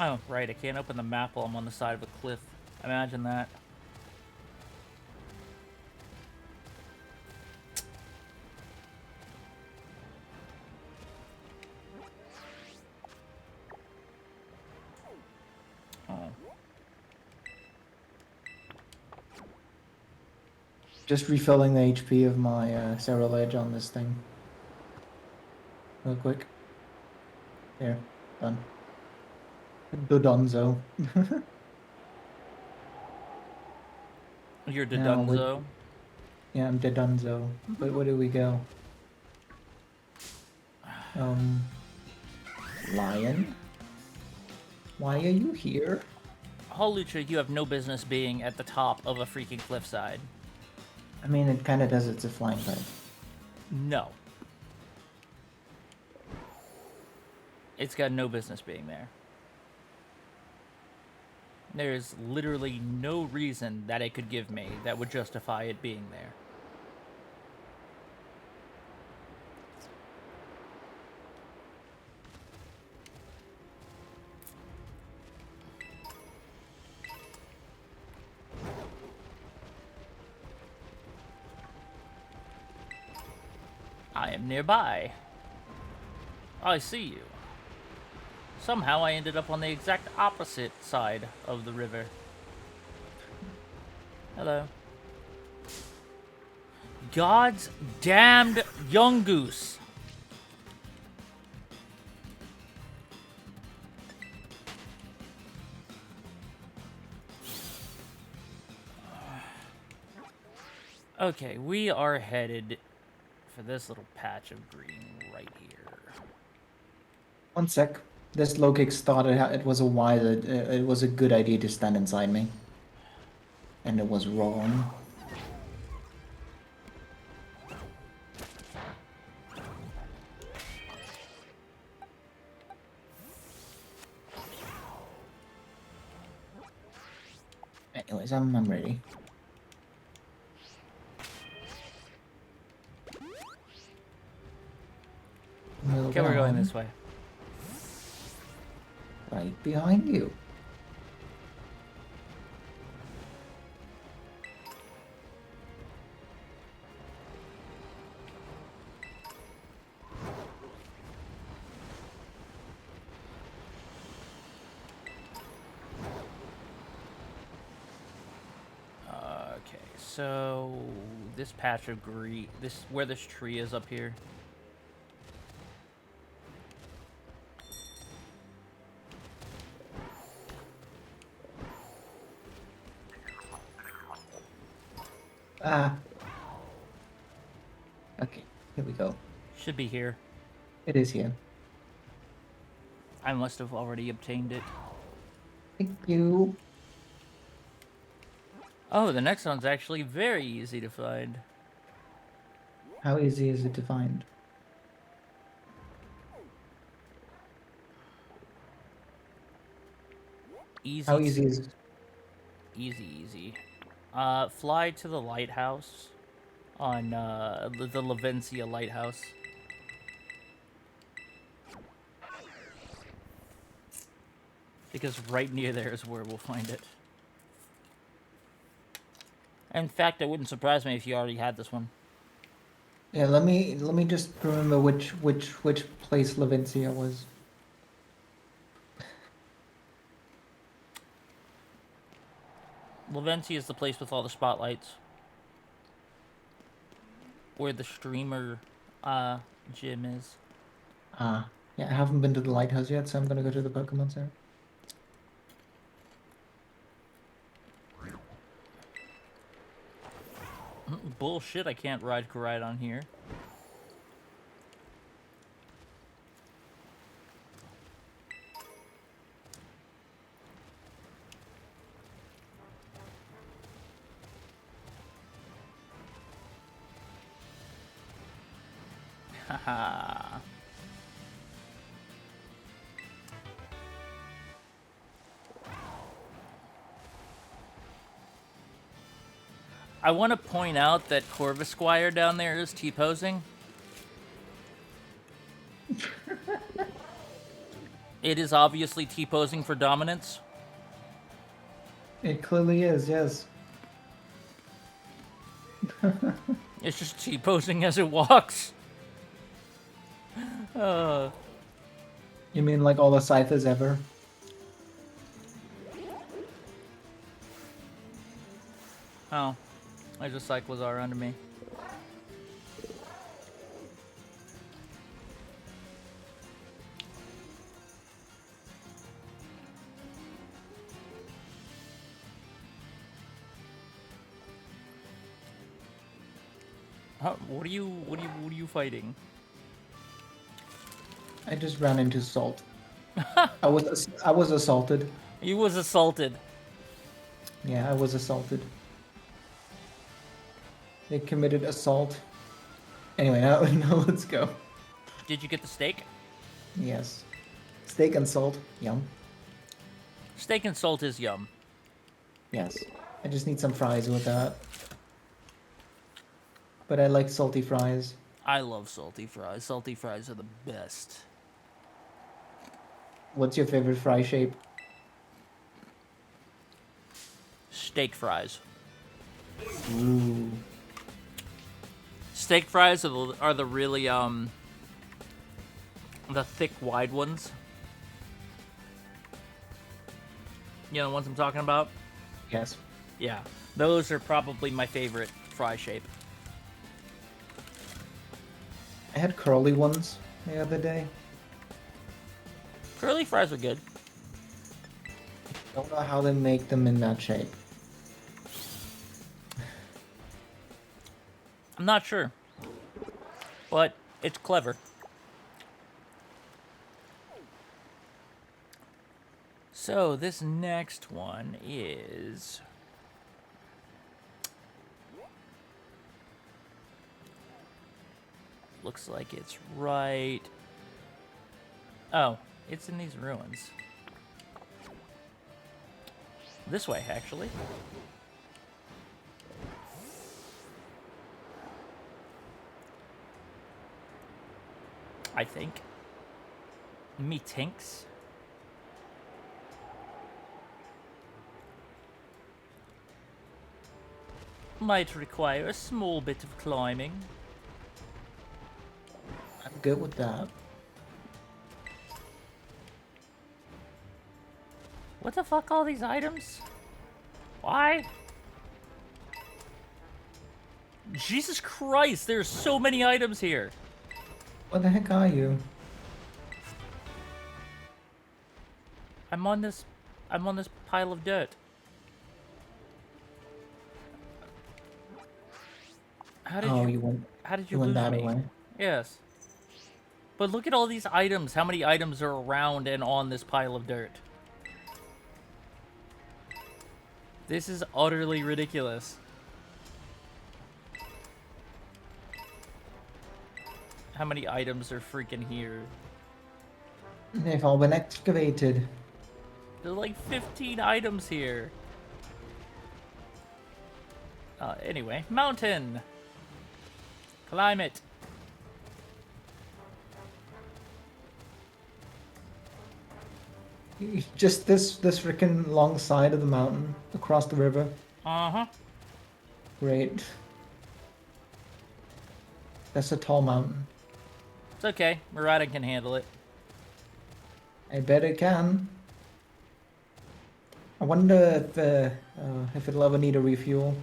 Speaker 2: Oh, right, I can't open the map while I'm on the side of a cliff. Imagine that. Oh.
Speaker 3: Just refilling the HP of my Cereal Edge on this thing. Real quick. There, done. Dodonzo.
Speaker 2: You're
Speaker 3: Now we-
Speaker 2: Dodunzo.
Speaker 3: Yeah, I'm Dodonzo. But where do we go? Lion? Why are you here?
Speaker 2: Holucha, you have no business being at the top of a freaking cliffside.
Speaker 3: I mean, it kind of does. It's a flying type.
Speaker 2: No. It's got no business being there. There's literally no reason that it could give me that would justify it being there. I am nearby. I see you. Somehow I ended up on the exact opposite side of the river. Hello. God's damned young goose. Okay, we are headed for this little patch of green right here.
Speaker 3: One sec. This low kick thought it was it was a good idea to stand inside me. And it was wrong. Anyways, I'm ready.
Speaker 2: Okay, we're going this way.
Speaker 3: Right behind you.
Speaker 2: Okay, so this patch of green, where this tree is up here.
Speaker 3: Ah. Okay, here we go.
Speaker 2: Should be here.
Speaker 3: It is here.
Speaker 2: I must have already obtained it.
Speaker 3: Thank you.
Speaker 2: Oh, the next one's actually very easy to find.
Speaker 3: How easy is it to find?
Speaker 2: Easy.
Speaker 3: How easy is it?
Speaker 2: Easy. Fly to the lighthouse on the Lavencia lighthouse. Because right near there is where we'll find it. In fact, it wouldn't surprise me if you already had this one.
Speaker 3: Yeah, let me just remember which place Lavencia was.
Speaker 2: Lavencia is the place with all the spotlights. Where the streamer gym is.
Speaker 3: Ah, yeah, I haven't been to the lighthouse yet, so I'm gonna go to the Pokemon Center.
Speaker 2: Bullshit, I can't ride on here. Haha. I want to point out that Corvisquire down there is T-posing. It is obviously T-posing for dominance.
Speaker 3: It clearly is, yes.
Speaker 2: It's just T-posing as it walks.
Speaker 3: You mean like all the Scythers ever?
Speaker 2: Oh. There's a Cyclozar under me. What are you fighting?
Speaker 3: I just ran into Salt. I was assaulted.
Speaker 2: You was assaulted.
Speaker 3: Yeah, I was assaulted. They committed assault. Anyway, now let's go.
Speaker 2: Did you get the steak?
Speaker 3: Yes. Steak and salt. Yum.
Speaker 2: Steak and salt is yum.
Speaker 3: Yes. I just need some fries with that. But I like salty fries.
Speaker 2: I love salty fries. Salty fries are the best.
Speaker 3: What's your favorite fry shape?
Speaker 2: Steak fries.
Speaker 3: Ooh.
Speaker 2: Steak fries are the really the thick wide ones. You know the ones I'm talking about?
Speaker 3: Yes.
Speaker 2: Yeah. Those are probably my favorite fry shape.
Speaker 3: I had curly ones the other day.
Speaker 2: Curly fries are good.
Speaker 3: Don't know how they make them in that shape.
Speaker 2: I'm not sure. But it's clever. So this next one is... Looks like it's right... Oh, it's in these ruins. This way, actually. I think. Methinks. Might require a small bit of climbing.
Speaker 3: I'm good with that.
Speaker 2: What the fuck, all these items? Why? Jesus Christ, there's so many items here.
Speaker 3: What the heck are you?
Speaker 2: I'm on this pile of dirt. How did
Speaker 3: Oh,
Speaker 2: how did you
Speaker 3: you went
Speaker 2: lose
Speaker 3: that
Speaker 2: me?
Speaker 3: way.
Speaker 2: Yes. But look at all these items. How many items are around and on this pile of dirt? This is utterly ridiculous. How many items are freaking here?
Speaker 3: They've all been excavated.
Speaker 2: There's like 15 items here. Anyway, mountain. Climb it.
Speaker 3: Just this freaking long side of the mountain across the river.
Speaker 2: Uh-huh.
Speaker 3: Great. That's a tall mountain.
Speaker 2: It's okay. Murata can handle it.
Speaker 3: I bet it can. I wonder if it'll ever need a refuel.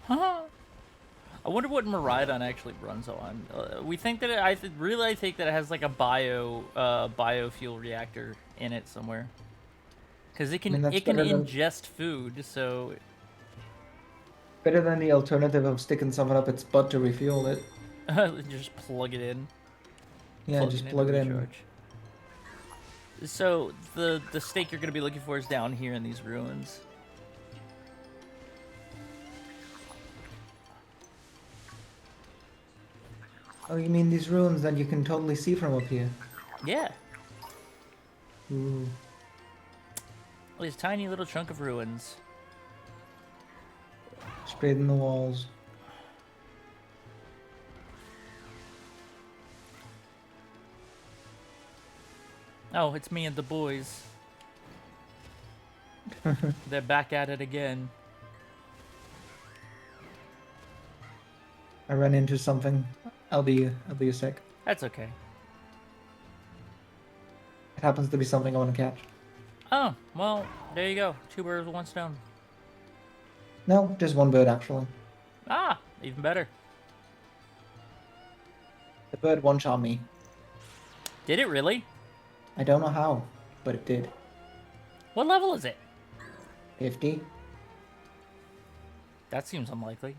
Speaker 2: Huh? I wonder what Miraidon actually runs on. We think that I think that it has like a biofuel reactor in it somewhere. Because it can
Speaker 3: I mean, that's
Speaker 2: it can
Speaker 3: better than-
Speaker 2: ingest food, so
Speaker 3: Better than the alternative of sticking something up its butt to refuel it.
Speaker 2: just plug it in.
Speaker 3: Yeah, just plug it in.
Speaker 2: recharge. So the stake you're gonna be looking for is down here in these ruins.
Speaker 3: Oh, you mean these ruins that you can totally see from up here?
Speaker 2: Yeah.
Speaker 3: Ooh.
Speaker 2: This tiny little chunk of ruins.
Speaker 3: Sprayed in the walls.
Speaker 2: Oh, it's me and the boys. They're back at it again.
Speaker 3: I ran into something. I'll be a sec.
Speaker 2: That's okay.
Speaker 3: It happens to be something I want to catch.
Speaker 2: Oh, well, there you go. 2 birds with 1 stone.
Speaker 3: No, just one bird actually.
Speaker 2: Ah, even better.
Speaker 3: The bird one-shot me.
Speaker 2: Did it really?
Speaker 3: I don't know how, but it did.
Speaker 2: What level is it?
Speaker 3: 50,
Speaker 2: That seems unlikely.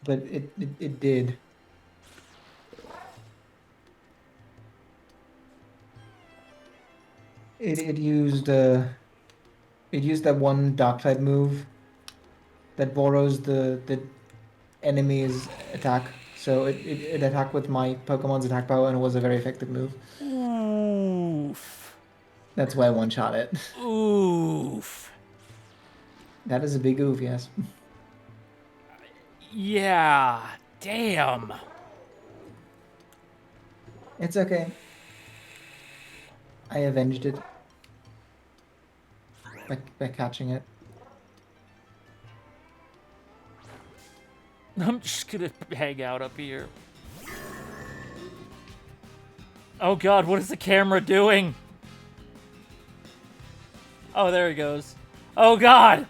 Speaker 3: but it did. It used that one dark type move that borrows the enemy's attack. So it attacked with my Pokemon's attack power and it was a very effective move.
Speaker 2: Oof.
Speaker 3: That's why I one-shot it.
Speaker 2: Oof.
Speaker 3: That is a big oof, yes.
Speaker 2: Yeah. Damn.
Speaker 3: It's okay. I avenged it. By catching it.
Speaker 2: I'm just gonna hang out up here. Oh god, what is the camera doing? Oh, there he goes. Oh god!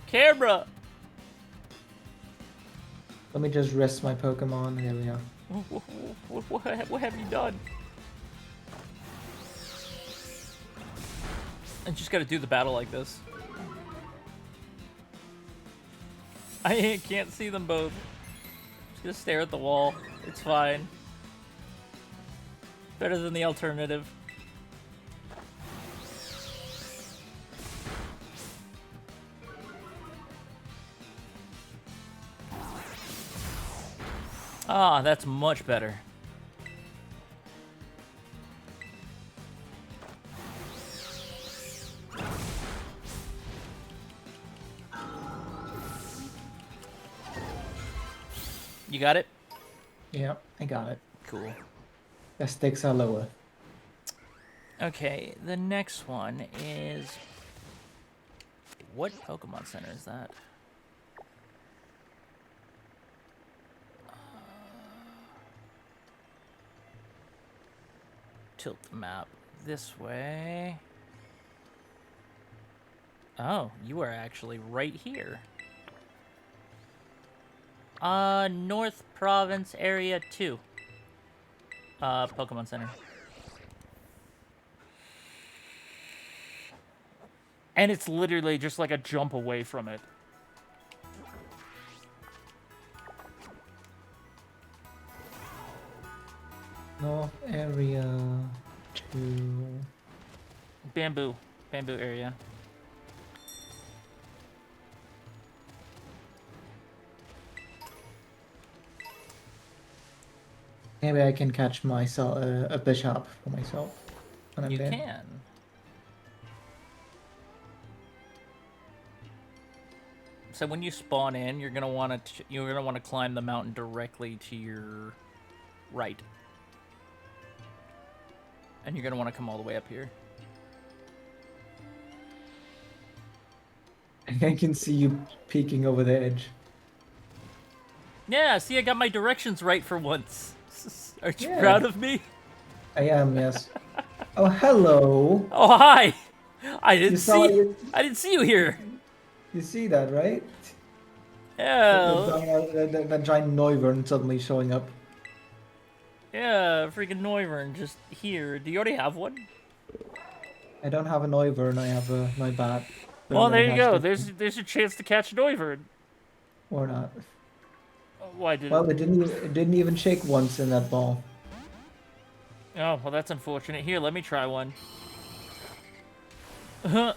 Speaker 2: Camera!
Speaker 3: Let me just rest my Pokemon. Here we are.
Speaker 2: What have you done? I just gotta do the battle like this. I can't see them both. Just gonna stare at the wall. It's fine. Better than the alternative. Ah, that's much better. You got it?
Speaker 3: Yeah, I got it.
Speaker 2: Cool.
Speaker 3: The stakes are lower.
Speaker 2: Okay, the next one is... What Pokemon Center is that? Tilt the map this way. Oh, you are actually right here. North Province Area 2. Pokemon Center. And it's literally just like a jump away from it.
Speaker 3: North area 2.
Speaker 2: Bamboo area.
Speaker 3: Maybe I can catch myself a bishop for myself when I'm
Speaker 2: You
Speaker 3: there.
Speaker 2: can. So when you spawn in, you're gonna want to climb the mountain directly to your right, and you're gonna want to come all the way up here.
Speaker 3: I can see you peeking over the edge.
Speaker 2: Yeah, see, I got my directions right for once. Aren't you
Speaker 3: Yeah.
Speaker 2: proud of me?
Speaker 3: I am, yes. Oh, hello.
Speaker 2: Oh, hi. I
Speaker 3: You
Speaker 2: didn't
Speaker 3: saw
Speaker 2: see.
Speaker 3: it.
Speaker 2: I didn't see you here.
Speaker 3: You see that, right?
Speaker 2: Yeah.
Speaker 3: That giant Noivern suddenly showing up.
Speaker 2: Yeah, freaking Noivern just here. Do you already have one?
Speaker 3: I don't have a Noivern, I have a Noibat.
Speaker 2: Well, there you go. There's your chance to catch Noivern.
Speaker 3: Or not.
Speaker 2: Why did
Speaker 3: Well, it didn't even shake once in that ball.
Speaker 2: Oh, well, that's unfortunate. Here, let me try one.
Speaker 3: I'm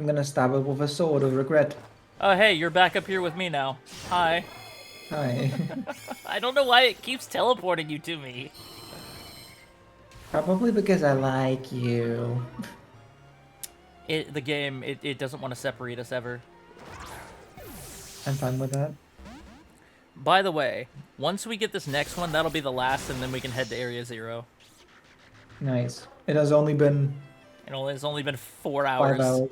Speaker 3: gonna stab it with a sword of regret.
Speaker 2: Oh, hey, you're back up here with me now. Hi.
Speaker 3: Hi.
Speaker 2: I don't know why it keeps teleporting you to me.
Speaker 3: Probably because I like you.
Speaker 2: The game, it doesn't want to separate us ever.
Speaker 3: I'm fine with that.
Speaker 2: By the way, once we get this next one, that'll be the last, and then we can head to Area 0.
Speaker 3: Nice. It has only been
Speaker 2: It's only been 4
Speaker 3: 5
Speaker 2: hours.
Speaker 3: hours.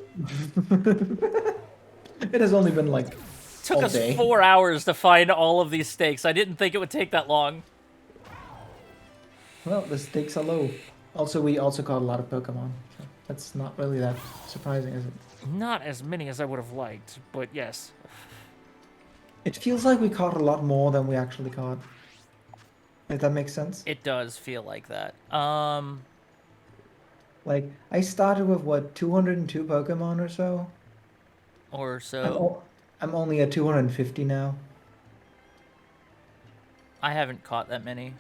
Speaker 3: It has only been like
Speaker 2: Took
Speaker 3: all
Speaker 2: us
Speaker 3: day.
Speaker 2: 4 hours to find all of these stakes. I didn't think it would take that long.
Speaker 3: Well, the stakes are low. Also, we also caught a lot of Pokemon. So that's not really that surprising, is it?
Speaker 2: Not as many as I would have liked, but yes.
Speaker 3: It feels like we caught a lot more than we actually caught. If that makes sense.
Speaker 2: It does feel like that.
Speaker 3: Like, I started with, what, 202 Pokemon or so?
Speaker 2: Or so.
Speaker 3: I'm only at 250 now.
Speaker 2: I haven't caught that many.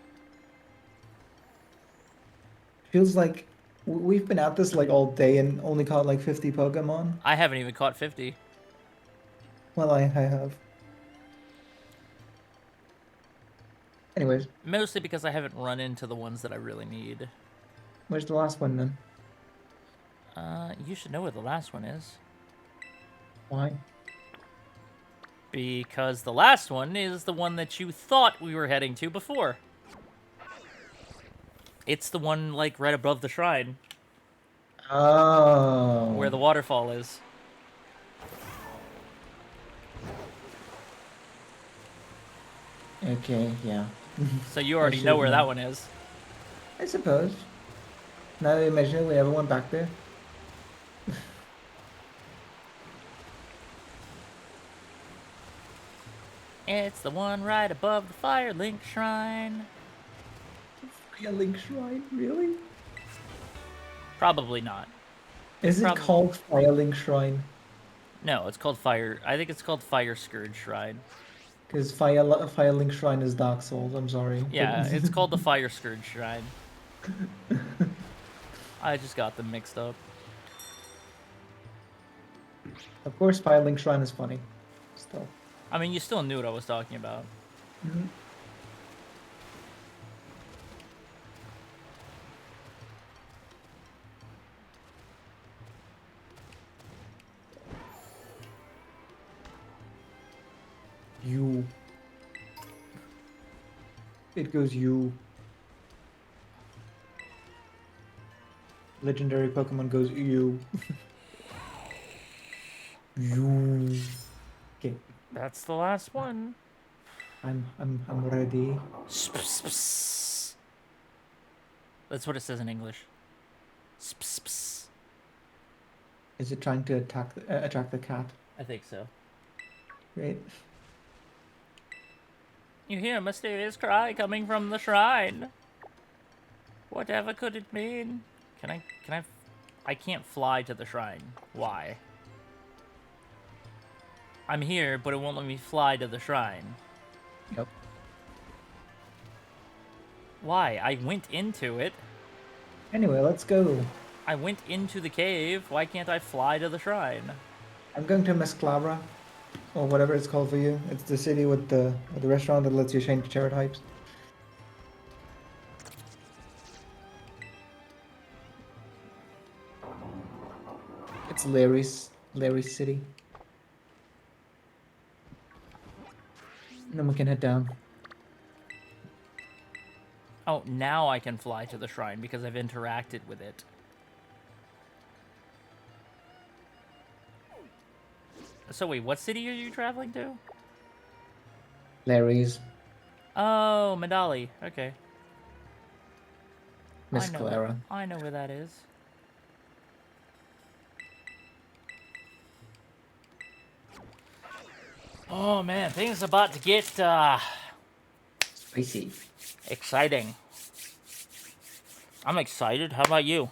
Speaker 3: Feels like we've been at this like all day and only caught like 50 Pokemon.
Speaker 2: I haven't even caught 50.
Speaker 3: Well, I have. Anyways,
Speaker 2: Mostly because I haven't run into the ones that I really need.
Speaker 3: where's the last one then?
Speaker 2: You should know where the last one is.
Speaker 3: Why?
Speaker 2: Because the last one is the one that you thought we were heading to before. It's the one, like, right above the shrine,
Speaker 3: Oh.
Speaker 2: where the waterfall is.
Speaker 3: Okay, yeah.
Speaker 2: So you already
Speaker 3: should
Speaker 2: know where
Speaker 3: know.
Speaker 2: that one is.
Speaker 3: I suppose. Now that you mention it, we have one back there.
Speaker 2: It's the one right above the Firelink Shrine.
Speaker 3: Firelink Shrine, really?
Speaker 2: Probably not.
Speaker 3: Is it
Speaker 2: Probably.
Speaker 3: called Firelink Shrine?
Speaker 2: No, it's called Fire. I think it's called Fire Scourge Shrine.
Speaker 3: Because Fire Link Shrine is Dark Souls. I'm sorry.
Speaker 2: Yeah, it's called the Fire Scourge Shrine. I just got them mixed up.
Speaker 3: Of course, Fire Link Shrine is funny. Still.
Speaker 2: I mean, you still knew what I was talking about.
Speaker 3: Mhm. You. It goes you. Legendary Pokemon goes you. You. Okay,
Speaker 2: That's the last one.
Speaker 3: I'm ready.
Speaker 2: That's what it says in English. Sps.
Speaker 3: Is it trying to attract the cat?
Speaker 2: I think so.
Speaker 3: Great.
Speaker 2: You hear a mysterious cry coming from the shrine. Whatever could it mean? Can I? I can't fly to the shrine. Why? I'm here, but it won't let me fly to the shrine.
Speaker 3: Yep.
Speaker 2: Why? I went into it.
Speaker 3: Anyway, let's go.
Speaker 2: I went into the cave. Why can't I fly to the shrine?
Speaker 3: I'm going to Miss Clara, or whatever it's called for you. It's the city with the restaurant that lets you change chariot types. It's Larry's city. And then we can head down.
Speaker 2: Oh, now I can fly to the shrine because I've interacted with it. So wait, what city are you traveling to?
Speaker 3: Larry's.
Speaker 2: Oh, Medali. Okay.
Speaker 3: Miss
Speaker 2: I know-
Speaker 3: Clara.
Speaker 2: I know where that is. Oh man, things about to get
Speaker 3: Spicy.
Speaker 2: exciting. I'm excited. How about you?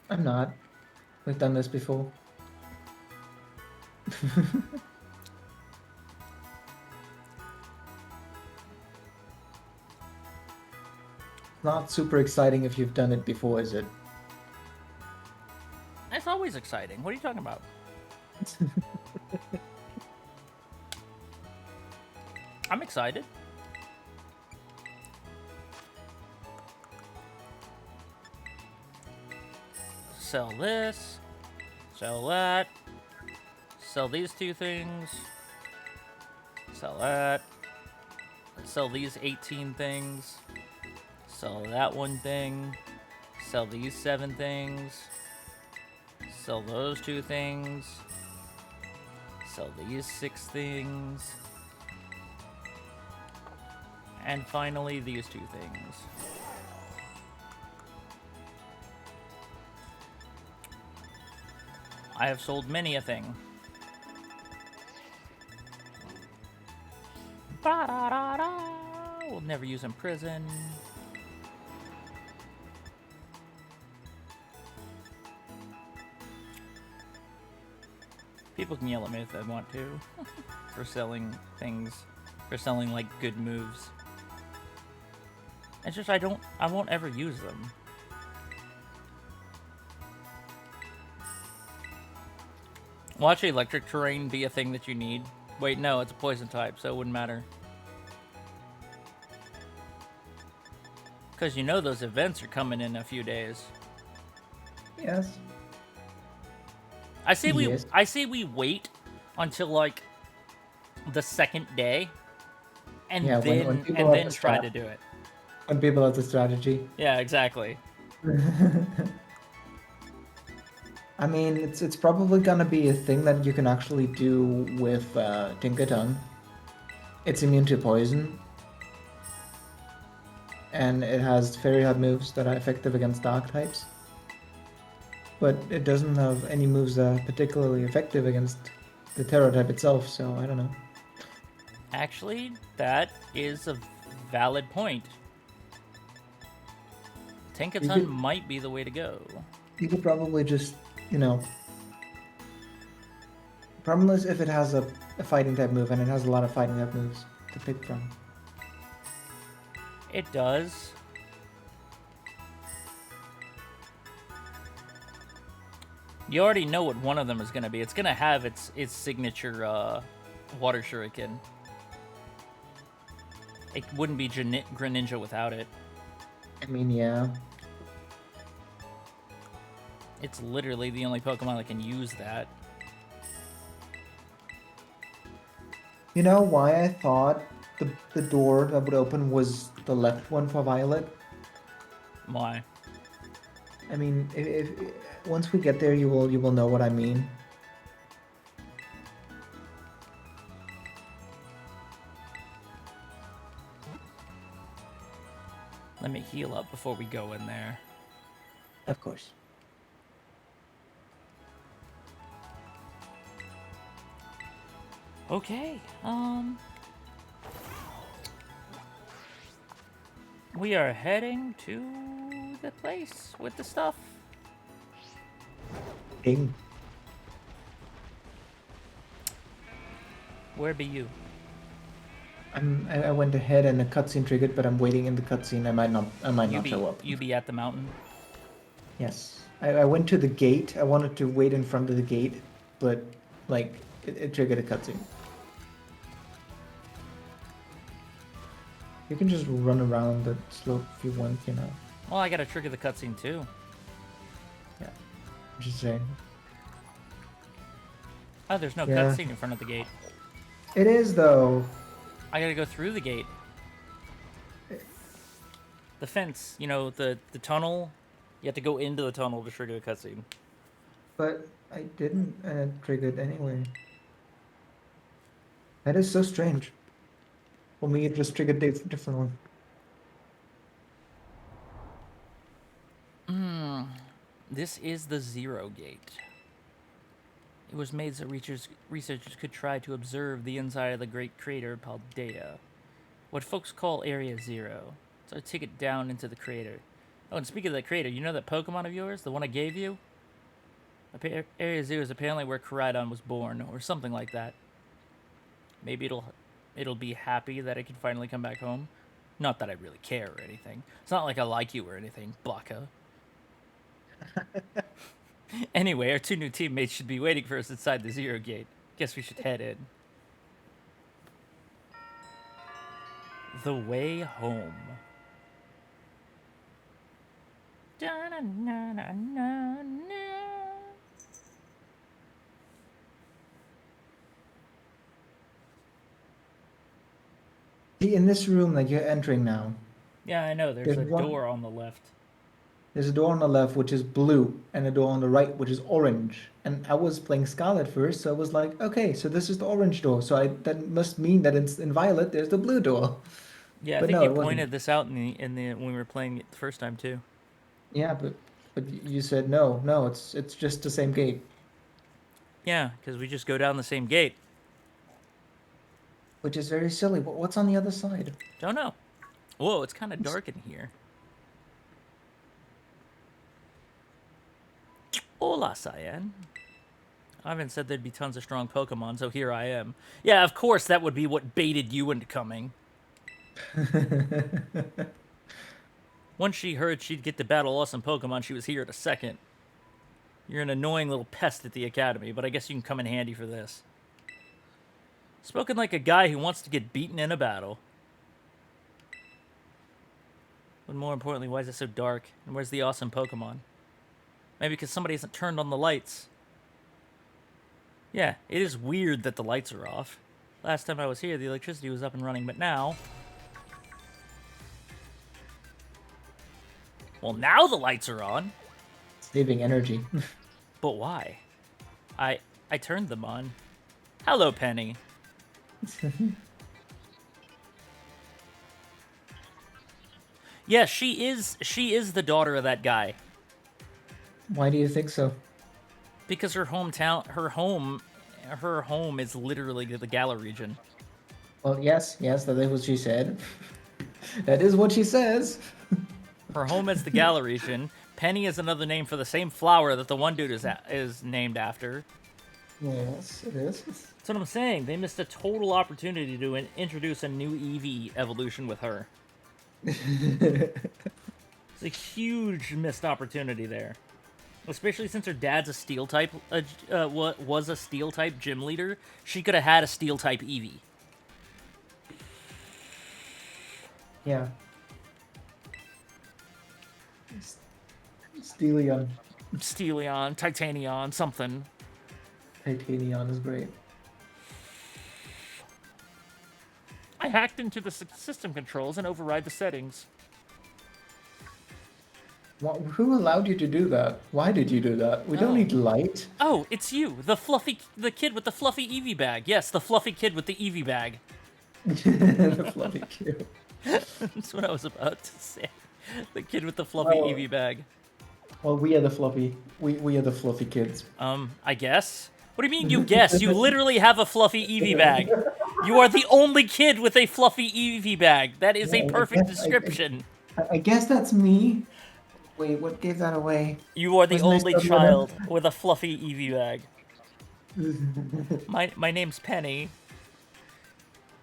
Speaker 3: I'm not. We've done this before. Not super exciting if you've done it before, is it?
Speaker 2: It's always exciting. What are you talking about? I'm excited. Sell this. Sell that. Sell these two things. Sell that. Sell these 18 things. Sell that one thing. Sell these 7 things. Sell those 2 things. Sell these 6 things. And finally, these 2 things. I have sold many a thing. Ba-da-da-da. We'll never use in prison. People can yell at me if they want to for selling things, for selling like good moves. It's just I won't ever use them. Watch electric terrain be a thing that you need. Wait, no, it's a poison type, so it wouldn't matter. Because you know those events are coming in a few days.
Speaker 3: Yes.
Speaker 2: I say
Speaker 3: Yes.
Speaker 2: we wait until like the second day, and
Speaker 3: Yeah, when
Speaker 2: then
Speaker 3: people have
Speaker 2: then
Speaker 3: the
Speaker 2: try
Speaker 3: strat.
Speaker 2: to do it.
Speaker 3: When people have the strategy.
Speaker 2: Yeah, exactly.
Speaker 3: I mean, it's probably gonna be a thing that you can actually do with Tinkaton. It's immune to poison. And it has fairy type moves that are effective against dark types. But it doesn't have any moves that are particularly effective against the terror type itself, so I don't know.
Speaker 2: Actually, that is a valid point. Tinkaton
Speaker 3: could-
Speaker 2: might be the way to go.
Speaker 3: You could probably just, Problem is if it has a fighting type move, and it has a lot of fighting type moves to pick from.
Speaker 2: It does. You already know what one of them is going to be. It's going to have its signature water shuriken. It wouldn't be Greninja without it.
Speaker 3: I mean, yeah.
Speaker 2: It's literally the only Pokemon that can use that.
Speaker 3: You know why I thought the door that would open was the left one for Violet?
Speaker 2: Why?
Speaker 3: I mean, if once we get there, you will know what I mean.
Speaker 2: Let me heal up before we go in there.
Speaker 3: Of course.
Speaker 2: Okay, we are heading to the place with the stuff.
Speaker 3: Ding.
Speaker 2: Where be you?
Speaker 3: I went ahead and the cutscene triggered, but I'm waiting in the cutscene. I might not show up.
Speaker 2: You be at the mountain.
Speaker 3: Yes. I went to the gate. I wanted to wait in front of the gate, but like it triggered a cutscene. You can just run around the slope if you want, you know.
Speaker 2: Well, I gotta trigger the cutscene too.
Speaker 3: Yeah. I'm just saying.
Speaker 2: Oh, there's no
Speaker 3: Yeah.
Speaker 2: cutscene in front of the gate.
Speaker 3: It is though.
Speaker 2: I gotta go through the gate. The fence, you know, the tunnel. You have to go into the tunnel to trigger the cutscene.
Speaker 3: But I didn't, and it triggered anyway. That is so strange. For me, it just triggered a different one.
Speaker 2: This is the Zero Gate. It was made so researchers could try to observe the inside of the great crater Paldea, what folks call Area Zero. So I take it down into the crater. Oh, and speaking of the crater, you know that Pokemon of yours, the one I gave you? Area Zero is apparently where Koraidon was born, or something like that. Maybe it'll be happy that it can finally come back home. Not that I really care or anything. It's not like I like you or anything, Baka. Anyway, our two new teammates should be waiting for us inside the Zero Gate. Guess we should head in. The way home. Da-na-na-na-na-na.
Speaker 3: See, in this room that you're entering now,
Speaker 2: Yeah, I know. There's
Speaker 3: There's
Speaker 2: a
Speaker 3: one-
Speaker 2: door on the left.
Speaker 3: there's a door on the left which is blue, and a door on the right which is orange. And I was playing Scarlet first, so I was like, okay, so this is the orange door. So that must mean that it's in Violet. There's the blue door.
Speaker 2: Yeah, I
Speaker 3: But
Speaker 2: think
Speaker 3: no,
Speaker 2: you
Speaker 3: it wasn't.
Speaker 2: pointed this out in the when we were playing it the first time too.
Speaker 3: Yeah, but you said no, it's just the same gate,
Speaker 2: Yeah, because we just go down the same gate.
Speaker 3: which is very silly. What's on the other side?
Speaker 2: Don't know. Whoa, it's kind of dark in here. Hola, Cyan. Ivan said there'd be tons of strong Pokemon, so here I am. Yeah, of course, that would be what baited you into coming. Once she heard she'd get to battle awesome Pokemon, she was here in a second. You're an annoying little pest at the academy, but I guess you can come in handy for this. Spoken like a guy who wants to get beaten in a battle. But more importantly, why is it so dark? And where's the awesome Pokemon? Maybe because somebody hasn't turned on the lights. Yeah, it is weird that the lights are off. Last time I was here, the electricity was up and running, but now... Well, now the lights are on.
Speaker 3: Saving energy.
Speaker 2: But why? I turned them on. Hello, Penny. Yeah, she is the daughter of that guy.
Speaker 3: Why do you think so?
Speaker 2: Because her home is literally the Galar region.
Speaker 3: Well, yes, that is what she said. That is what she says.
Speaker 2: Her home is the Galar region. Penny is another name for the same flower that the one dude is named after.
Speaker 3: Yes, it is.
Speaker 2: That's what I'm saying. They missed a total opportunity to introduce a new Eevee evolution with her. It's a huge missed opportunity there. Especially since her dad's a steel type, was a steel type gym leader. She could have had a steel type Eevee.
Speaker 3: Yeah. Steelion.
Speaker 2: Steelion, Titanion, something.
Speaker 3: Titanion is great.
Speaker 2: I hacked into the system controls and override the settings.
Speaker 3: Who allowed you to do that? Why did you do that? We don't
Speaker 2: Oh.
Speaker 3: need light.
Speaker 2: Oh, it's you, the kid with the fluffy Eevee bag. Yes, the fluffy kid with the Eevee bag.
Speaker 3: The fluffy cute.
Speaker 2: That's what I was about to say. The kid with the fluffy
Speaker 3: Oh.
Speaker 2: Eevee bag.
Speaker 3: Well, we are the fluffy. We are the fluffy kids.
Speaker 2: I guess. What do you mean you guess? You literally have a fluffy Eevee bag. You are the only kid with a fluffy Eevee bag. That is a
Speaker 3: Yeah, I
Speaker 2: perfect
Speaker 3: guess-
Speaker 2: description.
Speaker 3: I guess that's me. Wait, what gave that away?
Speaker 2: You are the
Speaker 3: Wasn't I
Speaker 2: only
Speaker 3: studying
Speaker 2: child with a fluffy Eevee bag. My name's Penny.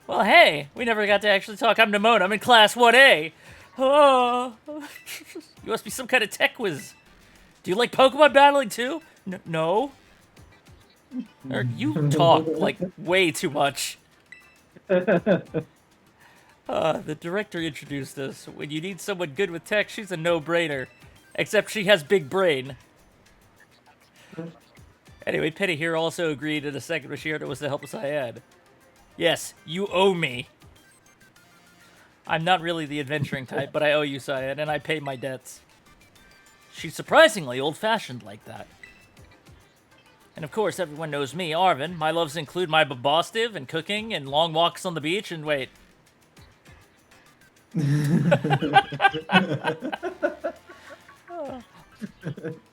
Speaker 2: Well, hey, we never got to actually talk. I'm Nimona. I'm in class 1A. Oh, you must be some kind of tech whiz. Do you like Pokemon battling too? No. Or you talk like way too much. The director introduced us. When you need someone good with tech, she's a no-brainer. Except she has big brain. Anyway, Penny here also agreed in a second when she heard it was to help Cyan. Yes, you owe me. I'm not really the adventuring type, but I owe you, Cyan, and I pay my debts. She's surprisingly old-fashioned like that. And of course, everyone knows me, Arvin. My loves include my babostive and cooking and long walks on the beach and wait.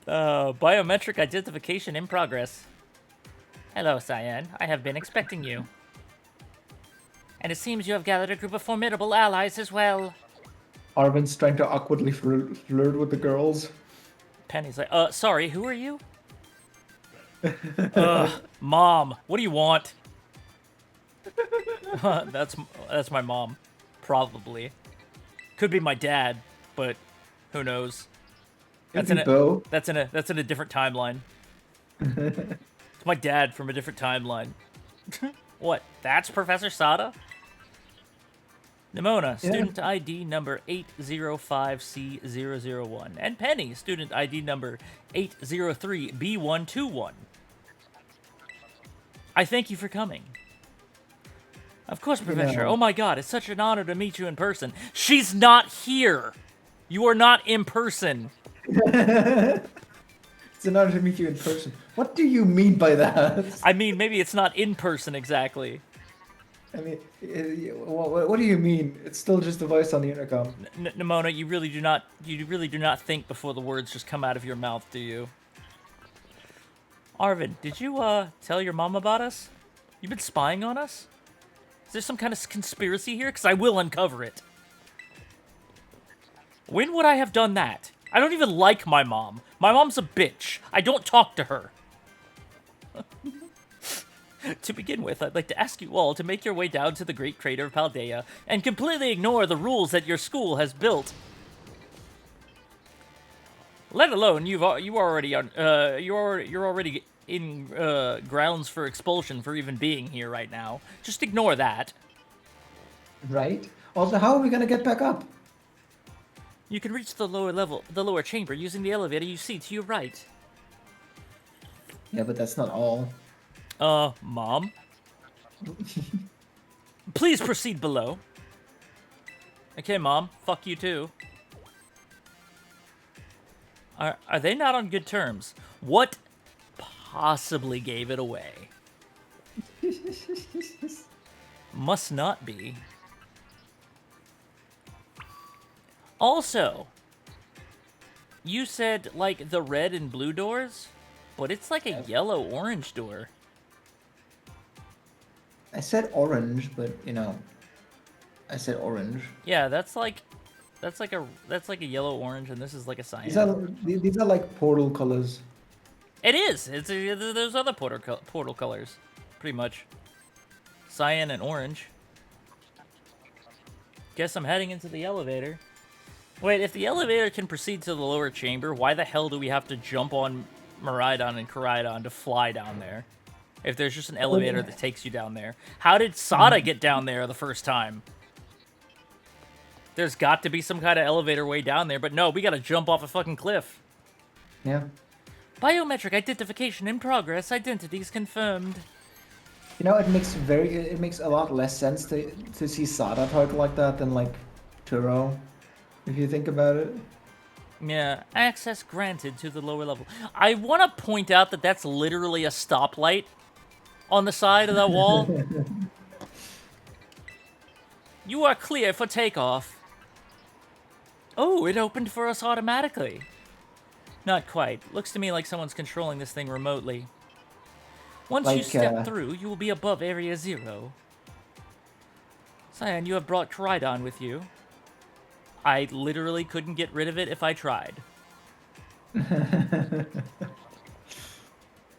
Speaker 2: Biometric identification in progress. Hello, Cyan. I have been expecting you. And it seems you have gathered a group of formidable allies as well.
Speaker 3: Arvin's trying to awkwardly flirt with the girls.
Speaker 2: Penny's like, sorry, who are you? Mom, what do you want? That's my mom. Probably. Could be my dad, but who knows? That's in
Speaker 3: Bo.
Speaker 2: That's in a different timeline. It's my dad from a different timeline. What? That's Professor Sada? Nimona,
Speaker 3: Yeah.
Speaker 2: student ID number 805C001. And Penny, student ID number 803B121. I thank you for coming. Of course, Professor.
Speaker 3: know.
Speaker 2: Oh my god, it's such an honor to meet you in person. She's not here! You are not in person.
Speaker 3: It's an honor to meet you in person. What do you mean by that?
Speaker 2: I mean, maybe it's not in person exactly.
Speaker 3: I mean, what do you mean? It's still just a voice on the intercom.
Speaker 2: Nimona, you really do not think before the words just come out of your mouth, do you? Arvin, did you tell your mom about us? You been spying on us? Is there some kind of conspiracy here? Because I will uncover it. When would I have done that? I don't even like my mom. My mom's a bitch. I don't talk to her. To begin with, I'd like to ask you all to make your way down to the Great Crater of Paldea and completely ignore the rules that your school has built. Let alone you're already in grounds for expulsion for even being here right now. Just ignore that.
Speaker 3: Right? Also, how are we gonna get back up?
Speaker 2: You can reach the lower chamber using the elevator you see to your right.
Speaker 3: Yeah, but that's not all.
Speaker 2: Mom? Please proceed below. Okay, Mom. Fuck you too. Are they not on good terms? What possibly gave it away? Must not be. Also, you said, like, the red and blue doors, but it's like a yellow-orange door.
Speaker 3: I said orange, but you know, I said orange.
Speaker 2: Yeah, that's like a yellow-orange, and this is like a cyan.
Speaker 3: These are like portal colors.
Speaker 2: It is. It's there's other portal colors, pretty much. Cyan and orange. Guess I'm heading into the elevator. Wait, if the elevator can proceed to the lower chamber, why the hell do we have to jump on Miraidon and Koraidon to fly down there? If there's just an elevator that takes you down there. How did Sada get down there the first time? There's got to be some kind of elevator way down there, but no, we gotta jump off a fucking cliff.
Speaker 3: Yeah.
Speaker 2: Biometric identification in progress. Identities confirmed.
Speaker 3: You know, it makes a lot less sense to see Sada talk like that than like Turo, if you think about it.
Speaker 2: Yeah, access granted to the lower level. I want to point out that that's literally a stoplight on the side of that wall. You are clear for takeoff. Oh, it opened for us automatically. Not quite. Looks to me like someone's controlling this thing remotely. Once you step through, you will be above Area 0. Cyan, you have brought Koraidon with you. I literally couldn't get rid of it if I tried.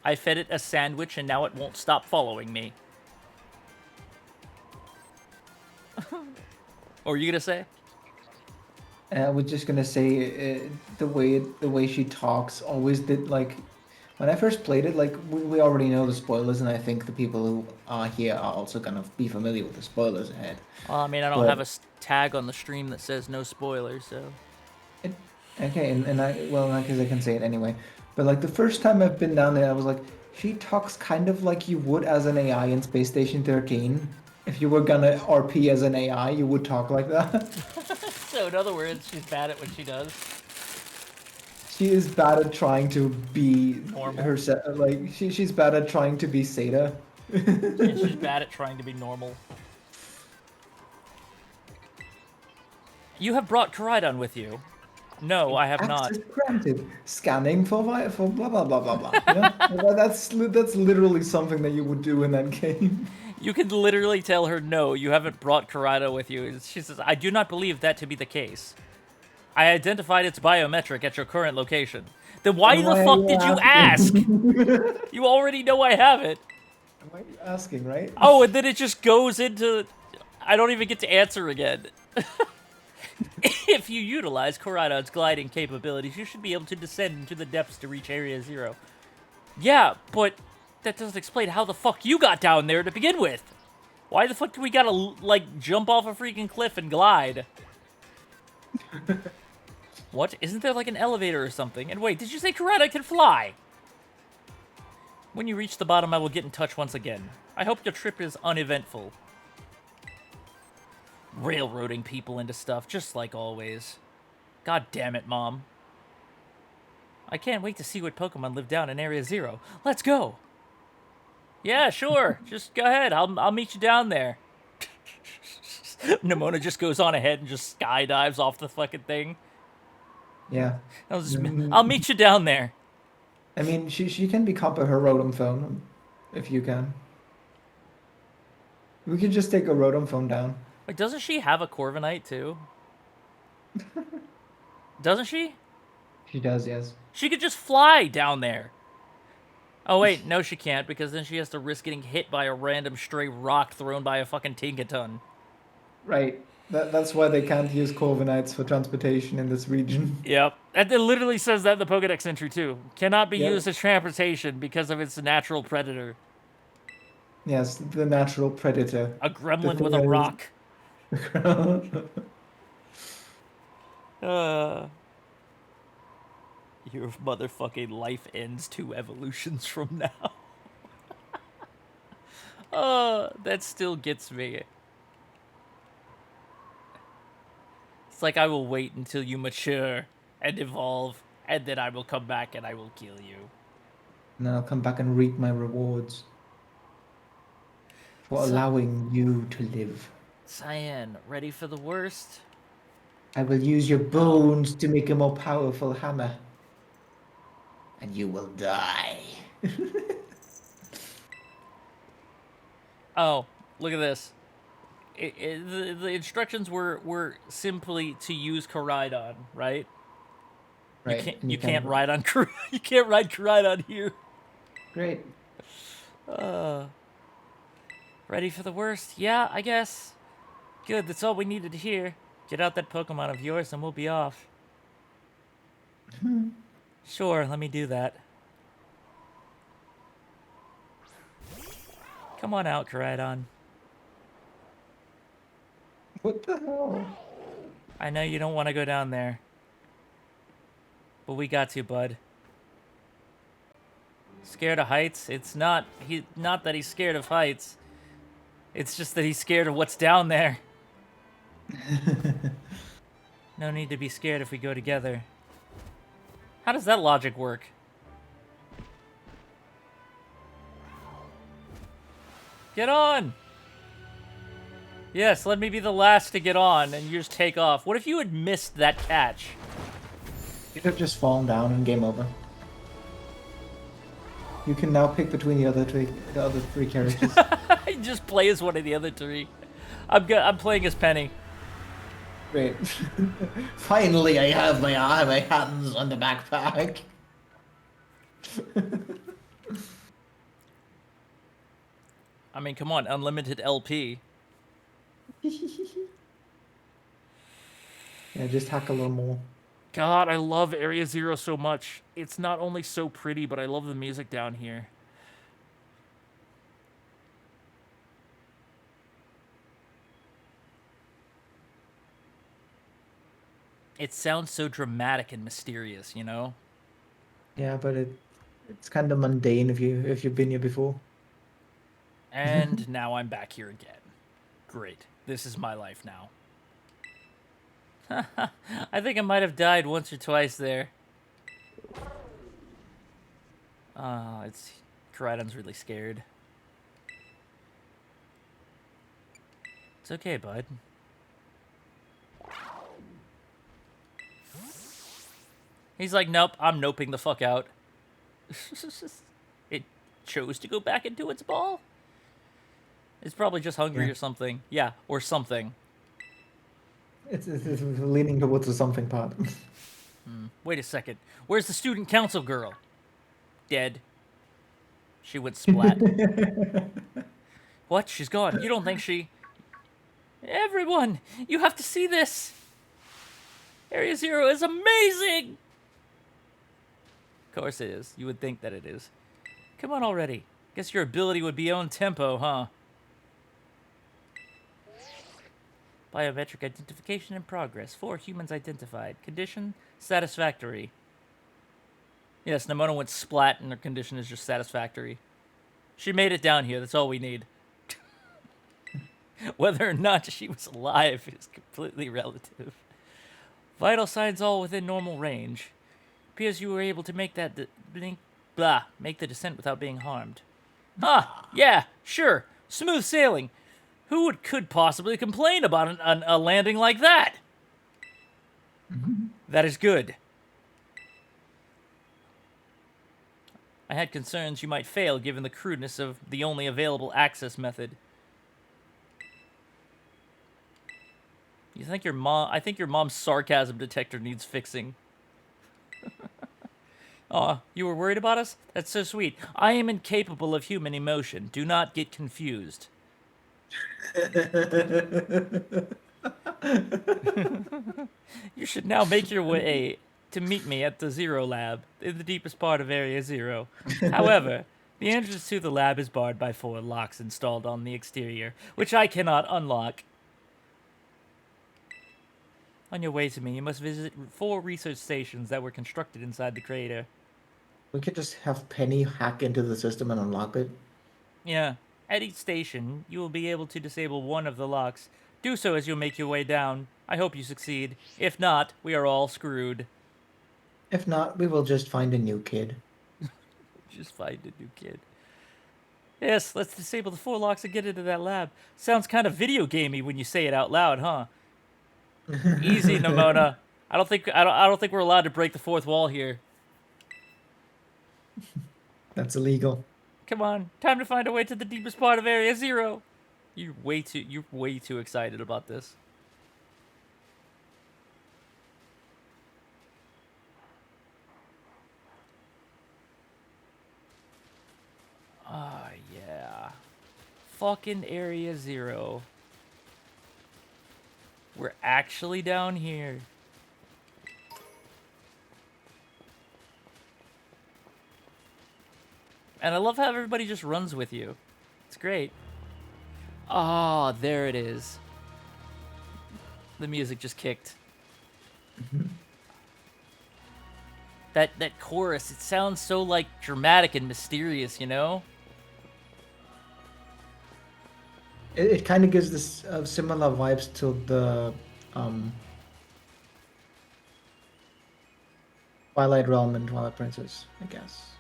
Speaker 2: I fed it a sandwich and now it won't stop following me. What were you gonna say?
Speaker 3: I was just gonna say the way she talks always did like when I first played it, like we already know the spoilers, and I think the people who are here are also gonna be familiar with the spoilers ahead.
Speaker 2: Well, I mean, I don't have a tag on the stream that says no spoilers, so.
Speaker 3: Okay, and I well, not because I can say it anyway. But like the first time I've been down there, I was like, she talks kind of like you would as an AI in Space Station 13. If you were gonna RP as an AI, you would talk like that.
Speaker 2: So in other words, she's bad at what she does.
Speaker 3: She is bad at trying to be
Speaker 2: Normal.
Speaker 3: herself. Like she's bad at trying to be Seda.
Speaker 2: And she's bad at trying to be normal. You have brought Koraidon with you. No, I have not.
Speaker 3: Access granted. Scanning for blah blah blah blah blah. Yeah? that's literally something that you would do in that game.
Speaker 2: You can literally tell her, no, you haven't brought Koraidon with you. She says, I do not believe that to be the case. I identified its biometric at your current location. Then why the fuck did you ask? You already know I have it.
Speaker 3: Why are you asking, right?
Speaker 2: Oh, and then it just goes into... I don't even get to answer again. If you utilize Koraidon's gliding capabilities, you should be able to descend into the depths to reach Area 0. Yeah, but that doesn't explain how the fuck you got down there to begin with. Why the fuck do we gotta, like, jump off a freaking cliff and glide? What? Isn't there, like, an elevator or something? And wait, did you say Koraidon can fly? When you reach the bottom, I will get in touch once again. I hope your trip is uneventful. Railroading people into stuff, just like always. God damn it, Mom. I can't wait to see what Pokemon live down in Area 0. Let's go! Yeah, sure. Just go ahead. I'll meet you down there. Nimona just goes on ahead and just skydives off the fucking thing.
Speaker 3: Yeah.
Speaker 2: I'll meet you down there.
Speaker 3: I mean, she can become her Rotom phone, if you can. We could just take a Rotom phone down.
Speaker 2: Wait, doesn't she have a Corviknight too? Doesn't she?
Speaker 3: She does, yes.
Speaker 2: She could just fly down there. Oh wait, no she can't, because then she has to risk getting hit by a random stray rock thrown by a fucking Tinkaton.
Speaker 3: Right. That's why they can't use Corviknights for transportation in this region.
Speaker 2: Yep. It literally says that in the Pokedex entry too. Cannot be used as transportation because of its natural predator.
Speaker 3: Yes, the natural predator.
Speaker 2: A gremlin with a rock. Your motherfucking life ends 2 evolutions from now. That still gets me. It's like I will wait until you mature and evolve, and then I will come back and I will kill you.
Speaker 3: And then I'll come back and reap my rewards for allowing you to live.
Speaker 2: Cyan, ready for the worst?
Speaker 3: I will use your bones to make a more powerful hammer. And you will die.
Speaker 2: Oh, look at this. The instructions were simply to use Koraidon, right?
Speaker 3: Right. and
Speaker 2: You can't ride on you can't ride Koraidon here.
Speaker 3: Great.
Speaker 2: Ready for the worst? Yeah, I guess. Good, that's all we needed to hear. Get out that Pokemon of yours and we'll be off. Sure, let me do that. Come on out, Koraidon.
Speaker 3: What the hell?
Speaker 2: I know you don't want to go down there. But we got to, bud. Scared of heights? It's not that he's scared of heights. It's just that he's scared of what's down there. No need to be scared if we go together. How does that logic work? Get on! Yes, let me be the last to get on, and you just take off. What if you had missed that catch?
Speaker 3: You'd have just fallen down and game over. You can now pick between the other three characters.
Speaker 2: I just play as one of the other three. I'm playing as Penny.
Speaker 3: Great. Finally, I have my hands on the backpack.
Speaker 2: I mean, come on, unlimited LP.
Speaker 3: Yeah, just hack a little more.
Speaker 2: God, I love Area Zero so much. It's not only so pretty, but I love the music down here. It sounds so dramatic and mysterious, you know?
Speaker 3: Yeah, but it's kind of mundane if you've been here before.
Speaker 2: And now I'm back here again. Great. This is my life now. I think I might have died once or twice there. Koraidon's really scared. It's okay, bud. He's like, nope, I'm noping the fuck out. It chose to go back into its ball? It's probably just hungry
Speaker 3: Yeah.
Speaker 2: or something. Yeah, or something.
Speaker 3: It's leaning towards the something part.
Speaker 2: Wait a second. Where's the student council girl? Dead. She went splat. What? She's gone. You don't think she... Everyone! You have to see this! Area Zero is amazing! Of course it is. You would think that it is. Come on already. Guess your ability would be on tempo, huh? Biometric identification in progress. 4 humans identified. Condition satisfactory. Yes, Nemona went splat and her condition is just satisfactory. She made it down here. That's all we need. Whether or not she was alive is completely relative. Vital signs all within normal range. Appears you were able to make that make the descent without being harmed. Ah, yeah, sure. Smooth sailing. Who could possibly complain about a landing like that? That is good. I had concerns you might fail given the crudeness of the only available access method. I think your mom's sarcasm detector needs fixing. Aw, you were worried about us? That's so sweet. I am incapable of human emotion. Do not get confused. You should now make your way to meet me at the Zero Lab, in the deepest part of Area Zero. However, the entrance to the lab is barred by 4 locks installed on the exterior, which I cannot unlock. On your way to me, you must visit 4 research stations that were constructed inside the crater.
Speaker 3: We could just have Penny hack into the system and unlock it.
Speaker 2: Yeah. At each station, you will be able to disable one of the locks. Do so as you make your way down. I hope you succeed. If not, we are all screwed.
Speaker 3: If not, we will just find a new kid.
Speaker 2: Just find a new kid. Yes, let's disable the 4 locks and get into that lab. Sounds kind of video gamey when you say it out loud, huh? Easy, Nemona. I don't think we're allowed to break the 4th wall here.
Speaker 3: That's illegal.
Speaker 2: Come on, time to find a way to the deepest part of Area Zero. You're way too excited about this. fucking Area 0. We're actually down here. And I love how everybody just runs with you. It's great. Ah, there it is. The music just kicked. That chorus, it sounds so like dramatic and mysterious, you know?
Speaker 3: It kind of gives this similar vibes to the Twilight Realm and Twilight Princess, I guess.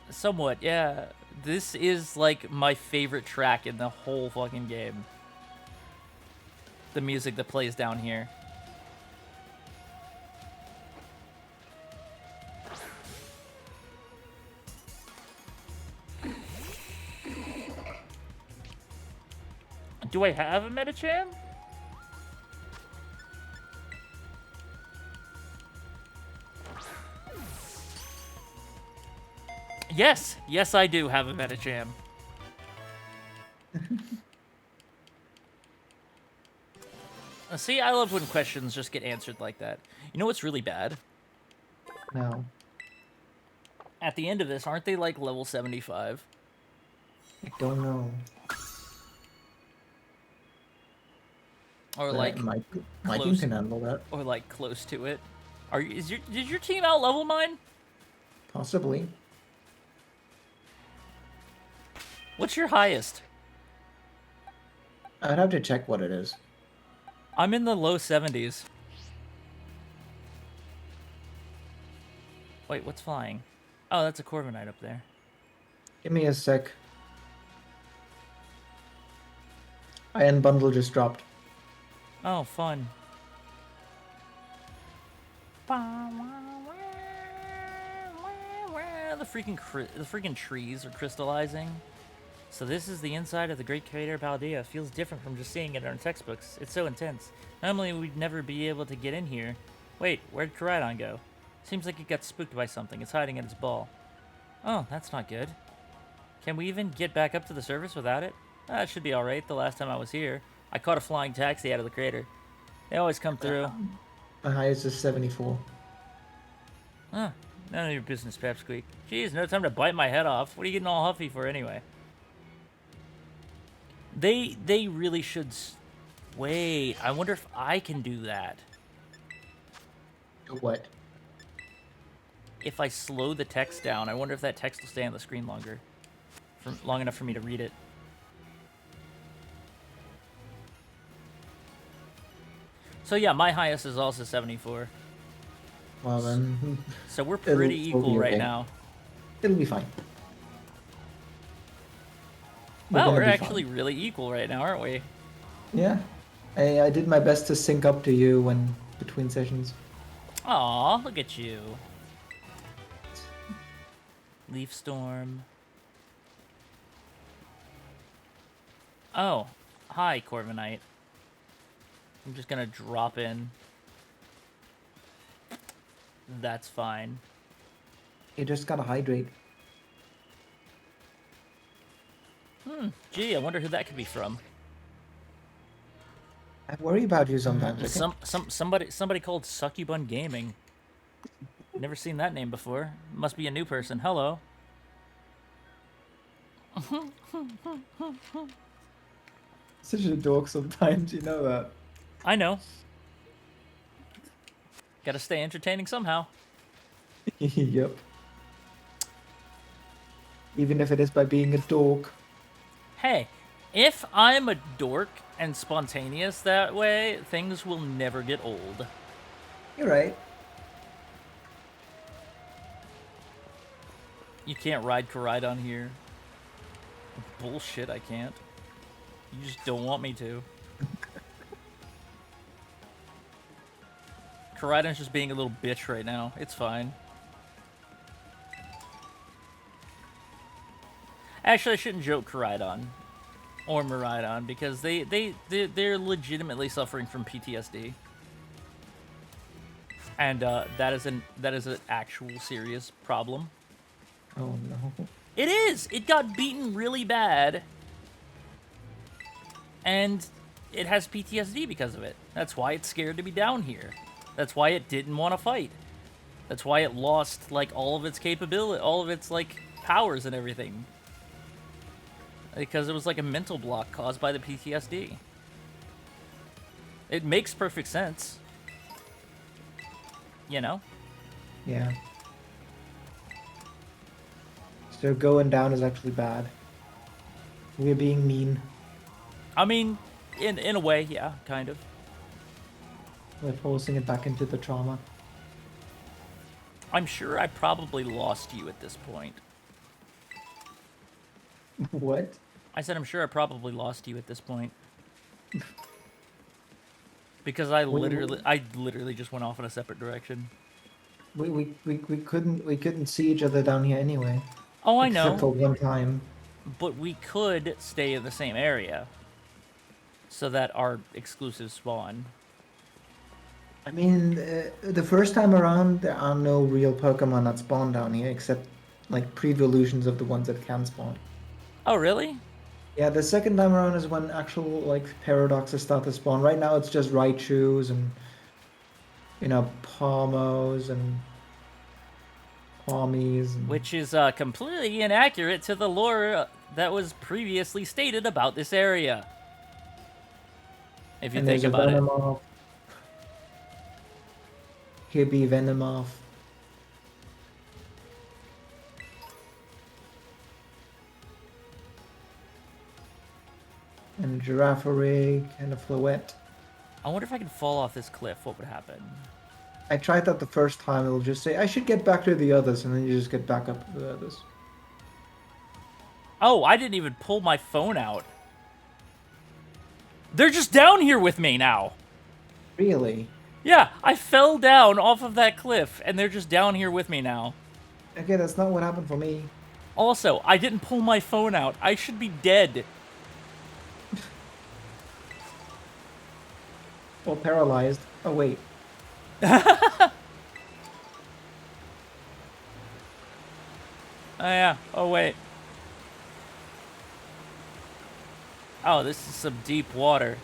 Speaker 2: Somewhat, yeah. This is like my favorite track in the whole fucking game. The music that plays down here. Do I have a Medicham? Yes! Yes, I do have a Medicham. See, I love when questions just get answered like that. You know what's really bad?
Speaker 3: No.
Speaker 2: At the end of this, aren't they like level 75?
Speaker 3: I don't know.
Speaker 2: Or
Speaker 3: But
Speaker 2: like
Speaker 3: my team
Speaker 2: close-
Speaker 3: can handle that.
Speaker 2: or like close to it. Did your team out level mine?
Speaker 3: Possibly.
Speaker 2: What's your highest?
Speaker 3: I'd have to check what it is.
Speaker 2: I'm in the low 70s. Wait, what's flying? Oh, that's a Corviknight up there.
Speaker 3: Give me a sec. Iron bundle just dropped.
Speaker 2: Oh, fun. The freaking trees are crystallizing. So this is the inside of the Great Crater of Paldea. Feels different from just seeing it in our textbooks. It's so intense. Normally we'd never be able to get in here. Wait, where'd Koraidon go? Seems like it got spooked by something. It's hiding in its ball. Oh, that's not good. Can we even get back up to the surface without it? It should be alright. The last time I was here, I caught a flying taxi out of the crater. They always come through.
Speaker 3: My highest is 74.
Speaker 2: Huh. None of your business, Pepsqueak. Jeez, no time to bite my head off. What are you getting all huffy for anyway? They really should... Wait, I wonder if I can do that.
Speaker 3: What?
Speaker 2: If I slow the text down, I wonder if that text will stay on the screen longer. Long enough for me to read it. So yeah, my highest is also 74.
Speaker 3: Well then,
Speaker 2: So we're pretty
Speaker 3: It'll be
Speaker 2: equal right
Speaker 3: okay.
Speaker 2: now.
Speaker 3: it'll be fine.
Speaker 2: Wow,
Speaker 3: gonna
Speaker 2: we're
Speaker 3: be
Speaker 2: actually really equal right now, aren't we?
Speaker 3: Yeah. I did my best to sync up to you when between sessions.
Speaker 2: Aw, look at you. Leaf Storm. Oh, hi, Corviknight. I'm just gonna drop in. That's fine.
Speaker 3: You just gotta hydrate.
Speaker 2: Gee, I wonder who that could be from.
Speaker 3: I worry about you sometimes. Okay?
Speaker 2: Somebody called Succubun Gaming. Never seen that name before. Must be a new person. Hello.
Speaker 3: Such a dork sometimes, you know that.
Speaker 2: I know. Gotta stay entertaining somehow.
Speaker 3: Yep. Even if it is by being a dork.
Speaker 2: Hey, if I'm a dork and spontaneous that way, things will never get old.
Speaker 3: You're right.
Speaker 2: You can't ride Koraidon here. Bullshit, I can't. You just don't want me to. Koraidon's just being a little bitch right now. It's fine. Actually, I shouldn't joke Koraidon or Miraidon because they're legitimately suffering from PTSD, and that is an actual serious problem.
Speaker 3: Oh no.
Speaker 2: It is. It got beaten really bad, And it has PTSD because of it. That's why it's scared to be down here. That's why it didn't want to fight. That's why it lost, like, all of its capability, all of its, like, powers and everything. Because it was like a mental block caused by the PTSD. It makes perfect sense. You know?
Speaker 3: Yeah. So going down is actually bad. We're being mean.
Speaker 2: I mean, in a way, yeah, kind of.
Speaker 3: We're forcing it back into the trauma.
Speaker 2: I'm sure I probably lost you at this point.
Speaker 3: What?
Speaker 2: I said I'm sure I probably lost you at this point. Because I literally just went off in a separate direction.
Speaker 3: We couldn't see each other down here anyway.
Speaker 2: Oh, I
Speaker 3: Except for
Speaker 2: know,
Speaker 3: one time.
Speaker 2: but we could stay in the same area. So that our exclusive spawn.
Speaker 3: I mean, the first time around, there are no real Pokemon that spawn down here, except like pre-evolutions of the ones that can spawn.
Speaker 2: Oh, really?
Speaker 3: Yeah, the second time around is when actual like paradoxes start to spawn. Right now, it's just Raichus and Palmos and Kwamis. And...
Speaker 2: Which is completely inaccurate to the lore that was previously stated about this area. If you
Speaker 3: and
Speaker 2: think
Speaker 3: there's a
Speaker 2: about it.
Speaker 3: Venomoth. Hibby Venomoth. And a Girafarig and a Floette.
Speaker 2: I wonder if I could fall off this cliff, what would happen?
Speaker 3: I tried that the first time, it'll just say, I should get back to the others, and then you just get back up to the others.
Speaker 2: Oh, I didn't even pull my phone out. They're just down here with me now.
Speaker 3: Really?
Speaker 2: Yeah, I fell down off of that cliff, and they're just down here with me now.
Speaker 3: Okay, that's not what happened for me.
Speaker 2: Also, I didn't pull my phone out. I should be dead.
Speaker 3: Or paralyzed. Oh, wait.
Speaker 2: Oh, yeah. Oh, wait. Oh, this is some deep water.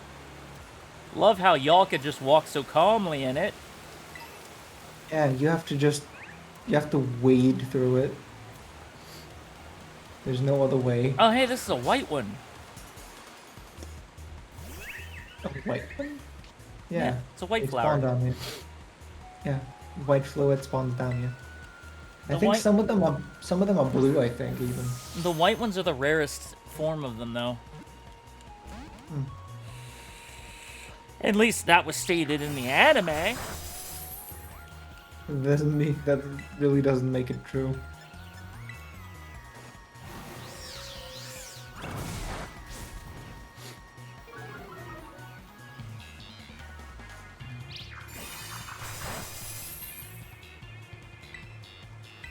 Speaker 2: Love how y'all could just walk so calmly in it.
Speaker 3: Yeah, you have to wade through it. There's no other way.
Speaker 2: Oh, hey, this is a white one.
Speaker 3: A white one? Yeah.
Speaker 2: It's a white
Speaker 3: They
Speaker 2: flower.
Speaker 3: spawn down here. Yeah, white fluid spawns down here. I
Speaker 2: The
Speaker 3: think
Speaker 2: white-
Speaker 3: some of them are blue. I think even.
Speaker 2: The white ones are the rarest form of them, though. At least that was stated in the anime.
Speaker 3: That really doesn't make it true.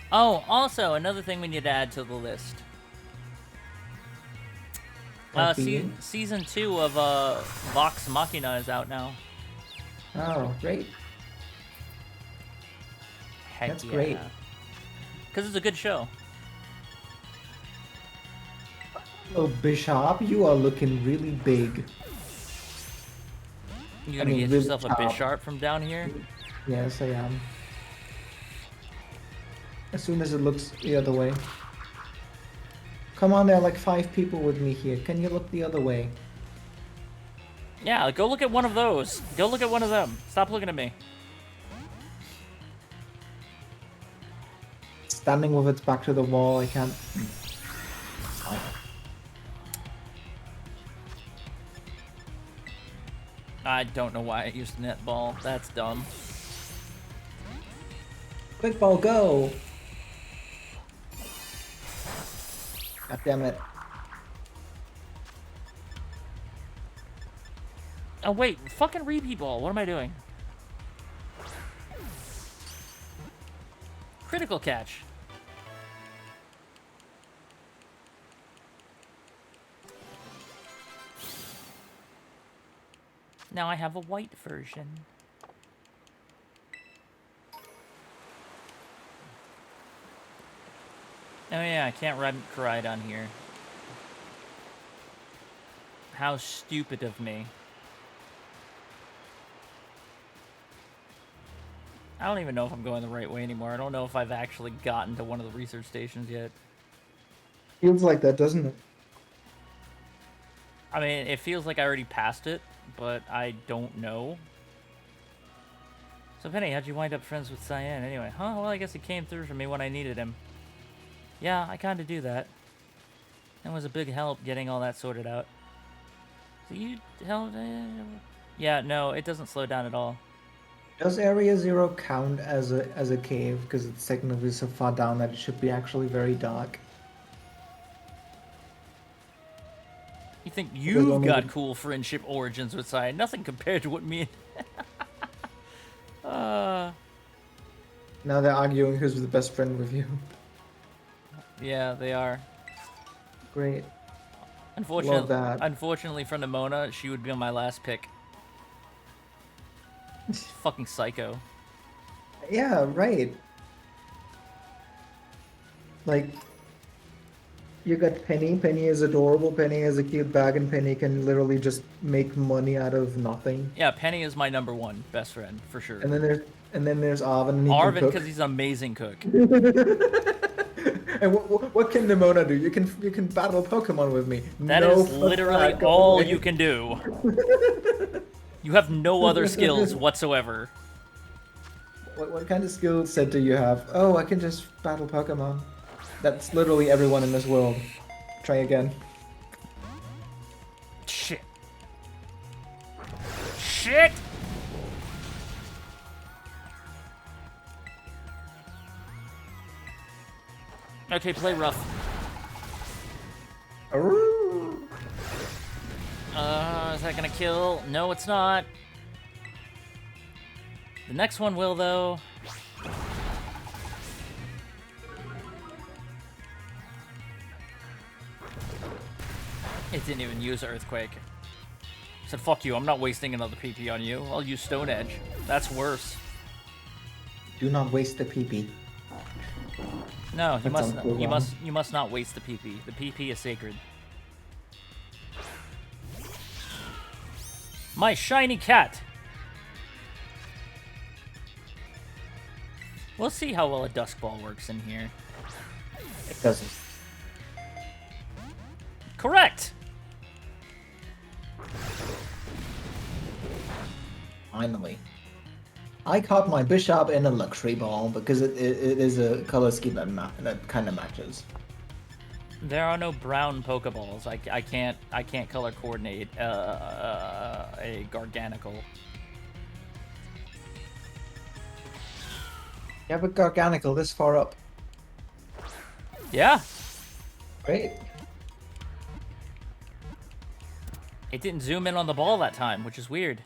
Speaker 2: Oh, also, another thing we need to add to the list.
Speaker 3: Being?
Speaker 2: Season 2 of Vox Machina is out now.
Speaker 3: Oh, great.
Speaker 2: Heck
Speaker 3: That's
Speaker 2: yeah.
Speaker 3: great.
Speaker 2: Because it's a good show.
Speaker 3: Oh, Bishop, you are looking really big.
Speaker 2: You gonna
Speaker 3: mean,
Speaker 2: get
Speaker 3: really
Speaker 2: yourself a
Speaker 3: top.
Speaker 2: Bisharp from down here?
Speaker 3: Yes, I am. As soon as it looks the other way. Come on, there are like 5 people with me here. Can you look the other way?
Speaker 2: Yeah, go look at one of those. Go look at one of them. Stop looking at me.
Speaker 3: Standing with its back to the wall, I can't.
Speaker 2: I don't know why I used netball. That's dumb.
Speaker 3: Quick ball, go! God damn it.
Speaker 2: Oh wait, fucking repeat ball. What am I doing? Critical catch. Now I have a white version. Oh yeah, I can't ride Koraidon here. How stupid of me. I don't even know if I'm going the right way anymore. I don't know if I've actually gotten to one of the research stations yet.
Speaker 3: Feels like that, doesn't it?
Speaker 2: I mean, it feels like I already passed it, but I don't know. So, Penny, how'd you wind up friends with Cyan anyway? Huh? Well, I guess he came through for me when I needed him. Yeah, I kind of do that. It was a big help getting all that sorted out. So you held... Yeah, no, it doesn't slow down at all.
Speaker 3: Does Area Zero count as a cave? Because it's technically so far down that it should be actually very dark.
Speaker 2: You think
Speaker 3: There's
Speaker 2: you've
Speaker 3: only
Speaker 2: got
Speaker 3: the-
Speaker 2: cool friendship origins with Cyan. Nothing compared to what me and...
Speaker 3: Now they're arguing who's the best friend with you.
Speaker 2: Yeah, they are.
Speaker 3: Great.
Speaker 2: Unfortunately,
Speaker 3: that.
Speaker 2: unfortunately for Nimona, she would be on my last pick. Fucking psycho.
Speaker 3: Yeah, right. Like, you got Penny. Penny is adorable. Penny has a cute bag, and Penny can literally just make money out of nothing.
Speaker 2: Yeah, Penny is my #1 best friend, for sure.
Speaker 3: And then there's Arvin, and he
Speaker 2: Arvin,
Speaker 3: can cook.
Speaker 2: because he's an amazing cook.
Speaker 3: And what can Nimona do? You can battle Pokemon with me.
Speaker 2: That
Speaker 3: No
Speaker 2: is
Speaker 3: fuck
Speaker 2: literally
Speaker 3: that, go
Speaker 2: all
Speaker 3: away.
Speaker 2: you can do. You have no other skills whatsoever.
Speaker 3: What kind of skill set do you have? Oh, I can just battle Pokemon. That's literally everyone in this world. Try again.
Speaker 2: Shit. Shit! Okay, play rough.
Speaker 3: Arroo.
Speaker 2: Is that gonna kill? No, it's not. The next one will, though. It didn't even use Earthquake. Said, fuck you, I'm not wasting another PP on you. I'll use Stone Edge. That's worse.
Speaker 3: Do not waste the PP.
Speaker 2: No, you
Speaker 3: That
Speaker 2: must
Speaker 3: sounds
Speaker 2: not,
Speaker 3: cool,
Speaker 2: you must not waste the PP. The PP is sacred. My shiny cat. We'll see how well a Dusk Ball works in here.
Speaker 3: It doesn't.
Speaker 2: Correct.
Speaker 3: Finally. I caught my Bishop in a luxury ball because it is a color scheme that kind of matches.
Speaker 2: There are no brown Pokeballs. I can't color coordinate a Garganical.
Speaker 3: Yeah, but Garganical this far up.
Speaker 2: Yeah.
Speaker 3: Great.
Speaker 2: It didn't zoom in on the ball that time, which is weird.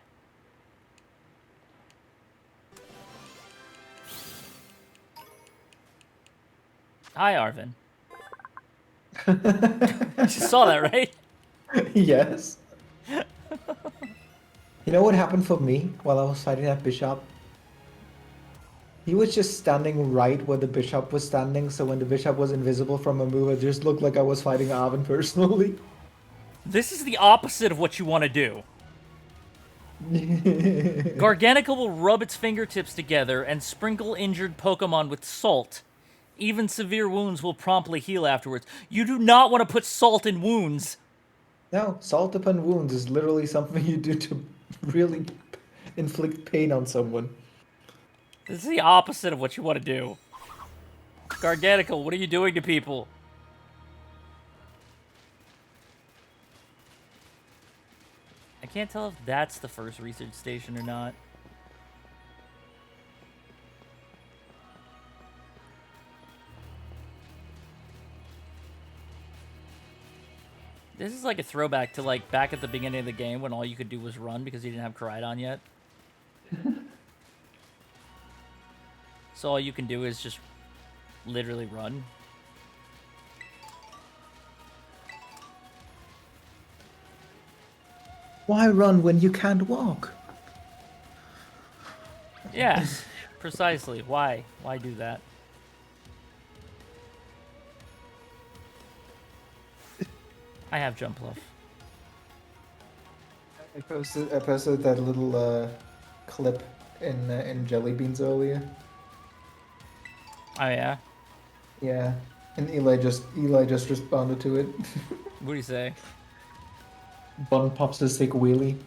Speaker 2: Hi, Arvin. You just saw that, right?
Speaker 3: Yes. You know what happened for me while I was fighting that Bishop? He was just standing right where the Bishop was standing, so when the Bishop was invisible from a move, it just looked like I was fighting Arvin personally.
Speaker 2: This is the opposite of what you want to do. Garganical will rub its fingertips together and sprinkle injured Pokemon with salt. Even severe wounds will promptly heal afterwards. You do not want to put salt in wounds.
Speaker 3: No, salt upon wounds is literally something you do to really inflict pain on someone.
Speaker 2: This is the opposite of what you want to do. Garganical, what are you doing to people? I can't tell if that's the first research station or not. This is like a throwback to like back at the beginning of the game when all you could do was run because you didn't have Koraidon yet. So all you can do is just literally run.
Speaker 3: Why run when you can't walk?
Speaker 2: Yes, precisely. Why? Why do that? I have Jump Bluff.
Speaker 3: I posted that little clip in Jelly Beans earlier.
Speaker 2: Oh yeah.
Speaker 3: Yeah, and Eli just responded to it.
Speaker 2: What do you say?
Speaker 3: Bun pops his sick wheelie.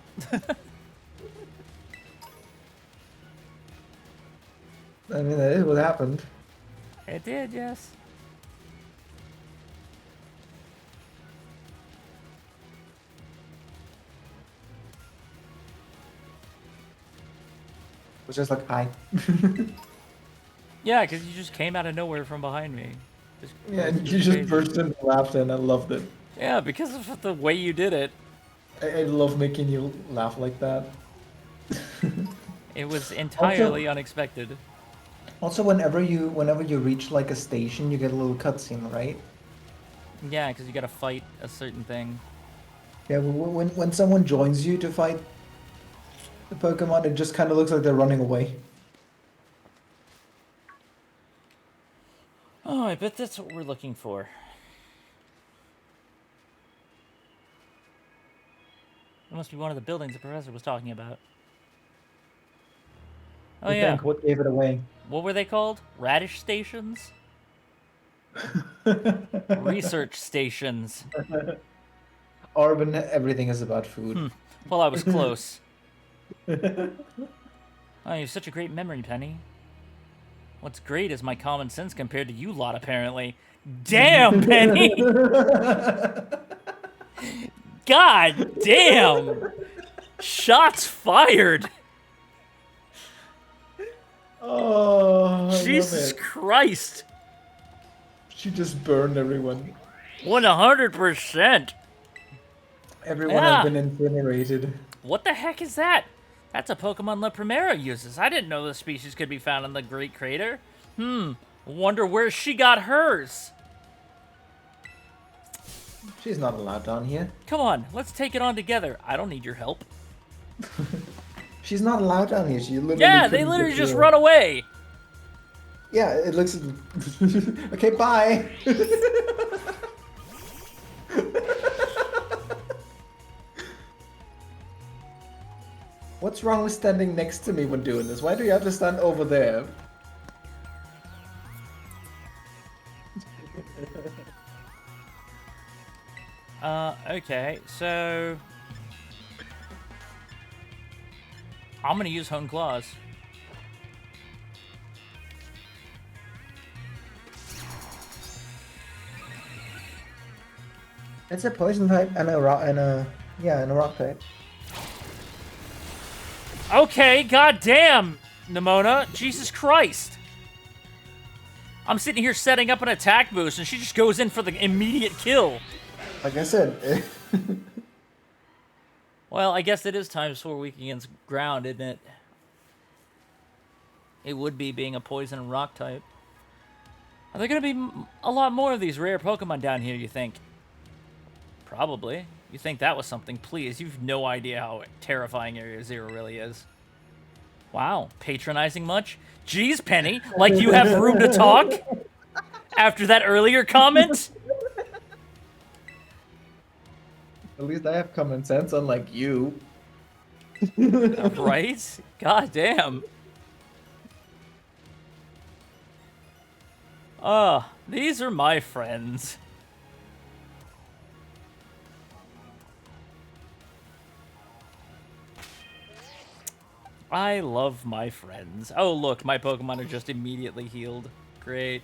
Speaker 3: I mean, that is what happened.
Speaker 2: It did, yes.
Speaker 3: It was just like, hi.
Speaker 2: Yeah, because you just came out of nowhere from behind me.
Speaker 3: Yeah, and you just
Speaker 2: crazy.
Speaker 3: burst into laughter, and I loved it.
Speaker 2: Yeah, because of the way you did it.
Speaker 3: I love making you laugh like that.
Speaker 2: It was entirely unexpected.
Speaker 3: Also, whenever you reach like a station, you get a little cutscene, right?
Speaker 2: Yeah, because you gotta fight a certain thing.
Speaker 3: Yeah, when someone joins you to fight the Pokemon, it just kind of looks like they're running away.
Speaker 2: Oh, I bet that's what we're looking for. It must be one of the buildings the professor was talking about. Oh
Speaker 3: You
Speaker 2: yeah.
Speaker 3: think what gave it away?
Speaker 2: What were they called? Radish stations? Research stations.
Speaker 3: Arben, everything is about food.
Speaker 2: Well, I was close. Oh, you have such a great memory, Penny. What's great is my common sense compared to you lot, apparently. Damn, Penny! God damn! Shots fired!
Speaker 3: Oh, I
Speaker 2: Jesus
Speaker 3: love it.
Speaker 2: Christ!
Speaker 3: She just burned everyone.
Speaker 2: 100%!
Speaker 3: Everyone
Speaker 2: Yeah.
Speaker 3: has been incinerated.
Speaker 2: What the heck is that? That's a Pokemon La Primera uses. I didn't know the species could be found in the Great Crater. Wonder where she got hers.
Speaker 3: She's not allowed down here.
Speaker 2: Come on, let's take it on together. I don't need your help.
Speaker 3: She's not allowed down here. She literally.
Speaker 2: Yeah, they
Speaker 3: couldn't
Speaker 2: literally
Speaker 3: get
Speaker 2: just
Speaker 3: through.
Speaker 2: run away.
Speaker 3: Yeah, it looks. Okay, bye. What's wrong with standing next to me when doing this? Why do you have to stand over there?
Speaker 2: Okay, so... I'm gonna use Hone Claws.
Speaker 3: It's a poison type and a rock and a rock type.
Speaker 2: Okay, goddamn, Nimona. Jesus Christ. I'm sitting here setting up an attack boost, and she just goes in for the immediate kill.
Speaker 3: Like I said.
Speaker 2: Well, I guess it is times 4 weak against ground, isn't it? It would be, being a poison and rock type. Are there going to be a lot more of these rare Pokemon down here, you think? Probably. You think that was something? Please, you've no idea how terrifying Area Zero really is. Wow, patronizing much? Jeez, Penny, like you have room to talk? After that earlier comment?
Speaker 3: At least I have common sense, unlike you.
Speaker 2: Right? God damn. These are my friends. I love my friends. Oh, look, my Pokemon are just immediately healed. Great.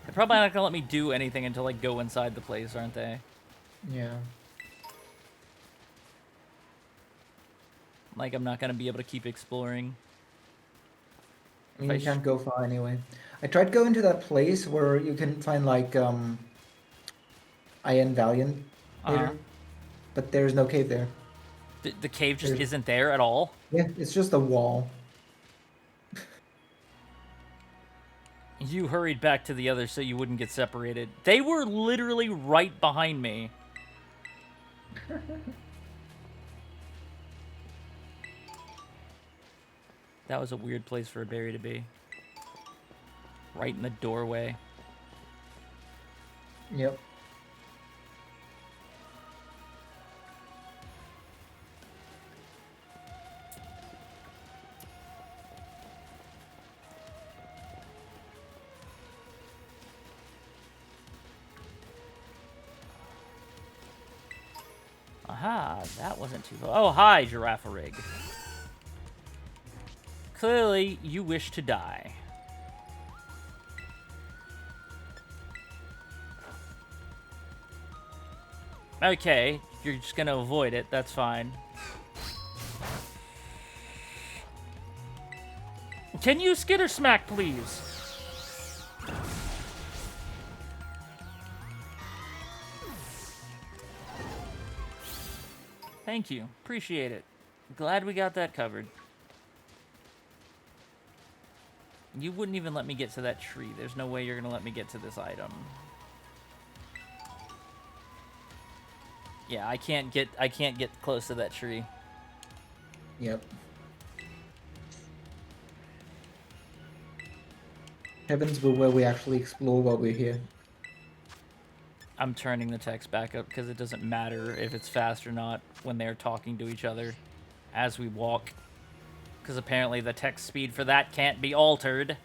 Speaker 2: They're probably not gonna let me do anything until I go inside the place, aren't they?
Speaker 3: Yeah.
Speaker 2: Like, I'm not gonna be able to keep exploring.
Speaker 3: I mean, you can't go far anyway. I tried going to that place where you can find like Iron Valiant later, but there's no cave there.
Speaker 2: The cave just isn't there at all?
Speaker 3: Yeah, it's just a wall.
Speaker 2: You hurried back to the others so you wouldn't get separated. They were literally right behind me. That was a weird place for a berry to be. Right in the doorway.
Speaker 3: Yep.
Speaker 2: Aha, that wasn't too... Oh, hi, Giraffe Rig. Clearly, you wish to die. Okay, you're just gonna avoid it. That's fine. Can you skitter smack, please? Thank you. Appreciate it. Glad we got that covered. You wouldn't even let me get to that tree. There's no way you're gonna let me get to this item. Yeah, I can't get close to that tree.
Speaker 3: Yep. Heavens will where we actually explore while we're here.
Speaker 2: I'm turning the text back up because it doesn't matter if it's fast or not when they're talking to each other as we walk. Because apparently the text speed for that can't be altered.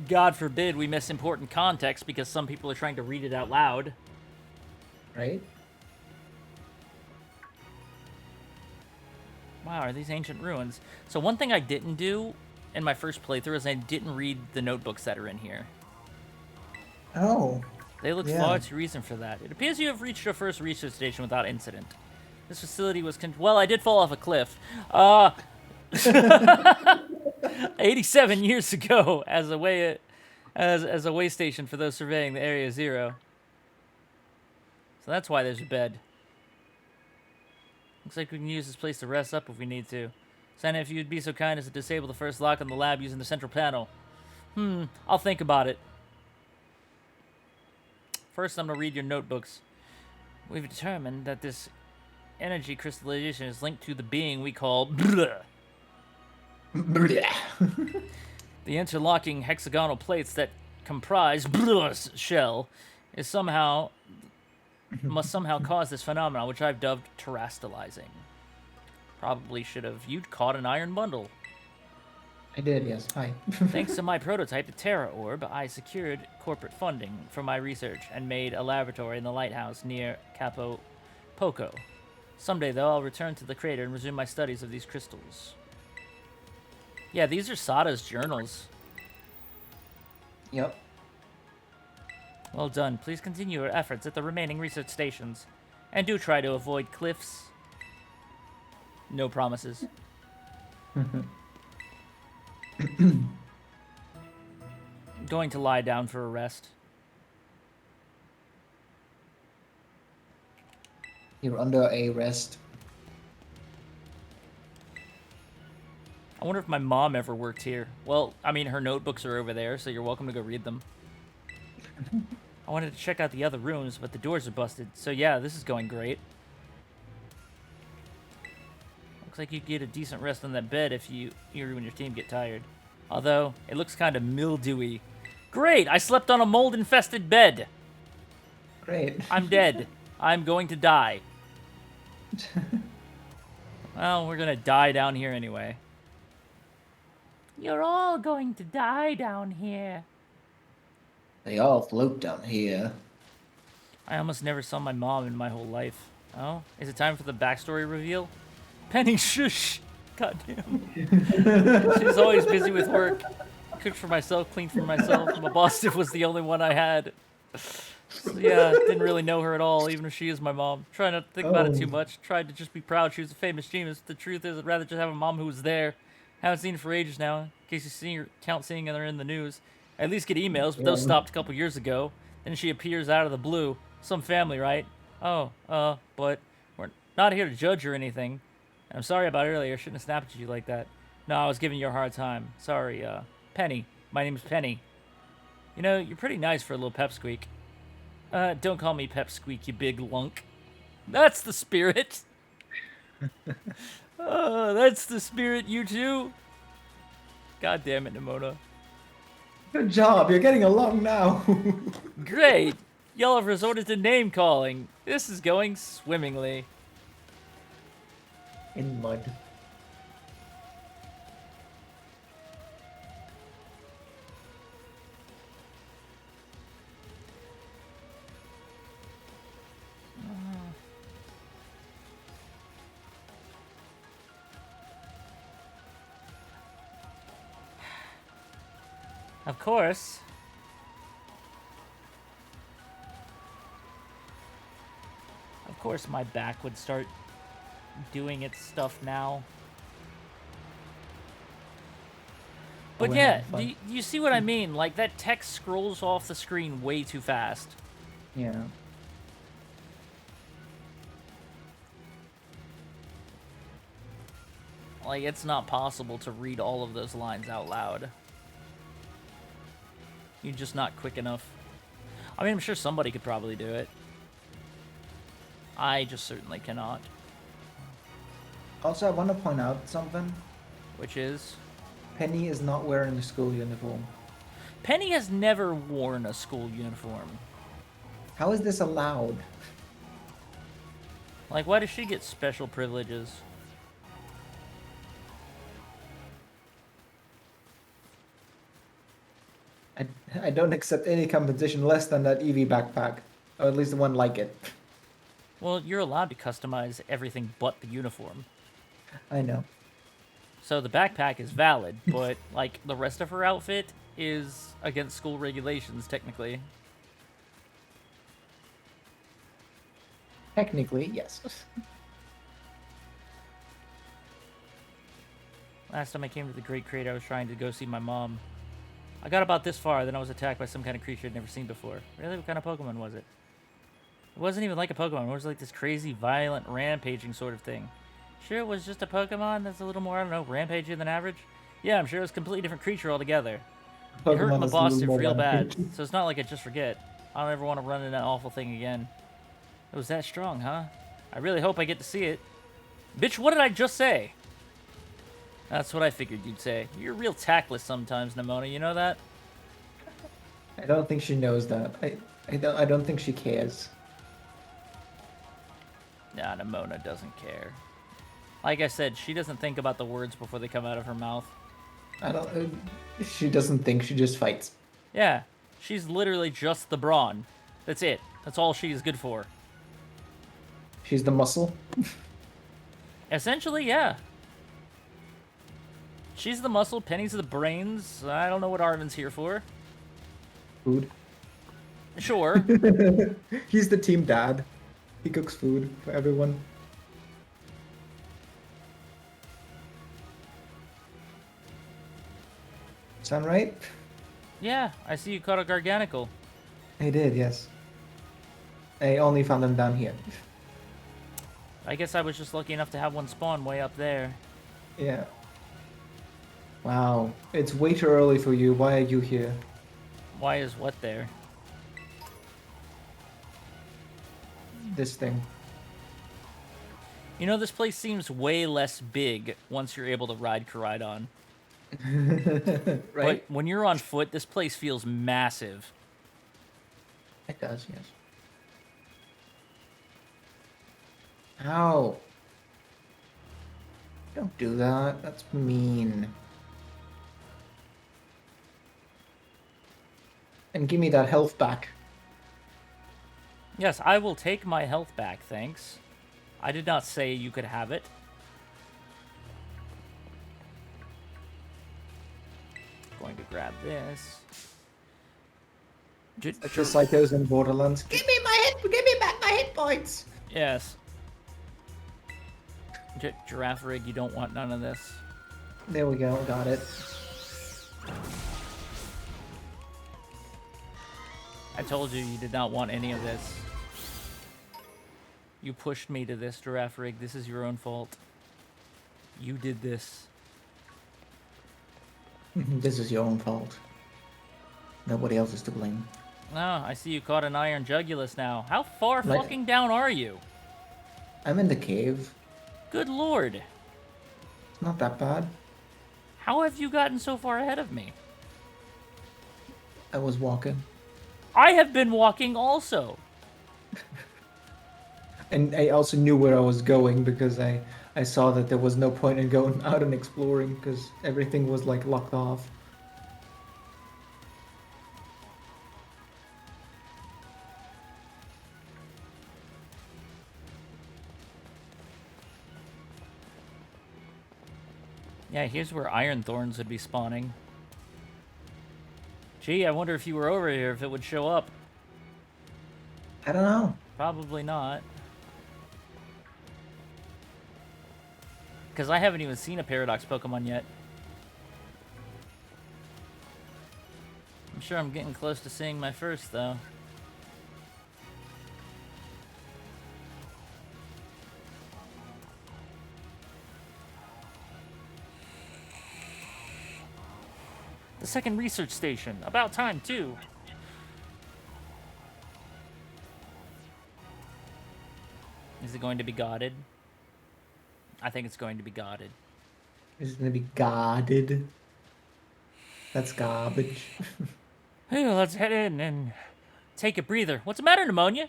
Speaker 2: God forbid we miss important context because some people are trying to read it out loud.
Speaker 3: Right?
Speaker 2: Wow, are these ancient ruins? So one thing I didn't do in my first playthrough is I didn't read the notebooks that are in here.
Speaker 3: Oh.
Speaker 2: They look
Speaker 3: Yeah.
Speaker 2: far too recent for that. It appears you have reached your first research station without incident. This facility was well, I did fall off a cliff. 87 years ago as a way station for those surveying the Area Zero. So that's why there's a bed. Looks like we can use this place to rest up if we need to. Santa, if you'd be so kind as to disable the first lock on the lab using the central panel. I'll think about it. First, I'm going to read your notebooks. We've determined that this energy crystallization is linked to the being we call Bleh. The interlocking hexagonal plates that comprise Bleh's shell must somehow cause this phenomenon, which I've dubbed terastallizing. Probably should have. You'd caught an iron bundle.
Speaker 3: I did, yes. Hi.
Speaker 2: Thanks to my prototype, the Terra Orb, I secured corporate funding for my research and made a laboratory in the lighthouse near Capo Poco. Someday, though, I'll return to the crater and resume my studies of these crystals. Yeah, these are Sada's journals.
Speaker 3: Yep.
Speaker 2: Well done. Please continue your efforts at the remaining research stations. And do try to avoid cliffs. No promises. Going to lie down for a rest.
Speaker 3: You're under a rest.
Speaker 2: I wonder if my mom ever worked here. Well, I mean, her notebooks are over there, so you're welcome to go read them. I wanted to check out the other rooms, but the doors are busted. So yeah, this is going great. Looks like you get a decent rest on that bed if you and your team get tired. Although, it looks kind of mildewy. Great! I slept on a mold-infested bed!
Speaker 3: Great.
Speaker 2: I'm dead. I'm going to die. Well, we're gonna die down here anyway. You're all going to die down here.
Speaker 3: They all float down here.
Speaker 2: I almost never saw my mom in my whole life. Oh, is it time for the backstory reveal? Penny, shush! Goddamn. She's always busy with work. Cooked for myself, cleaned for myself. My boss was the only one I had. So, yeah, didn't really know her at all, even if she is my mom. Trying not to think about it too much. Tried to just be proud she was a famous genius. The truth is, I'd rather just have a mom who was there. Haven't seen her for ages now. In case you see her, count seeing her in the news. I at least get emails, but those stopped a couple years ago. Then she appears out of the blue. Some family, right? Oh, but we're not here to judge or anything. I'm sorry about earlier. Shouldn't have snapped at you like that. No, I was giving you a hard time. Sorry, Penny. My name's Penny. You know, you're pretty nice for a little pepsqueak. Don't call me pepsqueak, you big lunk. That's the spirit. That's the spirit, you two. God damn it, Nimona.
Speaker 3: Good job. You're getting along now.
Speaker 2: Great. Y'all have resorted to name calling. This is going swimmingly.
Speaker 3: In mud.
Speaker 2: Of course. Of course my back would start doing its stuff now. But
Speaker 3: we're
Speaker 2: yeah,
Speaker 3: having fun.
Speaker 2: do you see what I mean? Like, that text scrolls off the screen way too fast.
Speaker 3: Yeah.
Speaker 2: Like, it's not possible to read all of those lines out loud. You're just not quick enough. I mean, I'm sure somebody could probably do it. I just certainly cannot.
Speaker 3: Also, I want to point out something.
Speaker 2: Which is...
Speaker 3: Penny is not wearing a school uniform.
Speaker 2: Penny has never worn a school uniform.
Speaker 3: How is this allowed?
Speaker 2: Like, why does she get special privileges?
Speaker 3: I don't accept any compensation less than that Eevee backpack. Or at least the one like it.
Speaker 2: Well, you're allowed to customize everything but the uniform.
Speaker 3: I know.
Speaker 2: So the backpack is valid, but, like, the rest of her outfit is against school regulations, technically.
Speaker 3: Technically, yes.
Speaker 2: Last time I came to the Great Crate, I was trying to go see my mom. I got about this far, then I was attacked by some kind of creature I'd never seen before. Really? What kind of Pokemon was it? It wasn't even like a Pokemon. It was like this crazy, violent, rampaging sort of thing. Sure, it was just a Pokemon that's a little more, I don't know, rampaging than average? Yeah, I'm sure it was a completely different creature altogether. It hurt
Speaker 3: Pokemon
Speaker 2: my
Speaker 3: is a
Speaker 2: boss
Speaker 3: little more
Speaker 2: real bad,
Speaker 3: rampaging.
Speaker 2: so it's not like I just forget. I don't ever want to run into that awful thing again. It was that strong, huh? I really hope I get to see it. Bitch, what did I just say? That's what I figured you'd say. You're real tactless sometimes, Nimona, you know that?
Speaker 3: I don't think she knows that. I don't think she cares.
Speaker 2: Nah, Nimona doesn't care. Like I said, she doesn't think about the words before they come out of her mouth.
Speaker 3: I don't. She doesn't think. She just fights.
Speaker 2: Yeah, she's literally just the brawn. That's it. That's all she is good for.
Speaker 3: She's the muscle.
Speaker 2: Essentially, yeah. She's the muscle, Penny's the brains. I don't know what Arvin's here for.
Speaker 3: Food.
Speaker 2: Sure.
Speaker 3: He's the team dad. He cooks food for everyone. Sound right?
Speaker 2: Yeah, I see you caught a Garganical.
Speaker 3: I did, yes. I only found them down here.
Speaker 2: I guess I was just lucky enough to have one spawn way up there.
Speaker 3: Yeah. Wow. It's way too early for you. Why are you here?
Speaker 2: Why is what there?
Speaker 3: This thing.
Speaker 2: You know, this place seems way less big once you're able to ride Koraidon.
Speaker 3: Right?
Speaker 2: But when you're on foot, this place feels massive.
Speaker 3: It does, yes. Ow. Don't do that. That's mean. And give me that health back.
Speaker 2: Yes, I will take my health back, thanks. I did not say you could have it. Going to grab this.
Speaker 3: Like the psychos in Borderlands. Give me back my hit points!
Speaker 2: Yes. Giraffe rig, you don't want none of this.
Speaker 3: There we go, got it.
Speaker 2: I told you you did not want any of this. You pushed me to this, Giraffe rig. This is your own fault. You did this.
Speaker 3: This is your own fault. Nobody else is to blame.
Speaker 2: No, I see you caught an iron jugulus now. How far
Speaker 3: Like-
Speaker 2: fucking down are you?
Speaker 3: I'm in the cave.
Speaker 2: Good lord.
Speaker 3: It's not that bad.
Speaker 2: How have you gotten so far ahead of me?
Speaker 3: I was walking.
Speaker 2: I have been walking also.
Speaker 3: And I also knew where I was going because I saw that there was no point in going out and exploring because everything was like locked off.
Speaker 2: Yeah, here's where iron thorns would be spawning. Gee, I wonder if you were over here, if it would show up.
Speaker 3: I don't know.
Speaker 2: Probably not. Because I haven't even seen a Paradox Pokemon yet. I'm sure I'm getting close to seeing my first, though. The second research station. About time, too. Is it going to be guarded? I think it's going to be guarded.
Speaker 3: Is it gonna be guarded? That's garbage.
Speaker 2: Hey, let's head in and take a breather. What's the matter, Pneumonia?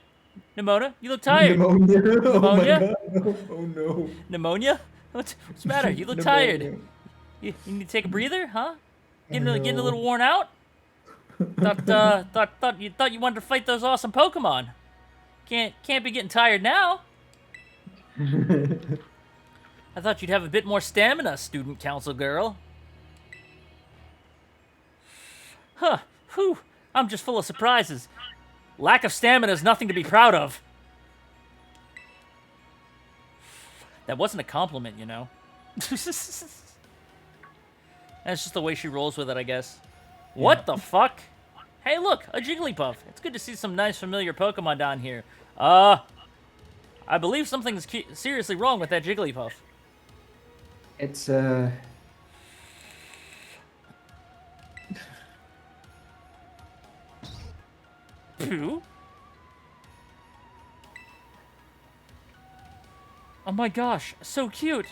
Speaker 2: Pneumonia? You look tired.
Speaker 3: Pneumonia. Oh my
Speaker 2: Pneumonia?
Speaker 3: god. No. Oh no.
Speaker 2: Pneumonia? What's the matter? You look
Speaker 3: Pneumonia.
Speaker 2: tired. You need to take a breather, huh? Getting,
Speaker 3: Oh,
Speaker 2: getting a
Speaker 3: no.
Speaker 2: little worn out? Thought you wanted to fight those awesome Pokemon. Can't be getting tired now. I thought you'd have a bit more stamina, student council girl. Huh. Whew. I'm just full of surprises. Lack of stamina is nothing to be proud of. That wasn't a compliment, you know. That's just the way she rolls with it, I guess. What the fuck? Hey, look, a Jigglypuff. It's good to see some nice familiar Pokemon down here. I believe something's seriously wrong with that Jigglypuff.
Speaker 3: It's
Speaker 2: Pooh? Oh my gosh, so cute.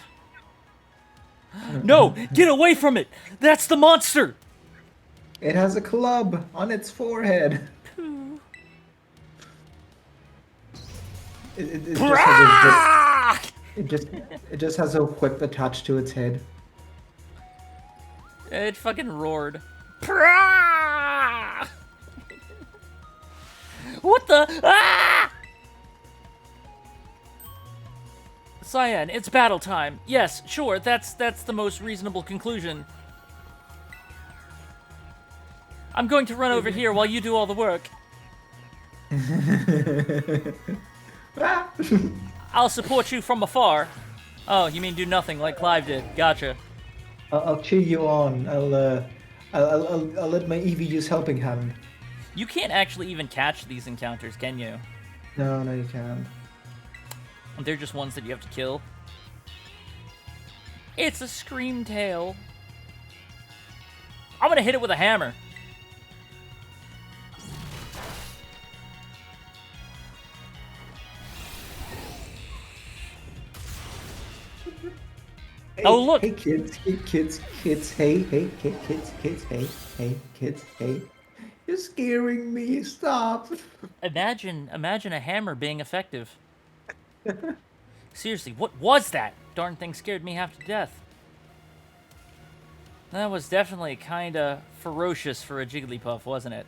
Speaker 2: No, get away from it. That's the monster.
Speaker 3: It has a club on its forehead.
Speaker 2: Pooh.
Speaker 3: It just has a whip attached to its head.
Speaker 2: It fucking roared. Prah! What the? Ah! Cyan, it's battle time. Yes, sure, that's the most reasonable conclusion. I'm going to run over here while you do all the work.
Speaker 3: Ah!
Speaker 2: I'll support you from afar. Oh, you mean do nothing like Clive did? Gotcha.
Speaker 3: I'll cheer you on. I'll let my Eevee use helping hand.
Speaker 2: You can't actually even catch these encounters, can you?
Speaker 3: No, you can't.
Speaker 2: They're just ones that you have to kill. It's a Screamtail. I'm gonna hit it with a hammer.
Speaker 3: Hey,
Speaker 2: Oh, look.
Speaker 3: Hey kids, hey, hey. You're scaring me. Stop.
Speaker 2: Imagine a hammer being effective. Seriously, what was that? Darn thing scared me half to death. That was definitely kinda ferocious for a Jigglypuff, wasn't it?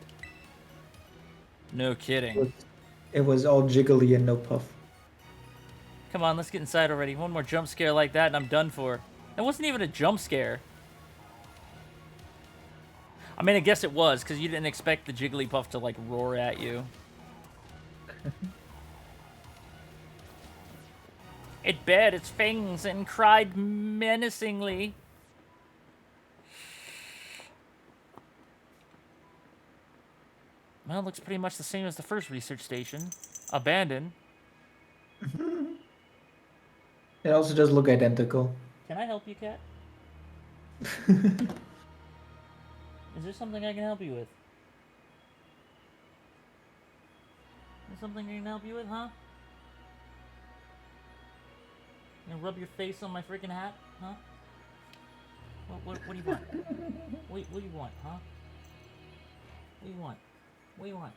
Speaker 2: No kidding.
Speaker 3: It was all jiggly and no puff.
Speaker 2: Come on, let's get inside already. One more jump scare like that and I'm done for. It wasn't even a jump scare. I mean, I guess it was, because you didn't expect the Jigglypuff to, like, roar at you. It bared its fangs and cried menacingly. Well, it looks pretty much the same as the first research station. Abandoned.
Speaker 3: It also does look identical.
Speaker 2: Can I help you, Cat? Is there something I can help you with? Is there something I can help you with, huh? You gonna rub your face on my freaking hat, huh? What do you want? What do you want, huh? What do you want? What do you want?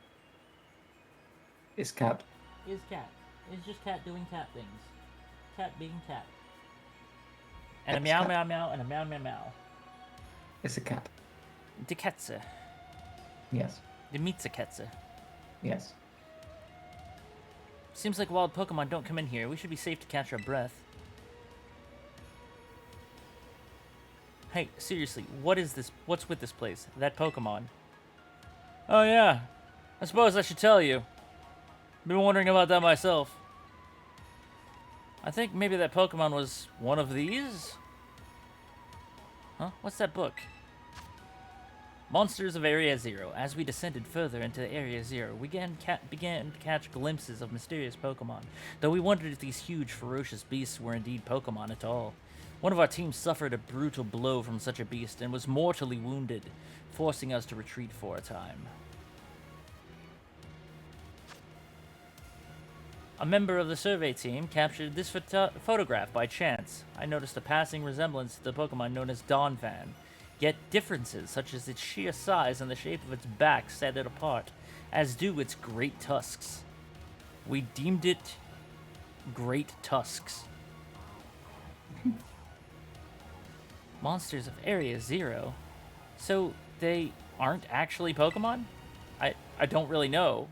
Speaker 3: It's Cat.
Speaker 2: Is Cat. It's just Cat doing cat things. Cat being cat. And a
Speaker 3: It's
Speaker 2: meow
Speaker 3: cat.
Speaker 2: meow meow and a meow meow meow.
Speaker 3: It's a cat.
Speaker 2: Die Katze.
Speaker 3: Yes.
Speaker 2: Die Mietzekatze.
Speaker 3: Yes.
Speaker 2: Seems like wild Pokemon don't come in here. We should be safe to catch our breath. Hey, seriously, what is this? What's with this place? That Pokemon. Oh yeah. I suppose I should tell you. Been wondering about that myself. I think maybe that Pokemon was one of these? Huh? What's that book? Monsters of Area Zero. As we descended further into Area Zero, we began to catch glimpses of mysterious Pokemon, though we wondered if these huge, ferocious beasts were indeed Pokemon at all. One of our team suffered a brutal blow from such a beast and was mortally wounded, forcing us to retreat for a time. A member of the survey team captured this photograph by chance. I noticed a passing resemblance to the Pokemon known as Donphan, yet differences such as its sheer size and the shape of its back set it apart, as do its great tusks. We deemed it Great Tusks. Monsters of Area Zero? So they aren't actually Pokemon? I don't really know.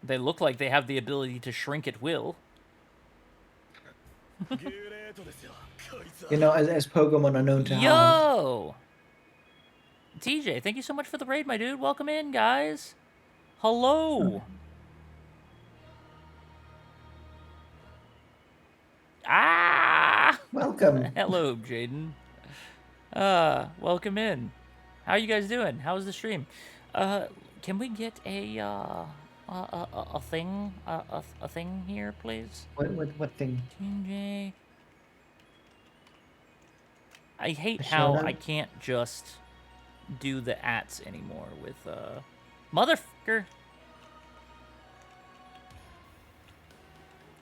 Speaker 2: They look like they have the ability to shrink at will.
Speaker 3: You know, as Pokemon are known to have.
Speaker 2: Yo! TJ, thank you so much for the raid, my dude. Welcome in, guys. Hello. Ah!
Speaker 3: Welcome.
Speaker 2: Hello, Jaden. Welcome in. How are you guys doing? How's the stream? Can we get a thing here, please?
Speaker 3: What thing?
Speaker 2: TJ. I hate
Speaker 3: A
Speaker 2: how
Speaker 3: shout-out?
Speaker 2: I can't just do the ats anymore with motherfucker.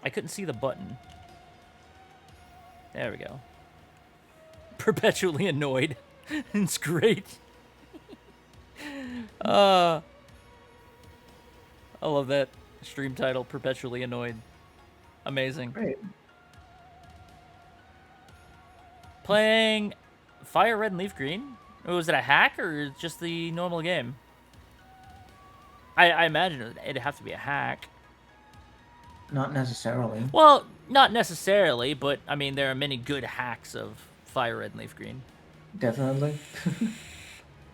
Speaker 2: I couldn't see the button. There we go. Perpetually annoyed. It's great. I love that stream title, Perpetually Annoyed. Amazing.
Speaker 3: Great.
Speaker 2: Playing Fire Red and Leaf Green? Was it a hack or just the normal game? I imagine it'd have to be a hack.
Speaker 3: Not necessarily.
Speaker 2: Well, not necessarily, but I mean, there are many good hacks of Fire Red and Leaf Green.
Speaker 3: Definitely.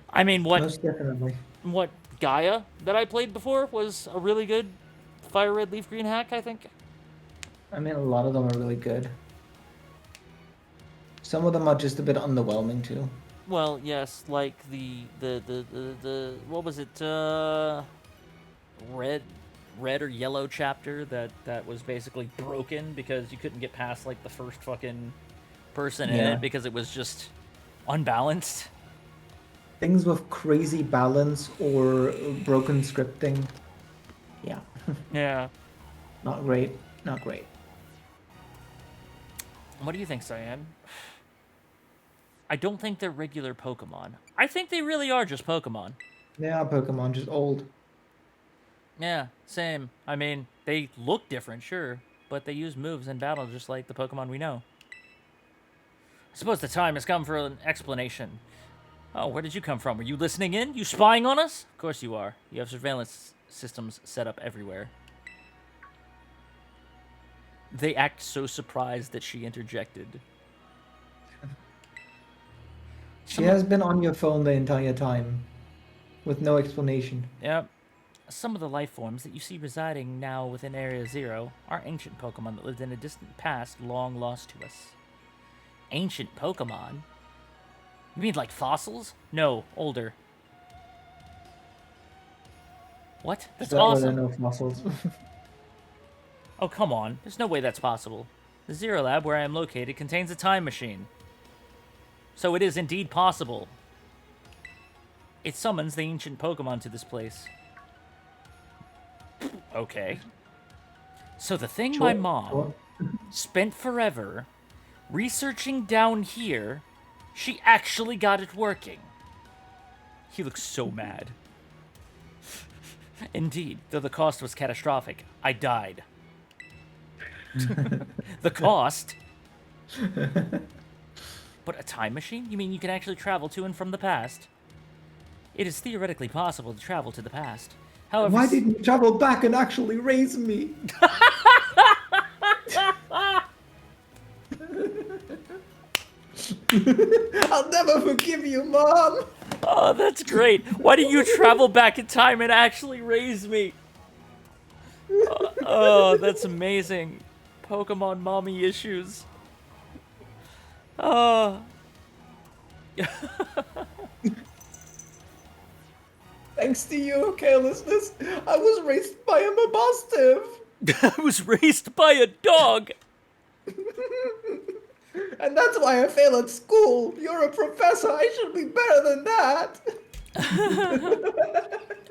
Speaker 2: I mean,
Speaker 3: Most definitely.
Speaker 2: what Gaia that I played before was a really good Fire Red Leaf Green hack, I think.
Speaker 3: I mean, a lot of them are really good. Some of them are just a bit underwhelming too.
Speaker 2: Well, yes, like the what was it? Red or yellow chapter that was basically broken because you couldn't get past like the first fucking person in
Speaker 3: Yeah.
Speaker 2: it because it was just unbalanced.
Speaker 3: Things with crazy balance or broken scripting. Yeah.
Speaker 2: Yeah.
Speaker 3: Not great. Not great.
Speaker 2: What do you think, Cyan? I don't think they're regular Pokemon. I think they really are just Pokemon.
Speaker 3: They are Pokemon, just old.
Speaker 2: Yeah, same. I mean, they look different, sure, but they use moves in battle just like the Pokemon we know. I suppose the time has come for an explanation. Oh, where did you come from? Were you listening in? You spying on us? Of course you are. You have surveillance systems set up everywhere. They act so surprised that she interjected.
Speaker 3: She has been on your phone the entire time. With no explanation.
Speaker 2: Yep. Some of the life forms that you see residing now within Area Zero are ancient Pokemon that lived in a distant past long lost to us. Ancient Pokemon? You mean like fossils? No, older. What? That's
Speaker 3: There are
Speaker 2: awesome.
Speaker 3: no fossils.
Speaker 2: Oh, come on. There's no way that's possible. The Zero Lab where I am located contains a time machine. So it is indeed possible. It summons the ancient Pokemon to this place. Okay. So the thing my mom spent forever researching down here, she actually got it working. He looks so mad. Indeed, though the cost was catastrophic, I died. The cost? But a time machine? You mean you can actually travel to and from the past? It is theoretically possible to travel to the past. However,
Speaker 3: Why didn't you travel back and actually raise me? I'll never forgive you, Mom!
Speaker 2: Oh, that's great. Why didn't you travel back in time and actually raise me? Oh, that's amazing. Pokemon mommy issues. Oh.
Speaker 3: Thanks to your carelessness, I was raised by a Mastiff.
Speaker 2: I was raised by a dog.
Speaker 3: And that's why I fail at school. You're a professor. I should be better than that.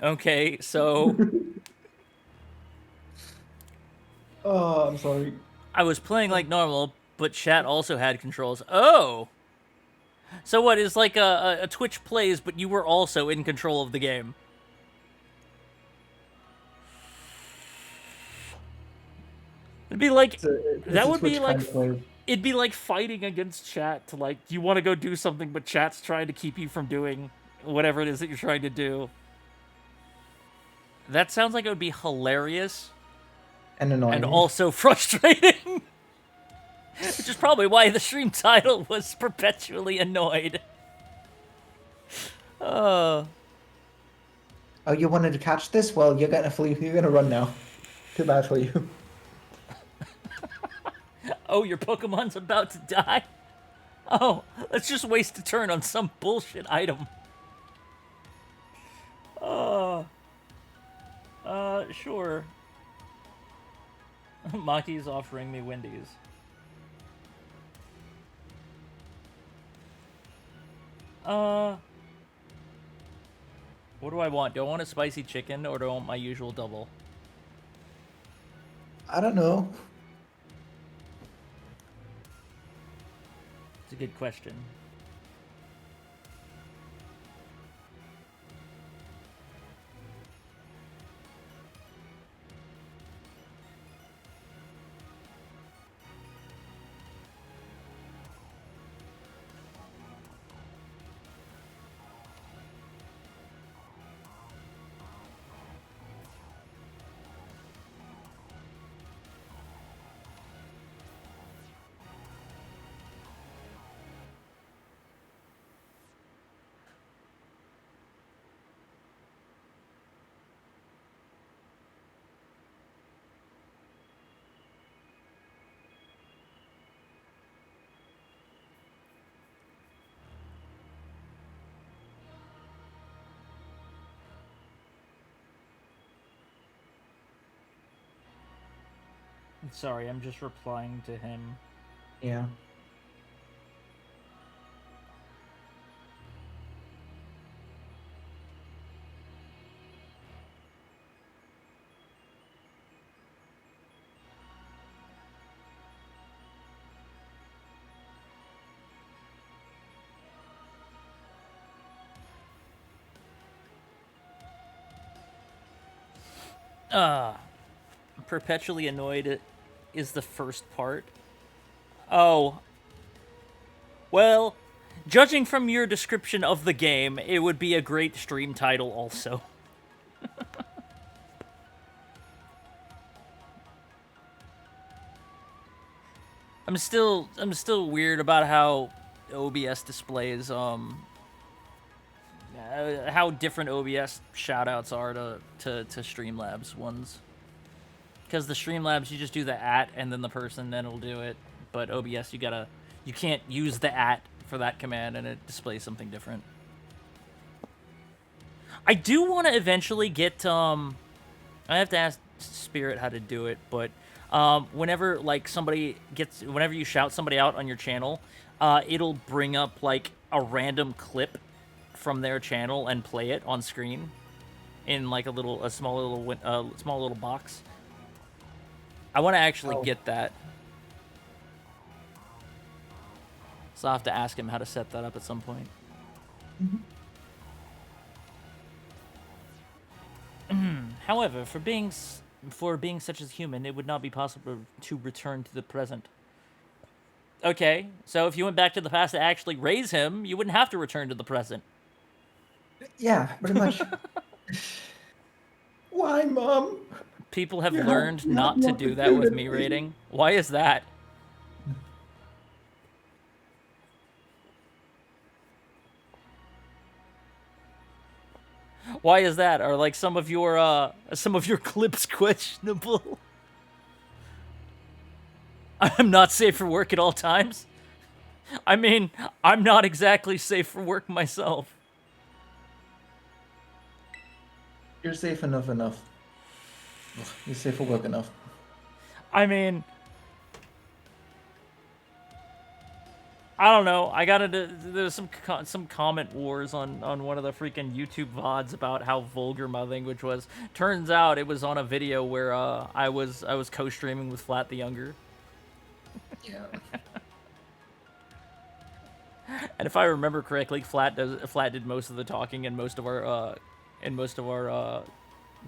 Speaker 2: Okay, so
Speaker 3: Oh, I'm sorry.
Speaker 2: I was playing like normal, but chat also had controls. Oh. So what is like a Twitch plays, but you were also in control of the game? It'd be like that would be like it'd be like fighting against chat to like you want to go do something, but chat's trying to keep you from doing whatever it is that you're trying to do. That sounds like it would be hilarious
Speaker 3: and annoying.
Speaker 2: And also frustrating. Which is probably why the stream title was Perpetually Annoyed.
Speaker 3: Oh, you wanted to catch this? Well, you're gonna flee. You're gonna run now. Too bad for you.
Speaker 2: Oh, your Pokemon's about to die? Oh, let's just waste a turn on some bullshit item. Sure. Maki's offering me Wendy's. What do I want? Do I want a spicy chicken or do I want my usual double?
Speaker 3: I don't know.
Speaker 2: It's a good question. Sorry, I'm just replying to him.
Speaker 3: Yeah.
Speaker 2: Perpetually Annoyed is the first part. Oh. Well, judging from your description of the game, it would be a great stream title also. I'm still weird about how OBS displays how different OBS shoutouts are to Streamlabs ones. Because the Streamlabs, you just do the @ and then the person, then it'll do it. But OBS, you can't use the @ for that command, and it displays something different. I do want to eventually get I have to ask Spirit how to do it, but whenever whenever you shout somebody out on your channel, it'll bring up like a random clip from their channel and play it on screen in like a small little box. I want to actually get that. So I'll have to ask him how to set that up at some point. However, for being such as human, it would not be possible to return to the present. Okay, so if you went back to the past to actually raise him, you wouldn't have to return to the present.
Speaker 3: Yeah, pretty much. Why, Mom?
Speaker 2: People have learned not to do that with me rating. Why is that? Why is that? Are like some of your clips questionable? I'm not safe for work at all times. I mean, I'm not exactly safe for work myself.
Speaker 3: You're safe enough. You're safe for work enough.
Speaker 2: I mean, I don't know. I got into there's some comment wars on one of the freaking YouTube VODs about how vulgar my language was. Turns out it was on a video where I was co-streaming with Flat the Younger.
Speaker 3: Yeah.
Speaker 2: And if I remember correctly, Flat did most of the talking in most of our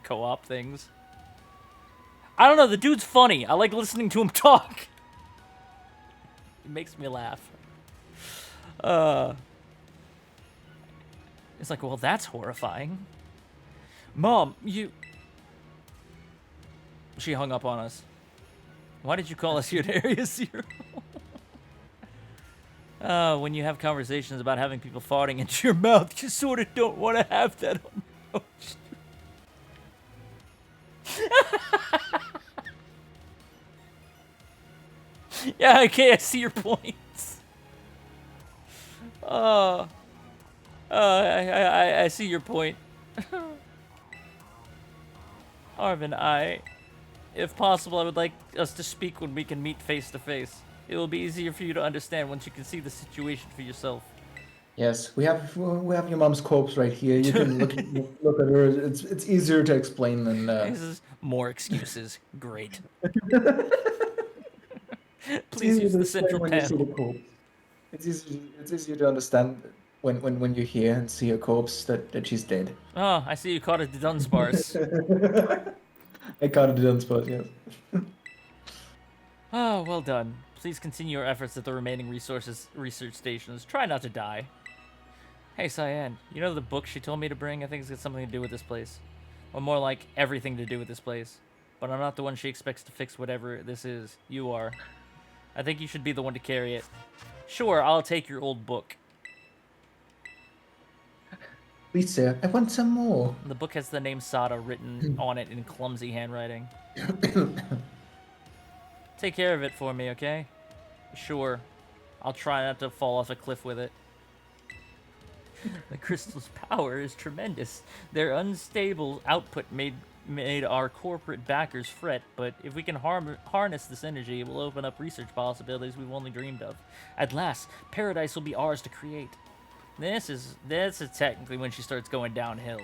Speaker 2: co-op things. I don't know, the dude's funny. I like listening to him talk. It makes me laugh. It's like, well, that's horrifying. Mom, you... She hung up on us. Why did you call us here at Area Zero? When you have conversations about having people farting into your mouth, you sort of don't want to have that on your own. Yeah, okay, I see your points. I see your point. Arvin, if possible, I would like us to speak when we can meet face to face. It will be easier for you to understand once you can see the situation for yourself.
Speaker 3: Yes, we have your mom's corpse right here. You can look at her. It's easier to explain than.
Speaker 2: This is more excuses. Great.
Speaker 3: It's
Speaker 2: Please
Speaker 3: easier
Speaker 2: use
Speaker 3: to
Speaker 2: the
Speaker 3: explain
Speaker 2: central
Speaker 3: when you see
Speaker 2: panel.
Speaker 3: the corpse. It's easier to understand when you hear and see a corpse that she's dead.
Speaker 2: Oh, I see you caught a Dunsparce.
Speaker 3: I caught it on spot, yes.
Speaker 2: Oh, well done. Please continue your efforts at the remaining research stations. Try not to die. Hey, Cyan, you know the book she told me to bring? I think it's got something to do with this place. Or more like everything to do with this place. But I'm not the one she expects to fix whatever this is. You are. I think you should be the one to carry it. Sure, I'll take your old book.
Speaker 3: Please, sir, I want some more.
Speaker 2: The book has the name Sada written on it in clumsy handwriting. Take care of it for me, okay? Sure. I'll try not to fall off a cliff with it. The crystal's power is tremendous. Their unstable output made our corporate backers fret, but if we can harness this energy, it will open up research possibilities we've only dreamed of. At last, paradise will be ours to create. This is technically when she starts going downhill.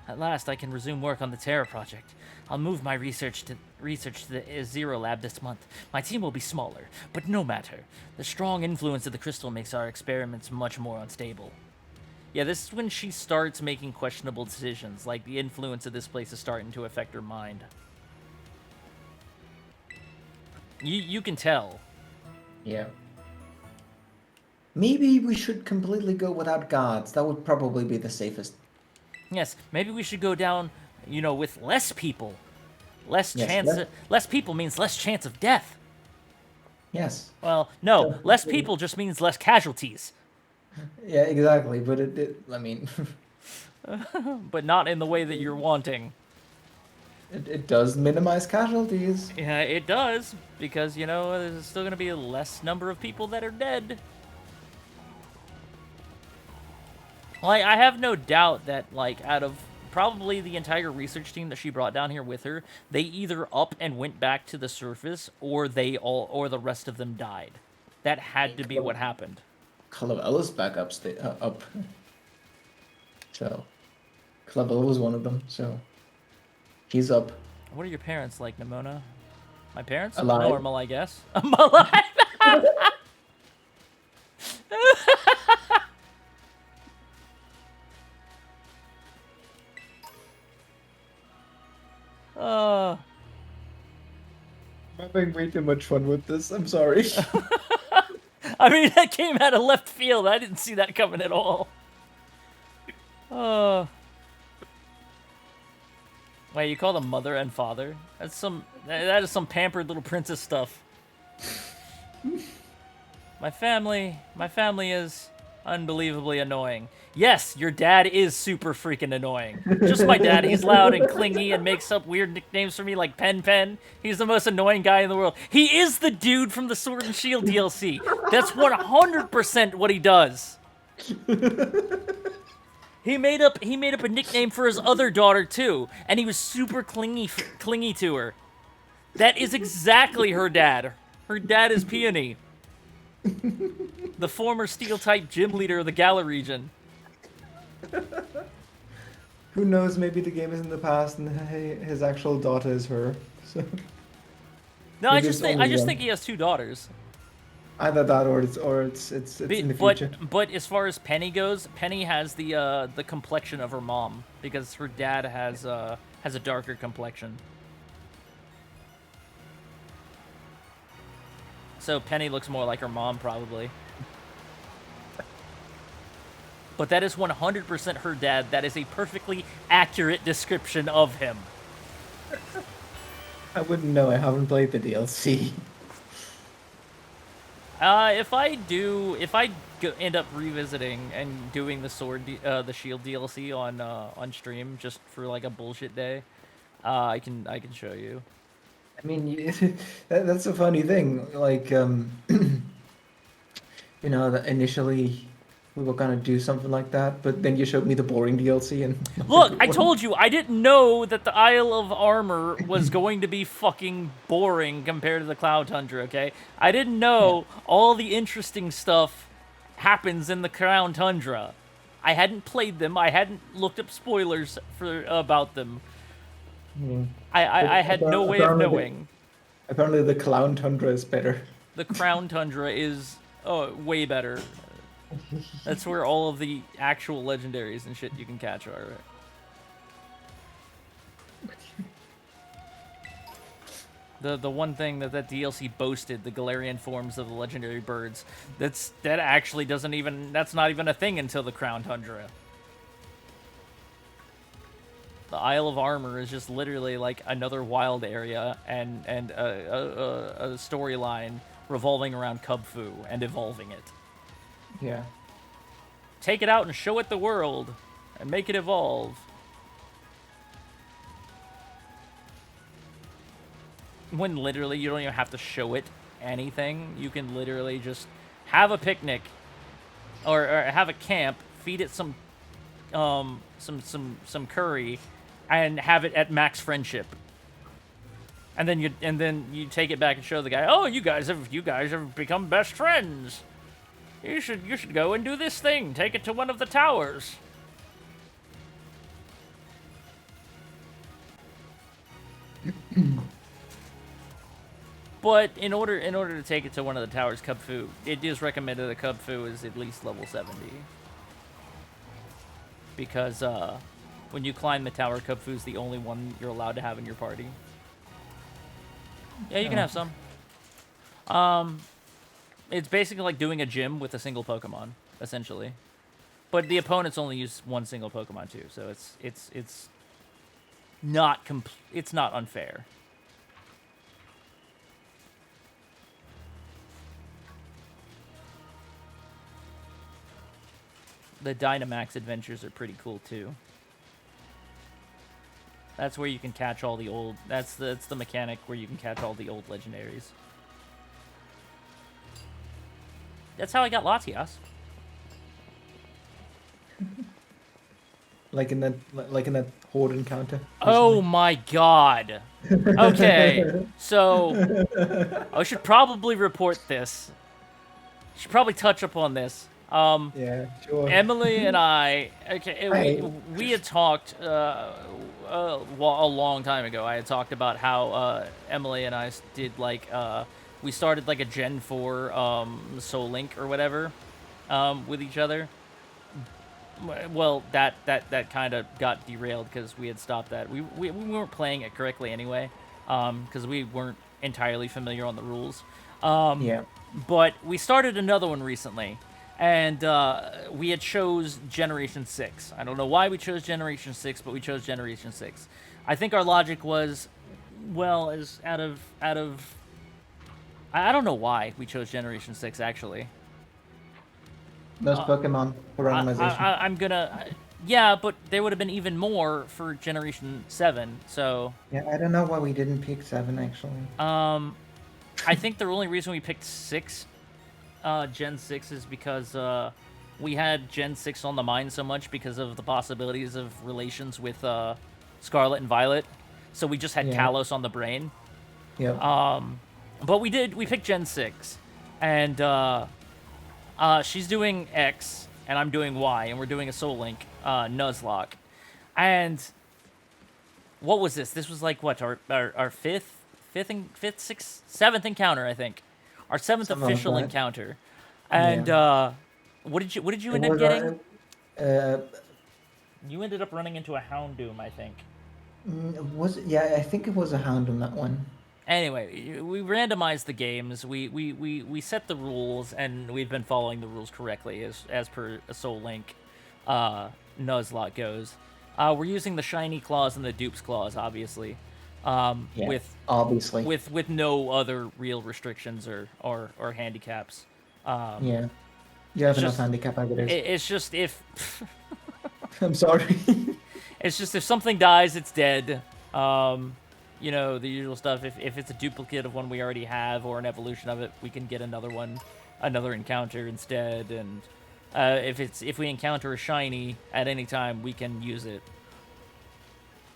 Speaker 2: At last, I can resume work on the Terra project. I'll move my research to the Zero Lab this month. My team will be smaller, but no matter. The strong influence of the crystal makes our experiments much more unstable. Yeah, this is when she starts making questionable decisions, like the influence of this place is starting to affect her mind. You can tell.
Speaker 3: Yeah. Maybe we should completely go without guards. That would probably be the safest.
Speaker 2: Yes, maybe we should go down, with less people. Less people means less chance of death.
Speaker 3: Yes.
Speaker 2: Well, no, less people just means less casualties.
Speaker 3: Yeah, exactly. But I mean,
Speaker 2: But not in the way that you're wanting.
Speaker 3: it does minimize casualties.
Speaker 2: Yeah, it does, because, there's still going to be a less number of people that are dead. Like, I have no doubt that, out of probably the entire research team that she brought down here with her, they either up and went back to the surface, or the rest of them died. That had to be what happened.
Speaker 3: Clubbella's back up. So, Clubbella was one of them. So, he's up.
Speaker 2: What are your parents like, Nimona? My parents?
Speaker 3: Alive.
Speaker 2: Normal, I guess. I'm alive!
Speaker 3: I'm having way too much fun with this. I'm sorry.
Speaker 2: I mean, that came out of left field. I didn't see that coming at all. Wait, you call them mother and father? That is some pampered little princess stuff. My family is Unbelievably annoying. Yes, your dad is super freaking annoying. Just my dad. He's loud and clingy and makes up weird nicknames for me like Pen Pen. He's the most annoying guy in the world. He is the dude from the Sword and Shield DLC. That's 100% what he does. He made up a nickname for his other daughter too, and he was super clingy to her. That is exactly her dad. Her dad is Peony, the former Steel-type gym leader of the Galar region.
Speaker 3: Who knows? Maybe the game is in the past, and his actual daughter is her. So
Speaker 2: No, I
Speaker 3: maybe
Speaker 2: just
Speaker 3: it's
Speaker 2: think
Speaker 3: only one.
Speaker 2: he has 2 daughters.
Speaker 3: Either that, or it's in the future.
Speaker 2: But as far as Penny goes, Penny has the complexion of her mom because her dad has a darker complexion. So Penny looks more like her mom probably. But that is 100% her dad. That is a perfectly accurate description of him.
Speaker 3: I wouldn't know. I haven't played the DLC.
Speaker 2: If I end up revisiting and doing the the Shield DLC on stream just for like a bullshit day, I can show you.
Speaker 3: I mean, that's a funny thing. Like, you know, that initially we were gonna do something like that, but then you showed me the boring DLC and
Speaker 2: Look, I told you I didn't know that the Isle of Armor was going to be fucking boring compared to the Cloud Tundra. Okay, I didn't know all the interesting stuff happens in the Crown Tundra. I hadn't played them. I hadn't looked up spoilers about them. I had no way of knowing.
Speaker 3: Apparently, the Clown Tundra is better.
Speaker 2: The Crown Tundra is way better. That's where all of the actual legendaries and shit you can catch are. The one thing that DLC boasted, the Galarian forms of the legendary birds, that actually doesn't even, that's not even a thing until the Crown Tundra. The Isle of Armor is just literally like another wild area and a storyline revolving around Kubfu and evolving it.
Speaker 3: Yeah.
Speaker 2: Take it out and show it the world and make it evolve. When literally you don't even have to show it anything. You can literally just have a picnic or have a camp, feed it some curry, and have it at max friendship. And then you take it back and show the guy, "Oh, you guys have become best friends. You should go and do this thing. Take it to one of the towers." But in order to take it to one of the towers, Kubfu, it is recommended that Kubfu is at least level 70. Because when you climb the tower, Kubfu is the only one you're allowed to have in your party. Yeah, you can have some. It's basically like doing a gym with a single Pokemon, essentially. But the opponents only use one single Pokemon too, so it's not it's not unfair. The Dynamax adventures are pretty cool too. That's where you can catch all the old. That's the mechanic where you can catch all the old legendaries. That's how I got Latias.
Speaker 3: Like in that horde encounter.
Speaker 2: Oh my god. Okay, so I should probably report this. Should probably touch upon this.
Speaker 3: Yeah, sure.
Speaker 2: Emily and I,
Speaker 3: Hey.
Speaker 2: we had talked a long time ago. I had talked about how Emily and I did like we started like a Gen 4 Soul Link or whatever with each other. Well, that kind of got derailed because we had stopped that. We weren't playing it correctly anyway, because we weren't entirely familiar on the rules.
Speaker 3: Yeah.
Speaker 2: But we started another one recently, and we had chose Generation 6. I don't know why we chose Generation 6, but we chose Generation 6. I think our logic was, well, is out of I don't know why we chose Generation 6 actually.
Speaker 3: Those Pokemon for randomization.
Speaker 2: I'm gonna. Yeah, but there would have been even more for Generation 7. So,
Speaker 3: Yeah, I don't know why we didn't pick 7 actually.
Speaker 2: I think the only reason we picked 6, Gen 6, is because we had Gen 6 on the mind so much because of the possibilities of relations with Scarlet and Violet. So we just had
Speaker 3: Yeah.
Speaker 2: Kalos on the brain.
Speaker 3: Yeah.
Speaker 2: But we picked Gen 6. And she's doing X, and I'm doing Y, and we're doing a Soul Link, Nuzlocke. And what was this? This was like, what, our fifth, sixth, seventh encounter, I think. Our 7th
Speaker 3: Something like
Speaker 2: official
Speaker 3: that.
Speaker 2: encounter. And what did you end
Speaker 3: It
Speaker 2: up
Speaker 3: was,
Speaker 2: getting?
Speaker 3: uh,
Speaker 2: You ended up running into a Houndoom, I think.
Speaker 3: yeah, I think it was a Hound on that one.
Speaker 2: Anyway, we randomized the games. We set the rules, and we've been following the rules correctly as per a Soul Link Nuzlocke goes. We're using the shiny claws and the dupes claws, obviously.
Speaker 3: Yeah, obviously.
Speaker 2: with no other real restrictions or handicaps.
Speaker 3: Yeah. You have enough
Speaker 2: just-
Speaker 3: handicap as it is.
Speaker 2: It's just if
Speaker 3: I'm sorry.
Speaker 2: it's just if something dies, it's dead. You know, the usual stuff. If it's a duplicate of one we already have or an evolution of it, we can get another encounter instead. And if we encounter a shiny at any time, we can use it.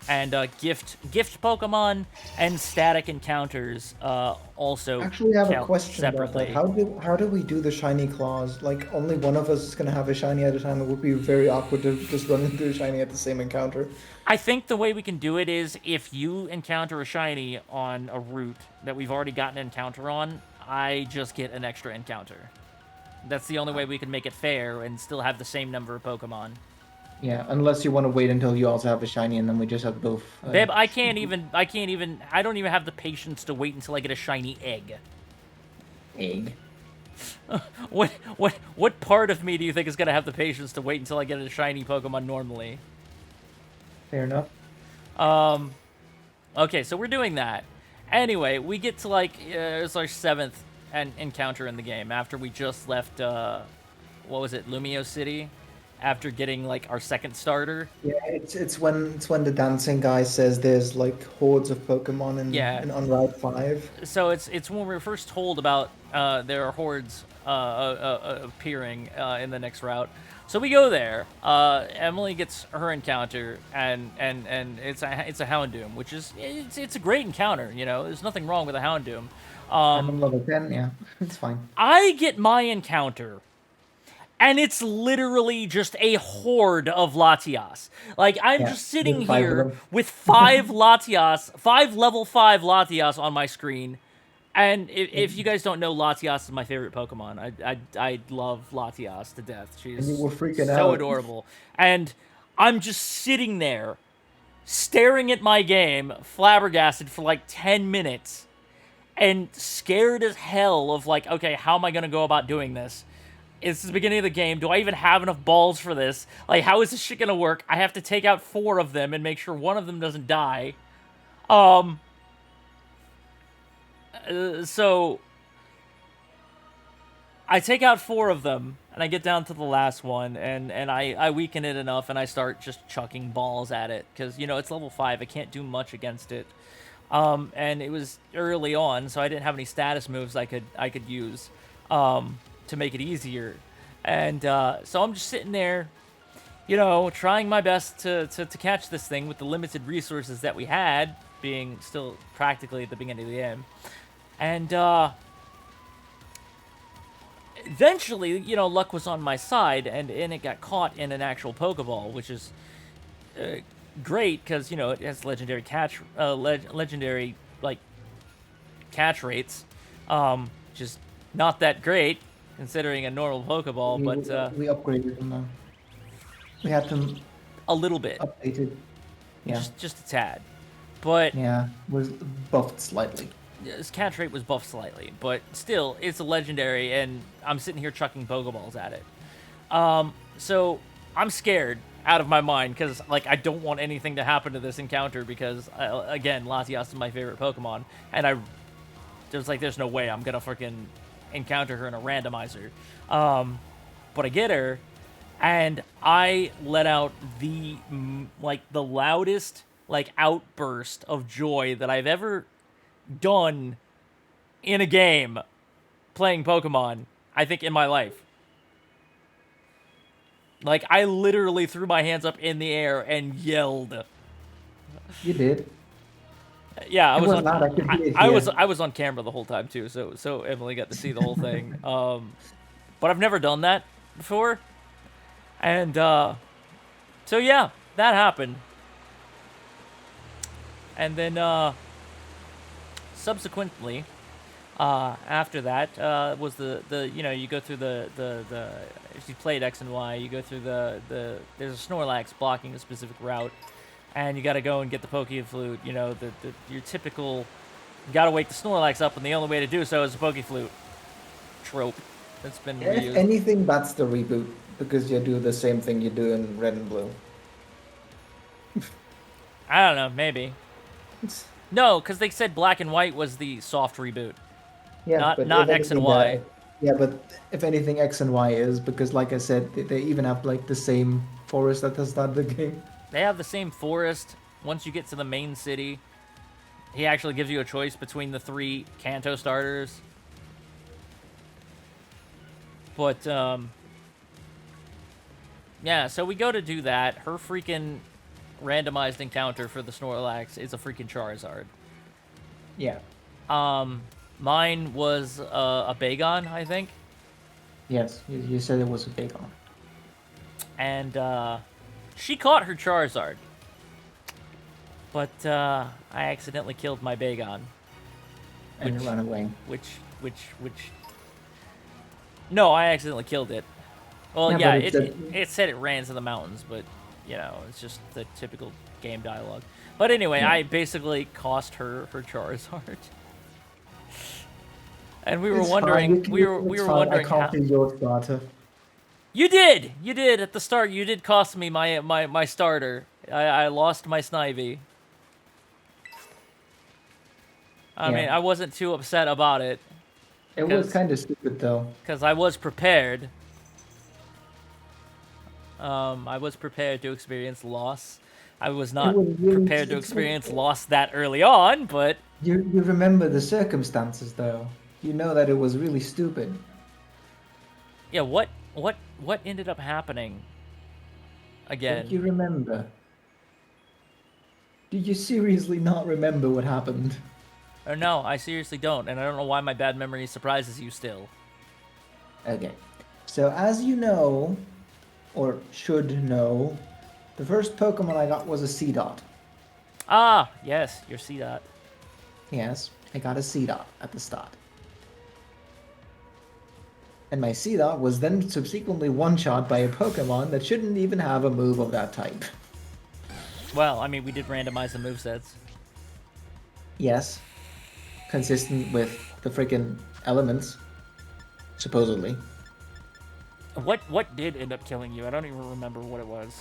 Speaker 2: And gift Pokemon and static encounters also
Speaker 3: Actually, I have a
Speaker 2: count
Speaker 3: question
Speaker 2: separately.
Speaker 3: about that. How do we do the shiny claws? Like, only one of us is gonna have a shiny at a time. It would be very awkward to just run into a shiny at the same encounter.
Speaker 2: I think the way we can do it is if you encounter a shiny on a route that we've already gotten an encounter on, I just get an extra encounter. That's the only way we can make it fair and still have the same number of Pokemon.
Speaker 3: Yeah, unless you want to wait until you also have a shiny, and then we just have both.
Speaker 2: Babe, I don't even have the patience to wait until I get a shiny egg.
Speaker 3: Egg.
Speaker 2: What part of me do you think is gonna have the patience to wait until I get a shiny Pokemon normally?
Speaker 3: Fair enough.
Speaker 2: Okay, so we're doing that. Anyway, we get to it's our 7th encounter in the game after we just left what was it, Lumio City, after getting like our 2nd starter.
Speaker 3: Yeah, it's when the dancing guy says there's like hordes of Pokemon on Route 5.
Speaker 2: So it's when we were first told about there are hordes appearing in the next route. So we go there. Emily gets her encounter, and it's a Houndoom, which is it's a great encounter. You know, there's nothing wrong with a Houndoom.
Speaker 3: I'm level 10, yeah, it's fine.
Speaker 2: I get my encounter, and it's literally just a horde of Latias. Like, I'm
Speaker 3: Yeah,
Speaker 2: just sitting
Speaker 3: with 5 of
Speaker 2: here
Speaker 3: them.
Speaker 2: with 5 Latias, 5 level 5 Latias on my screen. And if you guys don't know, Latias is my favorite Pokemon. I love Latias to death. She's
Speaker 3: And you were freaking
Speaker 2: so
Speaker 3: out.
Speaker 2: adorable. And I'm just sitting there, staring at my game, flabbergasted for like 10 minutes, and scared as hell of like, okay, how am I going to go about doing this? It's the beginning of the game. Do I even have enough balls for this? Like, how is this shit gonna work? I have to take out 4 of them and make sure one of them doesn't die. So I take out 4 of them, and I get down to the last one, and I weaken it enough, and I start just chucking balls at it, because, you know, it's level 5. I can't do much against it. And it was early on, so I didn't have any status moves I could use. To make it easier. And so I'm just sitting there, you know, trying my best to catch this thing with the limited resources that we had, being still practically at the beginning of the game. And eventually, you know, luck was on my side, and it got caught in an actual Pokeball, which is great, because, you know, it has legendary catch rates, which is not that great considering a normal Pokeball, but
Speaker 3: We upgraded them now. We had them
Speaker 2: a little bit,
Speaker 3: updated. Yeah,
Speaker 2: just a tad. But
Speaker 3: yeah, was buffed slightly.
Speaker 2: his catch rate was buffed slightly, but still, it's a legendary, and I'm sitting here chucking Pokeballs at it. So I'm scared out of my mind, because like I don't want anything to happen to this encounter, because again, Latias is my favorite Pokemon, and there's no way I'm gonna freaking encounter her in a randomizer. But I get her, and I let out the the loudest outburst of joy that I've ever done in a game playing Pokemon, I think, in my life. Like, I literally threw my hands up in the air and yelled.
Speaker 3: You did.
Speaker 2: Yeah, I
Speaker 3: It
Speaker 2: was
Speaker 3: was
Speaker 2: on.
Speaker 3: loud. I could hear it
Speaker 2: I was
Speaker 3: here.
Speaker 2: I was on camera the whole time too, so Emily got to see the whole thing. But I've never done that before, and so yeah, that happened, and then subsequently, after that was the you go through the if you played X and Y, you go through the there's a Snorlax blocking a specific route, and you got to go and get the Poke Flute. You know your typical, you got to wake the Snorlax up, and the only way to do so is a Poke Flute trope that's been
Speaker 3: If
Speaker 2: reused.
Speaker 3: anything, that's the reboot because you do the same thing you do in Red and Blue.
Speaker 2: I don't know, maybe.
Speaker 3: It's,
Speaker 2: No, because they said Black and White was the soft reboot,
Speaker 3: yeah,
Speaker 2: not
Speaker 3: but if
Speaker 2: X and
Speaker 3: anything,
Speaker 2: Y.
Speaker 3: yeah, but if anything, X and Y is because, like I said, they even have like the same forest at the start of the game.
Speaker 2: They have the same forest. Once you get to the main city, he actually gives you a choice between the 3 Kanto starters. But, yeah, so we go to do that. Her freaking randomized encounter for the Snorlax is a freaking Charizard.
Speaker 3: Yeah.
Speaker 2: Mine was a Bagon, I think.
Speaker 3: Yes, you said it was a big one.
Speaker 2: And, she caught her Charizard. But, I accidentally killed my Bagon.
Speaker 3: And run away.
Speaker 2: Which... No, I accidentally killed it. Well,
Speaker 3: Yeah,
Speaker 2: yeah,
Speaker 3: but
Speaker 2: it said it ran to the mountains, but, it's just the typical game dialogue. But anyway,
Speaker 3: Yeah.
Speaker 2: I basically cost her Charizard. And we were
Speaker 3: It's
Speaker 2: wondering,
Speaker 3: fine.
Speaker 2: we were
Speaker 3: It's fine.
Speaker 2: wondering
Speaker 3: I
Speaker 2: how...
Speaker 3: can't be your starter.
Speaker 2: You did at the start. You did cost me my starter. I lost my Snivy. I mean, I wasn't too upset about it.
Speaker 3: It was
Speaker 2: 'Cause-
Speaker 3: kind of stupid though.
Speaker 2: Because I was prepared. I was prepared to experience loss. I was not
Speaker 3: was really
Speaker 2: prepared to
Speaker 3: stupid.
Speaker 2: experience loss that early on, but
Speaker 3: You remember the circumstances though. You know that it was really stupid.
Speaker 2: yeah, what ended up happening again?
Speaker 3: Don't you remember? Do you seriously not remember what happened?
Speaker 2: Or no, I seriously don't, and I don't know why my bad memory surprises you still.
Speaker 3: Okay. So as you know, or should know, the first Pokemon I got was a Seedot.
Speaker 2: Ah, yes, your C-Dot.
Speaker 3: Yes, I got a Seedot at the start. And my Seedot was then subsequently one-shot by a Pokemon that shouldn't even have a move of that type.
Speaker 2: Well, I mean, we did randomize the movesets.
Speaker 3: Yes. Consistent with the freaking elements. Supposedly.
Speaker 2: What did end up killing you? I don't even remember what it was.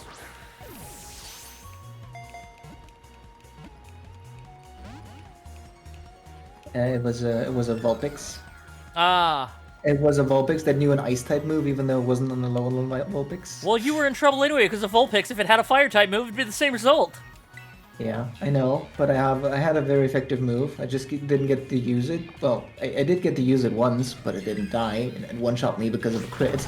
Speaker 3: It was a Vulpix.
Speaker 2: Ah,
Speaker 3: It was a Vulpix that knew an ice type move, even though it wasn't on the low level Vulpix.
Speaker 2: well, you were in trouble anyway because of Vulpix. If it had a fire type move, it'd be the same result.
Speaker 3: Yeah, I know, but I had a very effective move. I just didn't get to use it. Well, I did get to use it once, but it didn't die, and one-shot me because of a crit.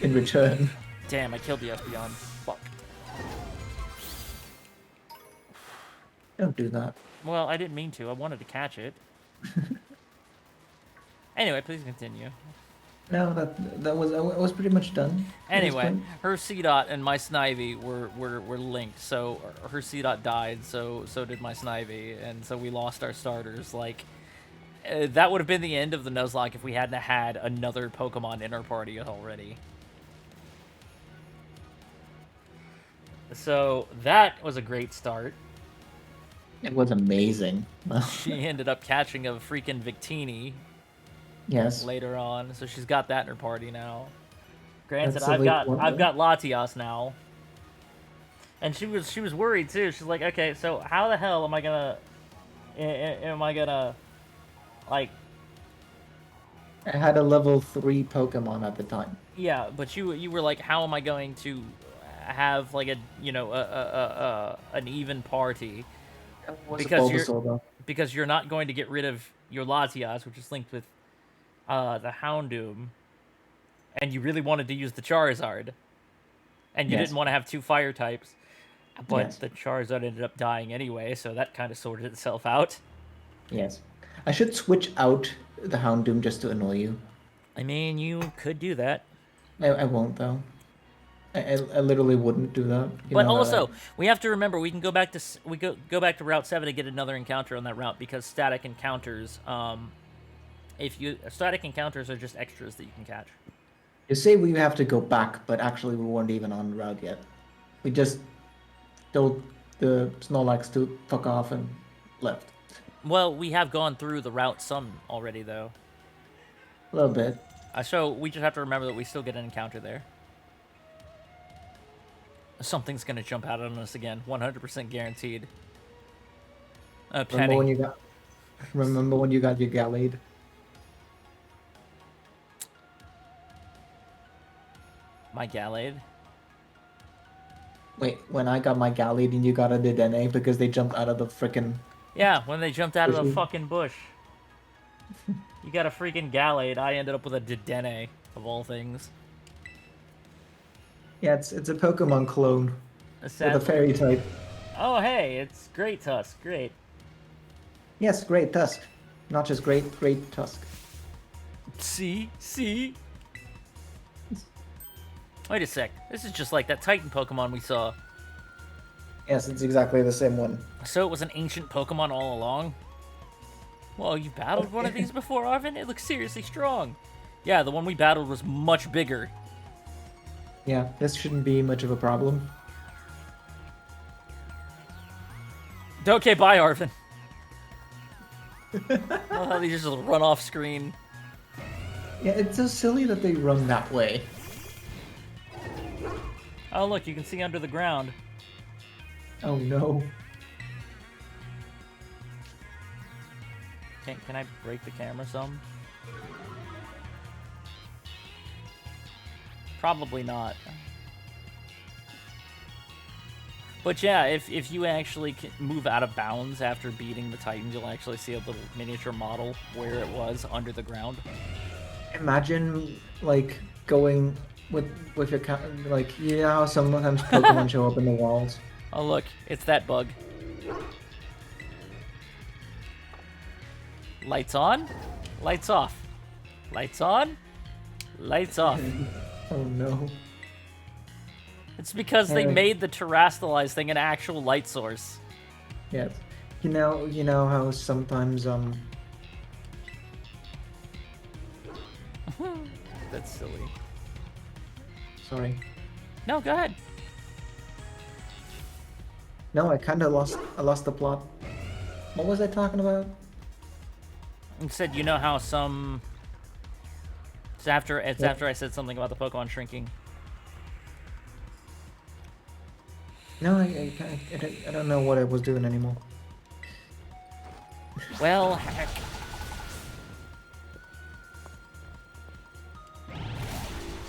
Speaker 3: In return.
Speaker 2: Damn, I killed the Espeon. Fuck.
Speaker 3: Don't do that.
Speaker 2: Well, I didn't mean to. I wanted to catch it. Anyway, please continue.
Speaker 3: No, that was I was pretty much done. at this
Speaker 2: Anyway,
Speaker 3: point.
Speaker 2: her C-Dot and my Snivy were linked, so her C-Dot died, so did my Snivy, and so we lost our starters. Like, that would have been the end of the Nuzlocke if we hadn't had another Pokemon in our party already. So that was a great start.
Speaker 3: It was amazing.
Speaker 2: She ended up catching a freaking Victini
Speaker 3: Yes.
Speaker 2: later on, so she's got that in her party now. Granted,
Speaker 3: That's the late one,
Speaker 2: I've
Speaker 3: though.
Speaker 2: got Latias now, and she was worried too. She's like, okay, so how the hell am I gonna like?
Speaker 3: I had a level 3 Pokemon at the time.
Speaker 2: Yeah, but you were like, how am I going to have like a an even party
Speaker 3: What's a
Speaker 2: because you're
Speaker 3: Bulbasaur though?
Speaker 2: not going to get rid of your Latias, which is linked with the Houndoom, and you really wanted to use the Charizard, and you
Speaker 3: Yes.
Speaker 2: didn't want to have two fire types, but
Speaker 3: Yes.
Speaker 2: the Charizard ended up dying anyway, so that kind of sorted itself out.
Speaker 3: Yes. I should switch out the Houndoom just to annoy you.
Speaker 2: I mean, you could do that.
Speaker 3: I won't though. I literally wouldn't do that. You
Speaker 2: But
Speaker 3: know that.
Speaker 2: also, we have to remember we can go back to go back to Route 7 to get another encounter on that route because static encounters static encounters are just extras that you can catch.
Speaker 3: You say we have to go back, but actually we weren't even on the route yet. We just told the Snorlax to fuck off and left.
Speaker 2: Well, we have gone through the route some already though.
Speaker 3: A little bit.
Speaker 2: So we just have to remember that we still get an encounter there. Something's gonna jump out on us again, 100% guaranteed.
Speaker 3: Remember when
Speaker 2: Penny.
Speaker 3: you got? Remember when you got your Gallade?
Speaker 2: My Gallade.
Speaker 3: Wait, when I got my Gallade and you got a Dedenne because they jumped out of the frickin'...
Speaker 2: Yeah, when they jumped out of the
Speaker 3: Bushy.
Speaker 2: fucking bush. You got a freaking Gallade. I ended up with a Dedenne, of all things.
Speaker 3: Yeah, it's a Pokemon clone with a fairy type.
Speaker 2: Oh, hey, it's Great Tusk. Great.
Speaker 3: Yes, great Tusk. Not just great Tusk.
Speaker 2: See? Wait a sec. This is just like that Titan Pokemon we saw.
Speaker 3: Yes, it's exactly the same one.
Speaker 2: So it was an ancient Pokemon all along? Well, you battled one of these before, Arvin? It looks seriously strong. Yeah, the one we battled was much bigger.
Speaker 3: Yeah, this shouldn't be much of a problem.
Speaker 2: Okay, bye, Arvin. Well, how they just run off screen.
Speaker 3: Yeah, it's so silly that they run that way.
Speaker 2: Oh, look, you can see under the ground.
Speaker 3: Oh no.
Speaker 2: Can I break the camera some? Probably not. But yeah, if you actually move out of bounds after beating the Titans, you'll actually see a little miniature model where it was under the ground.
Speaker 3: Imagine, like, going with your like, you know how sometimes Pokemon show up in the walls?
Speaker 2: Oh look, it's that bug. Lights on, lights off. Lights on, lights off.
Speaker 3: Oh no.
Speaker 2: It's because they made the terrestrialized thing an actual light source.
Speaker 3: Yes. You know how sometimes
Speaker 2: That's silly.
Speaker 3: sorry.
Speaker 2: No, go ahead.
Speaker 3: No, I lost the plot. What was I talking about?
Speaker 2: You said you know how some. It's after I said something about the Pokemon shrinking.
Speaker 3: No, I don't know what I was doing anymore.
Speaker 2: Well, heck.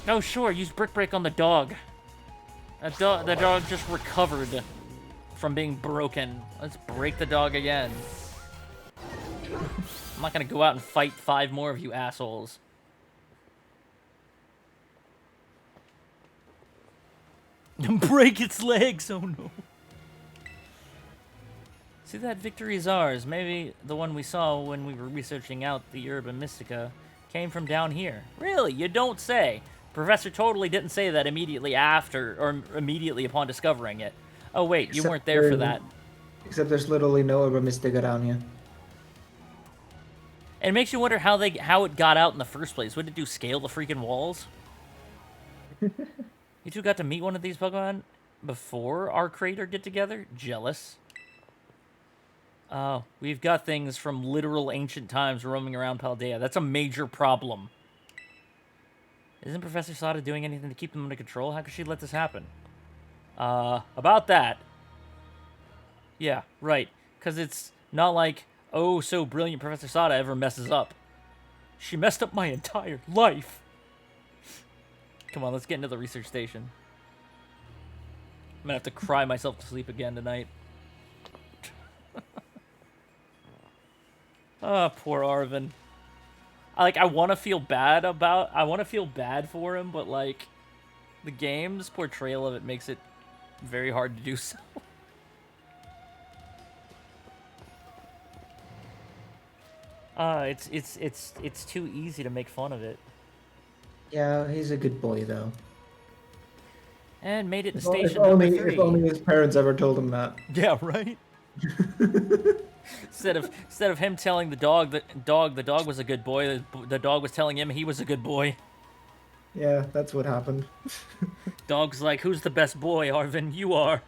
Speaker 2: Oh, sure, use Brick Break on the dog. The dog just recovered from being broken. Let's break the dog again. I'm not gonna go out and fight 5 more of you assholes. Break its legs! Oh no. See, that victory is ours. Maybe the one we saw when we were researching out the Urba Mystica came from down here. Really? You don't say. Professor totally didn't say that immediately after, or immediately upon discovering it. Oh wait, you weren't there for that.
Speaker 3: Except there's literally no Urba Mystica down here.
Speaker 2: It makes you wonder how it got out in the first place. Would it do scale the freaking walls? You two got to meet one of these Pokemon before our crater get together? Jealous. Oh, we've got things from literal ancient times roaming around Paldea. That's a major problem. Isn't Professor Sada doing anything to keep them under control? How could she let this happen? About that. Yeah, right. Because it's not like, oh, so brilliant Professor Sada ever messes up. She messed up my entire life. Come on, let's get into the research station. I'm gonna have to cry myself to sleep again tonight. Oh, poor Arvin. I want to feel bad for him, but like, the game's portrayal of it makes it very hard to do so. It's too easy to make fun of it.
Speaker 3: Yeah, he's a good boy though.
Speaker 2: And made it to
Speaker 3: If
Speaker 2: station
Speaker 3: only,
Speaker 2: number 3.
Speaker 3: if only his parents ever told him that.
Speaker 2: Yeah, right. Instead of him telling the dog the dog was a good boy, the dog was telling him he was a good boy.
Speaker 3: Yeah, that's what happened.
Speaker 2: Dog's like, who's the best boy, Arvin? You are.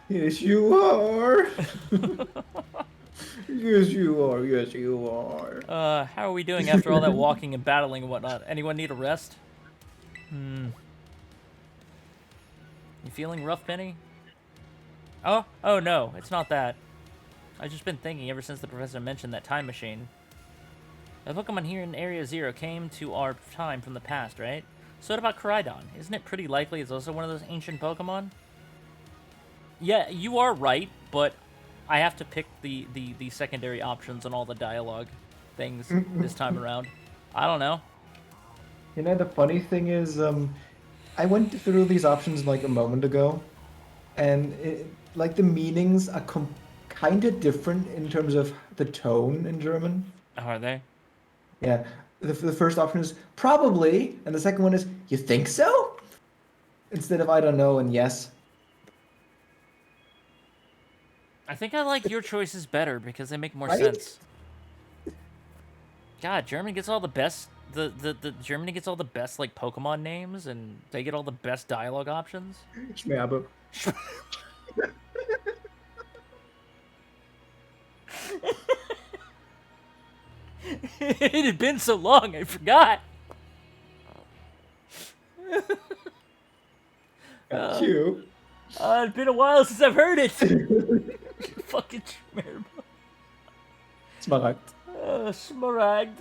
Speaker 3: Yes, you are. Yes, you are. Yes, you are.
Speaker 2: How are we doing after all that walking and battling and whatnot? Anyone need a rest? You feeling rough, Penny? Oh no, it's not that. I've just been thinking ever since the professor mentioned that time machine. The Pokemon here in Area 0 came to our time from the past, right? So what about Koraidon? Isn't it pretty likely it's also one of those ancient Pokemon? Yeah, you are right, but I have to pick the secondary options on all the dialogue things this time around. I don't know.
Speaker 3: You know, the funny thing is, I went through these options like a moment ago, and like the meanings are kind of different in terms of the tone in German.
Speaker 2: Are they?
Speaker 3: Yeah, the first option is probably, and the second one is you think so, instead of I don't know and yes.
Speaker 2: I think I like your choices better because they make more
Speaker 3: Right?
Speaker 2: sense. God, Germany gets all the best. The Germany gets all the best like Pokemon names, and they get all the best dialogue options.
Speaker 3: Schmerbe.
Speaker 2: It had been so long, I forgot.
Speaker 3: Cute.
Speaker 2: It's been a while since I've heard it. Fucking Schmerba.
Speaker 3: Smaragd.
Speaker 2: Smaragd.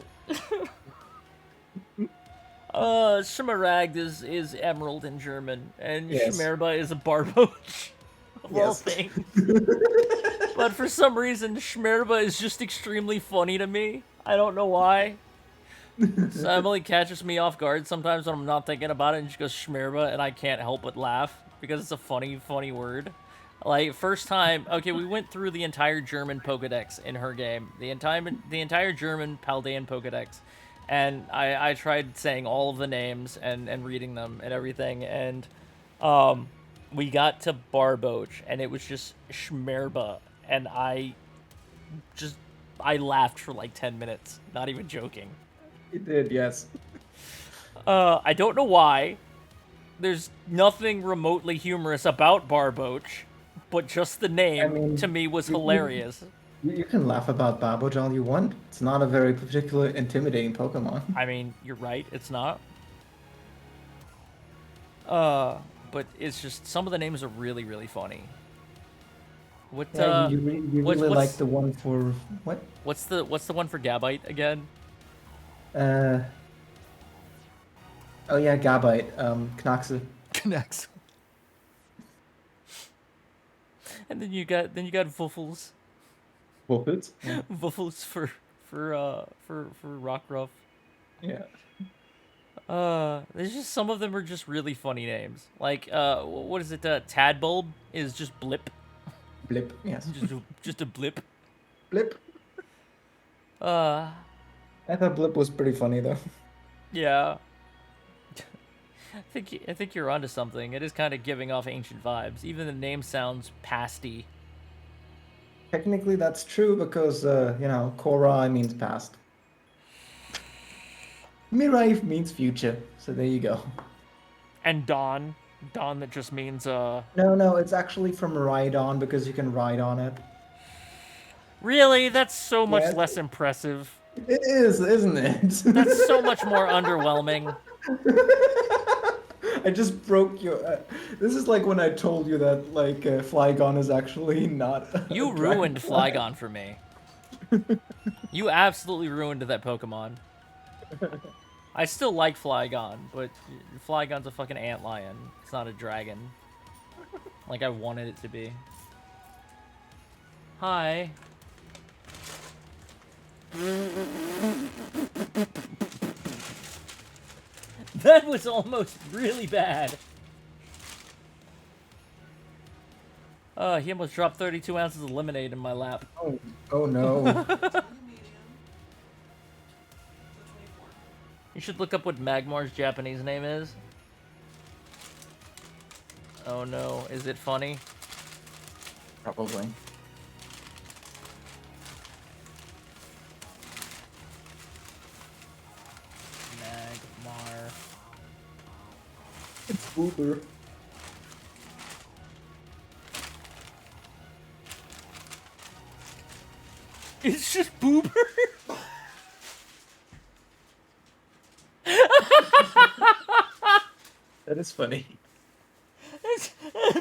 Speaker 2: Smaragd is emerald in German, and
Speaker 3: Yes.
Speaker 2: Schmerba is a barboach of all
Speaker 3: Yes.
Speaker 2: things. But for some reason, Schmerba is just extremely funny to me. I don't know why. So Emily catches me off guard sometimes when I'm not thinking about it, and she goes Schmerba, and I can't help but laugh because it's a funny word. Like, first time, okay, we went through the entire German Pokedex in her game, the entire German Paldean Pokedex, and I tried saying all of the names and reading them and everything, and we got to Barboach, and it was just Schmerba, and I laughed for like 10 minutes, not even joking.
Speaker 3: It did, yes.
Speaker 2: I don't know why. There's nothing remotely humorous about Barboach, but just the name, to me, was hilarious.
Speaker 3: You can laugh about Barboach all you want. It's not a very particular intimidating Pokemon.
Speaker 2: I mean, you're right, it's not. But it's just, some of the names are really, really funny. What,
Speaker 3: Yeah, you really
Speaker 2: what's
Speaker 3: like the one for what?
Speaker 2: What's the one for Gabite again?
Speaker 3: Oh yeah, Gabite. Knaxel.
Speaker 2: Connects. And then you got Wuffles.
Speaker 3: Wuffles. Yeah.
Speaker 2: Wuffles for Rockruff.
Speaker 3: Yeah.
Speaker 2: There's just some of them are just really funny names. Like, what is it? Tadbulb is just Blip.
Speaker 3: Blip. Yes.
Speaker 2: Just a blip.
Speaker 3: Blip. I thought Blip was pretty funny though.
Speaker 2: Yeah. I think you're onto something. It is kind of giving off ancient vibes. Even the name sounds pasty.
Speaker 3: Technically, that's true because Korai means past. Mirai means future. So there you go.
Speaker 2: And Dawn that just means
Speaker 3: No, it's actually from Rhydon because you can ride on it.
Speaker 2: Really? That's so much
Speaker 3: Yeah.
Speaker 2: less impressive.
Speaker 3: It is, isn't it?
Speaker 2: That's so much more underwhelming.
Speaker 3: I just broke your. This is like when I told you that like Flygon is actually not.
Speaker 2: You ruined Flygon for me. You absolutely ruined that Pokemon. I still like Flygon, but Flygon's a fucking antlion. It's not a dragon. Like I wanted it to be. Hi. That was almost really bad. He almost dropped 32 ounces of lemonade in my lap.
Speaker 3: Oh no.
Speaker 2: You should look up what Magmar's Japanese name is. Oh no, is it funny?
Speaker 3: Probably.
Speaker 2: Magmar.
Speaker 3: It's Boober.
Speaker 2: It's just Boober?
Speaker 3: That is funny.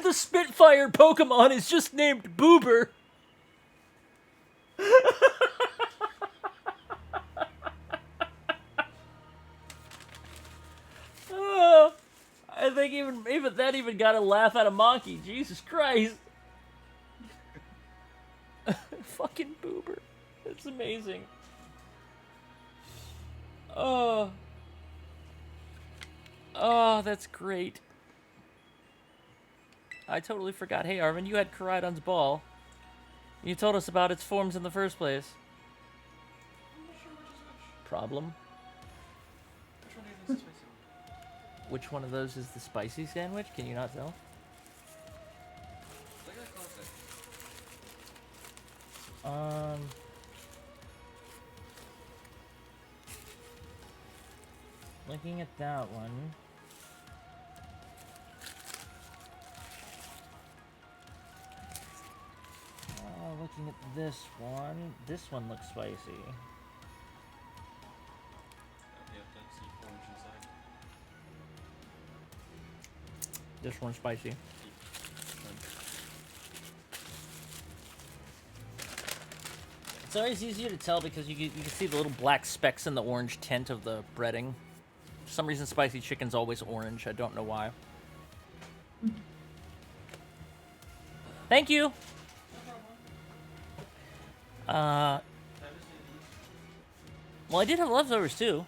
Speaker 2: The Spitfire Pokemon is just named Boober. Oh, I think even that even got a laugh out of Monkey. Jesus Christ. Fucking Boober. That's amazing. Oh. Oh, that's great. I totally forgot. Hey, Arvin, you had Koraidon's ball. You told us about its forms in the first place. Problem? Which one of those is the spicy sandwich? Can you not tell? Looking at that one. Looking at this one looks spicy. This one's spicy. It's always easier to tell because you can see the little black specks in the orange tint of the breading. For some reason, spicy chicken's always orange. I don't know why. Thank you. Well, I did have leftovers too.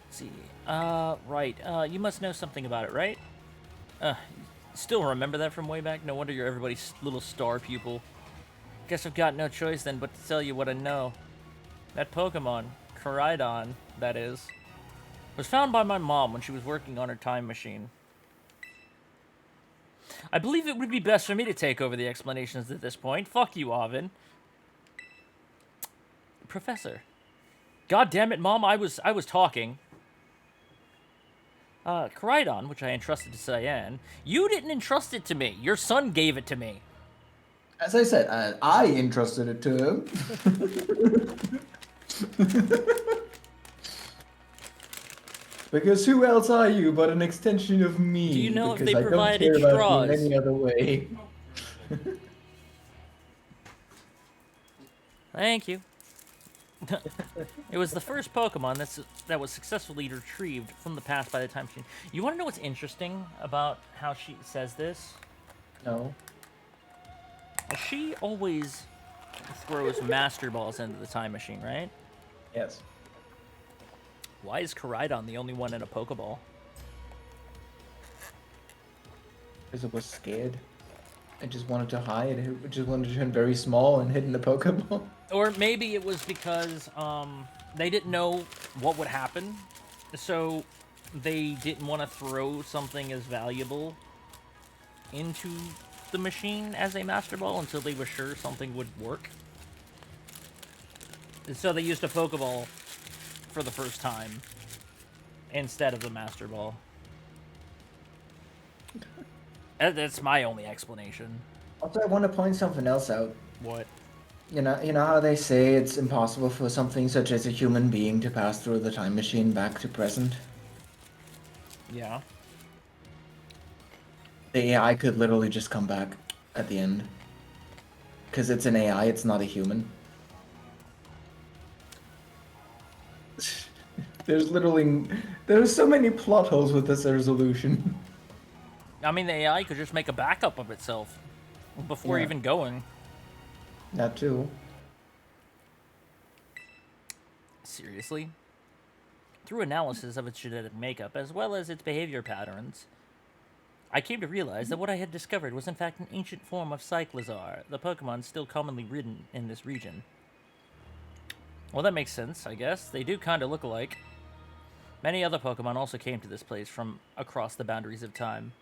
Speaker 2: Let's see. Right. You must know something about it, right? Still remember that from way back? No wonder you're everybody's little star pupil. Guess I've got no choice then but to tell you what I know. That Pokemon, Koraidon, that is, was found by my mom when she was working on her time machine. I believe it would be best for me to take over the explanations at this point. Fuck you, Avin. Professor. God damn it, Mom, I was talking. Koraidon, which I entrusted to Cyan, you didn't entrust it to me. Your son gave it to me.
Speaker 3: As I said, I entrusted it to him. Because who else are you but an extension of me?
Speaker 2: Do you know if
Speaker 3: because
Speaker 2: they
Speaker 3: I
Speaker 2: provided
Speaker 3: don't care about
Speaker 2: straws?
Speaker 3: you in any other way.
Speaker 2: Thank you. It was the first Pokemon that was successfully retrieved from the past by the time machine. You want to know what's interesting about how she says this?
Speaker 3: No.
Speaker 2: She always throws Master Balls into the time machine, right?
Speaker 3: Yes.
Speaker 2: Why is Koraidon the only one in a Pokeball?
Speaker 3: Because it was scared. It just wanted to hide. It just wanted to turn very small and hid in the Pokeball.
Speaker 2: Or maybe it was because they didn't know what would happen, so they didn't want to throw something as valuable into the machine as a Master Ball until they were sure something would work. And so they used a Pokeball for the first time instead of the Master Ball. That's my only explanation.
Speaker 3: Also, I want to point something else out.
Speaker 2: What?
Speaker 3: You know how they say it's impossible for something such as a human being to pass through the time machine back to present?
Speaker 2: Yeah.
Speaker 3: The AI could literally just come back at the end. Because it's an AI, it's not a human. There's so many plot holes with this resolution.
Speaker 2: I mean, the AI could just make a backup of itself before
Speaker 3: Yeah.
Speaker 2: even going.
Speaker 3: That too.
Speaker 2: Seriously? Through analysis of its genetic makeup, as well as its behavior patterns, I came to realize that what I had discovered was in fact an ancient form of Cyclizar, the Pokemon still commonly ridden in this region. Well, that makes sense, I guess. They do kind of look alike. Many other Pokemon also came to this place from across the boundaries of time,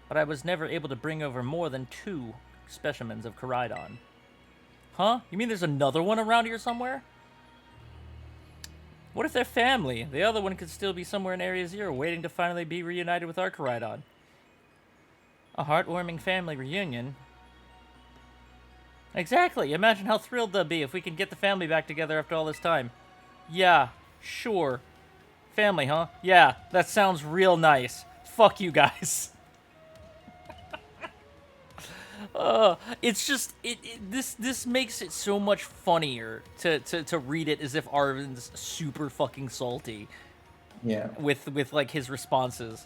Speaker 2: but I was never able to bring over more than 2 specimens of Koraidon. Huh? You mean there's another one around here somewhere? What if they're family? The other one could still be somewhere in Area Zero, waiting to finally be reunited with our Koraidon. A heartwarming family reunion? Exactly! Imagine how thrilled they'll be if we can get the family back together after all this time. Yeah, sure. Family, huh? Yeah, that sounds real nice. Fuck you guys. It's just this makes it so much funnier to read it as if Arvin's super fucking salty
Speaker 3: Yeah.
Speaker 2: with like his responses.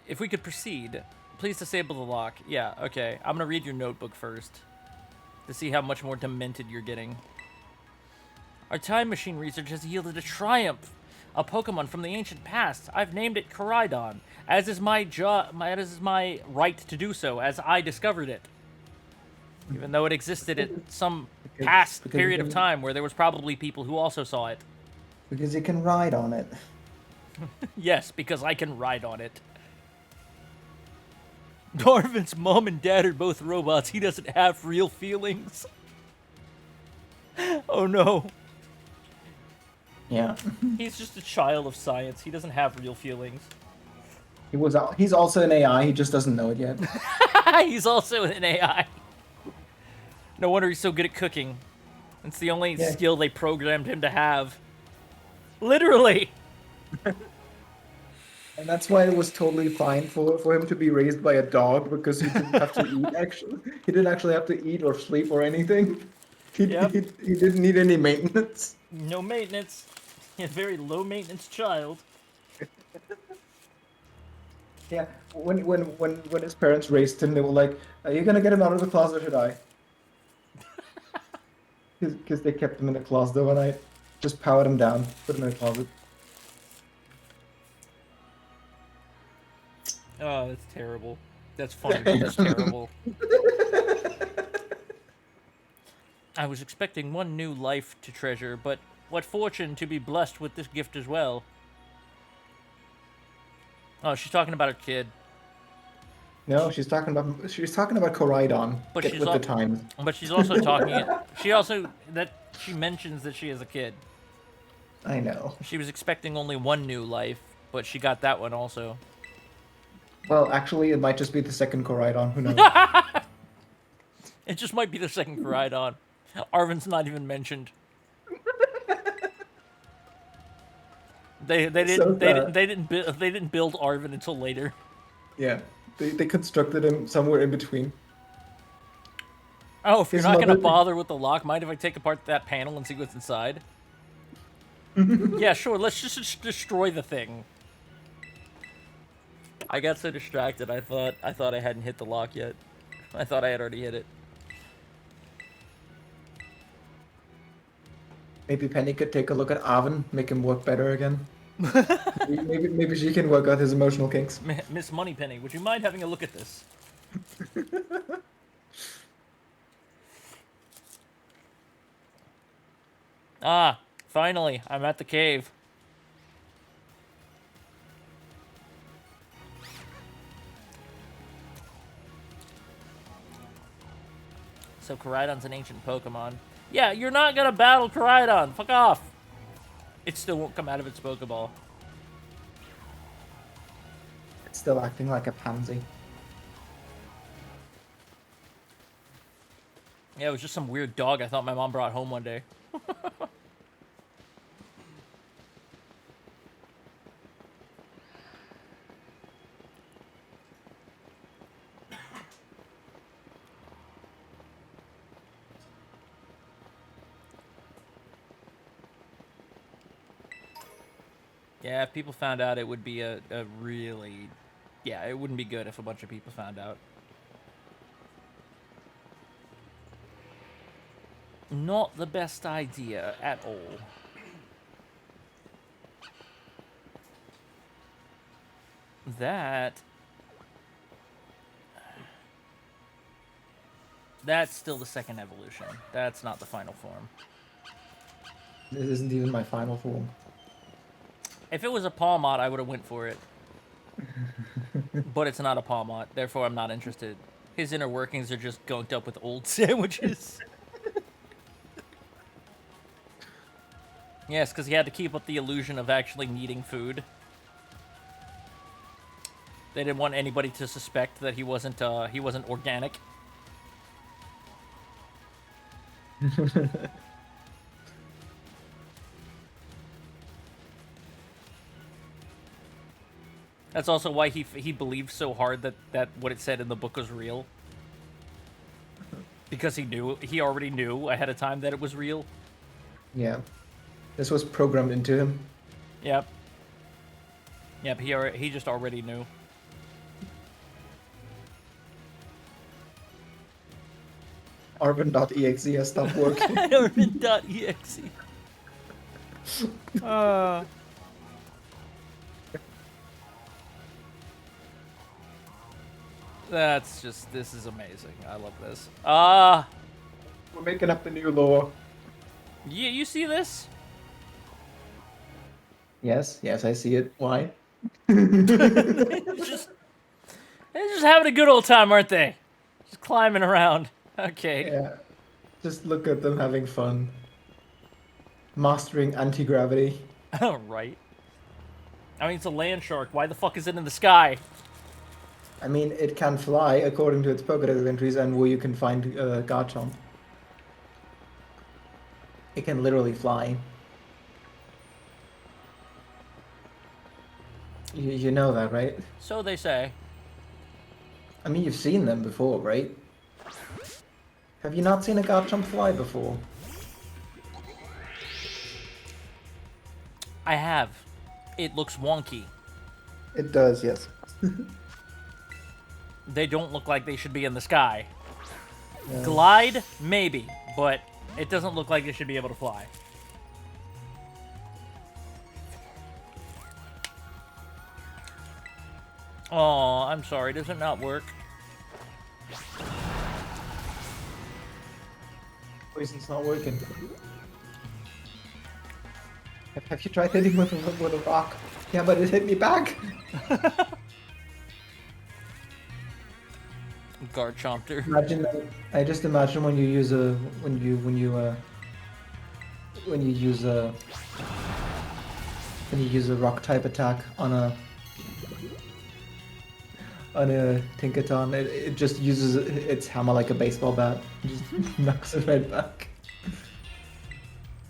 Speaker 2: If we could proceed, please disable the lock. Yeah, okay. I'm gonna read your notebook first to see how much more demented you're getting. Our time machine research has yielded a triumph. A Pokemon from the ancient past. I've named it Koraidon, as is my right to do so, as I discovered it. Even though it existed at some past
Speaker 3: because
Speaker 2: period
Speaker 3: you
Speaker 2: of
Speaker 3: can-
Speaker 2: time where there was probably people who also saw it.
Speaker 3: Because you can ride on it.
Speaker 2: Yes, because I can ride on it. Darvin's mom and dad are both robots. He doesn't have real feelings. Oh no.
Speaker 3: Yeah.
Speaker 2: He's just a child of science. He doesn't have real feelings.
Speaker 3: He's also an AI, he just doesn't know it yet.
Speaker 2: He's also an AI. No wonder he's so good at cooking. It's the only
Speaker 3: Yeah.
Speaker 2: skill they programmed him to have. Literally.
Speaker 3: And that's why it was totally fine for him to be raised by a dog, because he didn't have to eat actually. He didn't actually have to eat or sleep or anything.
Speaker 2: Yep.
Speaker 3: He didn't need any maintenance.
Speaker 2: No maintenance. A very low maintenance child.
Speaker 3: Yeah. When his parents raised him, they were like, "Are you gonna get him out of the closet or should I?" Because they kept him in the closet overnight. Just powered him down, put him in the closet.
Speaker 2: Oh, that's terrible. That's funny, but that's terrible. I was expecting one new life to treasure, but what fortune to be blessed with this gift as well. Oh, she's talking about her kid.
Speaker 3: No, she's talking about Koraidon.
Speaker 2: But
Speaker 3: Get
Speaker 2: she's
Speaker 3: with
Speaker 2: al-
Speaker 3: the times.
Speaker 2: But she's also talking. She mentions that she has a kid.
Speaker 3: I know.
Speaker 2: She was expecting only one new life, but she got that one also.
Speaker 3: Well, actually, it might just be the second Koraidon. Who knows?
Speaker 2: It just might be the second Koraidon. Arvin's not even mentioned. They didn't build Arvin until later.
Speaker 3: Yeah, they constructed him somewhere in between.
Speaker 2: Oh, if you're
Speaker 3: His
Speaker 2: not gonna
Speaker 3: mother-
Speaker 2: bother with the lock, mind if I take apart that panel and see what's inside? Yeah, sure. Let's just destroy the thing. I got so distracted. I thought I hadn't hit the lock yet. I thought I had already hit it.
Speaker 3: Maybe Penny could take a look at Arvin, make him work better again. maybe she can work out his emotional kinks.
Speaker 2: Miss Moneypenny, would you mind having a look at this? Ah, finally, I'm at the cave. So Koraidon's an ancient Pokemon. Yeah, you're not gonna battle Koraidon. Fuck off. It still won't come out of its Pokeball.
Speaker 3: It's still acting like a pansy.
Speaker 2: Yeah, it was just some weird dog I thought my mom brought home one day. Yeah, if people found out, it would be a really... Yeah, it wouldn't be good if a bunch of people found out. Not the best idea at all. That's still the second evolution. That's not the final form.
Speaker 3: This isn't even my final form.
Speaker 2: If it was a Palmot, I would have went for it. But it's not a Palmot, therefore I'm not interested. His inner workings are just gunked up with old sandwiches. Yes, because he had to keep up the illusion of actually needing food. They didn't want anybody to suspect that he wasn't organic. That's also why he believed so hard that what it said in the book was real. Because he already knew ahead of time that it was real.
Speaker 3: Yeah. This was programmed into him.
Speaker 2: Yep. Yep, he just already knew.
Speaker 3: Arvin.exe has stopped working.
Speaker 2: Arvin.exe. This is amazing. I love this.
Speaker 3: We're making up the new lore.
Speaker 2: Yeah, you see this?
Speaker 3: Yes, I see it. Why?
Speaker 2: They're just having a good old time, aren't they? Just climbing around. Okay.
Speaker 3: Yeah. Just look at them having fun. Mastering anti-gravity.
Speaker 2: Oh, right. I mean, it's a land shark. Why the fuck is it in the sky?
Speaker 3: I mean, it can fly according to its Pokédex entries and where you can find Garchomp. It can literally fly. You know that, right?
Speaker 2: So they say.
Speaker 3: I mean, you've seen them before, right? Have you not seen a Garchomp fly before?
Speaker 2: I have. It looks wonky.
Speaker 3: It does, yes.
Speaker 2: They don't look like they should be in the sky.
Speaker 3: Yeah.
Speaker 2: Glide, maybe, but it doesn't look like they should be able to fly. Oh, I'm sorry. Does it not work?
Speaker 3: Poison's not working. Have you tried hitting with a rock? Yeah, but it hit me back.
Speaker 2: Garchompter.
Speaker 3: Imagine, I just imagine when you use a rock type attack on a Tinkaton, it just uses its hammer like a baseball bat, just knocks it right back.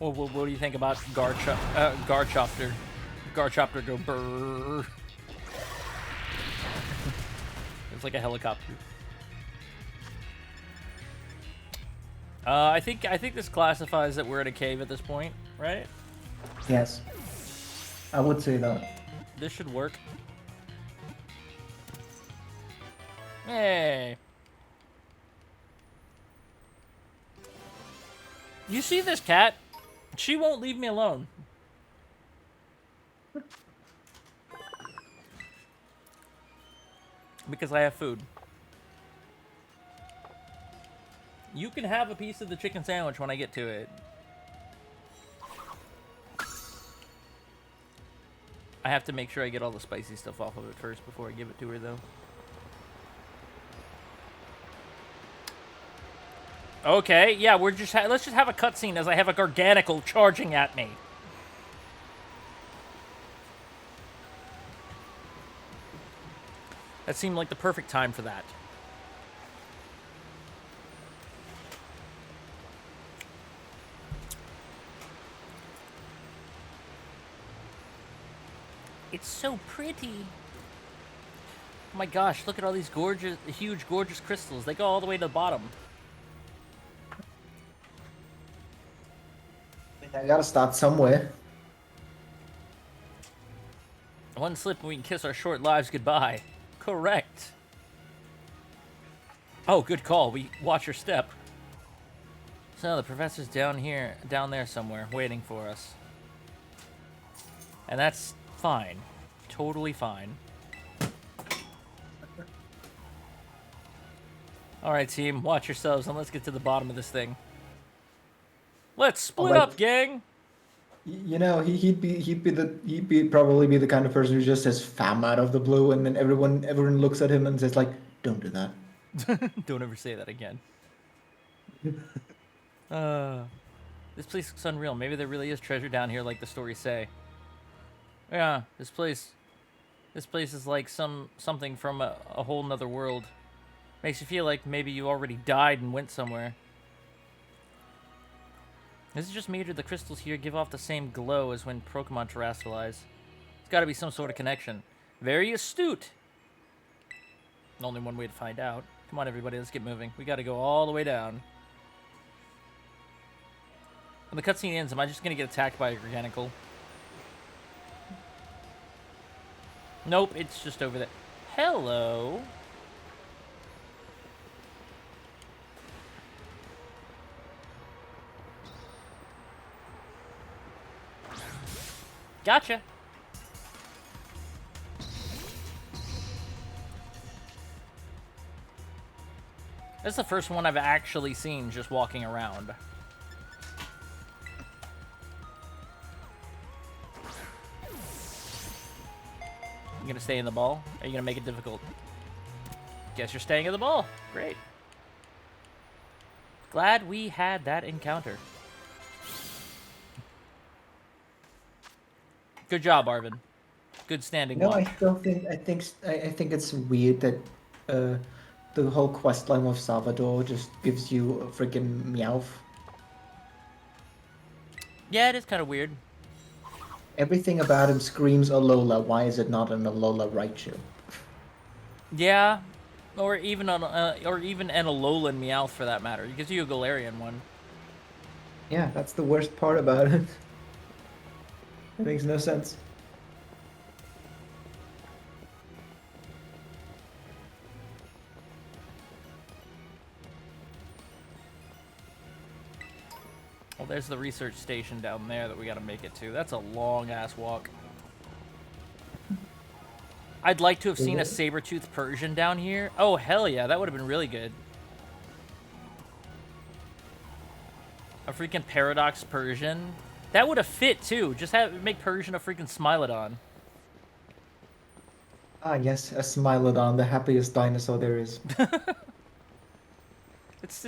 Speaker 2: Well, what do you think about Garchopter? Garchopter go brrrr. It's like a helicopter. I think this classifies that we're in a cave at this point, right?
Speaker 3: Yes, I would say that.
Speaker 2: This should work. Hey. You see this cat? She won't leave me alone. Because I have food. You can have a piece of the chicken sandwich when I get to it. I have to make sure I get all the spicy stuff off of it first before I give it to her, though. Okay, yeah, let's just have a cutscene as I have a Garganical charging at me. That seemed like the perfect time for that. It's so pretty. Oh my gosh, look at all these huge, gorgeous crystals. They go all the way to the bottom.
Speaker 3: I gotta start somewhere.
Speaker 2: One slip and we can kiss our short lives goodbye. Correct. Oh, good call. We watch your step. So the professor's down there somewhere, waiting for us. And that's fine. Totally fine. Alright, team, watch yourselves and let's get to the bottom of this thing. Let's split
Speaker 3: like-
Speaker 2: up, gang!
Speaker 3: You know, he'd probably be the kind of person who just says fam out of the blue, and then everyone looks at him and says like, "Don't do that."
Speaker 2: Don't ever say that again. This place looks unreal. Maybe there really is treasure down here like the stories say. Yeah, this place is like something from a whole nother world. Makes you feel like maybe you already died and went somewhere. Is it just me or do the crystals here give off the same glow as when Pokemon terrestrialize? It's gotta be some sort of connection. Very astute! Only one way to find out. Come on, everybody, let's get moving. We gotta go all the way down. When the cutscene ends, am I just gonna get attacked by a Organical? Nope, it's just over there. Hello! Gotcha! This is the first one I've actually seen just walking around. You gonna stay in the ball? Are you gonna make it difficult? Guess you're staying in the ball. Great. Glad we had that encounter. Good job, Arvin. Good standing
Speaker 3: No,
Speaker 2: watch.
Speaker 3: I still think I think it's weird that the whole quest line with Salvador just gives you a freaking Meowth.
Speaker 2: Yeah, it is kind of weird.
Speaker 3: Everything about him screams Alola. Why is it not an Alola Raichu?
Speaker 2: Yeah, or even an Alolan Meowth for that matter. It gives you a Galarian one.
Speaker 3: Yeah, that's the worst part about it. It makes no sense.
Speaker 2: Well, there's the research station down there that we gotta make it to. That's a long-ass walk. I'd like to have seen a saber-toothed Persian down here. Oh, hell yeah, that would have been really good. A freaking Paradox Persian. That would have fit, too. Just make Persian a freaking Smilodon.
Speaker 3: Ah, yes, a Smilodon, the happiest dinosaur there is.
Speaker 2: It's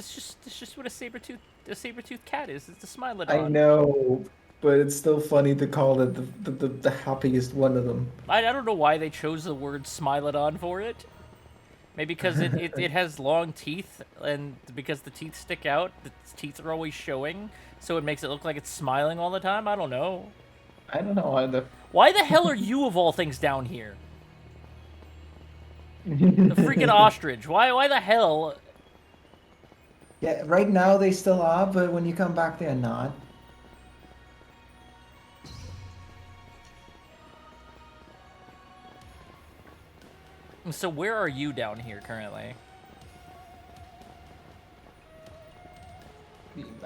Speaker 2: just what a saber-toothed cat is. It's a Smilodon.
Speaker 3: I know, but it's still funny to call it the happiest one of them.
Speaker 2: I don't know why they chose the word Smilodon for it. Maybe because it has long teeth, and because the teeth stick out, the teeth are always showing, so it makes it look like it's smiling all the time? I don't know.
Speaker 3: I don't know either.
Speaker 2: Why the hell are you, of all things, down here? The freaking ostrich. Why the hell?
Speaker 3: Yeah, right now they still are, but when you come back, they're not.
Speaker 2: So where are you down here currently?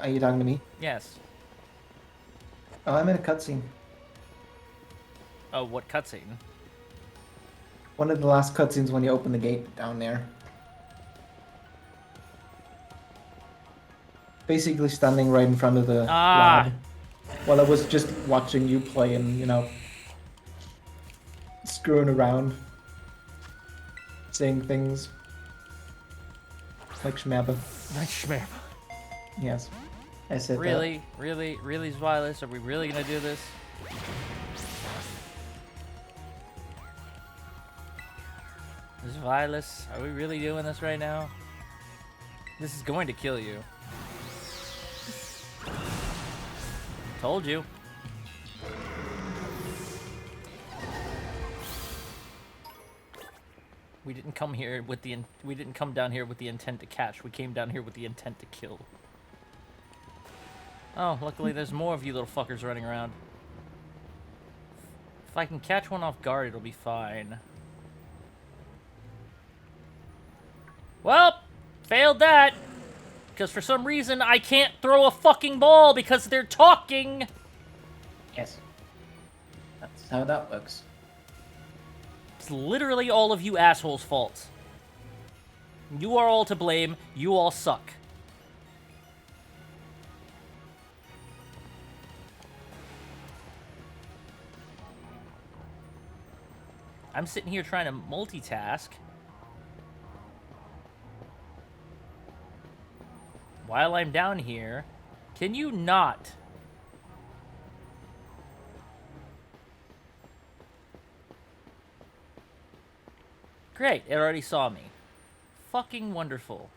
Speaker 3: Are you talking to me?
Speaker 2: Yes.
Speaker 3: Oh, I'm in a cutscene.
Speaker 2: Oh, what cutscene?
Speaker 3: One of the last cutscenes when you open the gate down there. Basically standing right in front of the lab. While I was just watching you play and, you know, screwing around. Saying things. Like Shmabba.
Speaker 2: Nice schmab.
Speaker 3: Yes. I said
Speaker 2: Really, Zwilus? Are we really gonna do this? Zwilus, are we really doing this right now? This is going to kill you. Told you. We didn't come here with the we didn't come down here with the intent to catch. We came down here with the intent to kill. Oh, luckily there's more of you little fuckers running around. If I can catch one off guard, it'll be fine. Well, failed that. Because for some reason, I can't throw a fucking ball because they're talking.
Speaker 5: Yes. That's how that works.
Speaker 2: It's literally all of you assholes' fault. You are all to blame. You all suck. I'm sitting here trying to multitask while I'm down here. Can you not? Great, it already saw me. Fucking wonderful.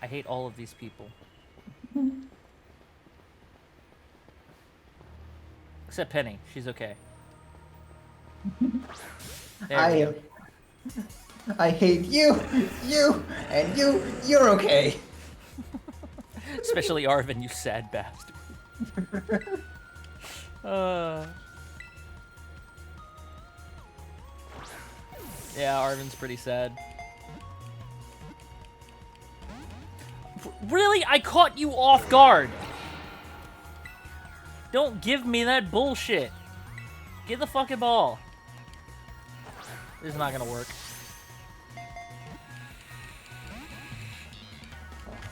Speaker 2: I hate all of these people. Except Penny. She's okay. There we go.
Speaker 5: I hate you, and you're okay.
Speaker 2: Especially Arvin, you sad bastard. Yeah, Arvin's pretty sad. Really? I caught you off guard. Don't give me that bullshit. Get the fucking ball. This is not gonna work.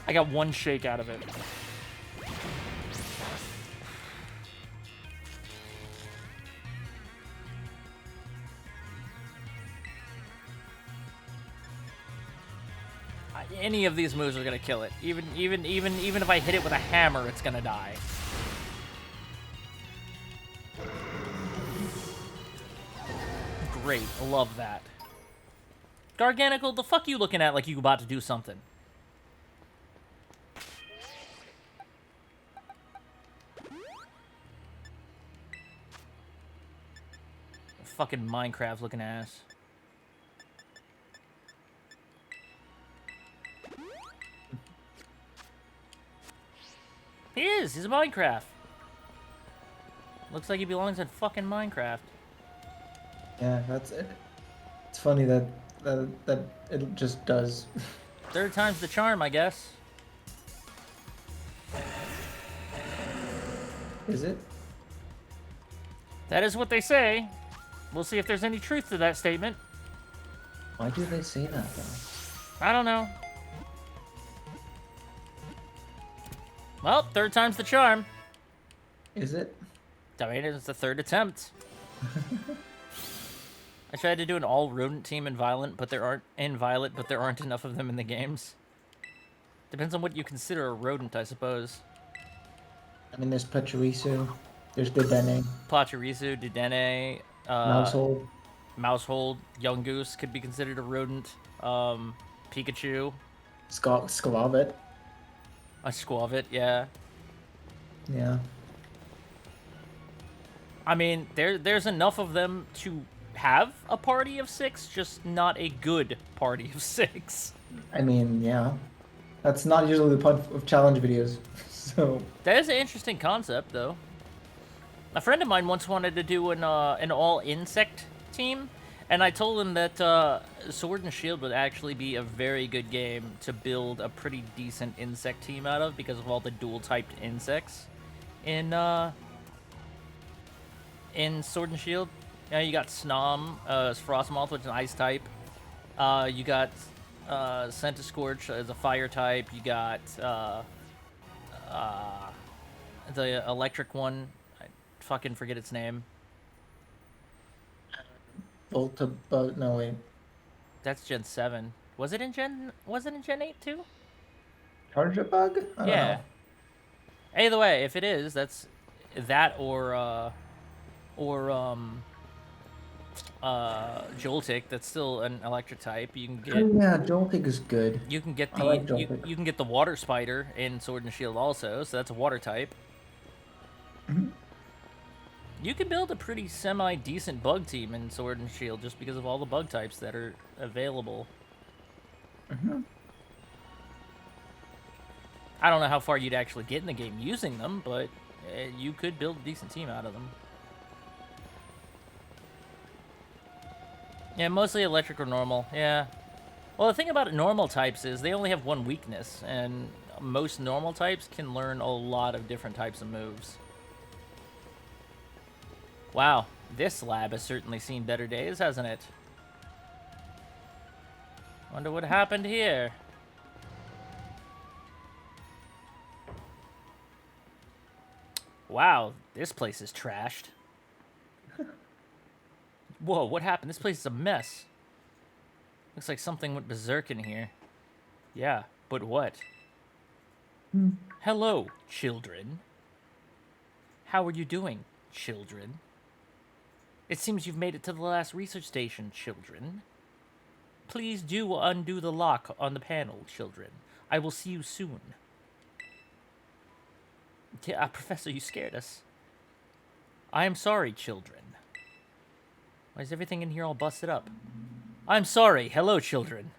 Speaker 2: I got one shake out of it. Any of these moves are gonna kill it. Even if I hit it with a hammer, it's gonna die. Great, love that. Garganical, the fuck you looking at like you about to do something? Fucking Minecraft looking ass. He is. He's a Minecraft. Looks like he belongs in fucking Minecraft.
Speaker 3: Yeah, that's it. It's funny that it just does.
Speaker 2: Third time's the charm, I guess.
Speaker 3: Is it?
Speaker 2: That is what they say. We'll see if there's any truth to that statement.
Speaker 3: Why do they say that though?
Speaker 2: I don't know. Well, third time's the charm.
Speaker 3: Is it?
Speaker 2: I mean, it's the third attempt. I tried to do an all rodent team in Violet, but there aren't enough of them in the games. Depends on what you consider a rodent, I suppose.
Speaker 3: I mean, there's Pachirisu, there's Dedenne,
Speaker 2: Pachirisu, Dedenne,
Speaker 3: Mousehold.
Speaker 2: Mousehold, Young Goose could be considered a rodent. Pikachu,
Speaker 3: Sklavit.
Speaker 2: a Squavit, yeah.
Speaker 3: Yeah.
Speaker 2: I mean, there's enough of them to have a party of 6, just not a good party of 6.
Speaker 3: I mean, yeah. That's not usually the point of challenge videos. So
Speaker 2: That is an interesting concept, though. A friend of mine once wanted to do an all insect team, and I told him that Sword and Shield would actually be a very good game to build a pretty decent insect team out of because of all the dual-typed insects in Sword and Shield. You know, you got Snom, Frostmoth, which is an ice type. You got Centiscorch as a fire type. You got the electric one. I fucking forget its name.
Speaker 3: Voltabug. No wait.
Speaker 2: That's Gen 7. Was it in Gen 8 too?
Speaker 3: Charjabug? I don't
Speaker 2: Yeah.
Speaker 3: know.
Speaker 2: Either way, if it is, that's that or Joltik. That's still an electric type. You can
Speaker 3: Oh,
Speaker 2: get
Speaker 3: yeah, Joltik is good.
Speaker 2: you can get
Speaker 3: I like
Speaker 2: the you,
Speaker 3: Joltik.
Speaker 2: you can get the water spider in Sword and Shield also. So that's a water type.
Speaker 3: Mhm.
Speaker 2: You can build a pretty semi-decent bug team in Sword and Shield just because of all the bug types that are available.
Speaker 3: Mhm.
Speaker 2: I don't know how far you'd actually get in the game using them, but You could build a decent team out of them. Yeah, mostly electric or normal. Yeah. Well, the thing about normal types is they only have one weakness, and most normal types can learn a lot of different types of moves. Wow, this lab has certainly seen better days, hasn't it? Wonder what happened here. Wow, this place is trashed. Whoa, what happened? This place is a mess. Looks like something went berserk in here. Yeah, but what? Hello, children. How are you doing, children? It seems you've made it to the last research station, children. Please do undo the lock on the panel, children. I will see you soon. Yeah, Professor, you scared us. I am sorry, children. Why is everything in here all busted up? I'm sorry. Hello, children.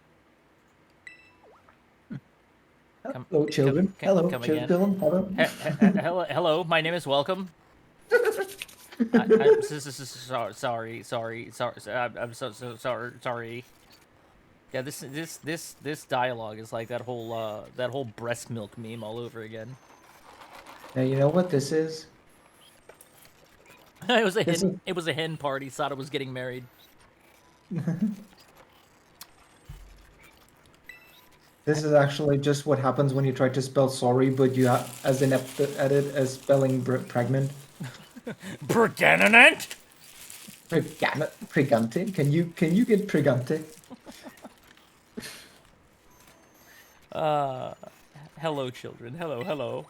Speaker 3: Hello, children. Hello,
Speaker 2: come again.
Speaker 3: children. Hello.
Speaker 2: Hello, my name is Welcome. Sorry. I'm so sorry. Yeah, this dialogue is like that whole breast milk meme all over again.
Speaker 3: Now you know what this is?
Speaker 2: It was a
Speaker 3: This
Speaker 2: hen.
Speaker 3: is-
Speaker 2: It was a hen party. Sada was getting married.
Speaker 3: This is actually just what happens when you try to spell sorry, but you have as inept at it as spelling pregnant.
Speaker 2: Pregnant?
Speaker 3: Pregante? Can you get pregante?
Speaker 2: Hello, children. Hello.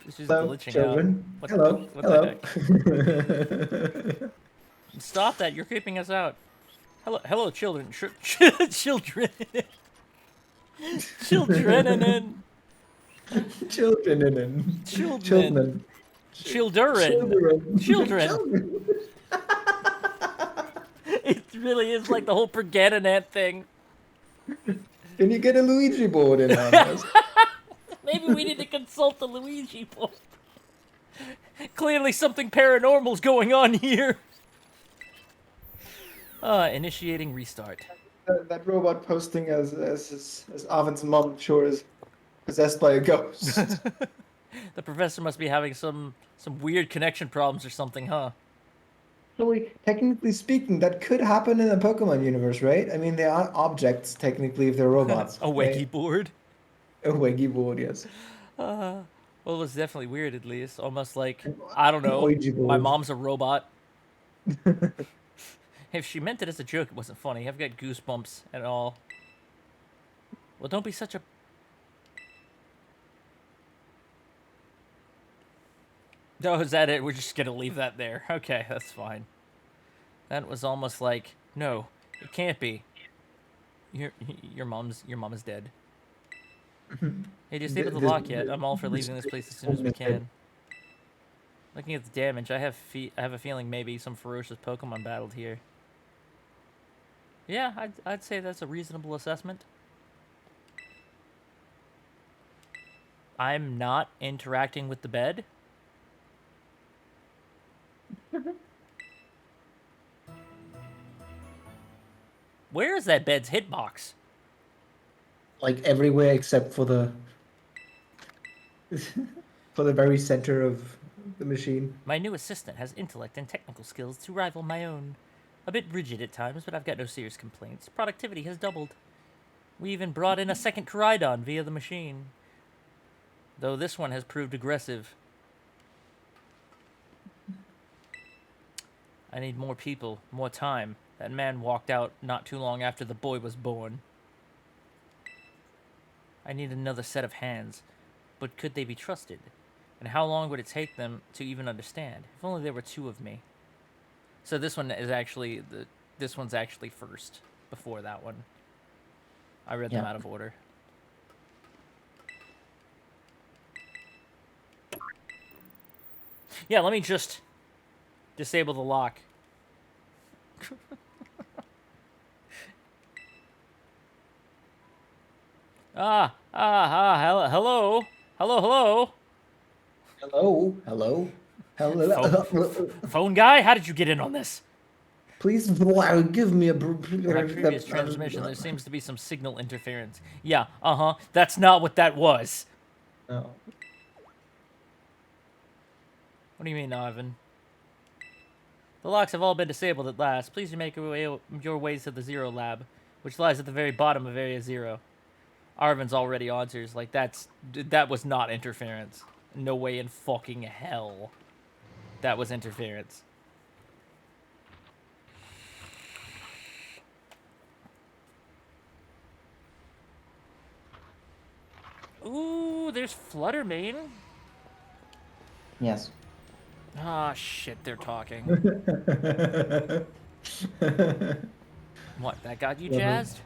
Speaker 2: This is
Speaker 3: Hello,
Speaker 2: glitching
Speaker 3: children.
Speaker 2: out.
Speaker 3: Hello.
Speaker 2: What
Speaker 3: Hello.
Speaker 2: the heck? Stop that! You're creeping us out. Hello, children. Children. Children.
Speaker 3: Children.
Speaker 2: Children.
Speaker 3: Children.
Speaker 2: Children. It really is like the whole Pregananant thing.
Speaker 3: Can you get a Luigi board in on this?
Speaker 2: Maybe we need to consult the Luigi board. Clearly something paranormal's going on here. Initiating restart.
Speaker 3: That robot posting as Arvin's mom sure is possessed by a ghost.
Speaker 2: The professor must be having some weird connection problems or something, huh?
Speaker 3: So, technically speaking, that could happen in the Pokemon universe, right? I mean, they are objects, technically, if they're robots.
Speaker 2: A Weggy board?
Speaker 3: A Weggy board, yes.
Speaker 2: Well, it was definitely weird, at least. Almost like, I don't know,
Speaker 3: Ouija board.
Speaker 2: my mom's a robot. If she meant it as a joke, it wasn't funny. I've got goosebumps and all. Well, don't be such a... Oh, is that it? We're just gonna leave that there. Okay, that's fine. That was almost like, no, it can't be. Your mom is dead. Hey, do you stay with the lock yet? I'm all for leaving this place as soon as we can. Looking at the damage, I have a feeling maybe some ferocious Pokemon battled here. Yeah, I'd say that's a reasonable assessment. I'm not interacting with the bed. Where is that bed's hitbox?
Speaker 3: Like everywhere except for the for the very center of the machine.
Speaker 2: My new assistant has intellect and technical skills to rival my own. A bit rigid at times, but I've got no serious complaints. Productivity has doubled. We even brought in a second Koraidon via the machine. Though this one has proved aggressive. I need more people, more time. That man walked out not too long after the boy was born. I need another set of hands. But could they be trusted? And how long would it take them to even understand? If only there were two of me. So this one is actually this one's actually first before that one. I read them out of order. Yeah, let me just disable the lock. Hello.
Speaker 3: Hello? Hello? Hello?
Speaker 2: Phone guy, how did you get in on this?
Speaker 3: Please give me a...
Speaker 2: On my previous transmission, there seems to be some signal interference. Yeah, that's not what that was.
Speaker 3: No.
Speaker 2: What do you mean, Ivan? The locks have all been disabled at last. Please make your ways to the Zero Lab, which lies at the very bottom of Area Zero. Arvin's already answers. Like, that was not interference. No way in fucking hell that was interference. Ooh, there's Fluttermane.
Speaker 5: Yes.
Speaker 2: Ah, shit, they're talking. What, that got you jazzed?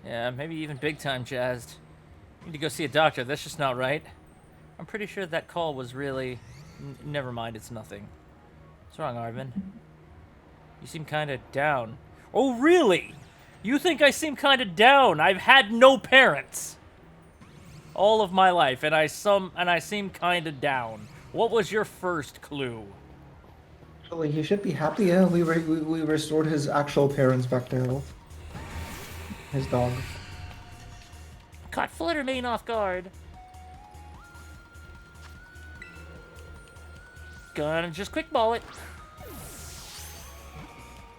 Speaker 2: Yeah, maybe even big time jazzed. Need to go see a doctor, that's just not right. I'm pretty sure that call was really... never mind, it's nothing. What's wrong, Arvin? You seem kinda down. Oh, really? You think I seem kinda down? I've had no parents all of my life, and I seem kinda down. What was your first clue?
Speaker 3: Actually, he should be happy. Yeah, we restored his actual parents back to health. His dog.
Speaker 2: Caught Fluttermane off guard. Gonna just quick ball it.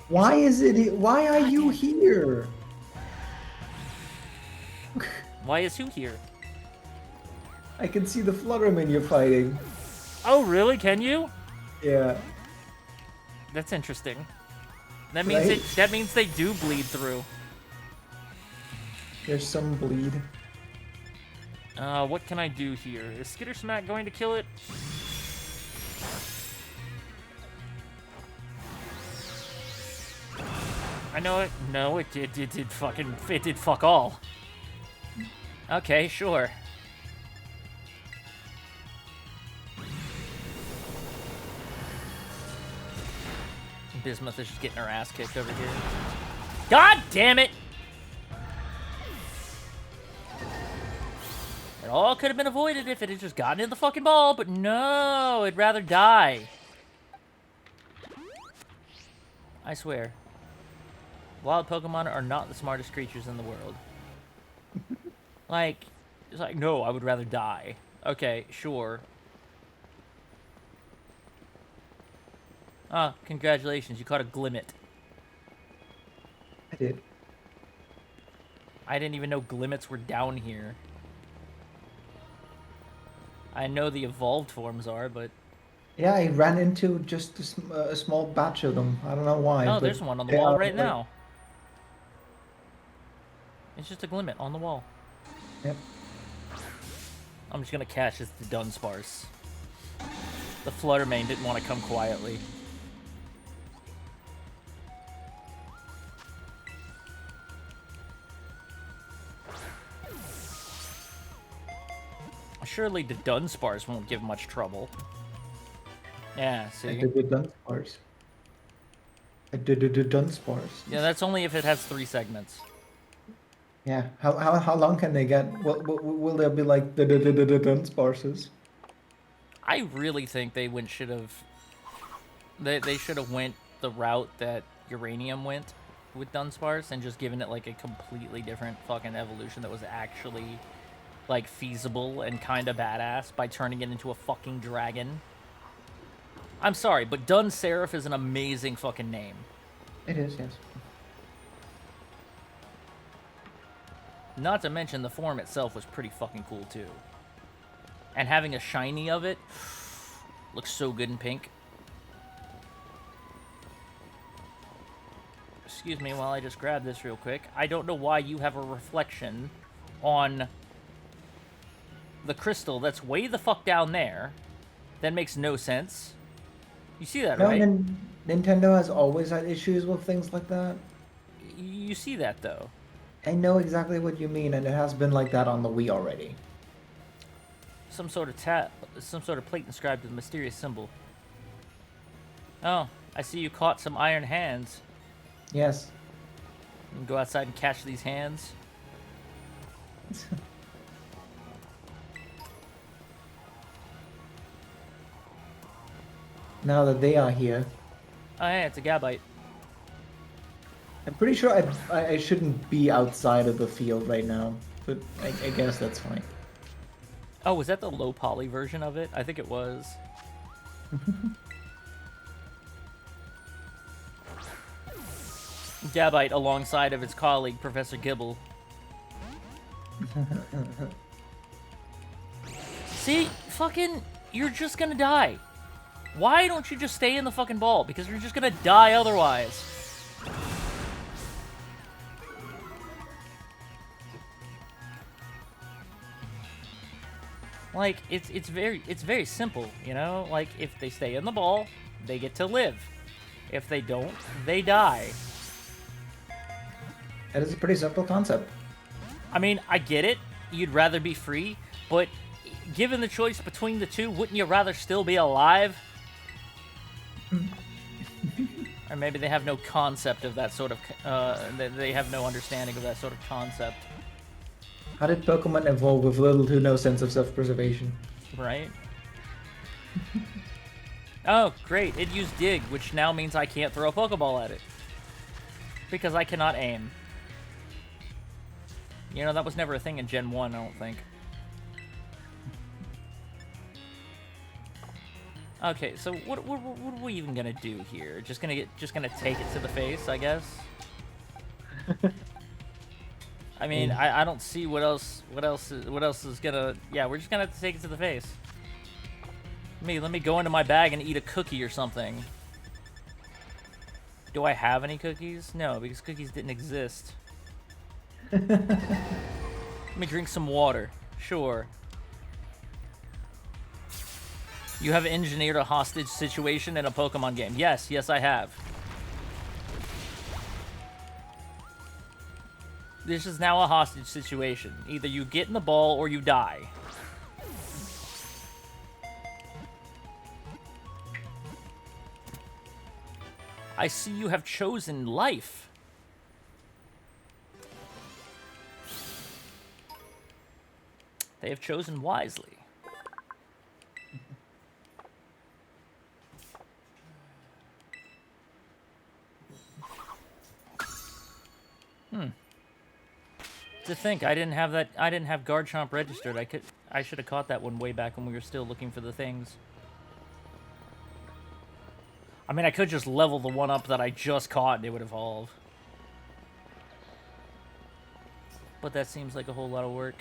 Speaker 3: Why is it? Why are you here?
Speaker 2: Why is who here?
Speaker 3: I can see the Flutterman you're fighting.
Speaker 2: Oh, really? Can you?
Speaker 3: Yeah.
Speaker 2: That's interesting. That means
Speaker 3: Right?
Speaker 2: that means they do bleed through.
Speaker 3: There's some bleed.
Speaker 2: What can I do here? Is Skitter Smack going to kill it? I know it. No, it did fuck all. Okay, sure. Bismuth is just getting her ass kicked over here. God damn it! It all could have been avoided if it had just gotten in the fucking ball, but no, it'd rather die. I swear. Wild Pokemon are not the smartest creatures in the world. Like, it's like, no, I would rather die. Okay, sure. Ah, congratulations, you caught a Glimmet.
Speaker 3: I did.
Speaker 2: I didn't even know Glimmets were down here. I know the evolved forms are, but...
Speaker 3: Yeah, I ran into just a small batch of them. I don't know why.
Speaker 2: Oh,
Speaker 3: but
Speaker 2: there's one on the
Speaker 3: they
Speaker 2: wall
Speaker 3: are,
Speaker 2: right
Speaker 3: like-
Speaker 2: now. It's just a Glimmet on the wall.
Speaker 3: Yep.
Speaker 2: I'm just gonna catch as the Dunsparce. The Fluttermane didn't want to come quietly. Surely the Dunsparce won't give much trouble. Yeah,
Speaker 3: I
Speaker 2: see?
Speaker 3: did the Dunsparce. I did the Dunsparce.
Speaker 2: Yeah, that's only if it has 3 segments.
Speaker 3: Yeah. How long can they get? Will there be like the Dunsparces?
Speaker 2: I really think they should have... They should have went the route that Uranium went with Dunsparce and just given it like a completely different fucking evolution that was actually like feasible and kind of badass by turning it into a fucking dragon. I'm sorry, but Dunsarif is an amazing fucking name.
Speaker 3: It is, yes.
Speaker 2: Not to mention the form itself was pretty fucking cool too. And having a shiny of it looks so good in pink. Excuse me while I just grab this real quick. I don't know why you have a reflection on the crystal that's way the fuck down there. That makes no sense. You see that,
Speaker 3: No,
Speaker 2: right?
Speaker 3: Nintendo has always had issues with things like that.
Speaker 2: You see that, though.
Speaker 3: I know exactly what you mean, and it has been like that on the Wii already.
Speaker 2: Some sort of plate inscribed with a mysterious symbol. Oh, I see you caught some iron hands.
Speaker 3: Yes.
Speaker 2: You can go outside and catch these hands.
Speaker 3: now that they are here.
Speaker 2: Oh, hey, it's a Gabite.
Speaker 3: I'm pretty sure I shouldn't be outside of the field right now, but I guess that's fine.
Speaker 2: Oh, was that the low poly version of it? I think it was. Gabite alongside of its colleague, Professor Gibble. See? Fucking, you're just gonna die. Why don't you just stay in the fucking ball? Because you're just gonna die otherwise. Like, it's very simple, you know? Like, if they stay in the ball, they get to live. If they don't, they die.
Speaker 3: That is a pretty simple concept.
Speaker 2: I mean, I get it. You'd rather be free, but given the choice between the two, wouldn't you rather still be alive? Or maybe they have no concept of that sort of, they have no understanding of that sort of concept.
Speaker 3: How did Pokemon evolve with little to no sense of self-preservation?
Speaker 2: Right? Oh, great. It used Dig, which now means I can't throw a Pokeball at it. Because I cannot aim. You know, that was never a thing in Gen 1, I don't think. Okay, so what are we even gonna do here? Just gonna take it to the face, I guess? I mean, I don't see what else is gonna... Yeah, we're just gonna have to take it to the face. Let me go into my bag and eat a cookie or something. Do I have any cookies? No, because cookies didn't exist. Let me drink some water. Sure. You have engineered a hostage situation in a Pokemon game. Yes, I have. This is now a hostage situation. Either you get in the ball or you die. I see you have chosen life. They have chosen wisely. To think I didn't have Garchomp registered. I should have caught that one way back when we were still looking for the things. I mean, I could just level the one up that I just caught and it would evolve. But that seems like a whole lot of work.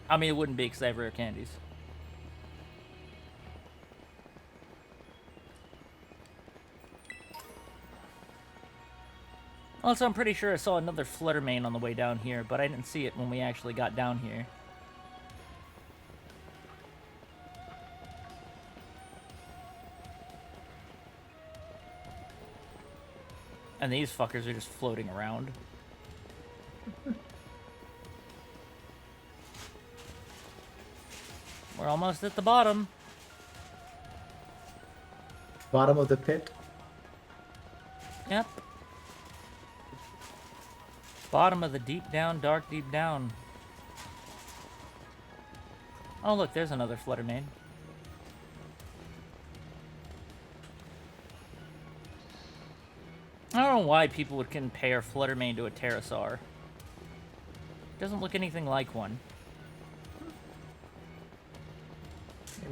Speaker 2: I mean, it wouldn't be because I have rare candies. Also, I'm pretty sure I saw another Fluttermane on the way down here, but I didn't see it when we actually got down here. And these fuckers are just floating around. We're almost at the bottom.
Speaker 3: Bottom of the pit.
Speaker 2: Yep. Bottom of the deep down, dark deep down. Oh, look, there's another Fluttermane. I don't know why people would compare Fluttermane to a Pterosaur. Doesn't look anything like one.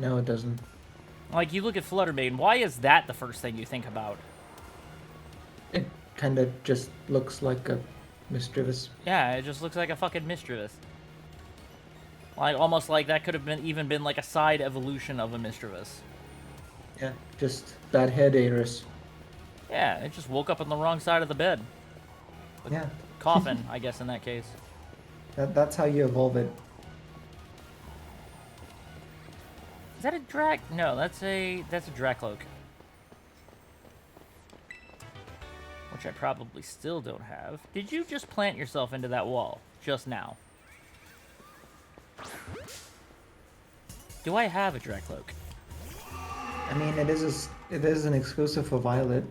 Speaker 3: No, it doesn't.
Speaker 2: Like, you look at Fluttermane, why is that the first thing you think about?
Speaker 3: It kind of just looks like a mischievous.
Speaker 2: Yeah, it just looks like a fucking Mischievous. Like, almost like that could have been like a side evolution of a Mischievous.
Speaker 3: Yeah, just bad head Aeris.
Speaker 2: Yeah, it just woke up on the wrong side of the bed.
Speaker 3: Yeah.
Speaker 2: Coffin, I guess, in that case.
Speaker 3: That's how you evolve it.
Speaker 2: Is that a Drac? No, that's a Dracloak. Which I probably still don't have. Did you just plant yourself into that wall just now? Do I have a Dracloak?
Speaker 3: I mean, it is an exclusive for Violet.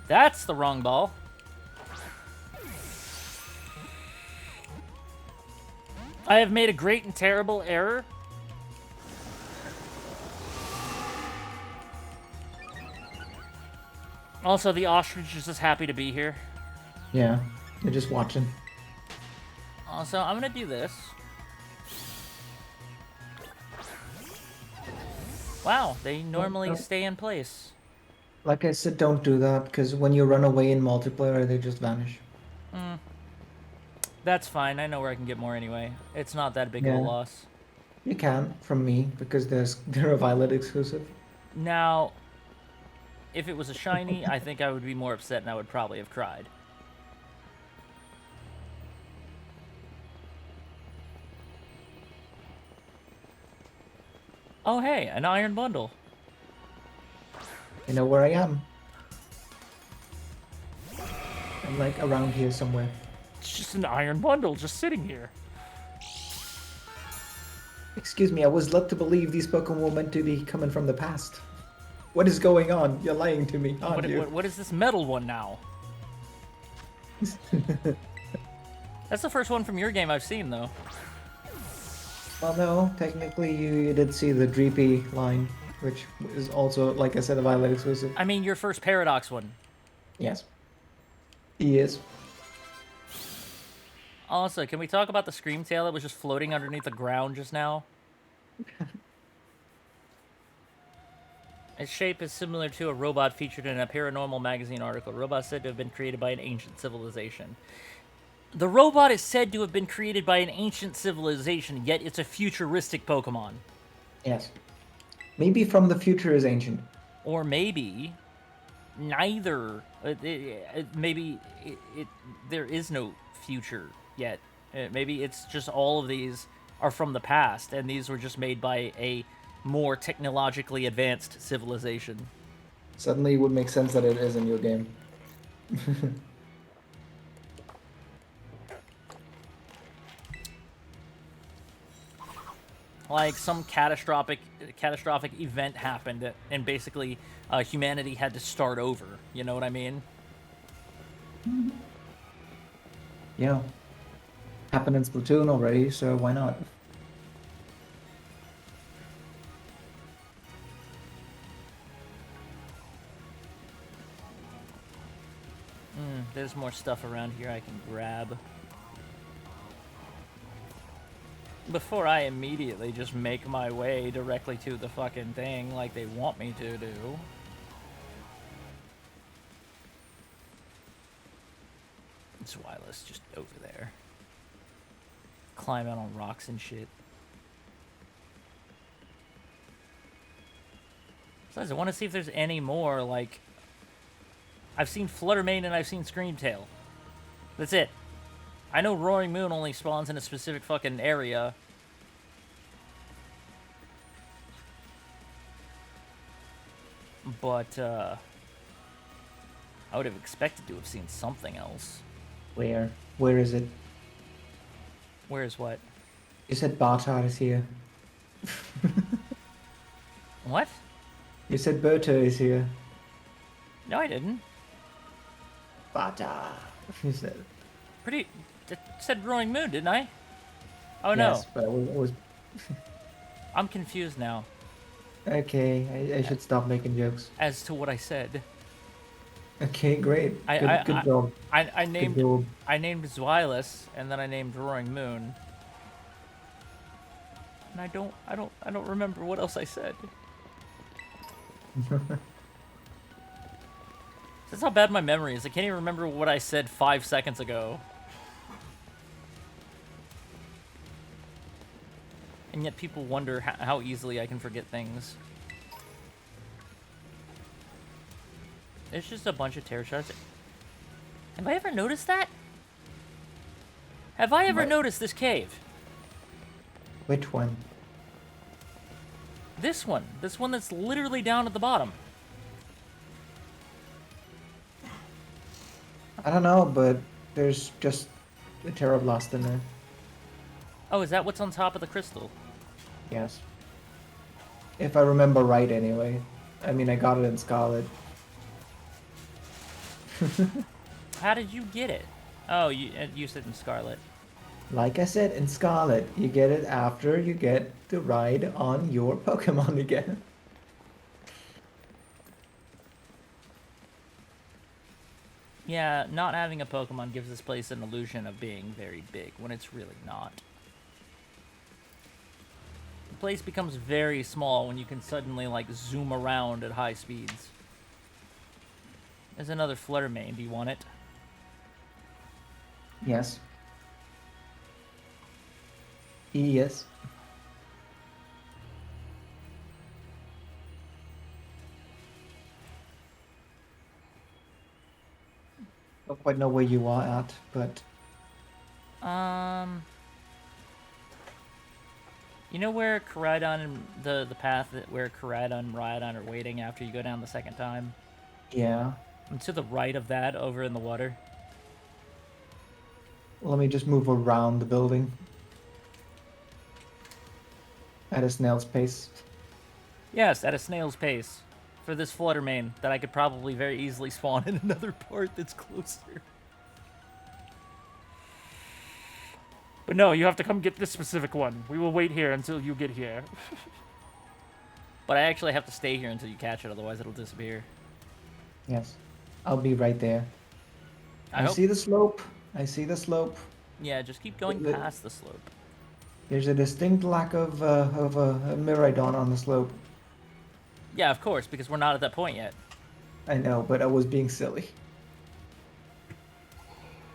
Speaker 2: That's the wrong ball. I have made a great and terrible error. Also, the ostrich is just happy to be here.
Speaker 3: Yeah, they're just watching.
Speaker 2: Also, I'm gonna do this. Wow, they normally stay in place.
Speaker 3: Like I said, don't do that, because when you run away in multiplayer, they just vanish.
Speaker 2: That's fine. I know where I can get more anyway. It's not that big of a
Speaker 3: Yeah.
Speaker 2: loss.
Speaker 3: You can, from me, because they're a Violet exclusive.
Speaker 2: Now, if it was a shiny, I think I would be more upset and I would probably have cried. Oh, hey, an iron bundle.
Speaker 3: You know where I am? I'm like around here somewhere.
Speaker 2: It's just an iron bundle just sitting here.
Speaker 3: Excuse me, I was led to believe these Pokemon were meant to be coming from the past. What is going on? You're lying to me, aren't you?
Speaker 2: What is this metal one now? That's the first one from your game I've seen, though.
Speaker 3: Well, no, technically you did see the Dreepy line, which is also, like I said, a Violet exclusive.
Speaker 2: I mean, your first Paradox one.
Speaker 3: Yes. He is.
Speaker 2: Also, can we talk about the Scream Tail that was just floating underneath the ground just now? Its shape is similar to a robot featured in a Paranormal magazine article. Robot said to have been created by an ancient civilization. The robot is said to have been created by an ancient civilization, yet it's a futuristic Pokemon.
Speaker 3: Yes. Maybe from the future is ancient.
Speaker 2: Or maybe neither. There is no future yet. Maybe it's just all of these are from the past, and these were just made by a more technologically advanced civilization.
Speaker 3: Suddenly it would make sense that it is in your game.
Speaker 2: Like some catastrophic event happened, and basically humanity had to start over. You know what I mean?
Speaker 3: Yeah. Happened in Splatoon already, so why not?
Speaker 2: There's more stuff around here I can grab. Before I immediately just make my way directly to the fucking thing like they want me to do. It's wireless just over there. Climb out on rocks and shit. Besides, I want to see if there's any more, like... I've seen Fluttermane and I've seen Screamtail. That's it. I know Roaring Moon only spawns in a specific fucking area. But, I would have expected to have seen something else.
Speaker 3: Where? Where is it?
Speaker 2: Where's what?
Speaker 3: You said Bartar is here.
Speaker 2: What?
Speaker 3: You said Berta is here.
Speaker 2: No, I didn't.
Speaker 3: Bartar. You said.
Speaker 2: I said Roaring Moon, didn't I? Oh,
Speaker 3: Yes,
Speaker 2: no.
Speaker 3: but it was...
Speaker 2: I'm confused now
Speaker 3: Okay, I should stop making jokes.
Speaker 2: as to what I said.
Speaker 3: Okay, great. Good job.
Speaker 2: I
Speaker 3: Good
Speaker 2: named
Speaker 3: job.
Speaker 2: Zweilous, and then I named Roaring Moon. And I don't remember what else I said. That's how bad my memory is. I can't even remember what I said 5 seconds ago. And yet people wonder how easily I can forget things. It's just a bunch of terror shots. Have I ever noticed that? Have I ever
Speaker 3: What?
Speaker 2: noticed this cave?
Speaker 3: Which one?
Speaker 2: This one. This one that's literally down at the bottom.
Speaker 3: I don't know, but there's just a Terra Blast in there.
Speaker 2: Oh, is that what's on top of the crystal?
Speaker 3: Yes. If I remember right, anyway. I mean, I got it in Scarlet.
Speaker 2: How did you get it? Oh, you said in Scarlet.
Speaker 3: Like I said, in Scarlet, you get it after you get to ride on your Pokemon again.
Speaker 2: Yeah, not having a Pokemon gives this place an illusion of being very big when it's really not. The place becomes very small when you can suddenly, like, zoom around at high speeds. There's another Fluttermane. Do you want it?
Speaker 3: Yes. Yes. Don't quite know where you are at, but
Speaker 2: You know where Koraidon and the path where Koraidon and Rhydon are waiting after you go down the second time?
Speaker 3: yeah.
Speaker 2: I'm to the right of that, over in the water.
Speaker 3: Let me just move around the building at a snail's pace.
Speaker 2: Yes, at a snail's pace. For this Fluttermane that I could probably very easily spawn in another part that's closer.
Speaker 6: But no, you have to come get this specific one. We will wait here until you get here.
Speaker 2: But I actually have to stay here until you catch it, otherwise it'll disappear.
Speaker 3: Yes. I'll be right there.
Speaker 2: I
Speaker 3: I
Speaker 2: hope.
Speaker 3: see the slope. I see the slope.
Speaker 2: Yeah, just keep going
Speaker 3: The-
Speaker 2: past the slope.
Speaker 3: There's a distinct lack of a Miraidon on the slope.
Speaker 2: Yeah, of course, because we're not at that point yet.
Speaker 3: I know, but I was being silly.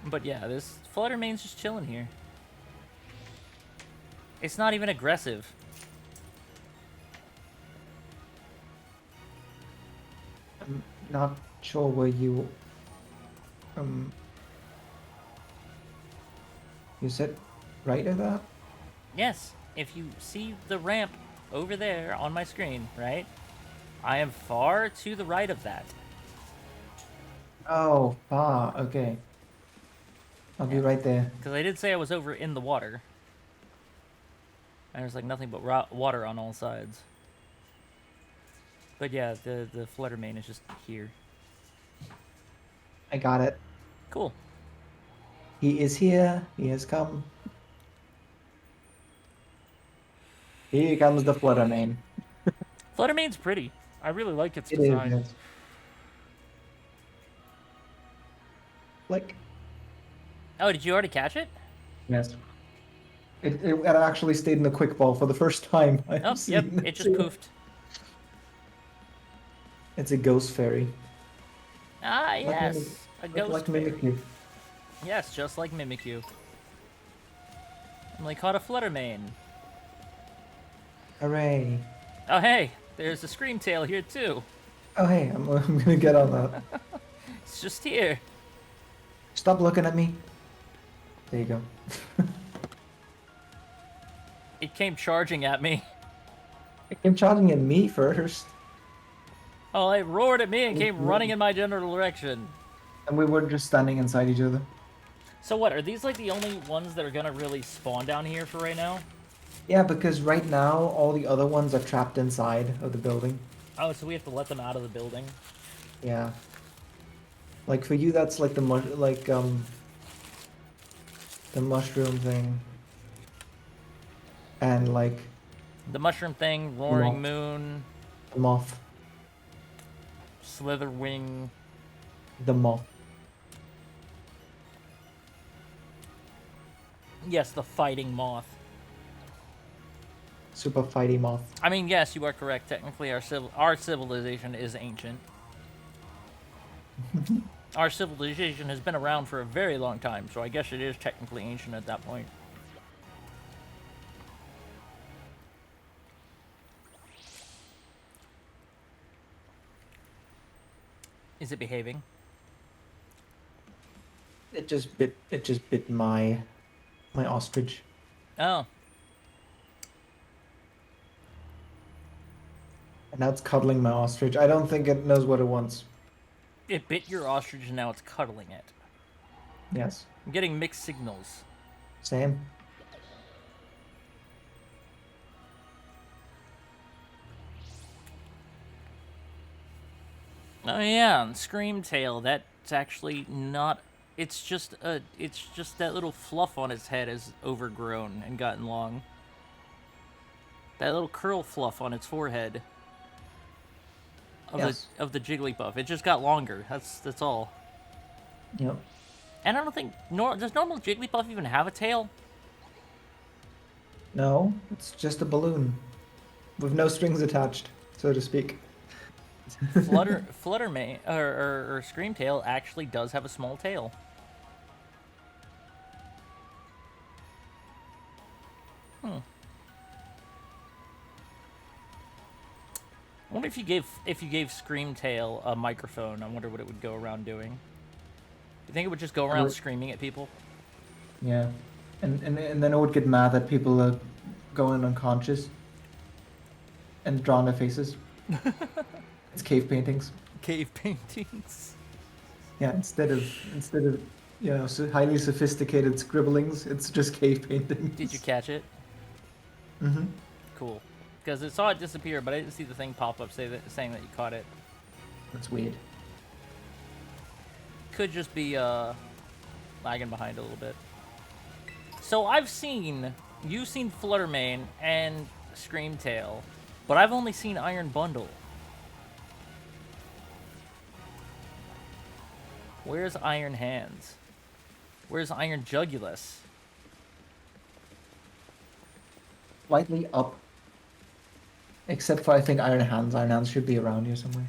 Speaker 2: But yeah, this Fluttermane's just chilling here. It's not even aggressive.
Speaker 3: I'm not sure where you. You said right of that?
Speaker 2: Yes, if you see the ramp over there on my screen, right? I am far to the right of that.
Speaker 3: Oh, okay. I'll be
Speaker 2: Yeah.
Speaker 3: right there.
Speaker 2: Because I did say I was over in the water. And there's like nothing but water on all sides. But yeah, the Fluttermane is just here.
Speaker 3: I got it.
Speaker 2: Cool.
Speaker 3: He is here. He has come. Here comes the Fluttermane.
Speaker 2: Fluttermane's pretty.
Speaker 6: I really like its
Speaker 3: It is.
Speaker 6: design.
Speaker 3: Yes. Like,
Speaker 2: Oh, did you already catch it?
Speaker 3: yes. It actually stayed in the quick ball for the first time. I've
Speaker 2: Oh, yep,
Speaker 3: seen
Speaker 2: it just poofed.
Speaker 3: It's a ghost fairy.
Speaker 2: Ah,
Speaker 3: Like
Speaker 2: yes. A ghost
Speaker 3: like
Speaker 2: fairy.
Speaker 3: Mimikyu.
Speaker 2: Yes, just like Mimikyu. Emily caught a Fluttermane.
Speaker 3: Hooray.
Speaker 2: Oh, hey, there's a Screamtail here, too.
Speaker 3: Oh, hey, I'm gonna get on that.
Speaker 2: It's just here.
Speaker 3: Stop looking at me. There you go.
Speaker 2: It came charging at me.
Speaker 3: It came charging at me first,
Speaker 2: Oh, it roared at me and came running in my general direction.
Speaker 3: and we were just standing inside each other.
Speaker 2: So what, are these like the only ones that are gonna really spawn down here for right now?
Speaker 3: Yeah, because right now all the other ones are trapped inside of the building.
Speaker 2: Oh, so we have to let them out of the building?
Speaker 3: Yeah. Like for you, that's like the mushroom thing, and like
Speaker 2: The mushroom thing, roaring
Speaker 3: Moth.
Speaker 2: moon,
Speaker 3: the moth,
Speaker 2: slitherwing.
Speaker 3: the moth.
Speaker 2: Yes, the fighting moth.
Speaker 3: Super fighty moth.
Speaker 2: I mean, yes, you are correct. Technically, our civilization is ancient. Our civilization has been around for a very long time, so I guess it is technically ancient at that point. Is it behaving?
Speaker 3: It just bit my ostrich.
Speaker 2: Oh,
Speaker 3: And now it's cuddling my ostrich. I don't think it knows what it wants.
Speaker 2: it bit your ostrich and now it's cuddling it.
Speaker 3: Yes.
Speaker 2: I'm getting mixed signals.
Speaker 3: Same.
Speaker 2: Oh yeah, and Screamtail, that's actually not it's just that little fluff on its head is overgrown and gotten long. That little curl fluff on its forehead of
Speaker 3: Yes.
Speaker 2: the Jigglypuff. It just got longer. That's all.
Speaker 3: Yep.
Speaker 2: And I don't think does normal Jigglypuff even have a tail?
Speaker 3: No, it's just a balloon with no strings attached, so to speak.
Speaker 2: Fluttermane or Screamtail actually does have a small tail. I wonder if you gave Screamtail a microphone. I wonder what it would go around doing. Do you think it would just go around screaming at people?
Speaker 3: Yeah, and then it would get mad that people are going unconscious and drawing their faces. It's cave paintings.
Speaker 2: Cave paintings.
Speaker 3: Yeah, instead of highly sophisticated scribblings, it's just cave paintings.
Speaker 2: Did you catch it?
Speaker 3: Mm-hmm.
Speaker 2: Cool. Because I saw it disappear, but I didn't see the thing pop up saying that you caught it.
Speaker 3: That's weird.
Speaker 2: Could just be lagging behind a little bit. So you've seen Fluttermane and Screamtail, but I've only seen Iron Bundle. Where's Iron Hands? Where's Iron Jugulus?
Speaker 3: Slightly up. Except for, I think, Iron Hands. Iron Hands should be around here somewhere.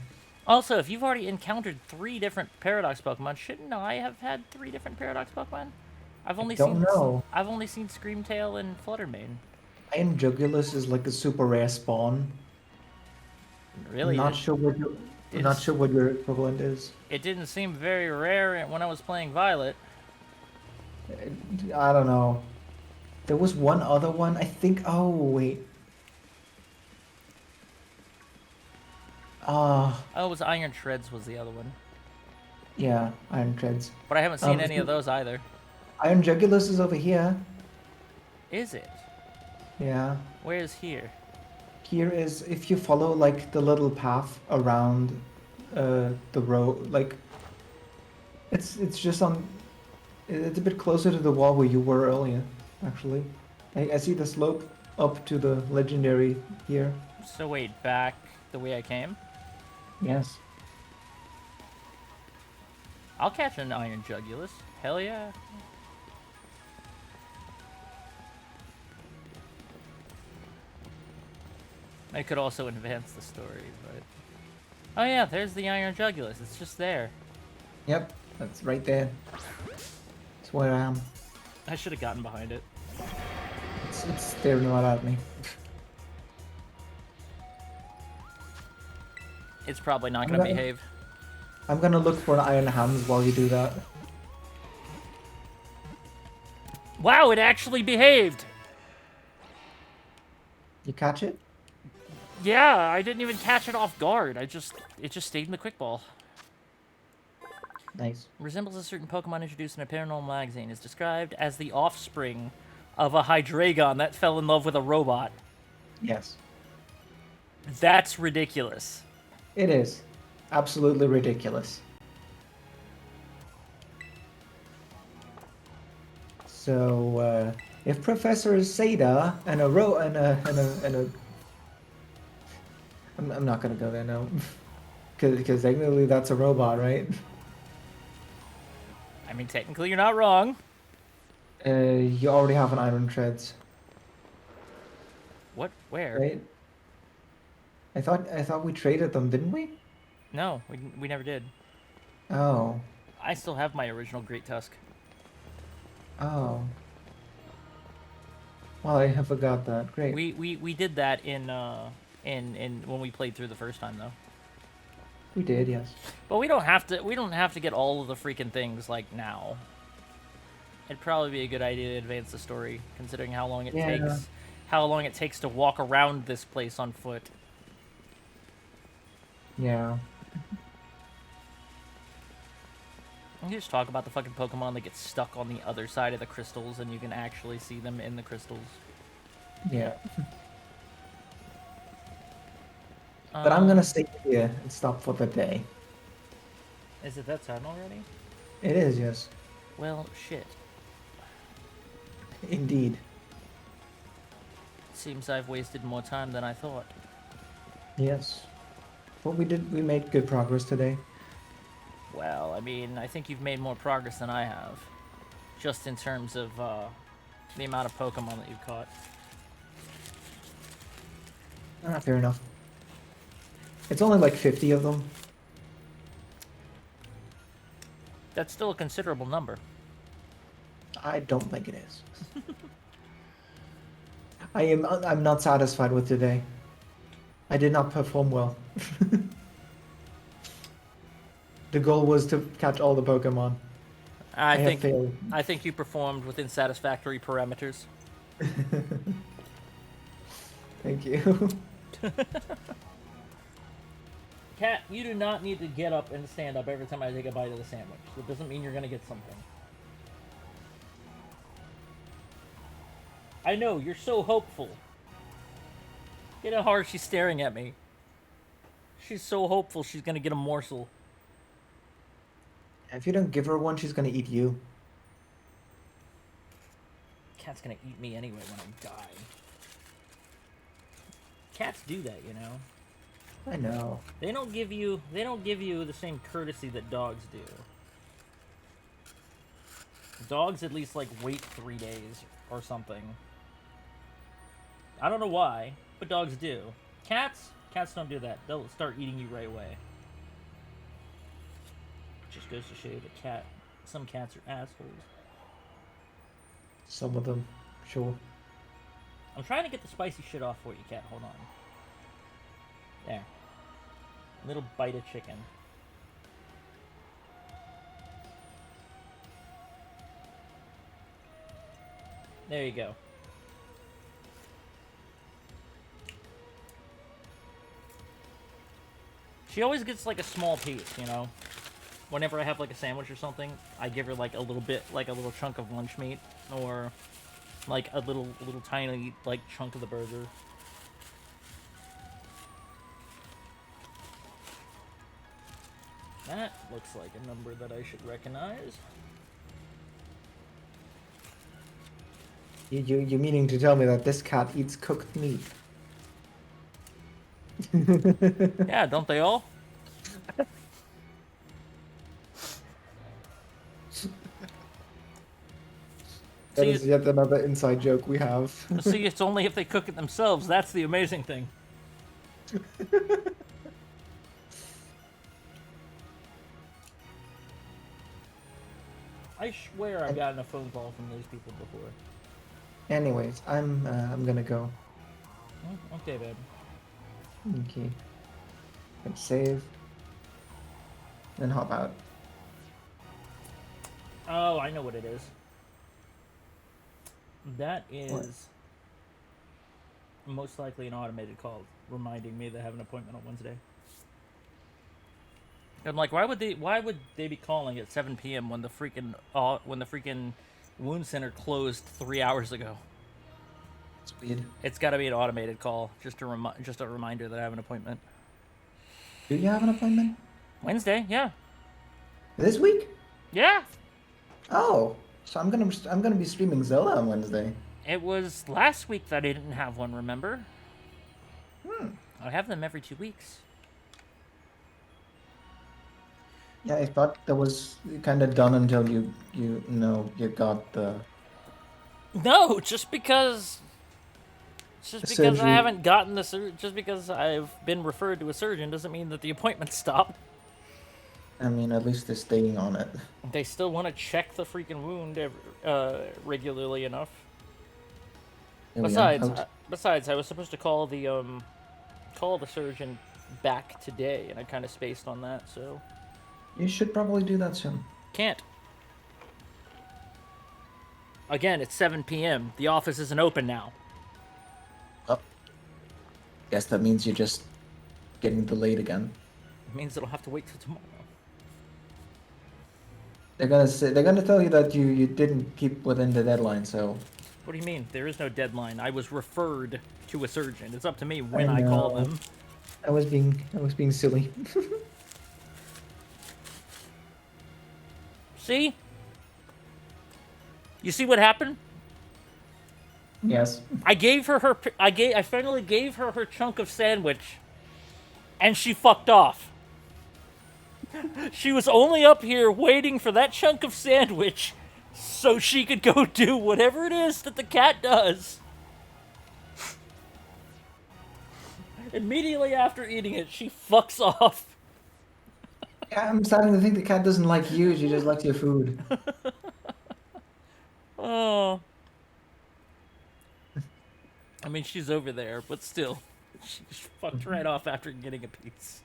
Speaker 2: Also, if you've already encountered 3 different Paradox Pokemon, shouldn't I have had 3 different Paradox Pokemon? I've only
Speaker 3: don't know.
Speaker 2: I've only seen Screamtail and Fluttermane.
Speaker 3: Iron Jugulus is like a super rare spawn.
Speaker 2: Really?
Speaker 3: I'm not sure what your equivalent is.
Speaker 2: It didn't seem very rare when I was playing Violet.
Speaker 3: I don't know. There was one other one. I think. Oh wait.
Speaker 2: Oh, it was Iron Treads was the other one.
Speaker 3: Yeah, Iron Treads.
Speaker 2: But I haven't seen any of those either.
Speaker 3: Iron Jugulus is over here.
Speaker 2: Is it?
Speaker 3: Yeah.
Speaker 2: Where is here?
Speaker 3: Here is if you follow like the little path around the road, like it's just on. It's a bit closer to the wall where you were earlier, actually. I see the slope up to the legendary here.
Speaker 2: So wait, back the way I came?
Speaker 3: Yes.
Speaker 2: I'll catch an Iron Jugulus. Hell yeah. I could also advance the story, but... Oh yeah, there's the Iron Jugulus. It's just there.
Speaker 3: Yep, that's right there. That's where I am.
Speaker 2: I should have gotten behind it.
Speaker 3: It's staring right at me.
Speaker 2: It's probably not going to behave.
Speaker 3: I'm gonna look for an Iron Hands while you do that.
Speaker 2: Wow, it actually behaved!
Speaker 3: You catch it?
Speaker 6: Yeah, I didn't even catch it off guard. It just stayed in the quick ball.
Speaker 3: Nice.
Speaker 2: Resembles a certain Pokemon introduced in a paranormal magazine. Is described as the offspring of a Hydreigon that fell in love with a robot.
Speaker 3: Yes.
Speaker 2: That's ridiculous.
Speaker 3: It is. Absolutely ridiculous. So, if Professor Seda and a I'm not gonna go there now, because technically that's a robot, right?
Speaker 2: I mean, technically you're not wrong.
Speaker 3: You already have an Iron Treads,
Speaker 2: What? Where?
Speaker 3: right? I thought we traded them, didn't we?
Speaker 2: No, we never did.
Speaker 3: Oh.
Speaker 2: I still have my original Great Tusk.
Speaker 3: Oh. Well, I have forgot that. Great.
Speaker 2: We did that in when we played through the first time though.
Speaker 3: We did, yes.
Speaker 2: But we don't have to get all of the freaking things like now. It'd probably be a good idea to advance the story, considering how long it takes to walk around this place on foot.
Speaker 3: Yeah.
Speaker 2: Can you just talk about the fucking Pokemon that get stuck on the other side of the crystals and you can actually see them in the crystals?
Speaker 3: Yeah. But I'm gonna stay here and stop for the day.
Speaker 2: Is it that time already?
Speaker 3: It is, yes.
Speaker 2: Well, shit.
Speaker 3: Indeed.
Speaker 2: Seems I've wasted more time than I thought.
Speaker 3: Yes. But we made good progress today.
Speaker 2: Well, I mean, I think you've made more progress than I have. Just in terms of, the amount of Pokemon that you've caught.
Speaker 3: Ah, fair enough. It's only like 50 of them.
Speaker 2: That's still a considerable number.
Speaker 3: I don't think it is. I'm not satisfied with today. I did not perform well. The goal was to catch all the Pokemon. I have failed.
Speaker 2: I think you performed within satisfactory parameters.
Speaker 3: Thank you.
Speaker 2: Cat, you do not need to get up and stand up every time I take a bite of the sandwich. It doesn't mean you're gonna get something. I know, you're so hopeful. Get how hard she's staring at me. She's so hopeful she's gonna get a morsel.
Speaker 3: If you don't give her one, she's gonna eat you.
Speaker 2: Cat's gonna eat me anyway when I die. Cats do that, you know.
Speaker 3: I know.
Speaker 2: They don't give you the same courtesy that dogs do. Dogs at least like wait 3 days or something. I don't know why, but dogs do. Cats don't do that. They'll start eating you right away. Just goes to show you that some cats are assholes.
Speaker 3: Some of them, sure.
Speaker 2: I'm trying to get the spicy shit off for you, Cat. Hold on. There. Little bite of chicken. There you go. She always gets like a small piece, you know? Whenever I have like a sandwich or something, I give her like a little bit, like a little chunk of lunch meat, or like a little tiny like chunk of the burger. That looks like a number that I should recognize.
Speaker 3: You meaning to tell me that this cat eats cooked meat?
Speaker 2: Yeah, don't they all?
Speaker 3: That
Speaker 2: See,
Speaker 3: is yet another inside joke we have.
Speaker 2: see, it's only if they cook it themselves. That's the amazing thing. I swear I've gotten a phone call from those people before.
Speaker 3: Anyways, I'm gonna go.
Speaker 2: Okay, babe.
Speaker 3: Okay. Let's save. Then hop out.
Speaker 2: Oh, I know what it is. That is
Speaker 3: What?
Speaker 2: most likely an automated call reminding me that I have an appointment on Wednesday. I'm like, why would they be calling at 7 p.m. when the freaking wound center closed 3 hours ago?
Speaker 3: It's weird.
Speaker 2: It's got to be an automated call, just a reminder that I have an appointment.
Speaker 3: Do you have an appointment?
Speaker 2: Wednesday, yeah.
Speaker 3: This week?
Speaker 2: Yeah.
Speaker 3: Oh, so I'm gonna be streaming Zelda on Wednesday.
Speaker 2: It was last week that I didn't have one, remember?
Speaker 3: Hmm.
Speaker 2: I have them every 2 weeks.
Speaker 3: Yeah, I thought that was kind of done until you got the
Speaker 2: No, just because I
Speaker 3: surgery.
Speaker 2: haven't gotten just because I've been referred to a surgeon doesn't mean that the appointment stopped.
Speaker 3: I mean, at least they're staying on it.
Speaker 2: They still want to check the freaking wound regularly enough.
Speaker 3: There we are.
Speaker 2: Besides, I was supposed to call the surgeon back today, and I kind of spaced on that, so
Speaker 3: You should probably do that soon.
Speaker 2: can't. Again, it's 7 p.m. The office isn't open now.
Speaker 3: Oh. Guess that means you're just getting delayed again.
Speaker 2: It means it'll have to wait till tomorrow.
Speaker 3: They're gonna tell you that you didn't keep within the deadline, so
Speaker 2: What do you mean? There is no deadline. I was referred to a surgeon. It's up to me when I call
Speaker 3: know.
Speaker 2: them.
Speaker 3: I was being silly.
Speaker 2: See? You see what happened?
Speaker 3: Yes.
Speaker 2: I finally gave her her chunk of sandwich, and she fucked off. She was only up here waiting for that chunk of sandwich so she could go do whatever it is that the cat does. Immediately after eating it, she fucks off.
Speaker 3: Yeah, I'm starting to think the cat doesn't like you. She just likes your food.
Speaker 2: Oh. I mean, she's over there, but still. She just fucked right off after getting a piece.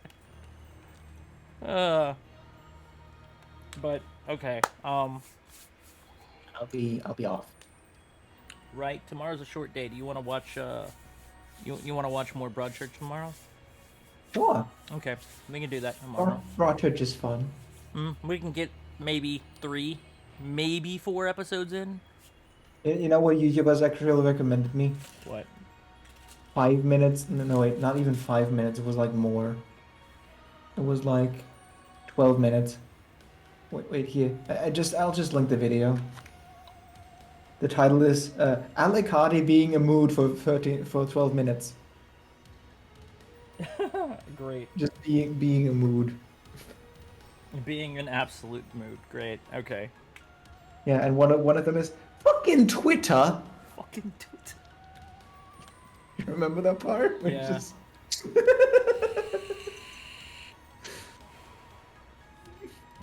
Speaker 2: But, okay.
Speaker 3: I'll be off.
Speaker 2: Right, tomorrow's a short day. Do you want to watch, you want to watch more Broadchurch tomorrow?
Speaker 3: Sure.
Speaker 2: Okay, we can do that tomorrow.
Speaker 3: Broadchurch is fun.
Speaker 2: We can get maybe 3, maybe 4 episodes in.
Speaker 3: You know what YouTubers actually recommended me?
Speaker 2: What?
Speaker 3: 5 minutes? No, wait, not even 5 minutes. It was like more. It was like 12 minutes. Wait here. I'll just link the video. The title is Alec Hardy being a mood for 12 minutes.
Speaker 2: Great.
Speaker 3: Just being a mood.
Speaker 2: Being an absolute mood. Great. Okay.
Speaker 3: Yeah, and one of them is fucking Twitter.
Speaker 2: Fucking toot.
Speaker 3: You remember that part? Where it
Speaker 2: Yeah.
Speaker 3: just-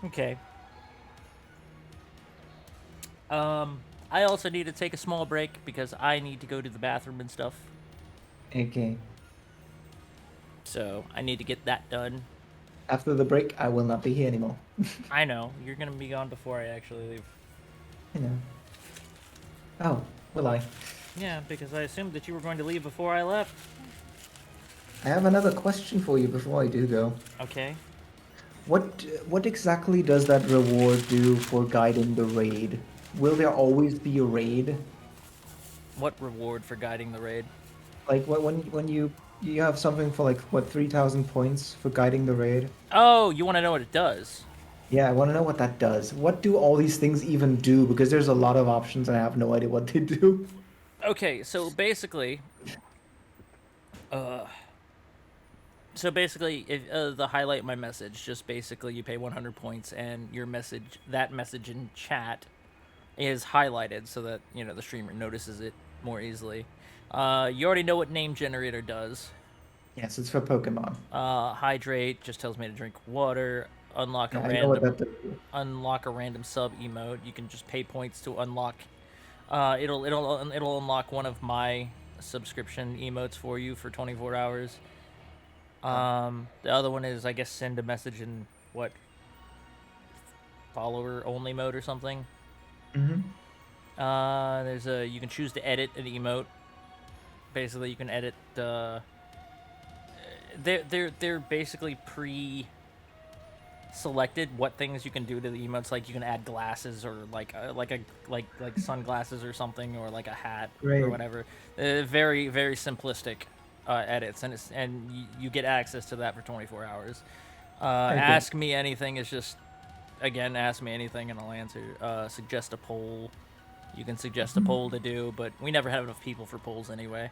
Speaker 2: Okay. I also need to take a small break because I need to go to the bathroom and stuff.
Speaker 3: Okay.
Speaker 2: So I need to get that done.
Speaker 3: After the break, I will not be here anymore.
Speaker 2: I know you're gonna be gone before I actually leave.
Speaker 3: I know. Oh, will I?
Speaker 2: Yeah, because I assumed that you were going to leave before I left.
Speaker 3: I have another question for you before I do go.
Speaker 2: Okay.
Speaker 3: What exactly does that reward do for guiding the raid? Will there always be a raid?
Speaker 2: What reward for guiding the raid?
Speaker 3: Like when you have something for like what 3,000 points for guiding the raid?
Speaker 2: Oh, you want to know what it does?
Speaker 3: Yeah, I want to know what that does. What do all these things even do? Because there's a lot of options and I have no idea what they do.
Speaker 2: Okay, so basically, if, the highlight my message, just basically you pay 100 points and your message, that message in chat, is highlighted so that the streamer notices it more easily. You already know what name generator does.
Speaker 3: Yes, it's for Pokemon.
Speaker 2: Hydrate just tells me to drink water. Unlock a
Speaker 3: Yeah, I know what
Speaker 2: random
Speaker 3: that does.
Speaker 2: unlock a random sub emote. You can just pay points to unlock. It'll unlock one of my subscription emotes for you for 24 hours. The other one is, I guess, send a message in what, follower only mode or something.
Speaker 3: Mm-hmm.
Speaker 2: You can choose to edit an emote. Basically, you can edit. They're basically selected what things you can do to the emotes. Like you can add glasses or like sunglasses or something, or like a hat or
Speaker 3: Great.
Speaker 2: whatever. Very very simplistic edits, and you get access to that for 24 hours. Ask me anything is just, again, ask me anything and I'll answer. Suggest a poll. You can suggest a poll to do, but we never have enough people for polls anyway.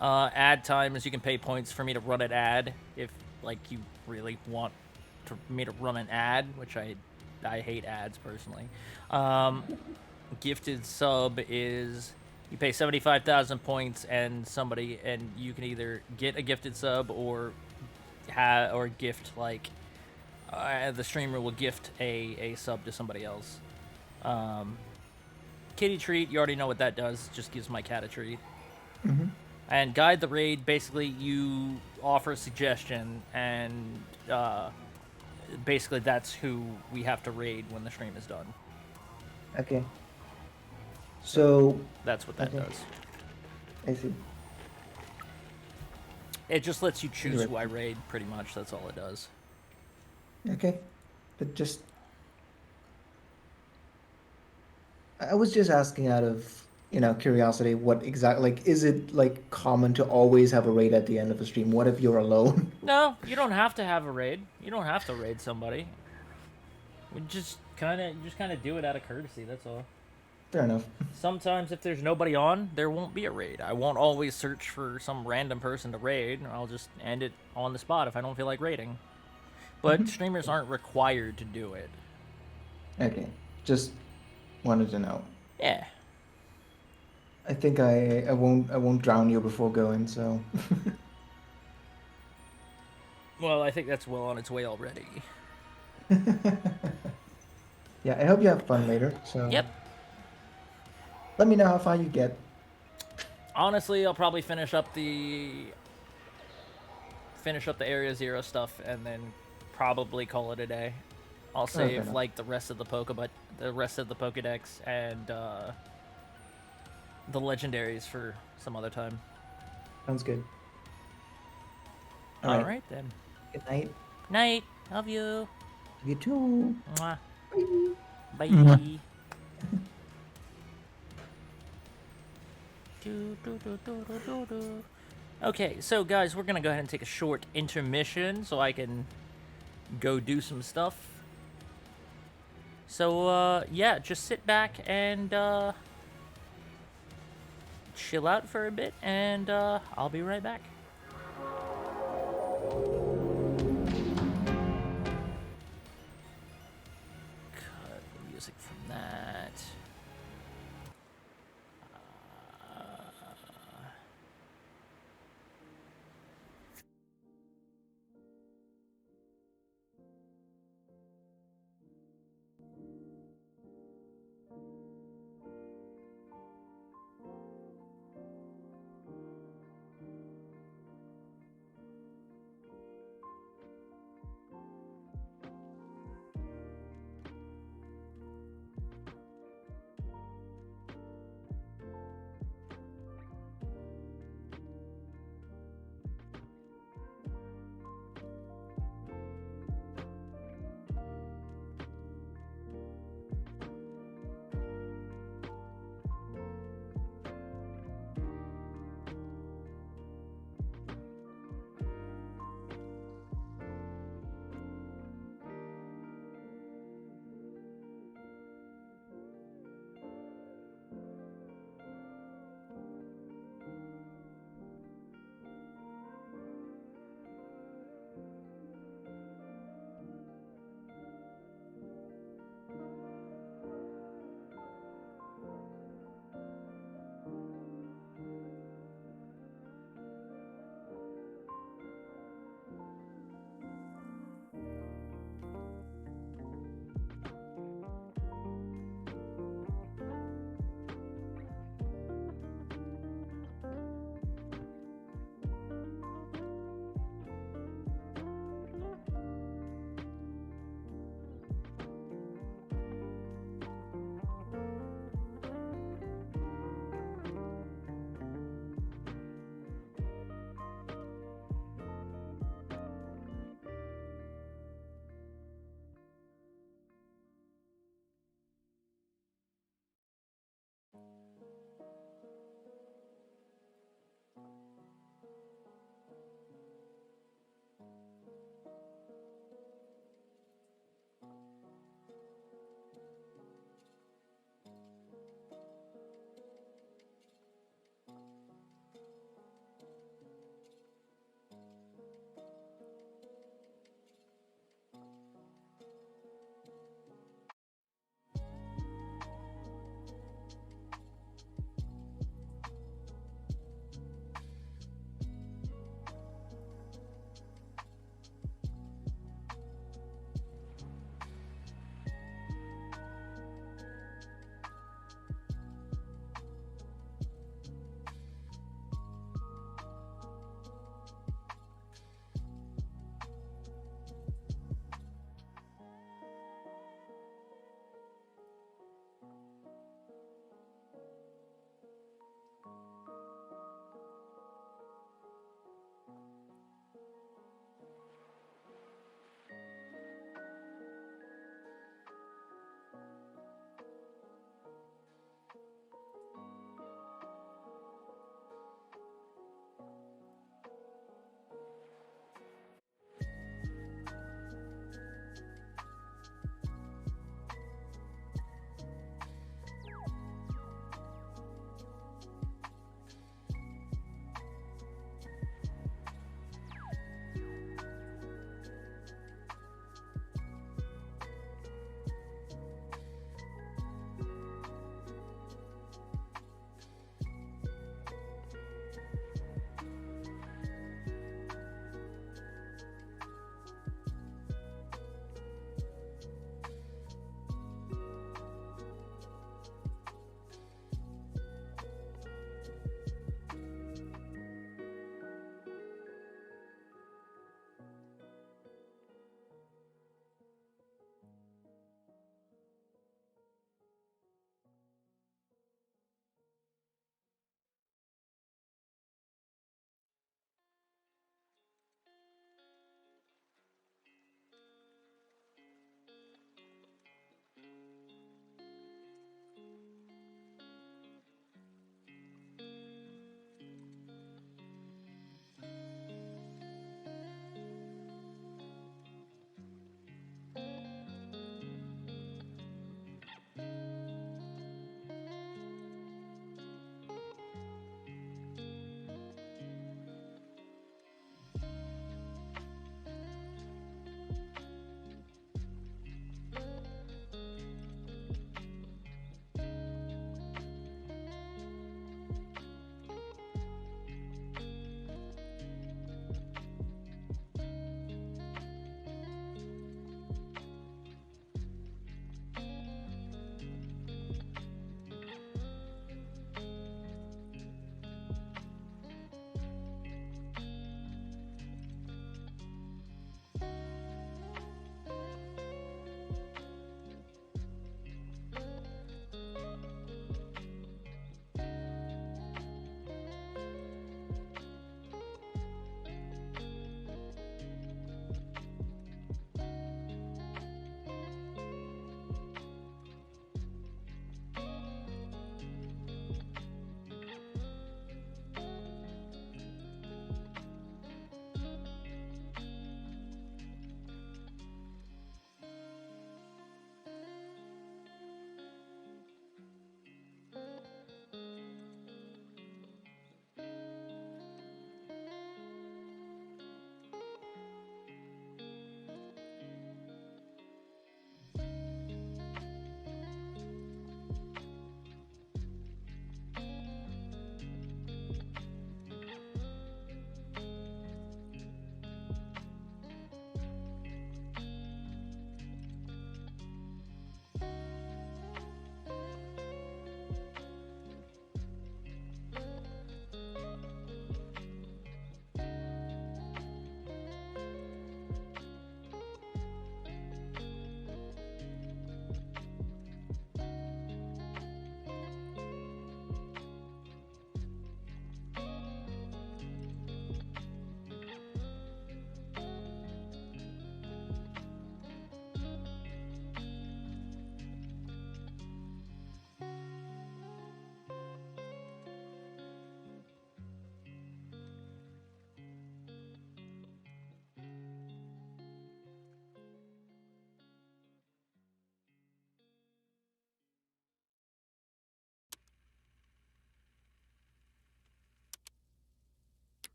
Speaker 2: Ad times, you can pay points for me to run an ad if like you really want me to run an ad, which I hate ads personally. Gifted sub is you pay 75,000 points and you can either get a gifted sub or gift like the streamer will gift a sub to somebody else. Kitty treat, you already know what that does. Just gives my cat a treat.
Speaker 3: Mm-hmm.
Speaker 2: And guide the raid, basically you offer a suggestion, and basically that's who we have to raid when the stream is done.
Speaker 3: Okay. So
Speaker 2: That's what that
Speaker 3: Okay.
Speaker 2: does.
Speaker 3: I see.
Speaker 2: It just lets you choose
Speaker 3: Right.
Speaker 2: who I raid, pretty much. That's all it does.
Speaker 3: Okay. But just I was just asking out of curiosity, what exactly, like, is it like common to always have a raid at the end of a stream? What if you're alone?
Speaker 2: No, you don't have to have a raid. You don't have to raid somebody. You just kind of do it out of courtesy. That's all.
Speaker 3: Fair enough.
Speaker 2: Sometimes if there's nobody on, there won't be a raid. I won't always search for some random person to raid. I'll just end it on the spot if I don't feel like raiding. But streamers aren't required to do it.
Speaker 3: Okay, just wanted to know.
Speaker 2: Yeah.
Speaker 3: I think I won't drown you before going, so.
Speaker 2: Well, I think that's well on its way already.
Speaker 3: Yeah, I hope you have fun later. So.
Speaker 2: Yep.
Speaker 3: Let me know how far you get.
Speaker 2: Honestly, I'll probably finish up the Area Zero stuff and then probably call it a day. I'll save
Speaker 3: enough.
Speaker 2: like the rest of the Pokédex and the legendaries for some other time.
Speaker 3: Sounds good.
Speaker 2: All right then.
Speaker 3: Good night.
Speaker 2: Night. Love you.
Speaker 3: You too.
Speaker 2: Mwah. Bye.
Speaker 3: Mwah.
Speaker 2: Okay, so guys, we're gonna go ahead and take a short intermission so I can go do some stuff. So, yeah, just sit back and chill out for a bit, and I'll be right back. Cut the music from that.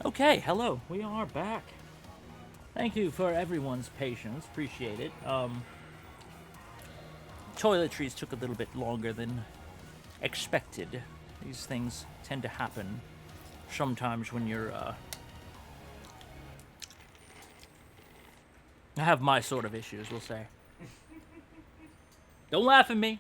Speaker 2: Okay, hello. We are back. Thank you for everyone's patience. Appreciate it. Toiletries took a little bit longer than expected. These things tend to happen sometimes when you're, I have my sort of issues, we'll say. Don't laugh at me.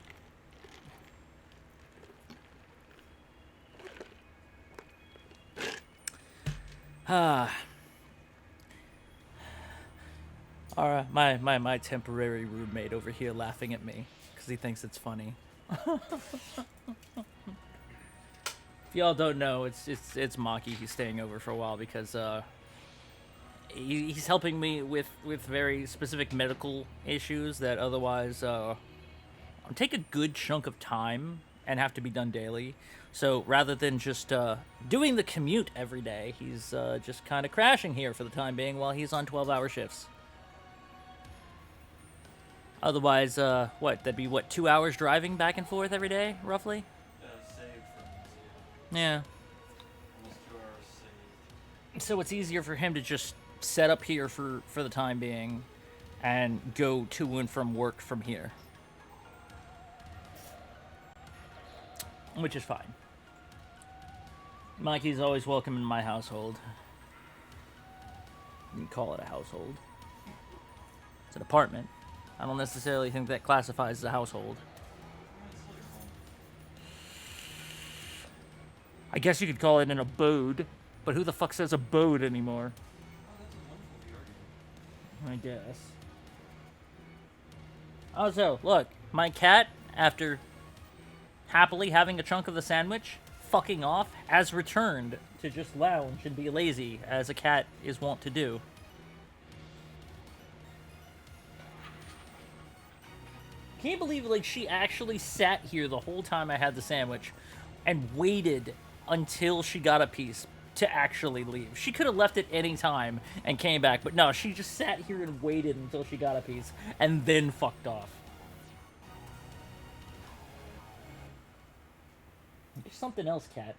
Speaker 2: My temporary roommate over here laughing at me because he thinks it's funny. If y'all don't know, it's Maki. He's staying over for a while because he's helping me with very specific medical issues that otherwise take a good chunk of time and have to be done daily. So rather than just doing the commute every day, he's just kind of crashing here for the time being while he's on 12-hour shifts. Otherwise, that'd be 2 hours driving back and forth every day, roughly? Yeah.
Speaker 4: Almost 2 hours saved.
Speaker 2: So it's easier for him to just set up here for the time being and go to and from work from here. Which is fine. Mikey's always welcome in my household. You can call it a household. It's an apartment. I don't necessarily think that classifies as a household.
Speaker 6: I guess you could call it an abode. But who the fuck says abode anymore? I guess.
Speaker 2: Also, look, my cat, after happily having a chunk of the sandwich, fucking off, has returned to just lounge and be lazy, as a cat is wont to do. Can you believe, like, she actually sat here the whole time I had the sandwich and waited until she got a piece to actually leave? She could have left at any time and came back, but no, she just sat here and waited until she got a piece and then fucked off. There's something else, cat.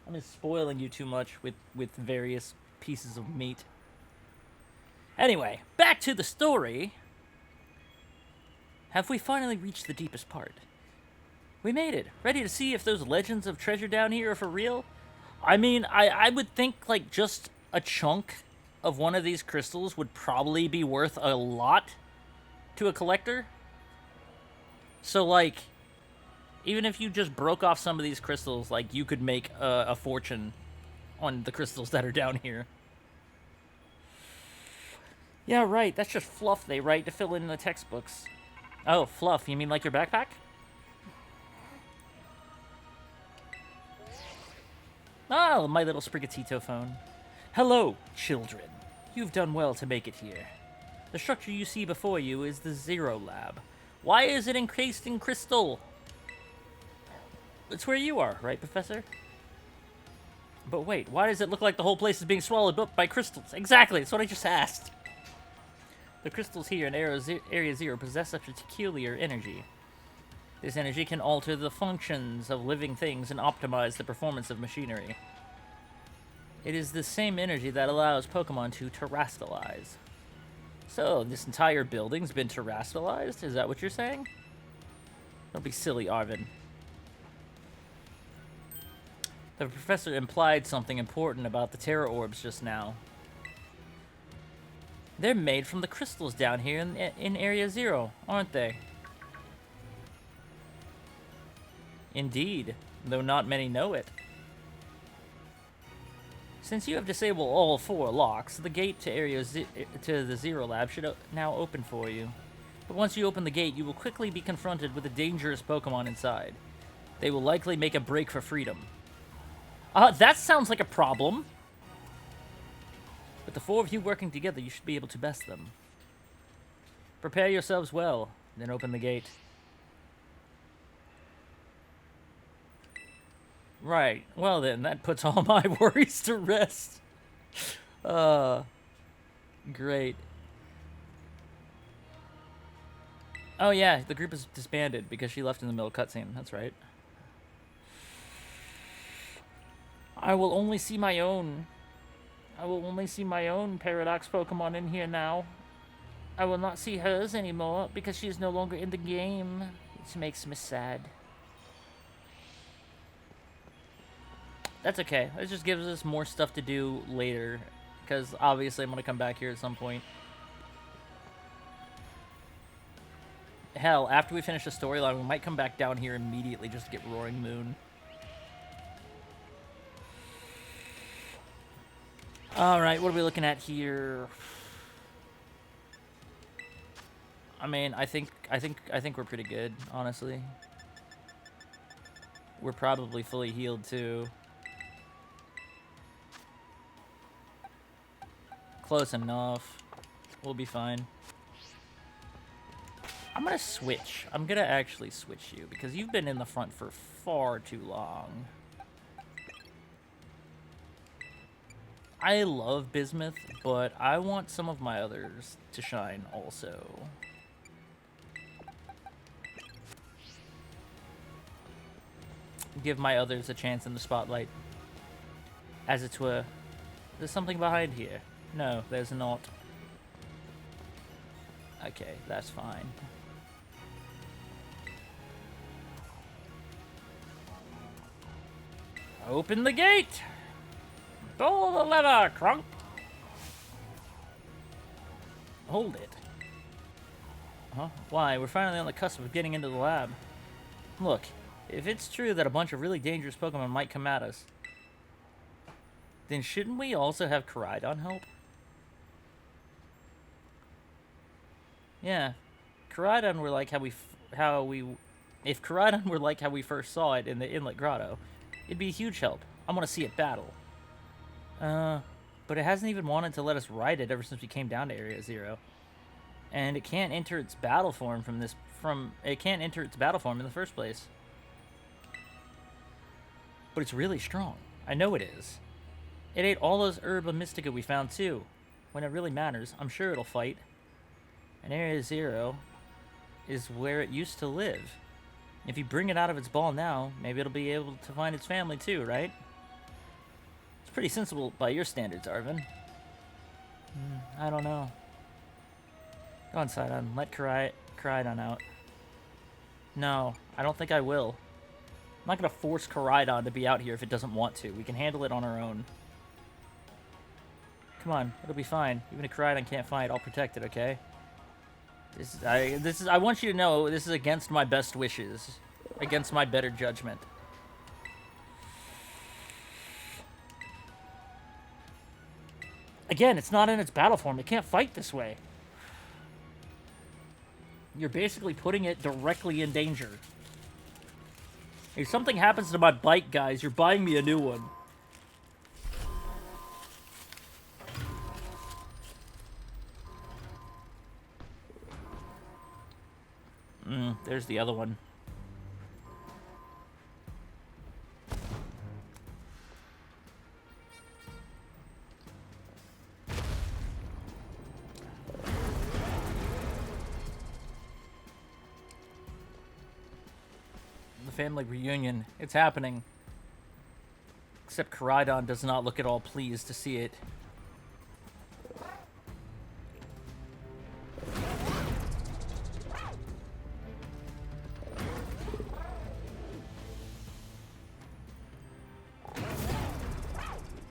Speaker 2: I'm just spoiling you too much with various pieces of meat. Anyway, back to the story. Have we finally reached the deepest part? We made it. Ready to see if those legends of treasure down here are for real? I mean, I would think, like, just a chunk of one of these crystals would probably be worth a lot to a collector. So, like, even if you just broke off some of these crystals, like, you could make a fortune on the crystals that are down here. Yeah, right. That's just fluff they write to fill in the textbooks. Oh, fluff. You mean like your backpack? Oh, my little Sprigatito phone. Hello, children. You've done well to make it here. The structure you see before you is the Zero Lab. Why is it encased in crystal? It's where you are, right, Professor? But wait, why does it look like the whole place is being swallowed up by crystals? Exactly, that's what I just asked. The crystals here in Area Zero possess such a peculiar energy. This energy can alter the functions of living things and optimize the performance of machinery. It is the same energy that allows Pokemon to terrestrialize. So, this entire building's been terrestrialized? Is that what you're saying? Don't be silly, Arvin. The professor implied something important about the Terra Orbs just now. They're made from the crystals down here in Area Zero, aren't they? Indeed, though not many know it. Since you have disabled all 4 locks, the gate to the Zero Lab should now open for you. But once you open the gate, you will quickly be confronted with a dangerous Pokemon inside. They will likely make a break for freedom. That sounds like a problem. With the 4 of you working together, you should be able to best them. Prepare yourselves well, then open the gate. Right. Well then, that puts all my worries to rest. Great. Oh yeah, the group is disbanded because she left in the middle of cutscene. That's right. I will only see my own Paradox Pokemon in here now. I will not see hers anymore because she is no longer in the game. It makes me sad. That's okay. It just gives us more stuff to do later, because obviously I'm going to come back here at some point. Hell, after we finish the storyline, we might come back down here immediately just to get Roaring Moon. Alright, what are we looking at here? I mean, I think we're pretty good, honestly. We're probably fully healed too. Close enough. We'll be fine. I'm gonna switch. I'm gonna actually switch you because you've been in the front for far too long. I love Bismuth, but I want some of my others to shine also. Give my others a chance in the spotlight. As it were. There's something behind here. No, there's not. Okay, that's fine. Open the gate! Pull the lever, Crunk! Hold it. Huh? Why? We're finally on the cusp of getting into the lab. Look, if it's true that a bunch of really dangerous Pokemon might come at us, Then shouldn't we also have Koraidon help? Yeah. Koraidon were like if Koraidon were like how we first saw it in the Inlet Grotto, it'd be a huge help. I want to see it battle. But it hasn't even wanted to let us ride it ever since we came down to Area 0. And it can't enter its battle form it can't enter its battle form in the first place. But it's really strong. I know it is. It ate all those Herba Mystica we found too. When it really matters, I'm sure it'll fight. And Area 0 is where it used to live. If you bring it out of its ball now, maybe it'll be able to find its family too, right? It's pretty sensible by your standards, Arvin. I don't know. Go on, Sidon. Let Koraidon out. No, I don't think I will. I'm not going to force Koraidon to be out here if it doesn't want to. We can handle it on our own. Come on, it'll be fine. Even if Koraidon can't fight, I'll protect it, okay? I want you to know this is against my best wishes. Against my better judgment. Again, it's not in its battle form. It can't fight this way. You're basically putting it directly in danger. If something happens to my bike, guys, you're buying me a new one. There's the other one. The family reunion. It's happening. Except Koraidon does not look at all pleased to see it.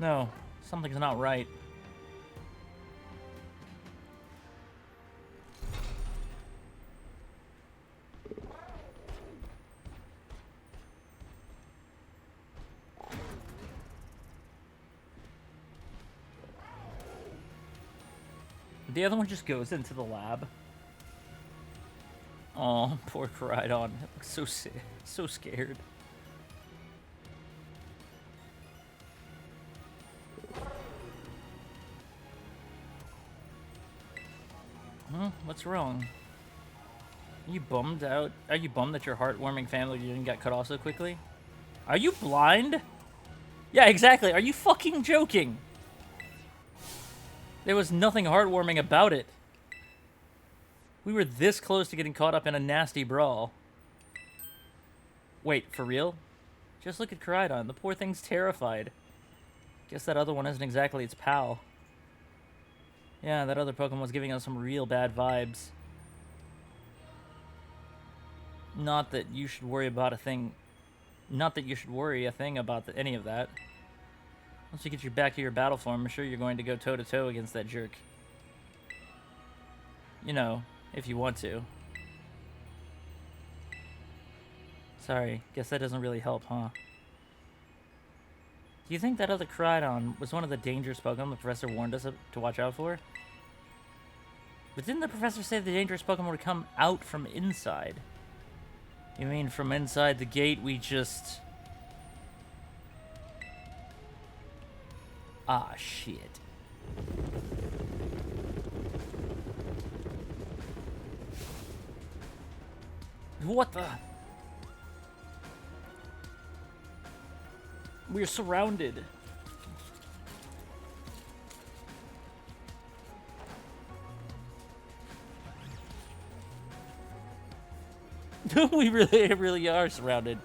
Speaker 2: No, something's not right. The other one just goes into the lab. Oh, poor Koraidon. It looks so sick, so scared. What's wrong? Are you bummed out? Are you bummed that your heartwarming family reunion got cut off so quickly? Are you blind? Yeah, exactly. Are you fucking joking? There was nothing heartwarming about it. We were this close to getting caught up in a nasty brawl. Wait, for real? Just look at Koraidon. The poor thing's terrified. Guess that other one isn't exactly its pal. Yeah, that other Pokemon was giving us some real bad vibes. Not that you should worry about a thing. Not that you should worry a thing about any of that. Once you get you back to your battle form, I'm sure you're going to go toe-to-toe against that jerk. You know, if you want to. Sorry, guess that doesn't really help, huh? Do you think that other Koraidon was one of the dangerous Pokemon the professor warned us to watch out for? But didn't the professor say the dangerous Pokemon would come out from inside? You mean from inside the gate we just... Ah, shit. What the... We're surrounded. We really are surrounded.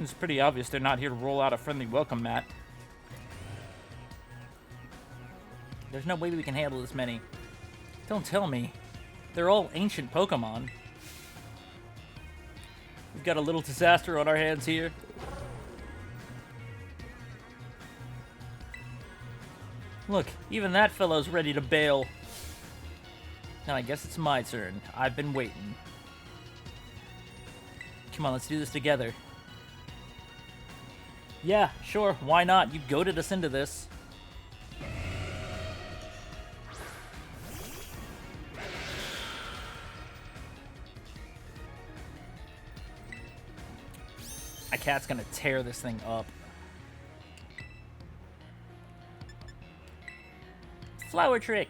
Speaker 2: It's pretty obvious they're not here to roll out a friendly welcome mat. There's no way we can handle this many. Don't tell me. They're all ancient Pokemon. We've got a little disaster on our hands here. Look, even that fellow's ready to bail. Now I guess it's my turn. I've been waiting. Come on, let's do this together. Yeah, sure, why not? You goaded us into this. My cat's gonna tear this thing up. Flower trick.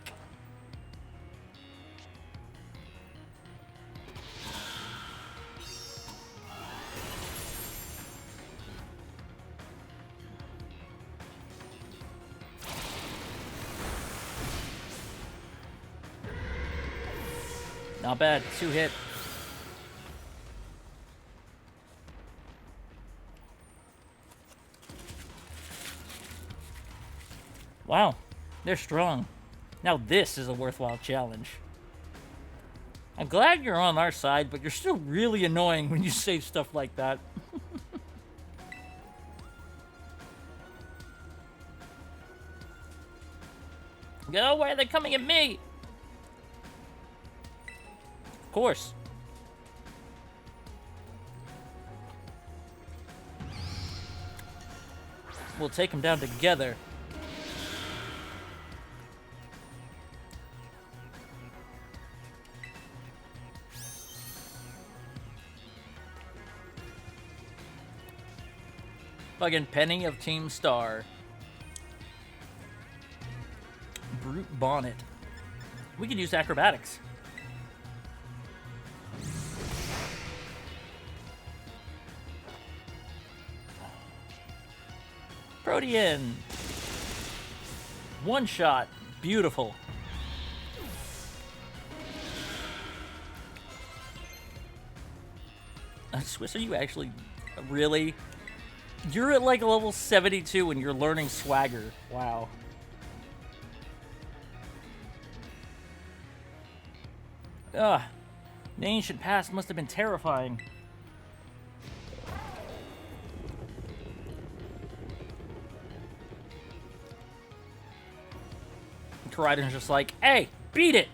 Speaker 2: Not bad. 2 hit. Wow, they're strong. Now this is a worthwhile challenge. I'm glad you're on our side, but you're still really annoying when you say stuff like that. Go, why are they coming at me? Of course. We'll take them down together. Fucking Penny of Team Star. Brute Bonnet. We could use acrobatics. Protean. One shot. Beautiful. Swiss, are you actually really? You're at like level 72 and you're learning swagger. Wow. Ugh. The ancient past must have been terrifying. Koraidon's just like, hey, beat it!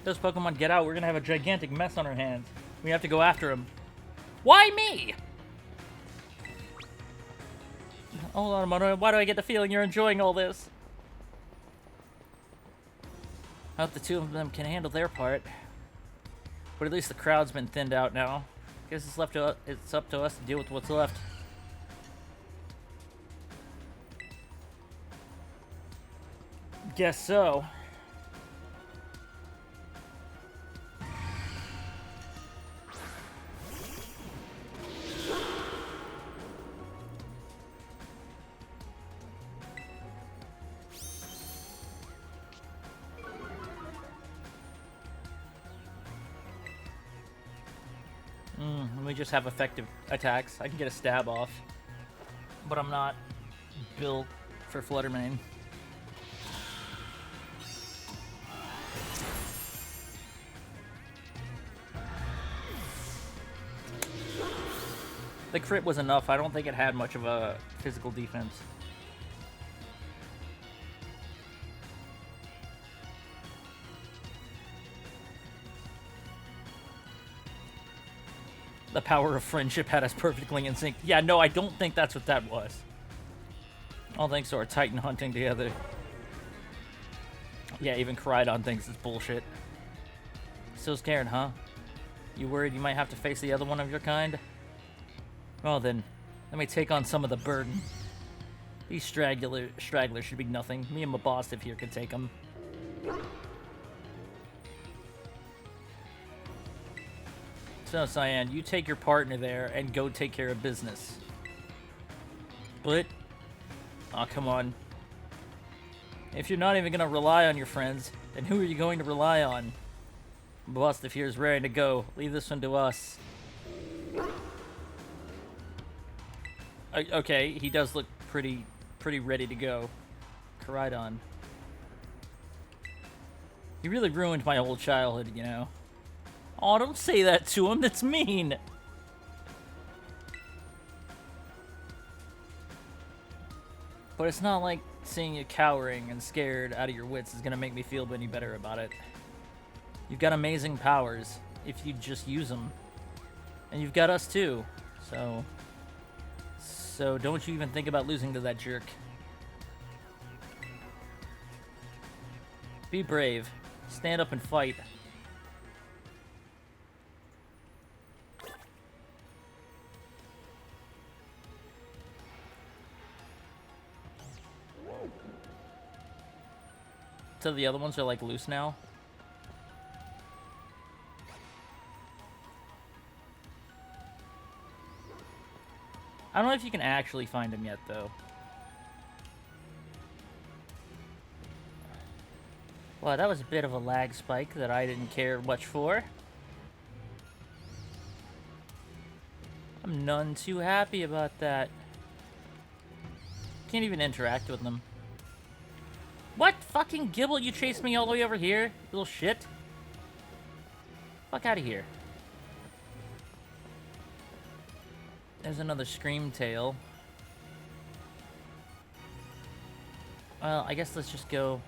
Speaker 2: Those Pokemon get out, we're gonna have a gigantic mess on our hands. We have to go after him. Why me? Hold on a moment, why do I get the feeling you're enjoying all this? I hope the two of them can handle their part. But at least the crowd's been thinned out now. Guess it's up to us to deal with what's left. Guess so. Let me just have effective attacks. I can get a stab off. But I'm not built for Fluttermane. The crit was enough. I don't think it had much of a physical defense. The power of friendship had us perfectly in sync. Yeah, no, I don't think that's what that was. All thanks to our Titan hunting together. Yeah, even Koraidon thinks it's bullshit. Still scared, huh? You worried you might have to face the other one of your kind? Well then, let me take on some of the burden. These stragglers should be nothing. Me and my boss if here could take them. So, Cyan, you take your partner there and go take care of business. But, oh, come on. If you're not even going to rely on your friends, then who are you going to rely on? Boss, if here's raring to go, leave this one to us. Okay, he does look pretty ready to go. Koraidon. You really ruined my whole childhood, you know. Oh, don't say that to him. That's mean. But it's not like seeing you cowering and scared out of your wits is going to make me feel any better about it. You've got amazing powers if you just use them. And you've got us too. So So don't you even think about losing to that jerk. Be brave. Stand up and fight. So the other ones are like loose now. I don't know if you can actually find him yet, though. Well, that was a bit of a lag spike that I didn't care much for. I'm none too happy about that. Can't even interact with them. What? Fucking Gibble, you chased me all the way over here? You little shit. Fuck out of here. There's another Scream Tail. Well, I guess let's just go.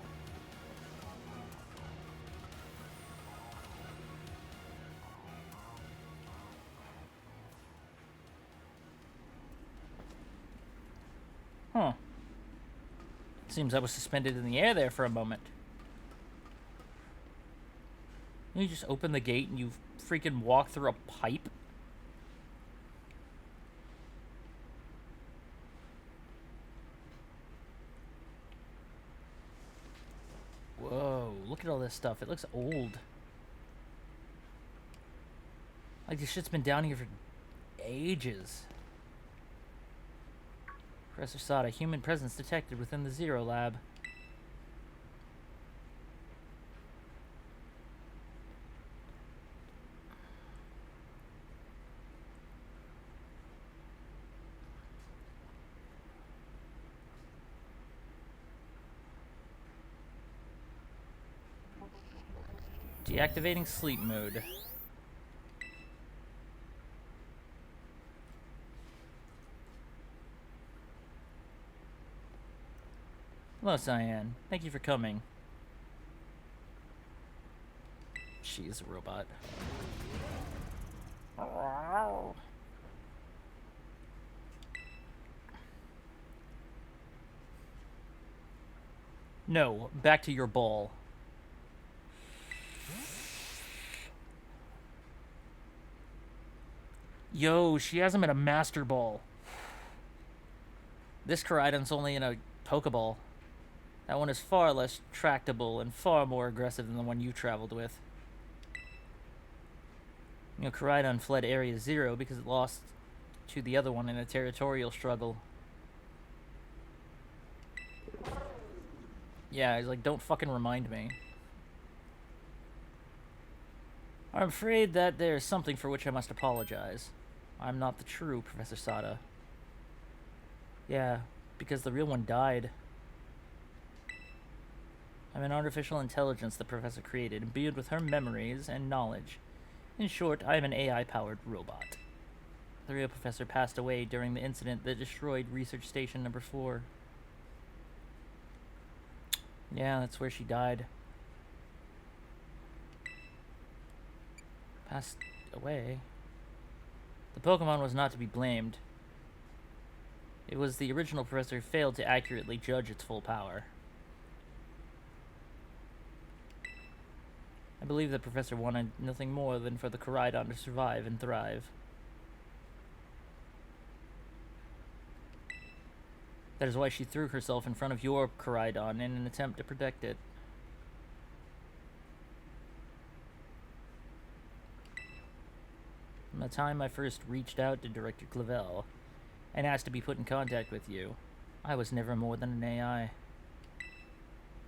Speaker 2: Huh. Seems I was suspended in the air there for a moment. You just open the gate and you freaking walk through a pipe? Whoa, look at all this stuff. It looks old. Like this shit's been down here for ages. Professor Sada, human presence detected within the Zero Lab. Deactivating sleep mode. Hello, Cyan. Thank you for coming. She is a robot. No, back to your ball.
Speaker 6: Yo, she has him at a Master Ball.
Speaker 2: This Koraidon's only in a Pokeball. That one is far less tractable and far more aggressive than the one you traveled with. You know, Koraidon fled Area 0 because it lost to the other one in a territorial struggle. Yeah, he's like, don't fucking remind me. I'm afraid that there's something for which I must apologize. I'm not the true Professor Sada. Yeah, because the real one died. I'm an artificial intelligence the Professor created, imbued with her memories and knowledge. In short, I am an AI-powered robot. The real Professor passed away during the incident that destroyed Research Station number 4. Yeah, that's where she died. Passed away? The Pokemon was not to be blamed. It was the original Professor who failed to accurately judge its full power. I believe the Professor wanted nothing more than for the Koraidon to survive and thrive. That is why she threw herself in front of your Koraidon in an attempt to protect it. From the time I first reached out to Director Clavel and asked to be put in contact with you, I was never more than an AI.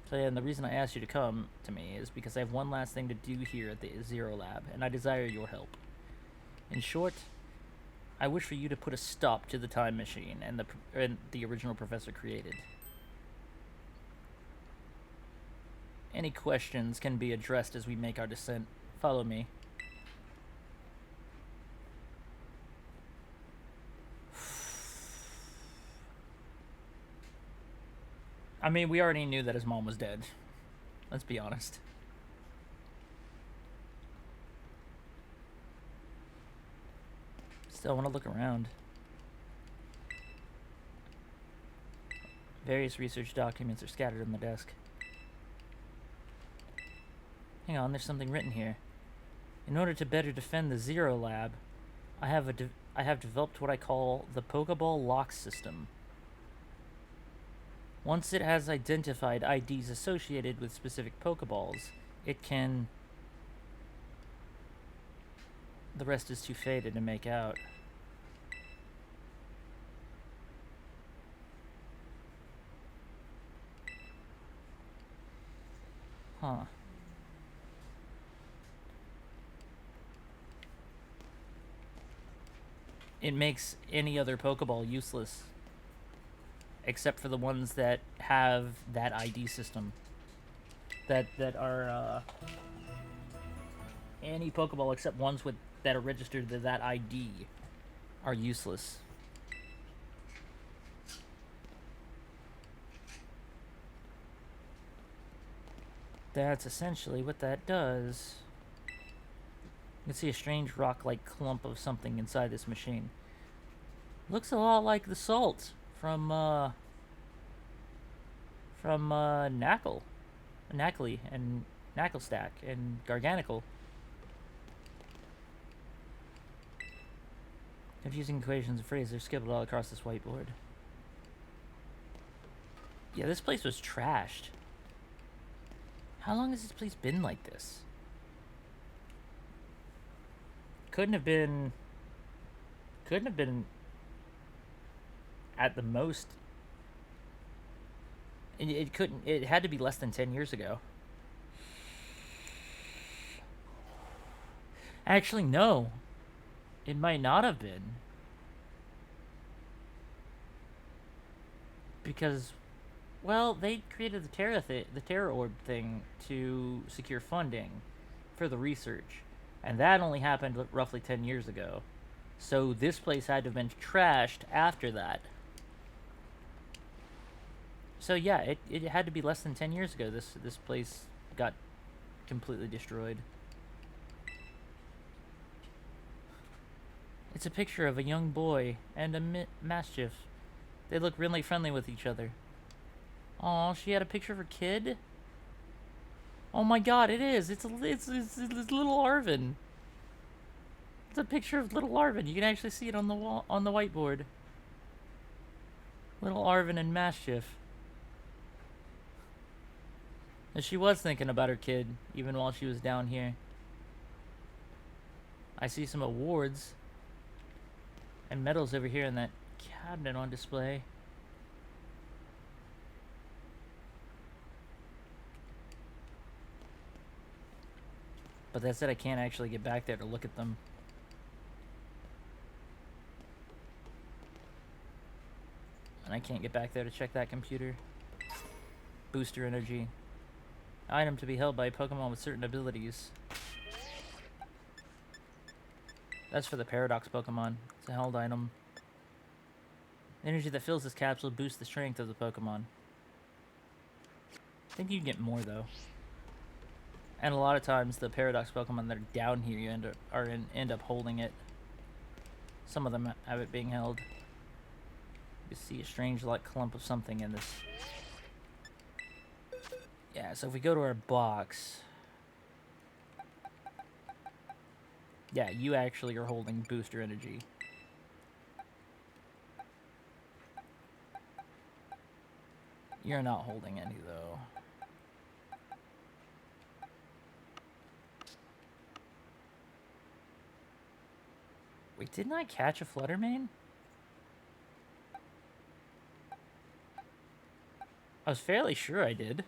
Speaker 2: So yeah, and the reason I asked you to come to me is because I have one last thing to do here at the Zero Lab, and I desire your help. In short, I wish for you to put a stop to the time machine and the original Professor created. Any questions can be addressed as we make our descent. Follow me. I mean, we already knew that his mom was dead. Let's be honest. Still want to look around. Various research documents are scattered on the desk. Hang on, there's something written here. In order to better defend the Zero Lab, I have developed what I call the Pokeball Lock System. Once it has identified IDs associated with specific Pokeballs, it can... The rest is too faded to make out. Huh. It makes any other Pokeball useless. Except for the ones that have that ID system. That are, any Pokeball except ones with that are registered to that ID are useless. That's essentially what that does. You can see a strange rock-like clump of something inside this machine. Looks a lot like the salt from Knackle. Knackley and Knacklestack and Garganical. Confusing equations and phrases are scribbled all across this whiteboard. Yeah, this place was trashed. How long has this place been like this? Couldn't have been at the most. It had to be less than 10 years ago. Actually, no. It might not have been. Because, well, they created the Terra Orb thing to secure funding for the research. And that only happened roughly 10 years ago. So this place had to have been trashed after that. So yeah, it had to be less than 10 years ago this place got completely destroyed. It's a picture of a young boy and a Mastiff. They look really friendly with each other. Aw, she had a picture of her kid? Oh my god, it is! It's little Arvin. It's a picture of little Arvin. You can actually see it on the wall, on the whiteboard. Little Arvin and Mastiff. And she was thinking about her kid, even while she was down here. I see some awards and medals over here in that cabinet on display. But that said, I can't actually get back there to look at them. And I can't get back there to check that computer. Booster energy. Item to be held by a Pokemon with certain abilities. That's for the Paradox Pokemon. It's a held item. The energy that fills this capsule boosts the strength of the Pokemon. I think you can get more though. And a lot of times the Paradox Pokemon that are down here you end up holding it. Some of them have it being held. You see a strange like clump of something in this. Yeah, so if we go to our box. Yeah, you actually are holding booster energy. You're not holding any though. Wait, didn't I catch a Fluttermane? I was fairly sure I did.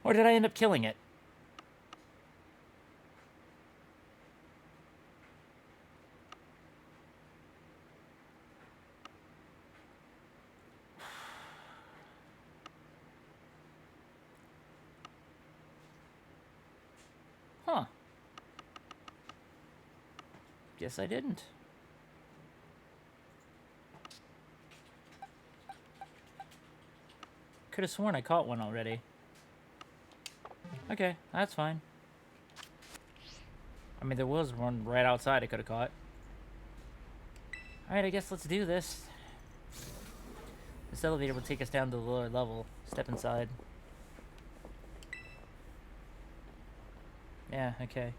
Speaker 2: Or did I end up killing it? Huh. Guess I didn't. Could have sworn I caught one already. Okay, that's fine. I mean, there was one right outside I could have caught. Alright, I guess let's do this. This elevator will take us down to the lower level. Step inside. Yeah, okay.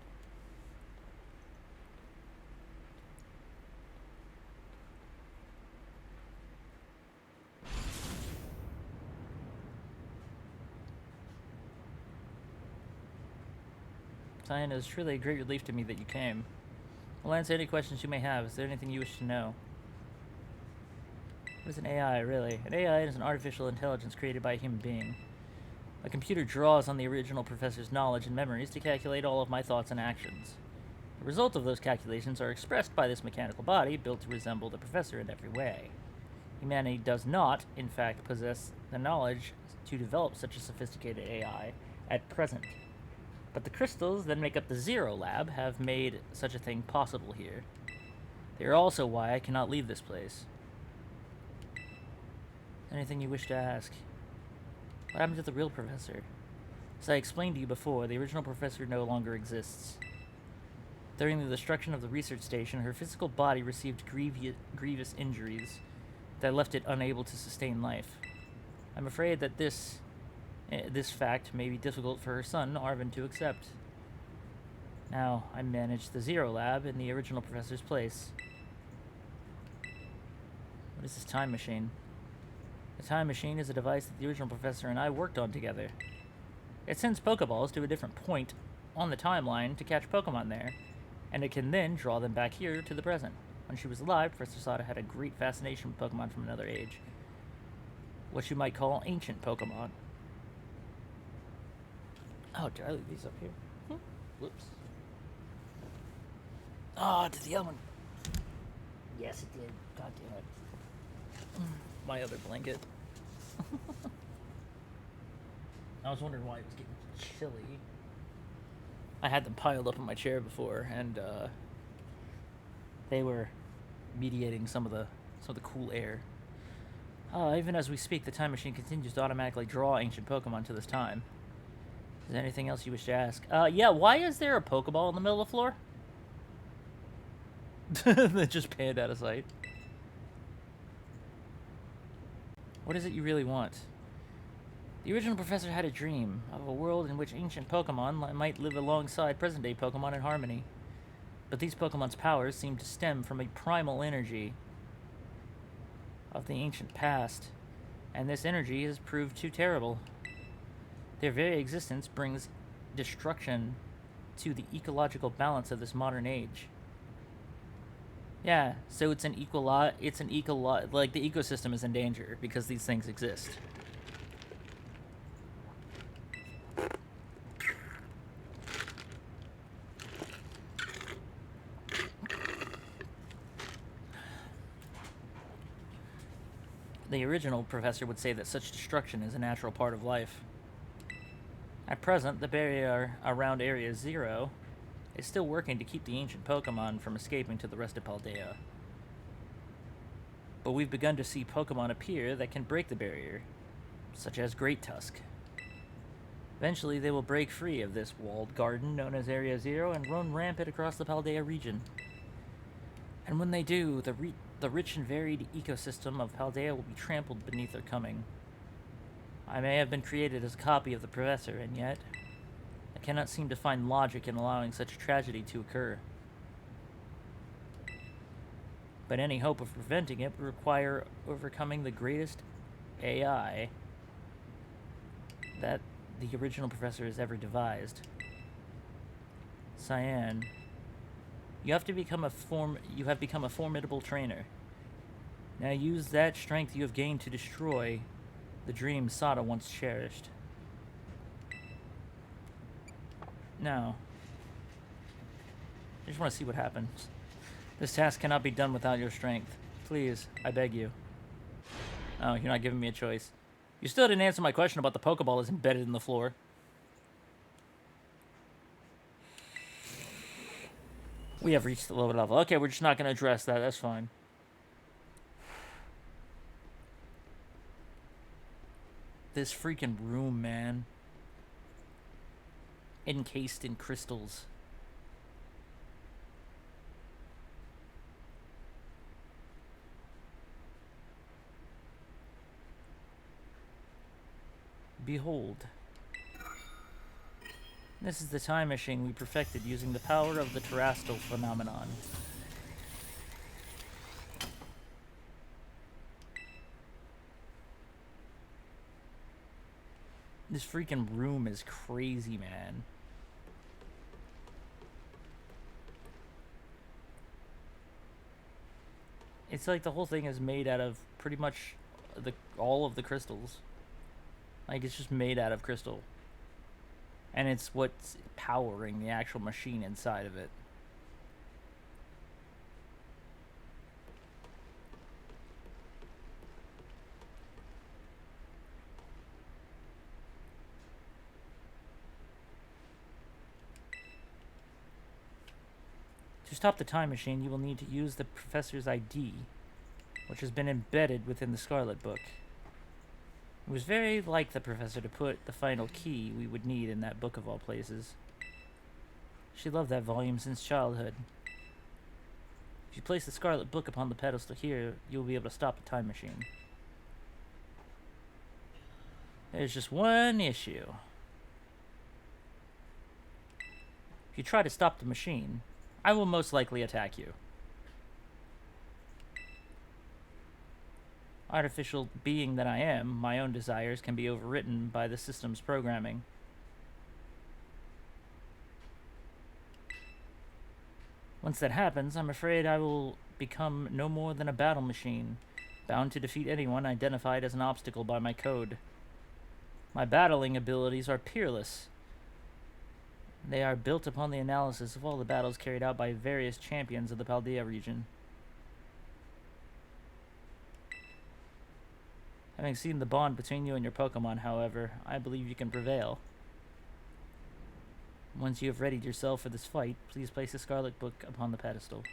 Speaker 2: Cyan, it is truly a great relief to me that you came. I'll answer any questions you may have. Is there anything you wish to know? What is an AI, really? An AI is an artificial intelligence created by a human being. A computer draws on the original professor's knowledge and memories to calculate all of my thoughts and actions. The result of those calculations are expressed by this mechanical body built to resemble the professor in every way. Humanity does not, in fact, possess the knowledge to develop such a sophisticated AI at present. But the crystals that make up the Zero Lab have made such a thing possible here. They are also why I cannot leave this place. Anything you wish to ask? What happened to the real professor? As I explained to you before, the original professor no longer exists. During the destruction of the research station, her physical body received grievous injuries that left it unable to sustain life. I'm afraid that this fact may be difficult for her son, Arvin, to accept. Now, I manage the Zero Lab in the original professor's place. What is this time machine? The time machine is a device that the original professor and I worked on together. It sends Pokeballs to a different point on the timeline to catch Pokemon there, and it can then draw them back here to the present. When she was alive, Professor Sada had a great fascination with Pokemon from another age. What you might call ancient Pokemon. Oh, did I leave these up here? Whoops. Oh, did the other one? Yes, it did. God damn it. My other blanket. I was wondering why it was getting chilly. I had them piled up in my chair before, and they were mediating some of the cool air. Even as we speak, the time machine continues to automatically draw ancient Pokemon to this time. Is there anything else you wish to ask? Yeah, why is there a Pokeball in the middle of the floor? That just panned out of sight. What is it you really want? The original professor had a dream of a world in which ancient Pokemon might live alongside present-day Pokemon in harmony. But these Pokemon's powers seem to stem from a primal energy of the ancient past, and this energy has proved too terrible. Their very existence brings destruction to the ecological balance of this modern age. Yeah, so like the ecosystem is in danger because these things exist. The original professor would say that such destruction is a natural part of life. At present, the barrier around Area 0 is still working to keep the ancient Pokemon from escaping to the rest of Paldea. But we've begun to see Pokemon appear that can break the barrier, such as Great Tusk. Eventually, they will break free of this walled garden known as Area 0 and run rampant across the Paldea region. And when they do, the rich and varied ecosystem of Paldea will be trampled beneath their coming. I may have been created as a copy of the professor, and yet I cannot seem to find logic in allowing such a tragedy to occur. But any hope of preventing it would require overcoming the greatest AI that the original professor has ever devised. Cyan, you have become a formidable trainer. Now use that strength you have gained to destroy the dream Sada once cherished. Now, I just want to see what happens. This task cannot be done without your strength. Please, I beg you. Oh, you're not giving me a choice. You still didn't answer my question about the Pokeball that's embedded in the floor. We have reached the lower level. Okay, we're just not going to address that. That's fine. This freaking room, man. Encased in crystals. Behold. This is the time machine we perfected using the power of the terrestrial phenomenon. This freaking room is crazy, man. It's like the whole thing is made out of pretty much all of the crystals. Like, it's just made out of crystal. And it's what's powering the actual machine inside of it. To stop the time machine, you will need to use the professor's ID, which has been embedded within the Scarlet book. It was very like the professor to put the final key we would need in that book of all places. She loved that volume since childhood. If you place the Scarlet book upon the pedestal here, you will be able to stop the time machine. There's just one issue. If you try to stop the machine, I will most likely attack you. Artificial being that I am, my own desires can be overwritten by the system's programming. Once that happens, I'm afraid I will become no more than a battle machine, bound to defeat anyone identified as an obstacle by my code. My battling abilities are peerless. They are built upon the analysis of all the battles carried out by various champions of the Paldea region. Having seen the bond between you and your Pokemon, however, I believe you can prevail. Once you have readied yourself for this fight, please place the Scarlet book upon the pedestal.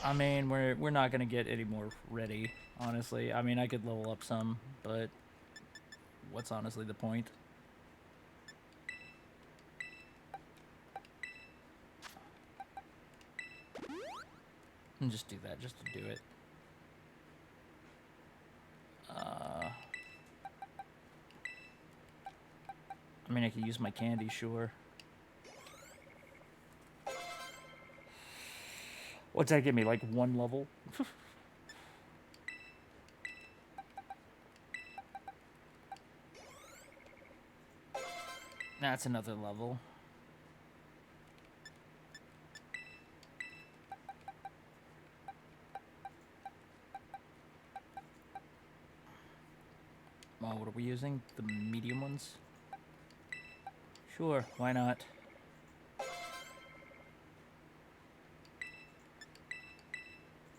Speaker 2: I mean, we're not gonna get any more ready, honestly. I mean, I could level up some, but what's honestly the point? And just do that, just to do it. I mean, I could use my candy, sure. What's that give me, like 1 level? That's another level. Oh, what are we using? The medium ones? Sure, why not?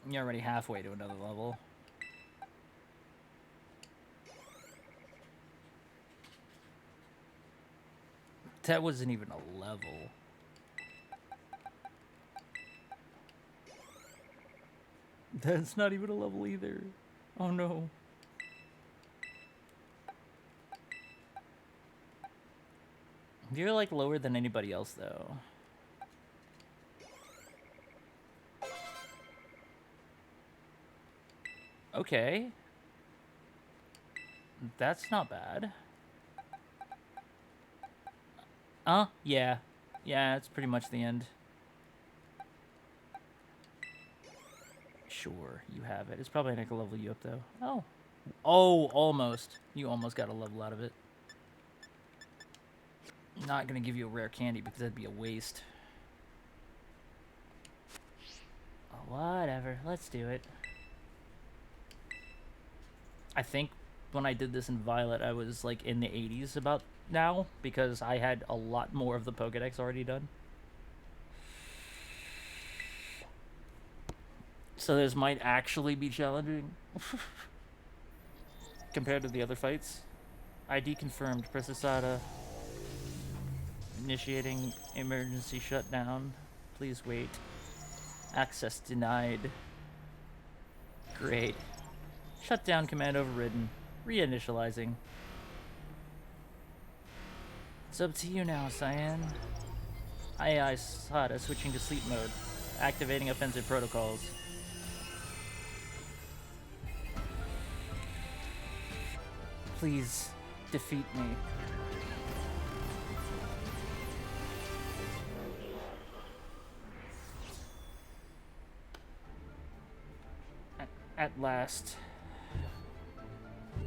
Speaker 2: You're already halfway to another level. That wasn't even a level. That's not even a level either. Oh no. You're like lower than anybody else though. Okay. That's not bad. Yeah. Yeah, it's pretty much the end. Sure, you have it. It's probably not gonna level you up though. Oh. Oh, almost. You almost got a level out of it. Not gonna give you a rare candy because that'd be a waste. Oh, whatever. Let's do it. I think when I did this in Violet, I was like in the 80s about now because I had a lot more of the Pokédex already done. So this might actually be challenging compared to the other fights. ID confirmed. Press SATA. Initiating emergency shutdown. Please wait. Access denied. Great. Shutdown command overridden. Reinitializing. It's up to you now, Cyan. AI SATA switching to sleep mode. Activating offensive protocols.
Speaker 6: Please defeat me. At last.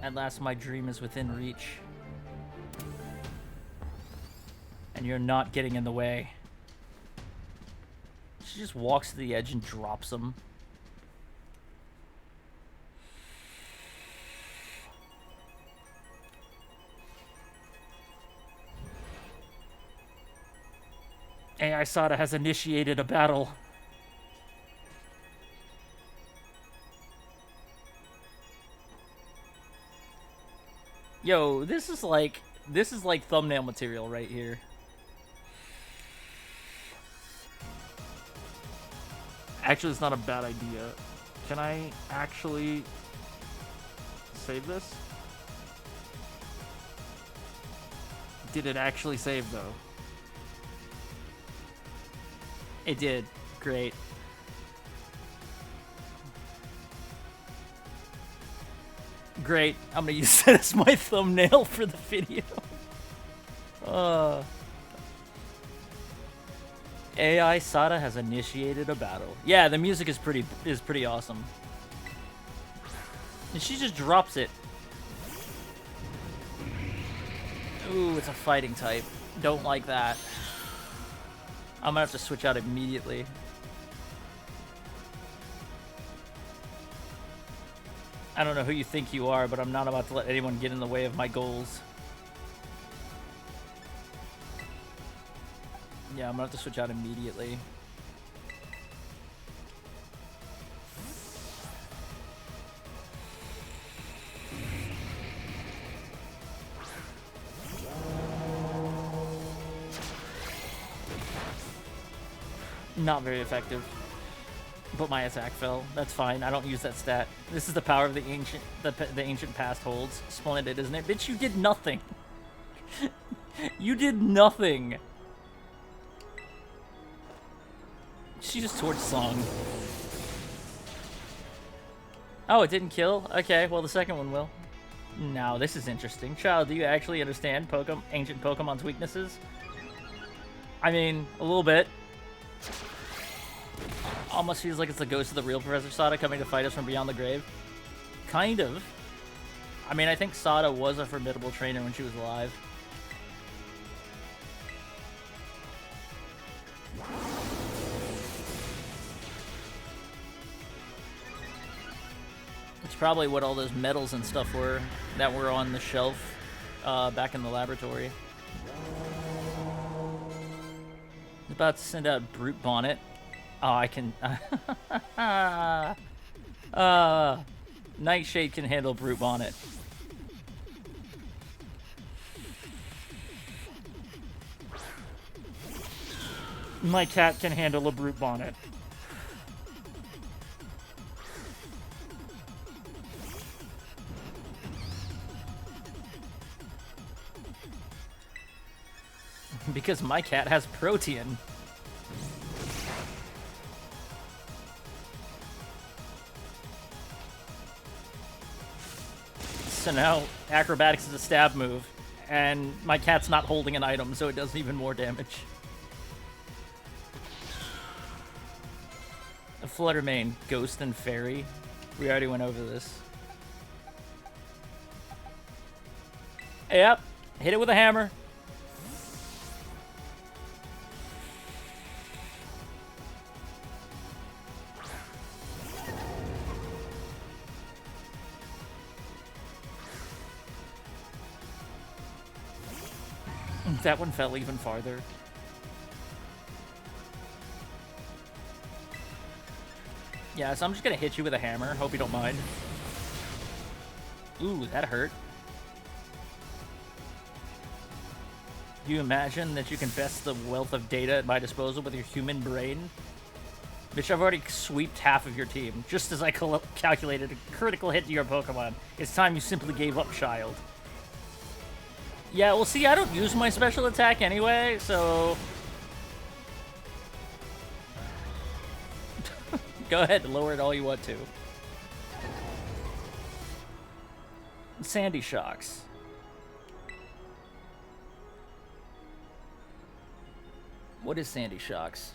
Speaker 2: At last, my dream is within reach. And you're not getting in the way. She just walks to the edge and drops him.
Speaker 6: AI Sada has initiated a battle.
Speaker 2: Yo, this is like thumbnail material right here.
Speaker 6: Actually, it's not a bad idea. Can I actually save this? Did it actually save, though?
Speaker 2: It did. Great. Great. I'm gonna use that as my thumbnail for the video. AI Sada has initiated a battle. Yeah, the music is pretty awesome. And she just drops it. Ooh, it's a fighting type. Don't like that. I'm gonna have to switch out immediately. I don't know who you think you are, but I'm not about to let anyone get in the way of my goals. Yeah, I'm gonna have to switch out immediately. Not very effective. But my attack fell. That's fine. I don't use that stat. This is the power of the ancient past holds. Splendid, isn't it? Bitch, you did nothing. You did nothing. She just torched Song. Oh, it didn't kill? Okay, well the second one will. Now, this is interesting. Child, do you actually understand ancient Pokemon's weaknesses? I mean, a little bit. Almost feels like it's the ghost of the real Professor Sada coming to fight us from beyond the grave. Kind of. I mean, I think Sada was a formidable trainer when she was alive. It's probably what all those medals and stuff were that were on the shelf back in the laboratory. About to send out Brute Bonnet. Oh, I can... Nightshade can handle Brute Bonnet.
Speaker 6: My cat can handle a Brute Bonnet.
Speaker 2: Because my cat has Protean. So now Acrobatics is a stab move, and my cat's not holding an item, so it does even more damage. A Fluttermane, Ghost and Fairy. We already went over this. Yep, hit it with a hammer. That one fell even farther. Yeah, so I'm just gonna hit you with a hammer. Hope you don't mind. Ooh, that hurt. You imagine that you can best the wealth of data at my disposal with your human brain? Bitch, I've already sweeped half of your team, just as I calculated a critical hit to your Pokemon. It's time you simply gave up, child. Yeah, well, see, I don't use my special attack anyway, so... Go ahead, lower it all you want to. Sandy Shocks. What is Sandy Shocks?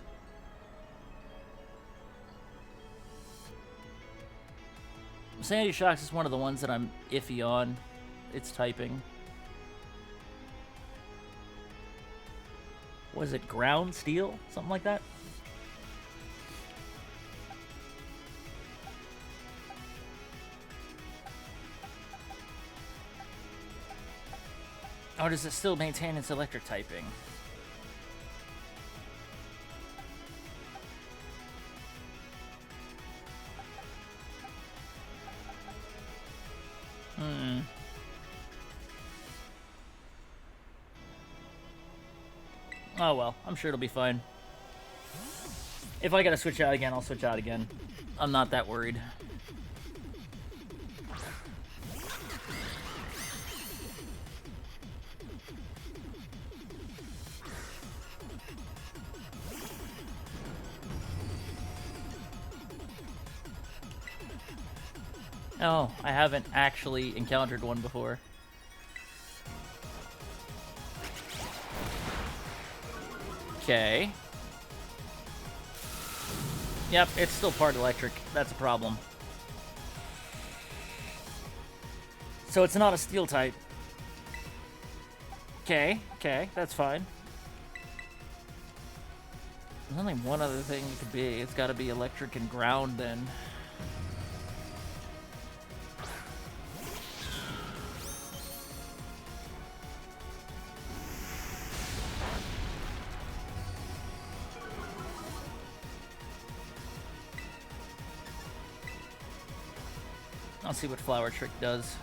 Speaker 2: Sandy Shocks is one of the ones that I'm iffy on. It's typing. Was it ground steel? Something like that? Or does it still maintain its electric typing? Oh well, I'm sure it'll be fine. If I gotta switch out again, I'll switch out again. I'm not that worried. Oh, I haven't actually encountered one before. Okay. Yep, it's still part electric. That's a problem. So it's not a steel type. Okay, that's fine. There's only one other thing it could be. It's gotta be electric and ground then. I'll see what Flower Trick does.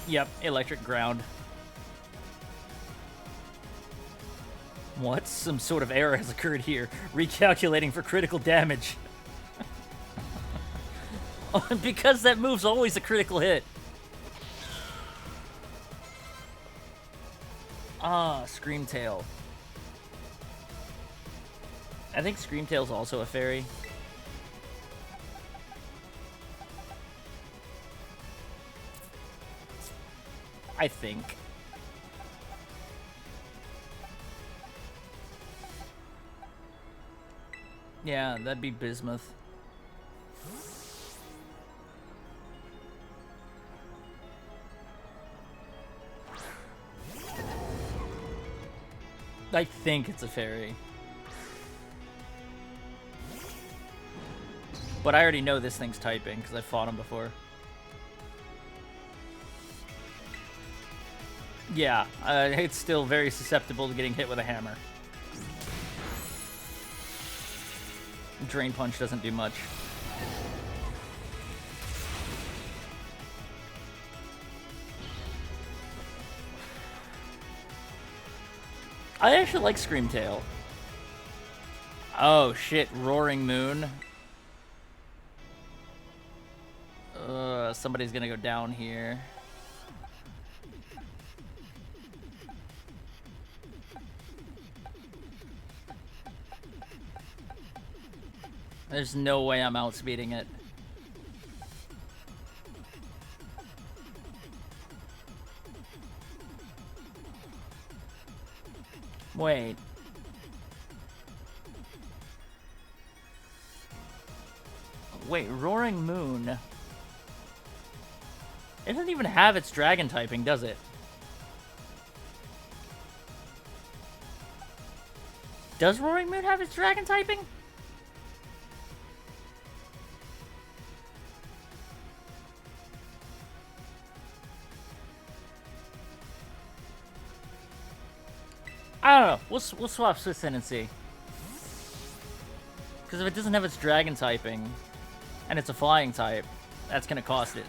Speaker 2: Yep, electric ground. What? Some sort of error has occurred here. Recalculating for critical damage. Because that move's always a critical hit. Ah, Screamtail. I think Screamtail's also a fairy. I think. Yeah, that'd be Bismuth. I think it's a fairy. But I already know this thing's typing because I fought him before. Yeah, it's still very susceptible to getting hit with a hammer. Drain Punch doesn't do much. I actually like Screamtail. Oh shit, Roaring Moon. Somebody's gonna go down here. There's no way I'm outspeeding it. Wait. Wait, Roaring Moon. It doesn't even have its dragon typing, does it? Does Roaring Moon have its dragon typing? I don't know. We'll swap Swiss in and see. Because if it doesn't have its dragon typing, and it's a flying type, that's gonna cost it.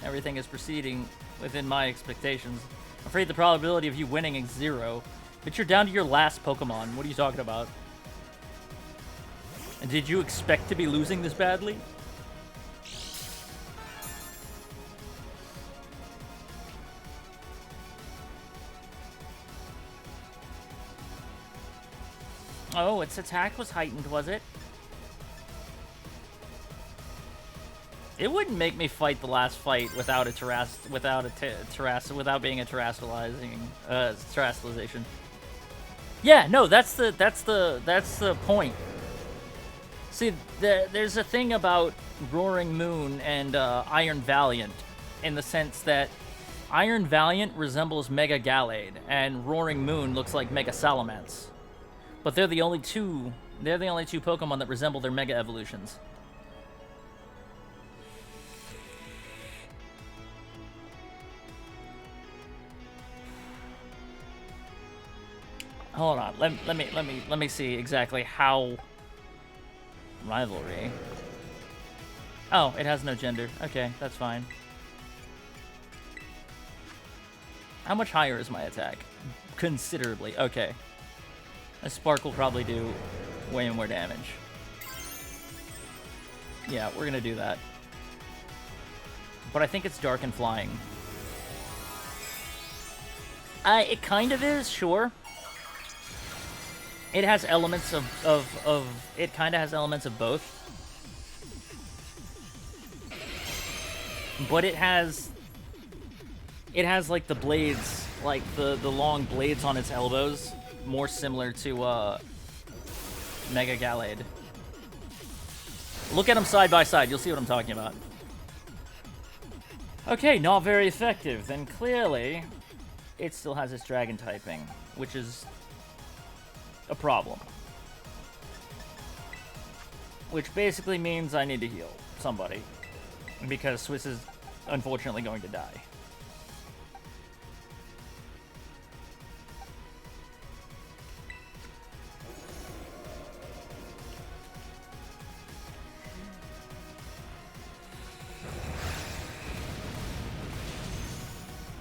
Speaker 2: Everything is proceeding within my expectations. I'm afraid the probability of you winning is 0. But you're down to your last Pokemon. What are you talking about? And did you expect to be losing this badly? Oh, its attack was heightened, was it? It wouldn't make me fight the last fight without a without being a terrestrialization. Yeah, no, that's the point. See, there's a thing about Roaring Moon and Iron Valiant, in the sense that Iron Valiant resembles Mega Gallade, and Roaring Moon looks like Mega Salamence. But they're the only two Pokemon that resemble their Mega evolutions. Hold on, let me see exactly how rivalry. Oh, it has no gender. Okay, that's fine. How much higher is my attack? Considerably. Okay. A Spark will probably do way more damage. Yeah, we're gonna do that. But I think it's Dark and Flying. It kind of is, sure. It has elements it kind of has elements of both. But it has like the blades, like the long blades on its elbows, more similar to Mega Gallade. Look at them side by side, you'll see what I'm talking about. Okay, not very effective. Then clearly it still has its dragon typing, which is a problem. Which basically means I need to heal somebody, because Swiss is unfortunately going to die.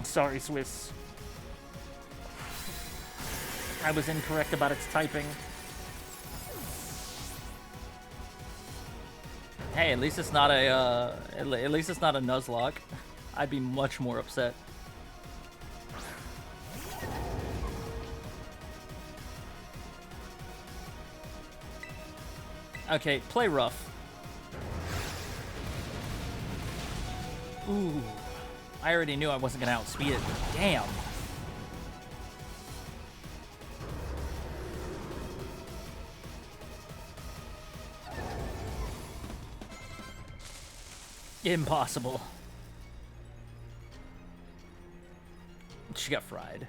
Speaker 2: Sorry, Swiss. I was incorrect about its typing. Hey, at least it's not a at least it's not a Nuzlocke. I'd be much more upset. Okay, play rough. Ooh. I already knew I wasn't gonna outspeed it. Damn. Impossible. She got fried.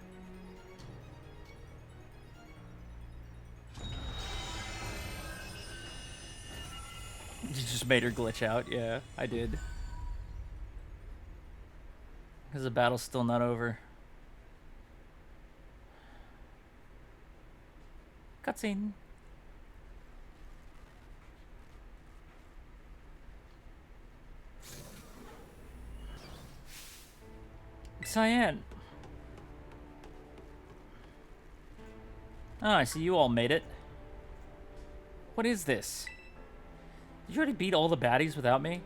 Speaker 2: You just made her glitch out. Yeah, I did. Because the battle's still not over. Cutscene. Cyan. Oh, I see you all made it. What is this? Did you already beat all the baddies without me?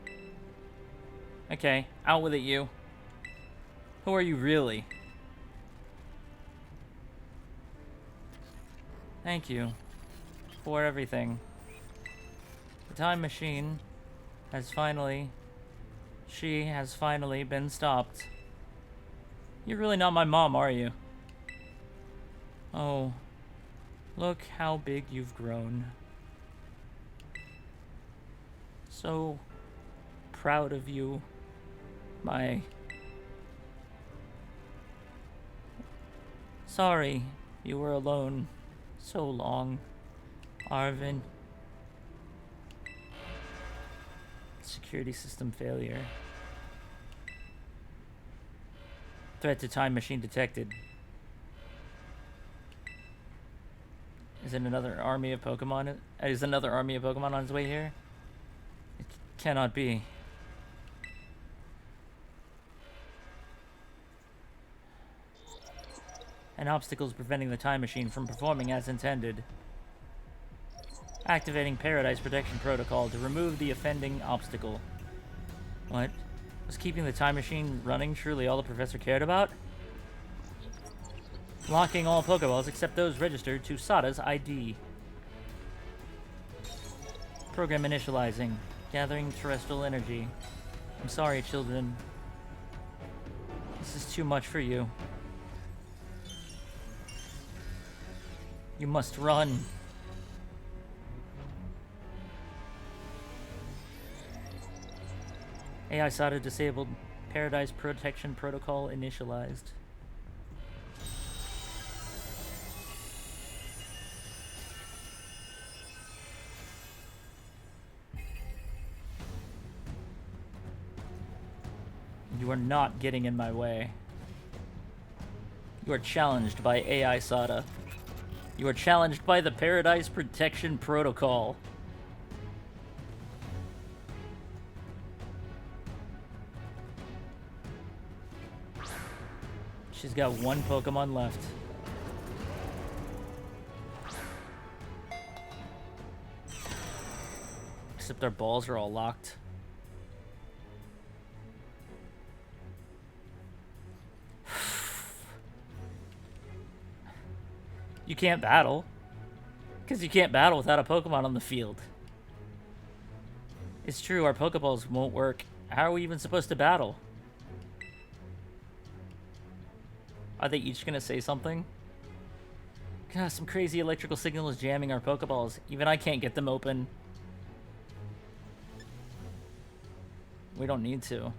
Speaker 2: Okay, out with it, you. Who are you really? Thank you for everything. The time machine has finally... She has finally been stopped. You're really not my mom, are you? Oh, look how big you've grown. So proud of you, my... Sorry, you were alone so long, Arvin. Security system failure. Threat to time machine detected. Is it another army of Pokemon? Is another army of Pokemon on its way here? It cannot be. An obstacle is preventing the time machine from performing as intended. Activating Paradise Protection Protocol to remove the offending obstacle. What? Was keeping the time machine running truly all the professor cared about? Locking all Pokeballs except those registered to Sada's ID. Program initializing. Gathering terrestrial energy. I'm sorry, children. This is too much for you. You must run. AI SATA disabled. Paradise Protection Protocol initialized. You are not getting in my way. You are challenged by AI SATA. You are challenged by the Paradise Protection Protocol. She's got one Pokemon left. Except their balls are all locked. You can't battle. Because you can't battle without a Pokemon on the field. It's true, our Pokeballs won't work. How are we even supposed to battle? Are they each gonna say something? God, some crazy electrical signal is jamming our Pokeballs. Even I can't get them open. We don't need to.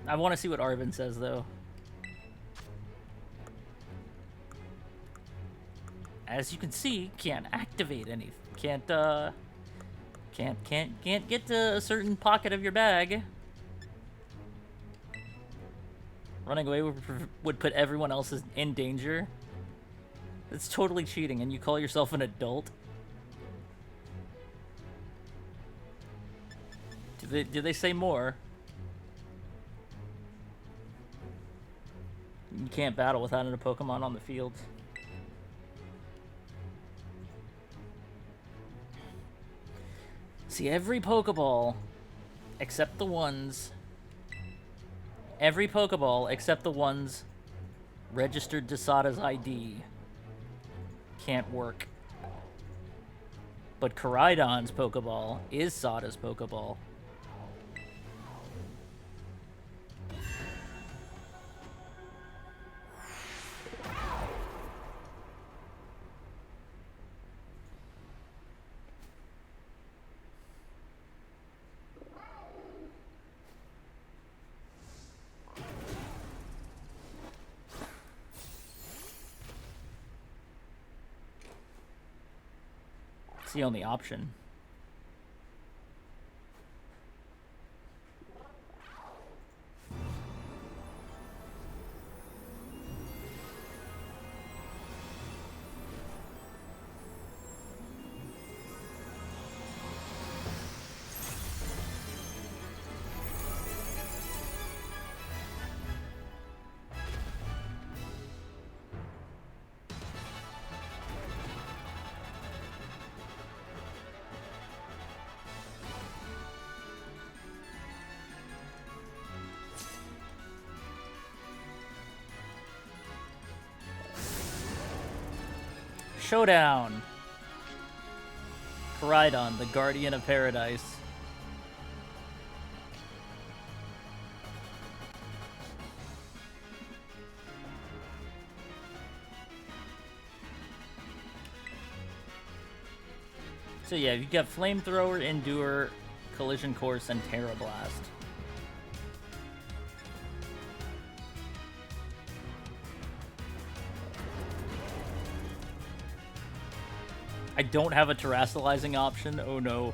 Speaker 2: I want to see what Arvin says, though. As you can see, can't activate anything. Can't get to a certain pocket of your bag. Running away would put everyone else in danger. It's totally cheating, and you call yourself an adult. Do they say more? You can't battle without a Pokemon on the field. See, every Pokeball, except the ones... Every Pokeball, except the ones registered to Sada's ID, can't work. But Koraidon's Pokeball is Sada's Pokeball. It's the only option. Showdown! Koraidon, the Guardian of Paradise. So yeah, you got Flamethrower, Endure, Collision Course, and Terra Blast. I don't have a terrestrializing option. Oh no.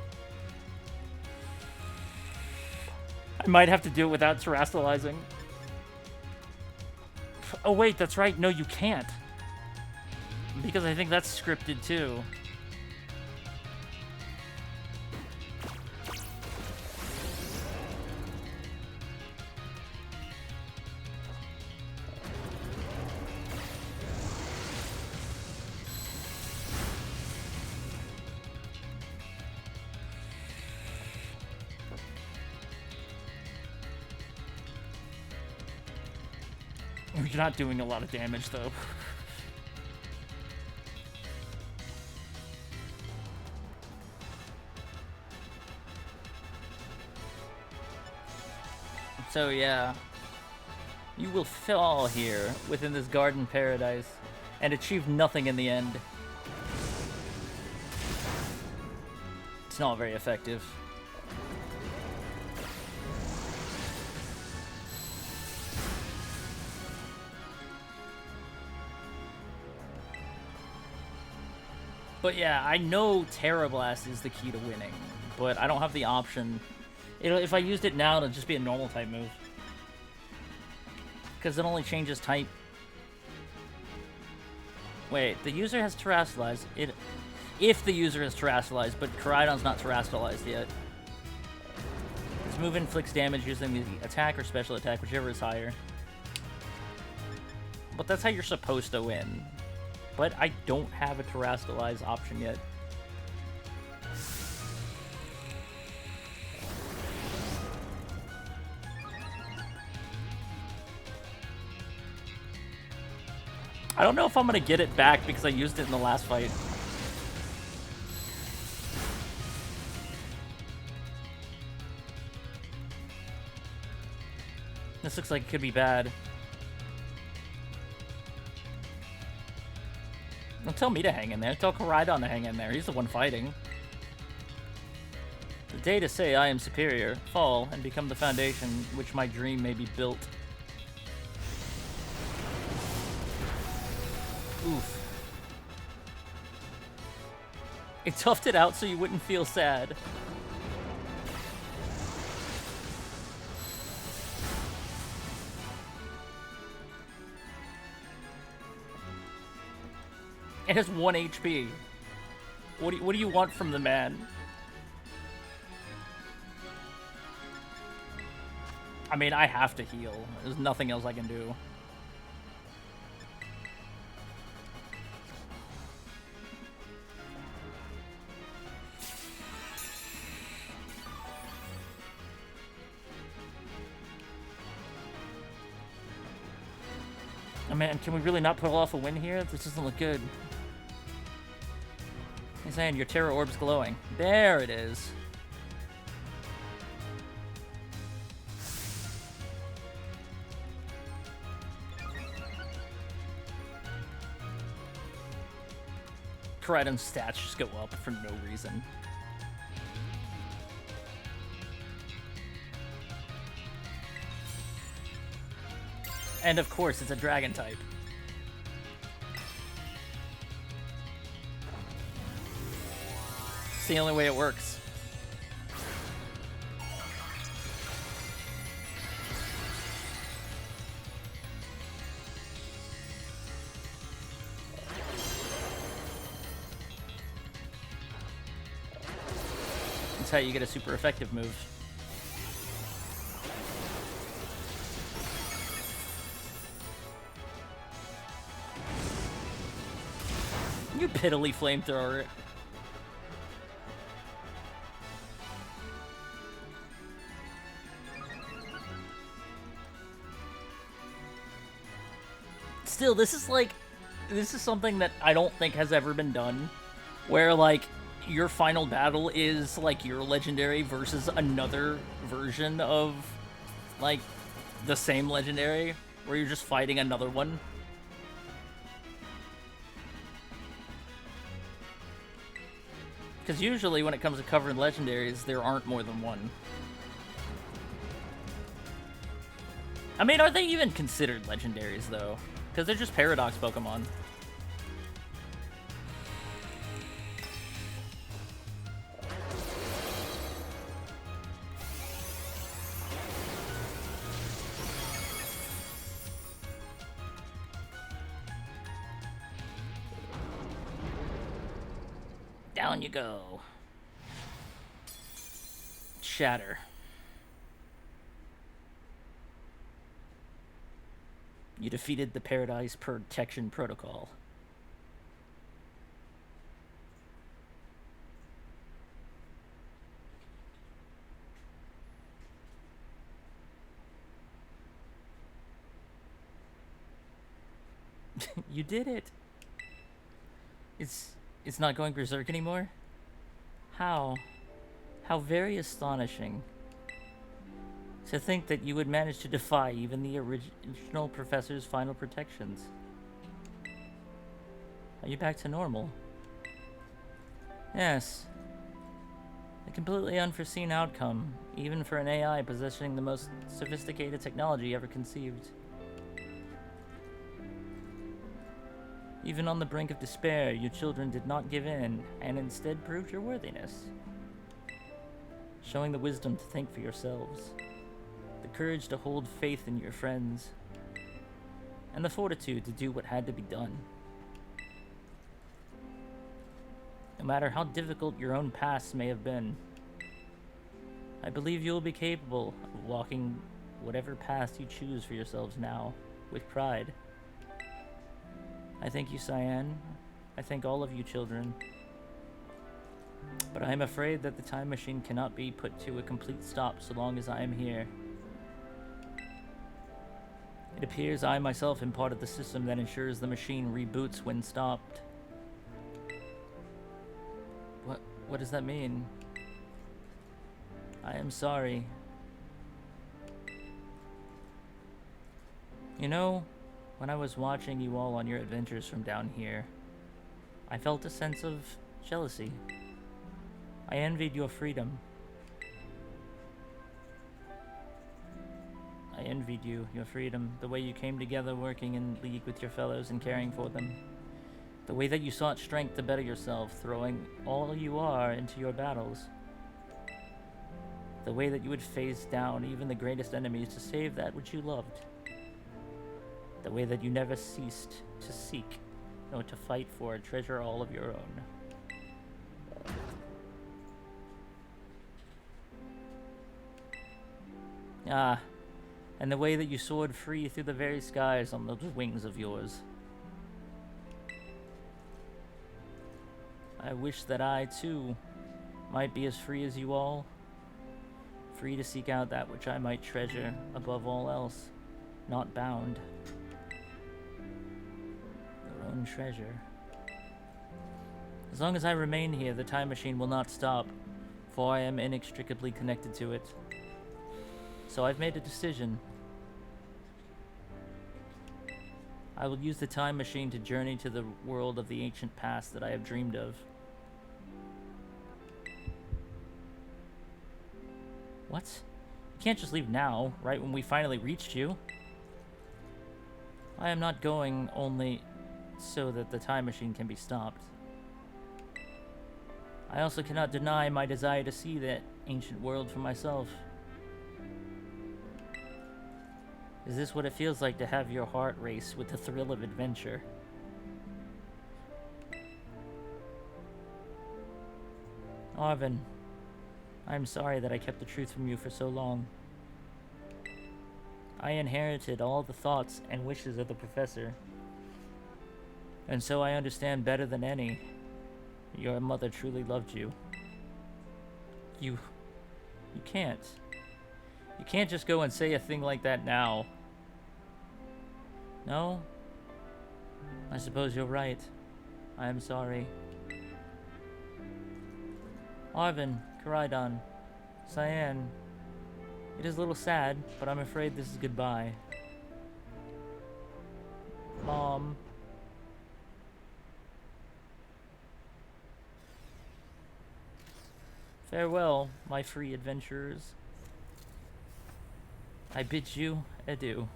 Speaker 2: I might have to do it without terrestrializing. Oh wait, that's right. No, you can't. Because I think that's scripted too. You're not doing a lot of damage, though. So, yeah. You will fall here within this garden paradise and achieve nothing in the end. It's not very effective. But yeah, I know Terra Blast is the key to winning, but I don't have the option. If I used it now, it'll just be a normal type move. Because it only changes type. Wait, the user has terrestrialized. If the user has terrestrialized, but Koraidon's not terrestrialized yet. This move inflicts damage using the attack or special attack, whichever is higher. But that's how you're supposed to win. But I don't have a terrestrialize option yet. I don't know if I'm gonna get it back because I used it in the last fight. This looks like it could be bad. Don't tell me to hang in there. Tell Koraidon to hang in there. He's the one fighting. The day to say I am superior. Fall and become the foundation which my dream may be built. Oof. It toughed it out so you wouldn't feel sad. It has 1 HP. What do you want from the man? I mean, I have to heal. There's nothing else I can do. Oh man, can we really not pull off a win here? This doesn't look good. He's saying your Terra Orb's glowing. There it is. Koraidon's stats just go up for no reason. And of course, it's a dragon type. It's the only way it works. That's how you get a super effective move. You piddly flamethrower. Still, this is something that I don't think has ever been done, where like your final battle is like your legendary versus another version of like the same legendary, where you're just fighting another one. Because usually when it comes to covering legendaries, there aren't more than one. I mean, are they even considered legendaries, though? Because they're just Paradox Pokemon. Down you go. Shatter. You defeated the Paradise Protection Protocol. You did it. It's not going berserk anymore? How? How very astonishing. To think that you would manage to defy even the original professor's final protections. Are you back to normal? Yes. A completely unforeseen outcome, even for an AI possessing the most sophisticated technology ever conceived. Even on the brink of despair, your children did not give in, and instead proved your worthiness. Showing the wisdom to think for yourselves, the courage to hold faith in your friends, and the fortitude to do what had to be done. No matter how difficult your own past may have been, I believe you will be capable of walking whatever path you choose for yourselves now, with pride. I thank you, Cyan. I thank all of you children. But I am afraid that the time machine cannot be put to a complete stop so long as I am here. It appears I myself am part of the system that ensures the machine reboots when stopped. What does that mean? I am sorry. You know, when I was watching you all on your adventures from down here, I felt a sense of jealousy. I envied your freedom. I envied you, your freedom, the way you came together working in league with your fellows and caring for them. The way that you sought strength to better yourself, throwing all you are into your battles. The way that you would face down even the greatest enemies to save that which you loved. The way that you never ceased to seek, nor to fight for a treasure all of your own. Ah, and the way that you soared free through the very skies on those wings of yours. I wish that I, too, might be as free as you all. Free to seek out that which I might treasure above all else, not bound. Your own treasure. As long as I remain here, the time machine will not stop, for I am inextricably connected to it. So I've made a decision. I will use the time machine to journey to the world of the ancient past that I have dreamed of. What? You can't just leave now, right when we finally reached you. I am not going only so that the time machine can be stopped. I also cannot deny my desire to see that ancient world for myself. Is this what it feels like to have your heart race with the thrill of adventure? Arvin, I am sorry that I kept the truth from you for so long. I inherited all the thoughts and wishes of the professor, and so I understand better than any. Your mother truly loved you. You can't. You can't just go and say a thing like that now. No? I suppose you're right. I am sorry. Arvin, Koraidon, Cyan. It is a little sad, but I'm afraid this is goodbye. Mom. Farewell, my free adventurers. I bid you adieu.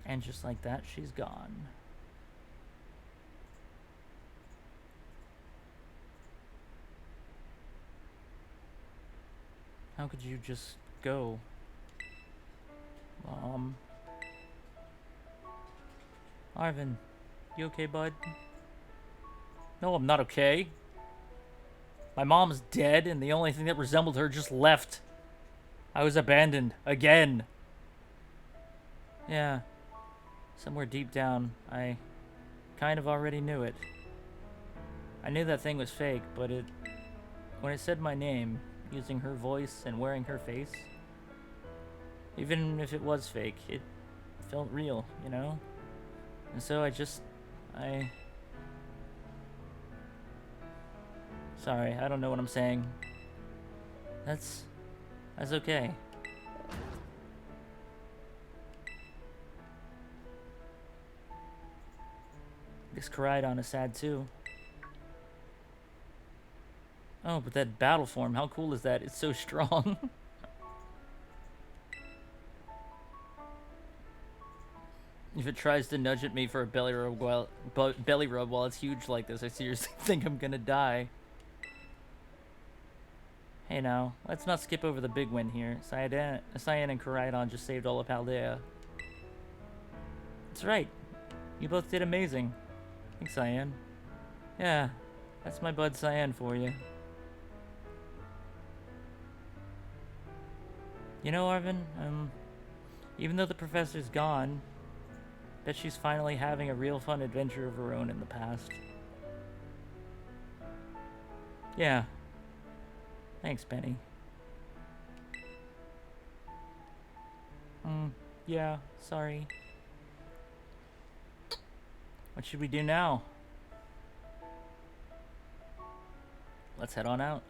Speaker 2: And just like that, she's gone. How could you just go? Mom. Arvin, you okay, bud? No, I'm not okay. My mom's dead, and the only thing that resembled her just left. I was abandoned. Again. Yeah. Somewhere deep down, I kind of already knew it. I knew that thing was fake, but when it said my name, using her voice and wearing her face, even if it was fake, it felt real, you know? And so Sorry, I don't know what I'm saying. That's okay. This Koraidon is sad too. Oh, but that battle form, how cool is that? It's so strong. If it tries to nudge at me for a belly rub while it's huge like this, I seriously think I'm gonna die. Hey now, let's not skip over the big win here. Cyan and Koraidon just saved all of Paldea. That's right. You both did amazing. Thanks, Cyan. Yeah, that's my bud Cyan for you. You know, Arvin, even though the professor's gone, bet she's finally having a real fun adventure of her own in the past. Yeah. Thanks, Penny. Yeah, sorry. What should we do now? Let's head on out.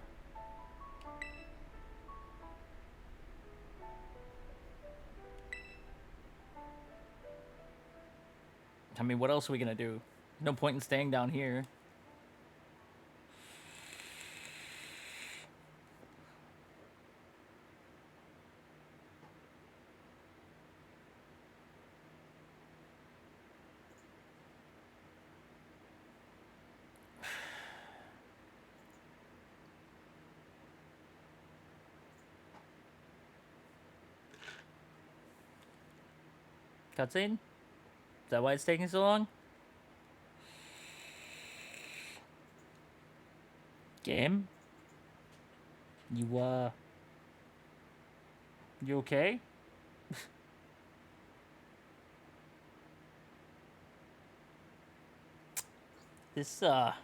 Speaker 2: I mean, what else are we gonna do? No point in staying down here. Cutscene? Is that why it's taking so long? Game? You okay? It's a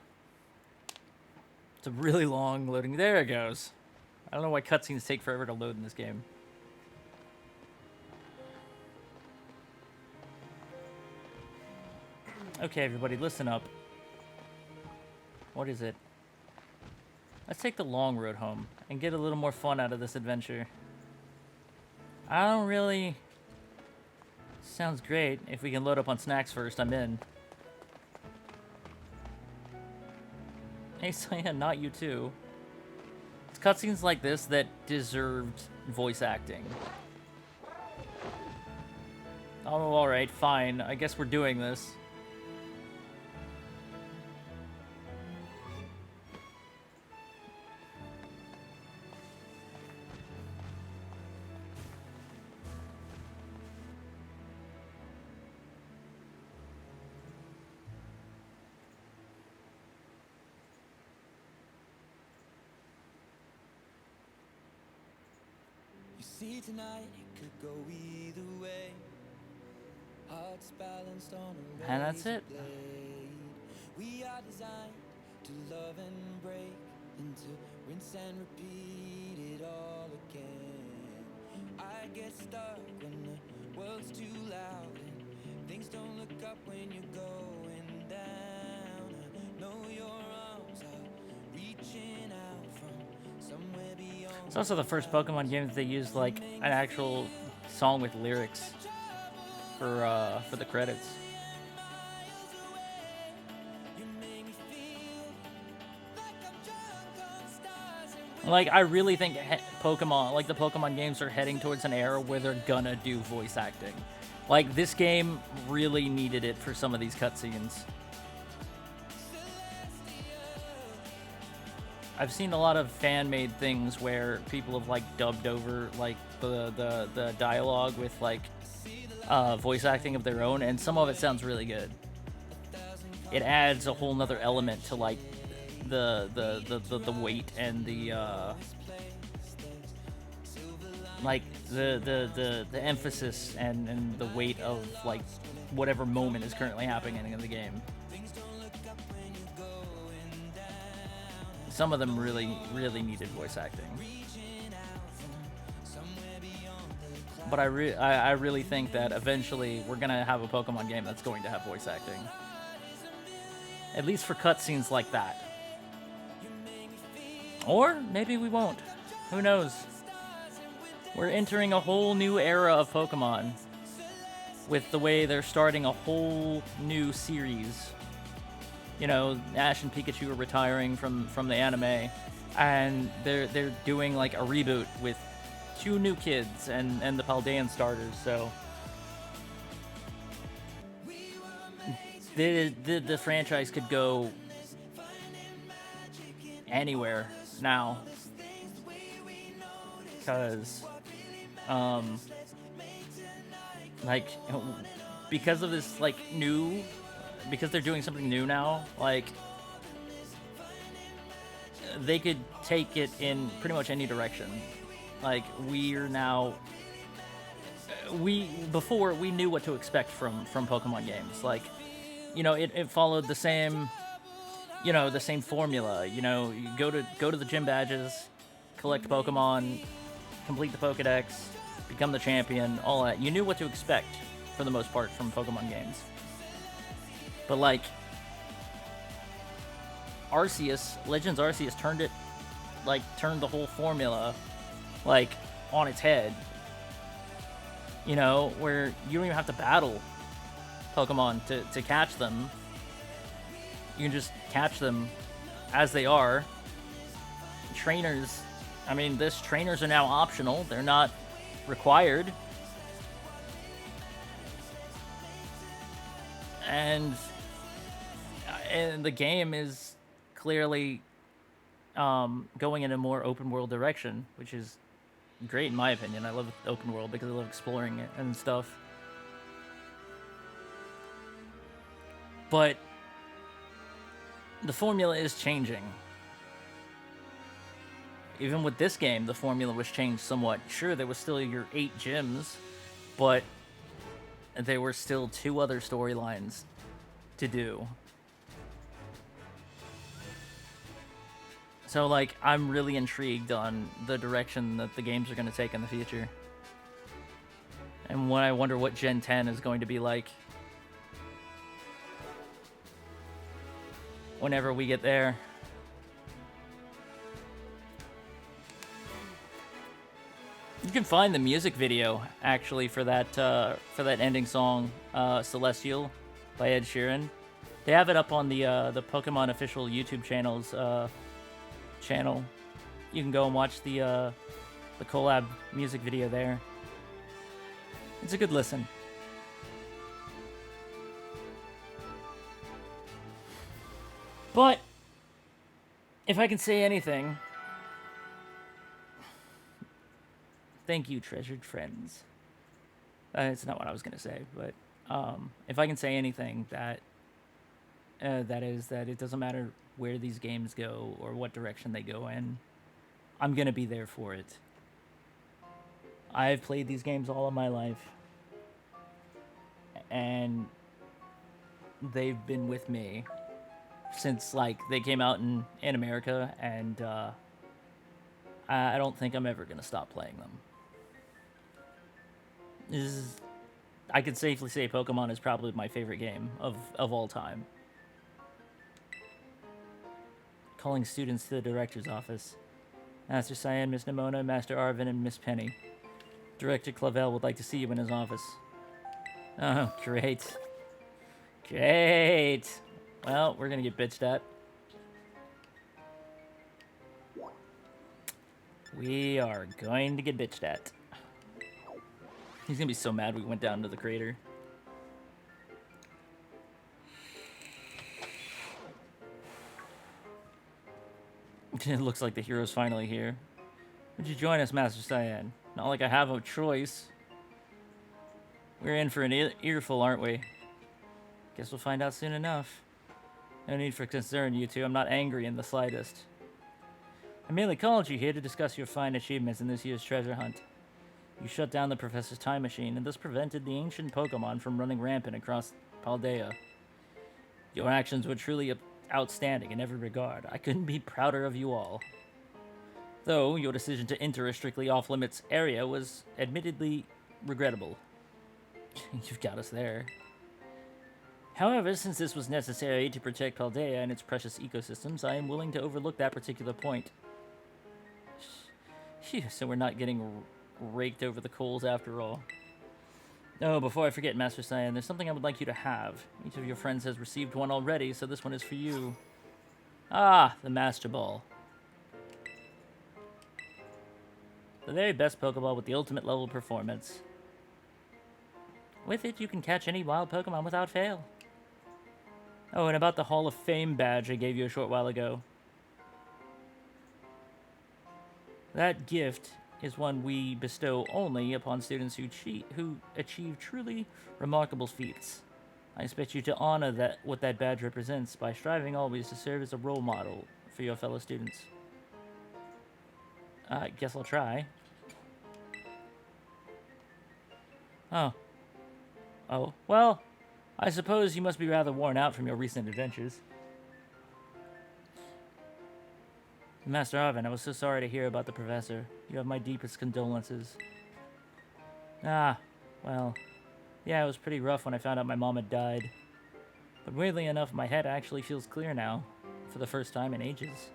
Speaker 2: really long loading. There it goes. I don't know why cutscenes take forever to load in this game. Okay, everybody, listen up. What is it? Let's take the long road home and get a little more fun out of this adventure. I don't really... Sounds great. If we can load up on snacks first, I'm in. Hey, Cyan, not you too. It's cutscenes like this that deserved voice acting. Oh, alright, fine. I guess we're doing this.
Speaker 1: See tonight, it could go either way. Hearts balanced on a
Speaker 2: And that's it.
Speaker 1: blade. We are designed to love and break, and to rinse and repeat it all again. I get stuck when the world's too loud and things don't look up when you're going down. I know your arms are reaching out from somewhere beyond.
Speaker 2: It's also the first Pokemon game that they used like an actual song with lyrics for the credits. Like, I really think Pokemon, like the Pokemon games, are heading towards an era where they're gonna do voice acting. Like, this game really needed it for some of these cutscenes. I've seen a lot of fan-made things where people have like dubbed over like the dialogue with like voice acting of their own, and some of it sounds really good. it adds a whole nother element to like the weight and the like the emphasis and the weight of like whatever moment is currently happening in the game. Some of them really needed voice acting. But I really think that eventually we're gonna have a Pokemon game that's going to have voice acting. At least for cutscenes like that. Or maybe we won't. Who knows? We're entering a whole new era of Pokemon with the way they're starting a whole new series. You know, Ash and Pikachu are retiring from the anime, and they're doing like a reboot with 2 new kids and the Paldean starters. So the franchise could go anywhere now, because like because of this like new, because they're doing something new now, like they could take it in pretty much any direction. Like we're now, before we knew what to expect from Pokemon games. Like, you know, it followed the same, you know, the same formula. You know, you go to the gym badges, collect Pokemon, complete the Pokedex, become the champion, all that. You knew what to expect for the most part from Pokemon games. But like Arceus, Legends Arceus turned the whole formula like on its head. You know, where you don't even have to battle Pokemon to catch them. You can just catch them as they are. Trainers, I mean, trainers are now optional. They're not required. And the game is clearly going in a more open world direction, which is great in my opinion. I love open world because I love exploring it and stuff. But the formula is changing. Even with this game, the formula was changed somewhat. Sure, there was still your 8 gyms, but there were still 2 other storylines to do. So, like, I'm really intrigued on the direction that the games are going to take in the future. And when I wonder what Gen 10 is going to be like whenever we get there. You can find the music video, actually, for that ending song, Celestial, by Ed Sheeran. They have it up on the Pokemon official YouTube channel's channel. You can go and watch the collab music video there. It's a good listen. But if I can say anything, thank you, treasured friends. It's not what I was gonna say, but if I can say anything, that is that it doesn't matter where these games go or what direction they go in, I'm gonna be there for it. I've played these games all of my life, and they've been with me since like they came out in America, and I don't think I'm ever gonna stop playing them. I could safely say Pokemon is probably my favorite game of all time. Calling students to the director's office. Master Cyan, Miss Nimona, Master Arvin, and Miss Penny. Director Clavel would like to see you in his office. Oh, great. Great. Well, we're gonna get bitched at. We are going to get bitched at. He's gonna be so mad we went down to the crater. It looks like the hero's finally here. Would you join us, Master Cyan? Not like I have a choice. We're in for an earful, aren't we? Guess we'll find out soon enough. No need for concern, you two. I'm not angry in the slightest. I merely called you here to discuss your fine achievements in this year's treasure hunt. You shut down the professor's time machine and thus prevented the ancient Pokemon from running rampant across Paldea. Your actions were truly outstanding in every regard. I couldn't be prouder of you all. Though your decision to enter a strictly off-limits area was admittedly regrettable. You've got us there. However, since this was necessary to protect Paldea and its precious ecosystems, I am willing to overlook that particular point. Phew, so we're not getting raked over the coals after all. Oh, before I forget, Master Saiyan, there's something I would like you to have. Each of your friends has received one already, so this one is for you. Ah, the Master Ball. The very best Pokeball with the ultimate level of performance. With it, you can catch any wild Pokemon without fail. Oh, and about the Hall of Fame badge I gave you a short while ago. That gift is one we bestow only upon students who achieve truly remarkable feats. I expect you to honor what that badge represents by striving always to serve as a role model for your fellow students. I guess I'll try. Oh. Oh, well, I suppose you must be rather worn out from your recent adventures. Master Arvin, I was so sorry to hear about the professor. You have my deepest condolences. Ah, well, yeah, it was pretty rough when I found out my mom had died. But weirdly enough, my head actually feels clear now, for the first time in ages.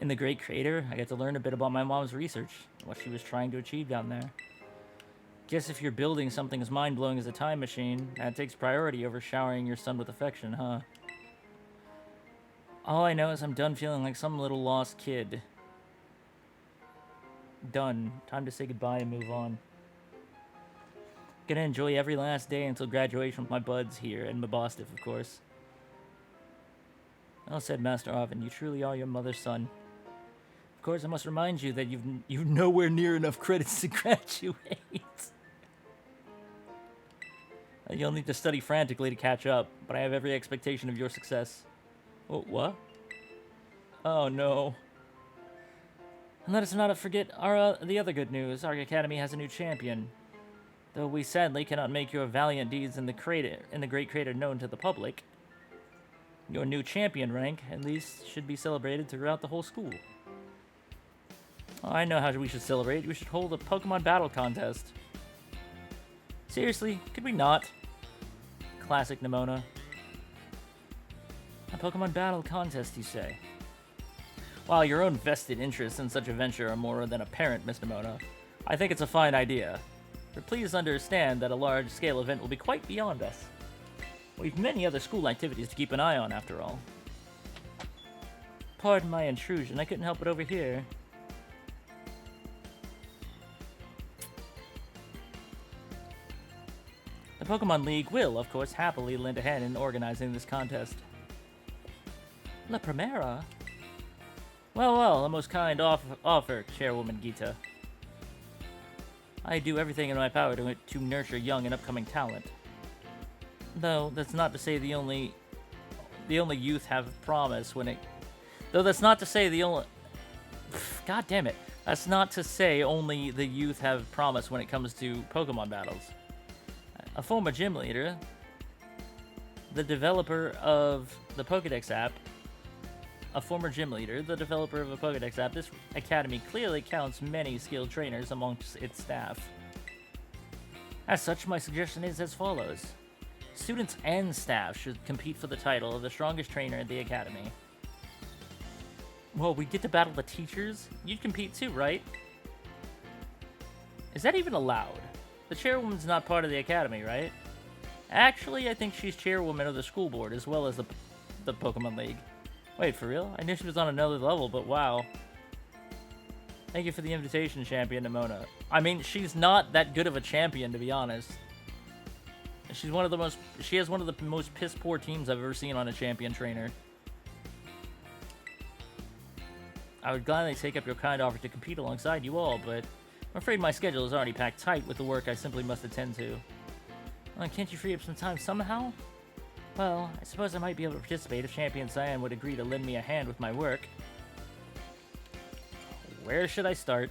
Speaker 2: In the Great Crater, I got to learn a bit about my mom's research, what she was trying to achieve down there. Guess if you're building something as mind-blowing as a time machine, that takes priority over showering your son with affection, huh? All I know is I'm done feeling like some little lost kid. Done. Time to say goodbye and move on. Gonna enjoy every last day until graduation with my buds here, and Mabostif, of course. Well said, Master Arvin. You truly are your mother's son. Of course, I must remind you that you've nowhere near enough credits to graduate. You'll need to study frantically to catch up, but I have every expectation of your success. Oh, what? Oh, no. And let us not forget the other good news. Our academy has a new champion. Though we sadly cannot make your valiant deeds in the Great Crater known to the public, your new champion rank, at least, should be celebrated throughout the whole school. Oh, I know how we should celebrate. We should hold a Pokemon battle contest. Seriously, could we not? Classic Nimona. A Pokemon battle contest, you say? While your own vested interests in such a venture are more than apparent, Miss Nimona, I think it's a fine idea. But please understand that a large-scale event will be quite beyond us. We've many other school activities to keep an eye on, after all. Pardon my intrusion, I couldn't help but overhear. The Pokemon League will, of course, happily lend a hand in organizing this contest. La Primera? Well, a most kind offer, Chairwoman Gita. I do everything in my power to nurture young and upcoming talent. Though that's not to say the only youth have promise when it. Though that's not to say the only. God damn it! That's not to say only the youth have promise when it comes to Pokemon battles. A former gym leader, the developer of the Pokédex app, this academy clearly counts many skilled trainers amongst its staff. As such, my suggestion is as follows. Students and staff should compete for the title of the strongest trainer at the academy. Well, we get to battle the teachers? You'd compete too, right? Is that even allowed? The chairwoman's not part of the academy, right? Actually, I think she's chairwoman of the school board as well as the Pokemon League. Wait, for real? I knew she was on another level, but wow. Thank you for the invitation, Champion Nimona. I mean, she's not that good of a champion, to be honest. She has one of the most piss-poor teams I've ever seen on a champion trainer. I would gladly take up your kind offer to compete alongside you all, but I'm afraid my schedule is already packed tight with the work I simply must attend to. Can't you free up some time somehow? Well, I suppose I might be able to participate if Champion Cyan would agree to lend me a hand with my work. Where should I start?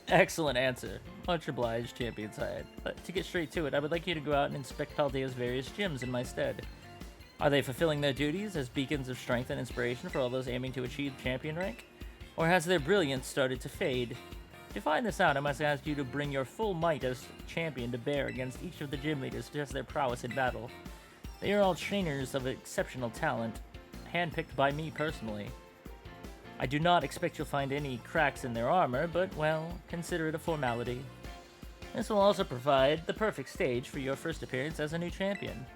Speaker 2: Excellent answer. Much obliged, Champion Cyan. But to get straight to it, I would like you to go out and inspect Paldea's various gyms in my stead. Are they fulfilling their duties as beacons of strength and inspiration for all those aiming to achieve champion rank? Or has their brilliance started to fade? To find this out, I must ask you to bring your full might as champion to bear against each of the gym leaders to test their prowess in battle. They are all trainers of exceptional talent, handpicked by me personally. I do not expect you'll find any cracks in their armor, but, well, consider it a formality. This will also provide the perfect stage for your first appearance as a new champion.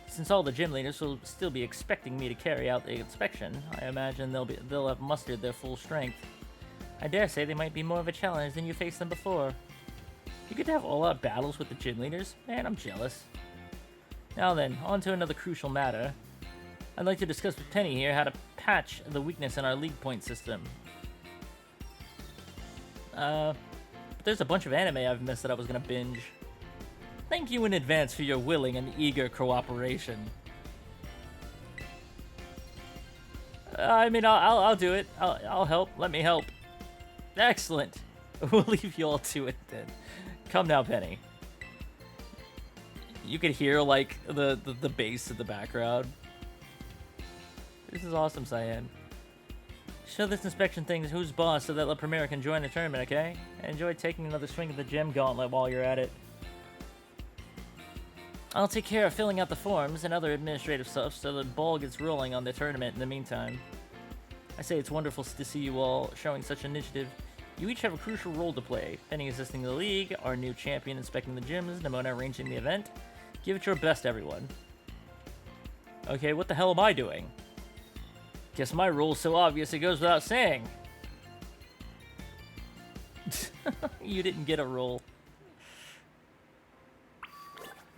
Speaker 2: Since all the gym leaders will still be expecting me to carry out the inspection, I imagine they'll have mustered their full strength. I dare say they might be more of a challenge than you faced them before. You get to have all-out battles with the gym leaders? Man, I'm jealous. Now then, on to another crucial matter. I'd like to discuss with Penny here how to patch the weakness in our league point system. There's a bunch of anime I've missed that I was gonna binge. Thank you in advance for your willing and eager cooperation. I mean, I'll do it. I'll help. Let me help. Excellent. We'll leave you all to it then. Come now, Penny. You can hear like the bass in the background. This is awesome, Cyan. Show this inspection thing to who's boss so that La Primera can join the tournament, okay? And enjoy taking another swing of the gem gauntlet while you're at it. I'll take care of filling out the forms and other administrative stuff so the ball gets rolling on the tournament in the meantime. I say it's wonderful to see you all showing such initiative. You each have a crucial role to play. Penny assisting the league, our new champion inspecting the gyms, Nimona arranging the event. Give it your best, everyone. Okay, what the hell am I doing? Guess my role's so obvious it goes without saying. You didn't get a role.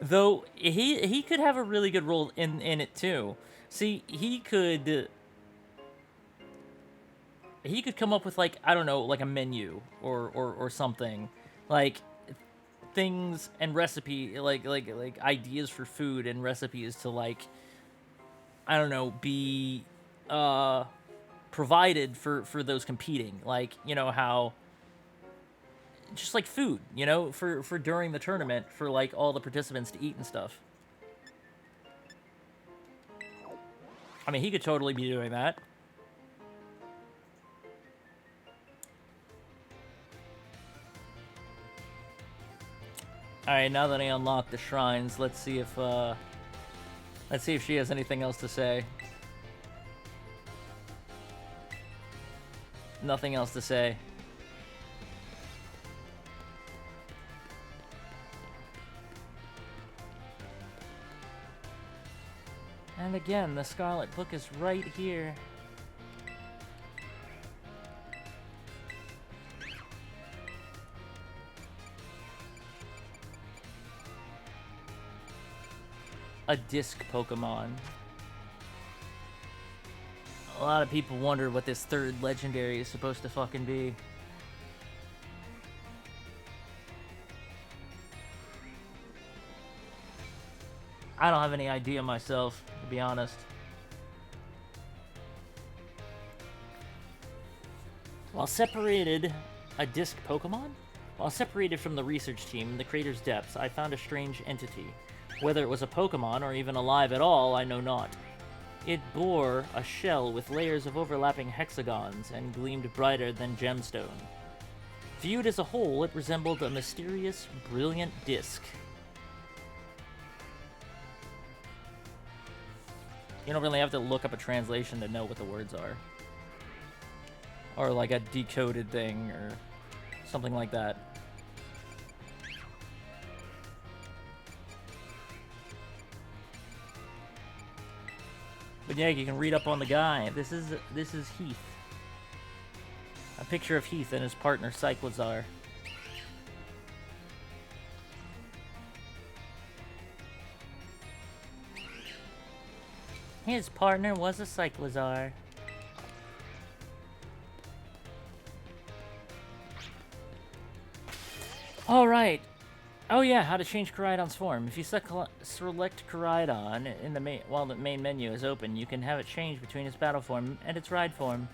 Speaker 2: Though, he could have a really good role in it, too. See, he could come up with, like, I don't know, like a menu or something. Like, things and recipe, like ideas for food and recipes to, like, I don't know, be provided for those competing. Like, you know, how just like food, you know, for during the tournament for like all the participants to eat and stuff. I mean, he could totally be doing that. Alright, now that I unlocked the shrines, let's see if she has anything else to say. Nothing else to say. And again, the Scarlet book is right here. A disc Pokemon. A lot of people wonder what this third legendary is supposed to fucking be. I don't have any idea myself, to be honest. While separated from the research team in the crater's depths, I found a strange entity. Whether it was a Pokemon or even alive at all, I know not. It bore a shell with layers of overlapping hexagons and gleamed brighter than gemstone. Viewed as a whole, it resembled a mysterious, brilliant disc. You don't really have to look up a translation to know what the words are. Or like a decoded thing or something like that. But yeah, you can read up on the guy. This is Heath. A picture of Heath and his partner Cyclizar. His partner was a Cyclizar. Alright. Oh yeah, how to change Koraidon's form. If you select Koraidon in the while the main menu is open, you can have it change between its battle form and its ride form.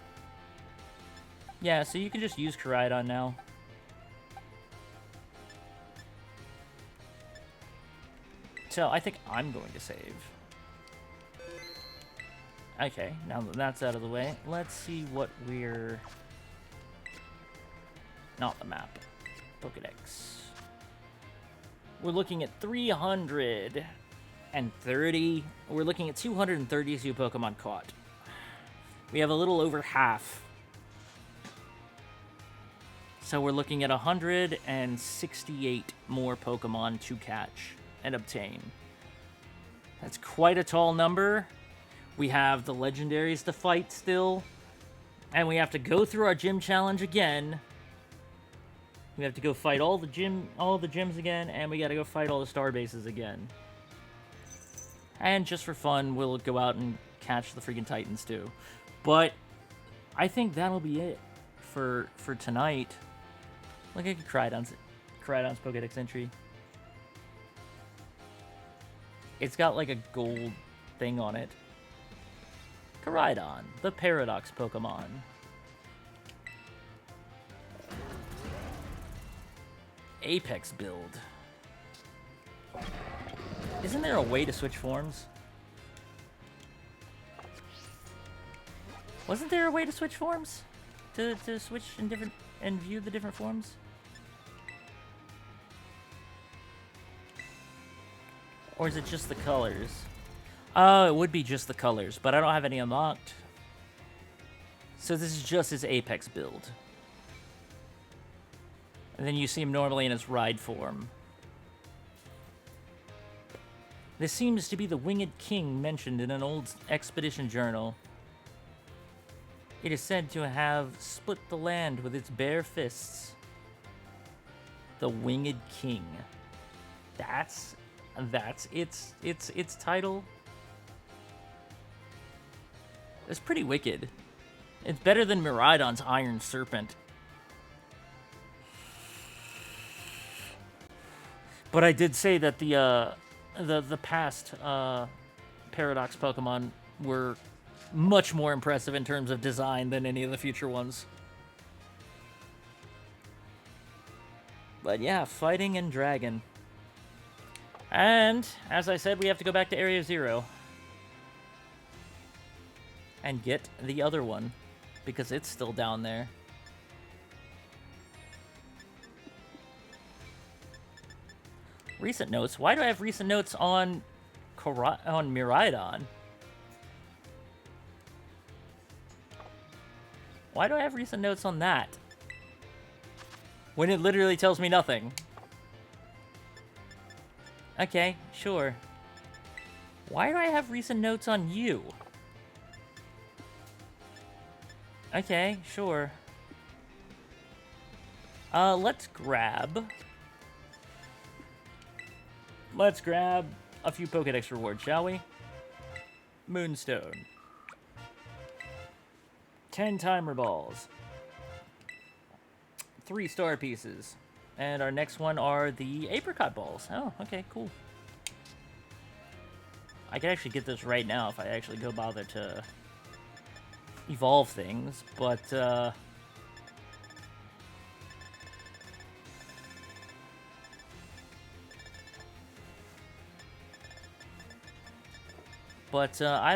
Speaker 2: Yeah, so you can just use Koraidon now. So I think I'm going to save. Okay, now that that's out of the way, let's see what we're... Not the map. Pokedex. We're looking at 330. We're looking at 230 new Pokemon caught. We have a little over half. So we're looking at 168 more Pokemon to catch and obtain. That's quite a tall number. We have the legendaries to fight still. And we have to go through our gym challenge again. We have to go fight all the gyms again, and we gotta go fight all the star bases again. And just for fun, we'll go out and catch the freaking Titans too. But I think that'll be it for tonight. Look at Koraidon's Pokedex entry. It's got like a gold thing on it. Koraidon, the Paradox Pokemon. Apex build. Isn't there a way to switch forms? Wasn't there a way to switch forms? To switch in different and view the different forms? Or is it just the colors? Oh, it would be just the colors, but I don't have any unlocked. So this is just his Apex build. And then you see him normally in his ride form. This seems to be the Winged King mentioned in an old expedition journal. It is said to have split the land with its bare fists. The Winged King. That's its title. It's pretty wicked. It's better than Miraidon's Iron Serpent. But I did say that the past Paradox Pokemon were much more impressive in terms of design than any of the future ones. But yeah, fighting and dragon. And, as I said, we have to go back to Area 0. And get the other one. Because it's still down there. Recent notes? Why do I have recent notes on Miraidon? Why do I have recent notes on that? When it literally tells me nothing. Okay, sure. Why do I have recent notes on you? Okay, sure. Let's grab a few Pokedex rewards, shall we? Moonstone. 10 timer balls. 3 star pieces. And our next one are the apricot balls. Oh, okay, cool. I can actually get this right now if I actually go bother to evolve things, but I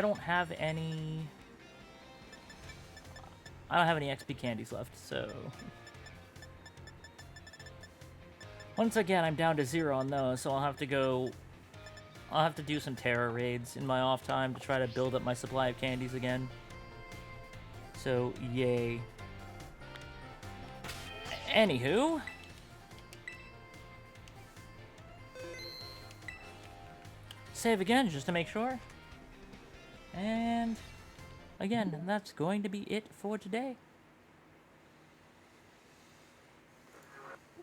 Speaker 2: don't have any XP candies left, so once again I'm down to 0 on those, so I'll have to do some Terra raids in my off time to try to build up my supply of candies again. So, yay. Anywho. Save again, just to make sure. And, again, that's going to be it for today.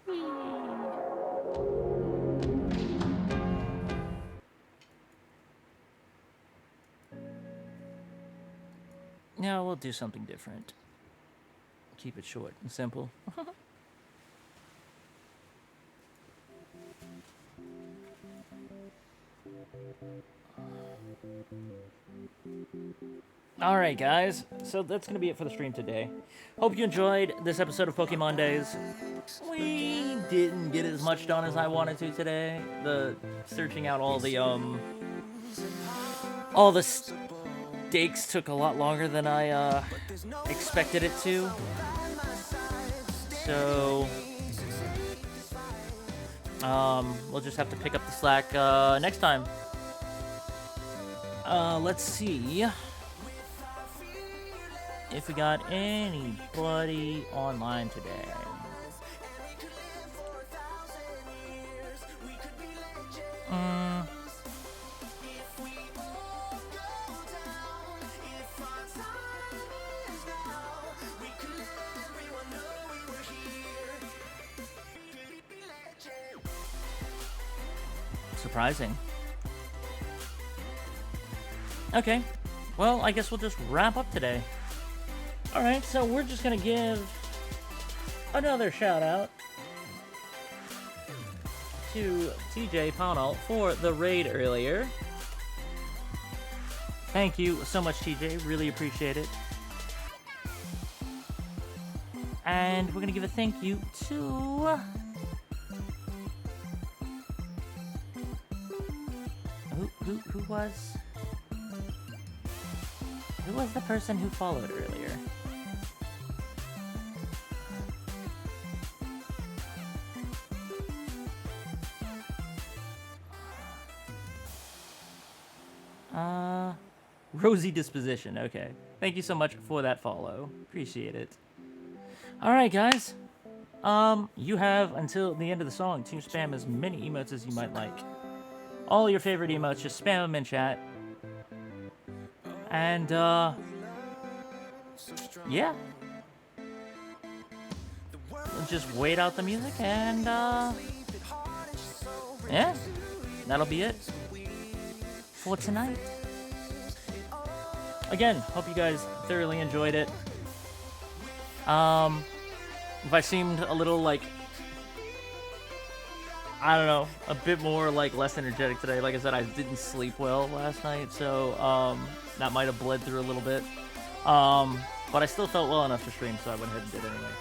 Speaker 2: Whee! Now we'll do something different. Keep it short and simple. Alright, guys, so that's going to be it for the stream today. Hope you enjoyed this episode of Pokémondays. We didn't get as much done as I wanted to today. Searching out all the stakes took a lot longer than I expected it to. So we'll just have to pick up the slack next time. Let's see if we got anybody online today. Surprising. Okay, well, I guess we'll just wrap up today. Alright, so we're just gonna give another shout out to TJ Pownall for the raid earlier. Thank you so much, TJ. Really appreciate it. And we're gonna give a thank you to who was the person who followed earlier? Rosy Disposition, okay. Thank you so much for that follow. Appreciate it. Alright, guys. You have until the end of the song to spam as many emotes as you might like. All your favorite emotes, just spam them in chat. And, yeah. We'll just wait out the music and, yeah. That'll be it for tonight. Again, hope you guys thoroughly enjoyed it. If I seemed a little, like, I don't know, a bit more, like, less energetic today. Like I said, I didn't sleep well last night, so, that might have bled through a little bit. But I still felt well enough to stream, so I went ahead and did it anyway.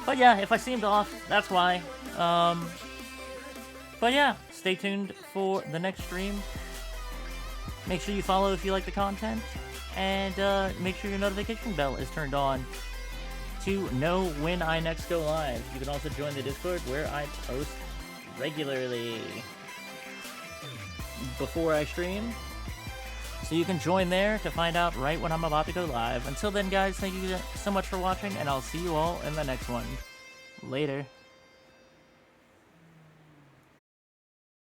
Speaker 2: But yeah, if I seemed off, that's why. But yeah, stay tuned for the next stream. Make sure you follow if you like the content, and make sure your notification bell is turned on to know when I next go live. You can also join the Discord where I post regularly before I stream, so you can join there to find out right when I'm about to go live. Until then, guys, thank you so much for watching, and I'll see you all in the next one. Later.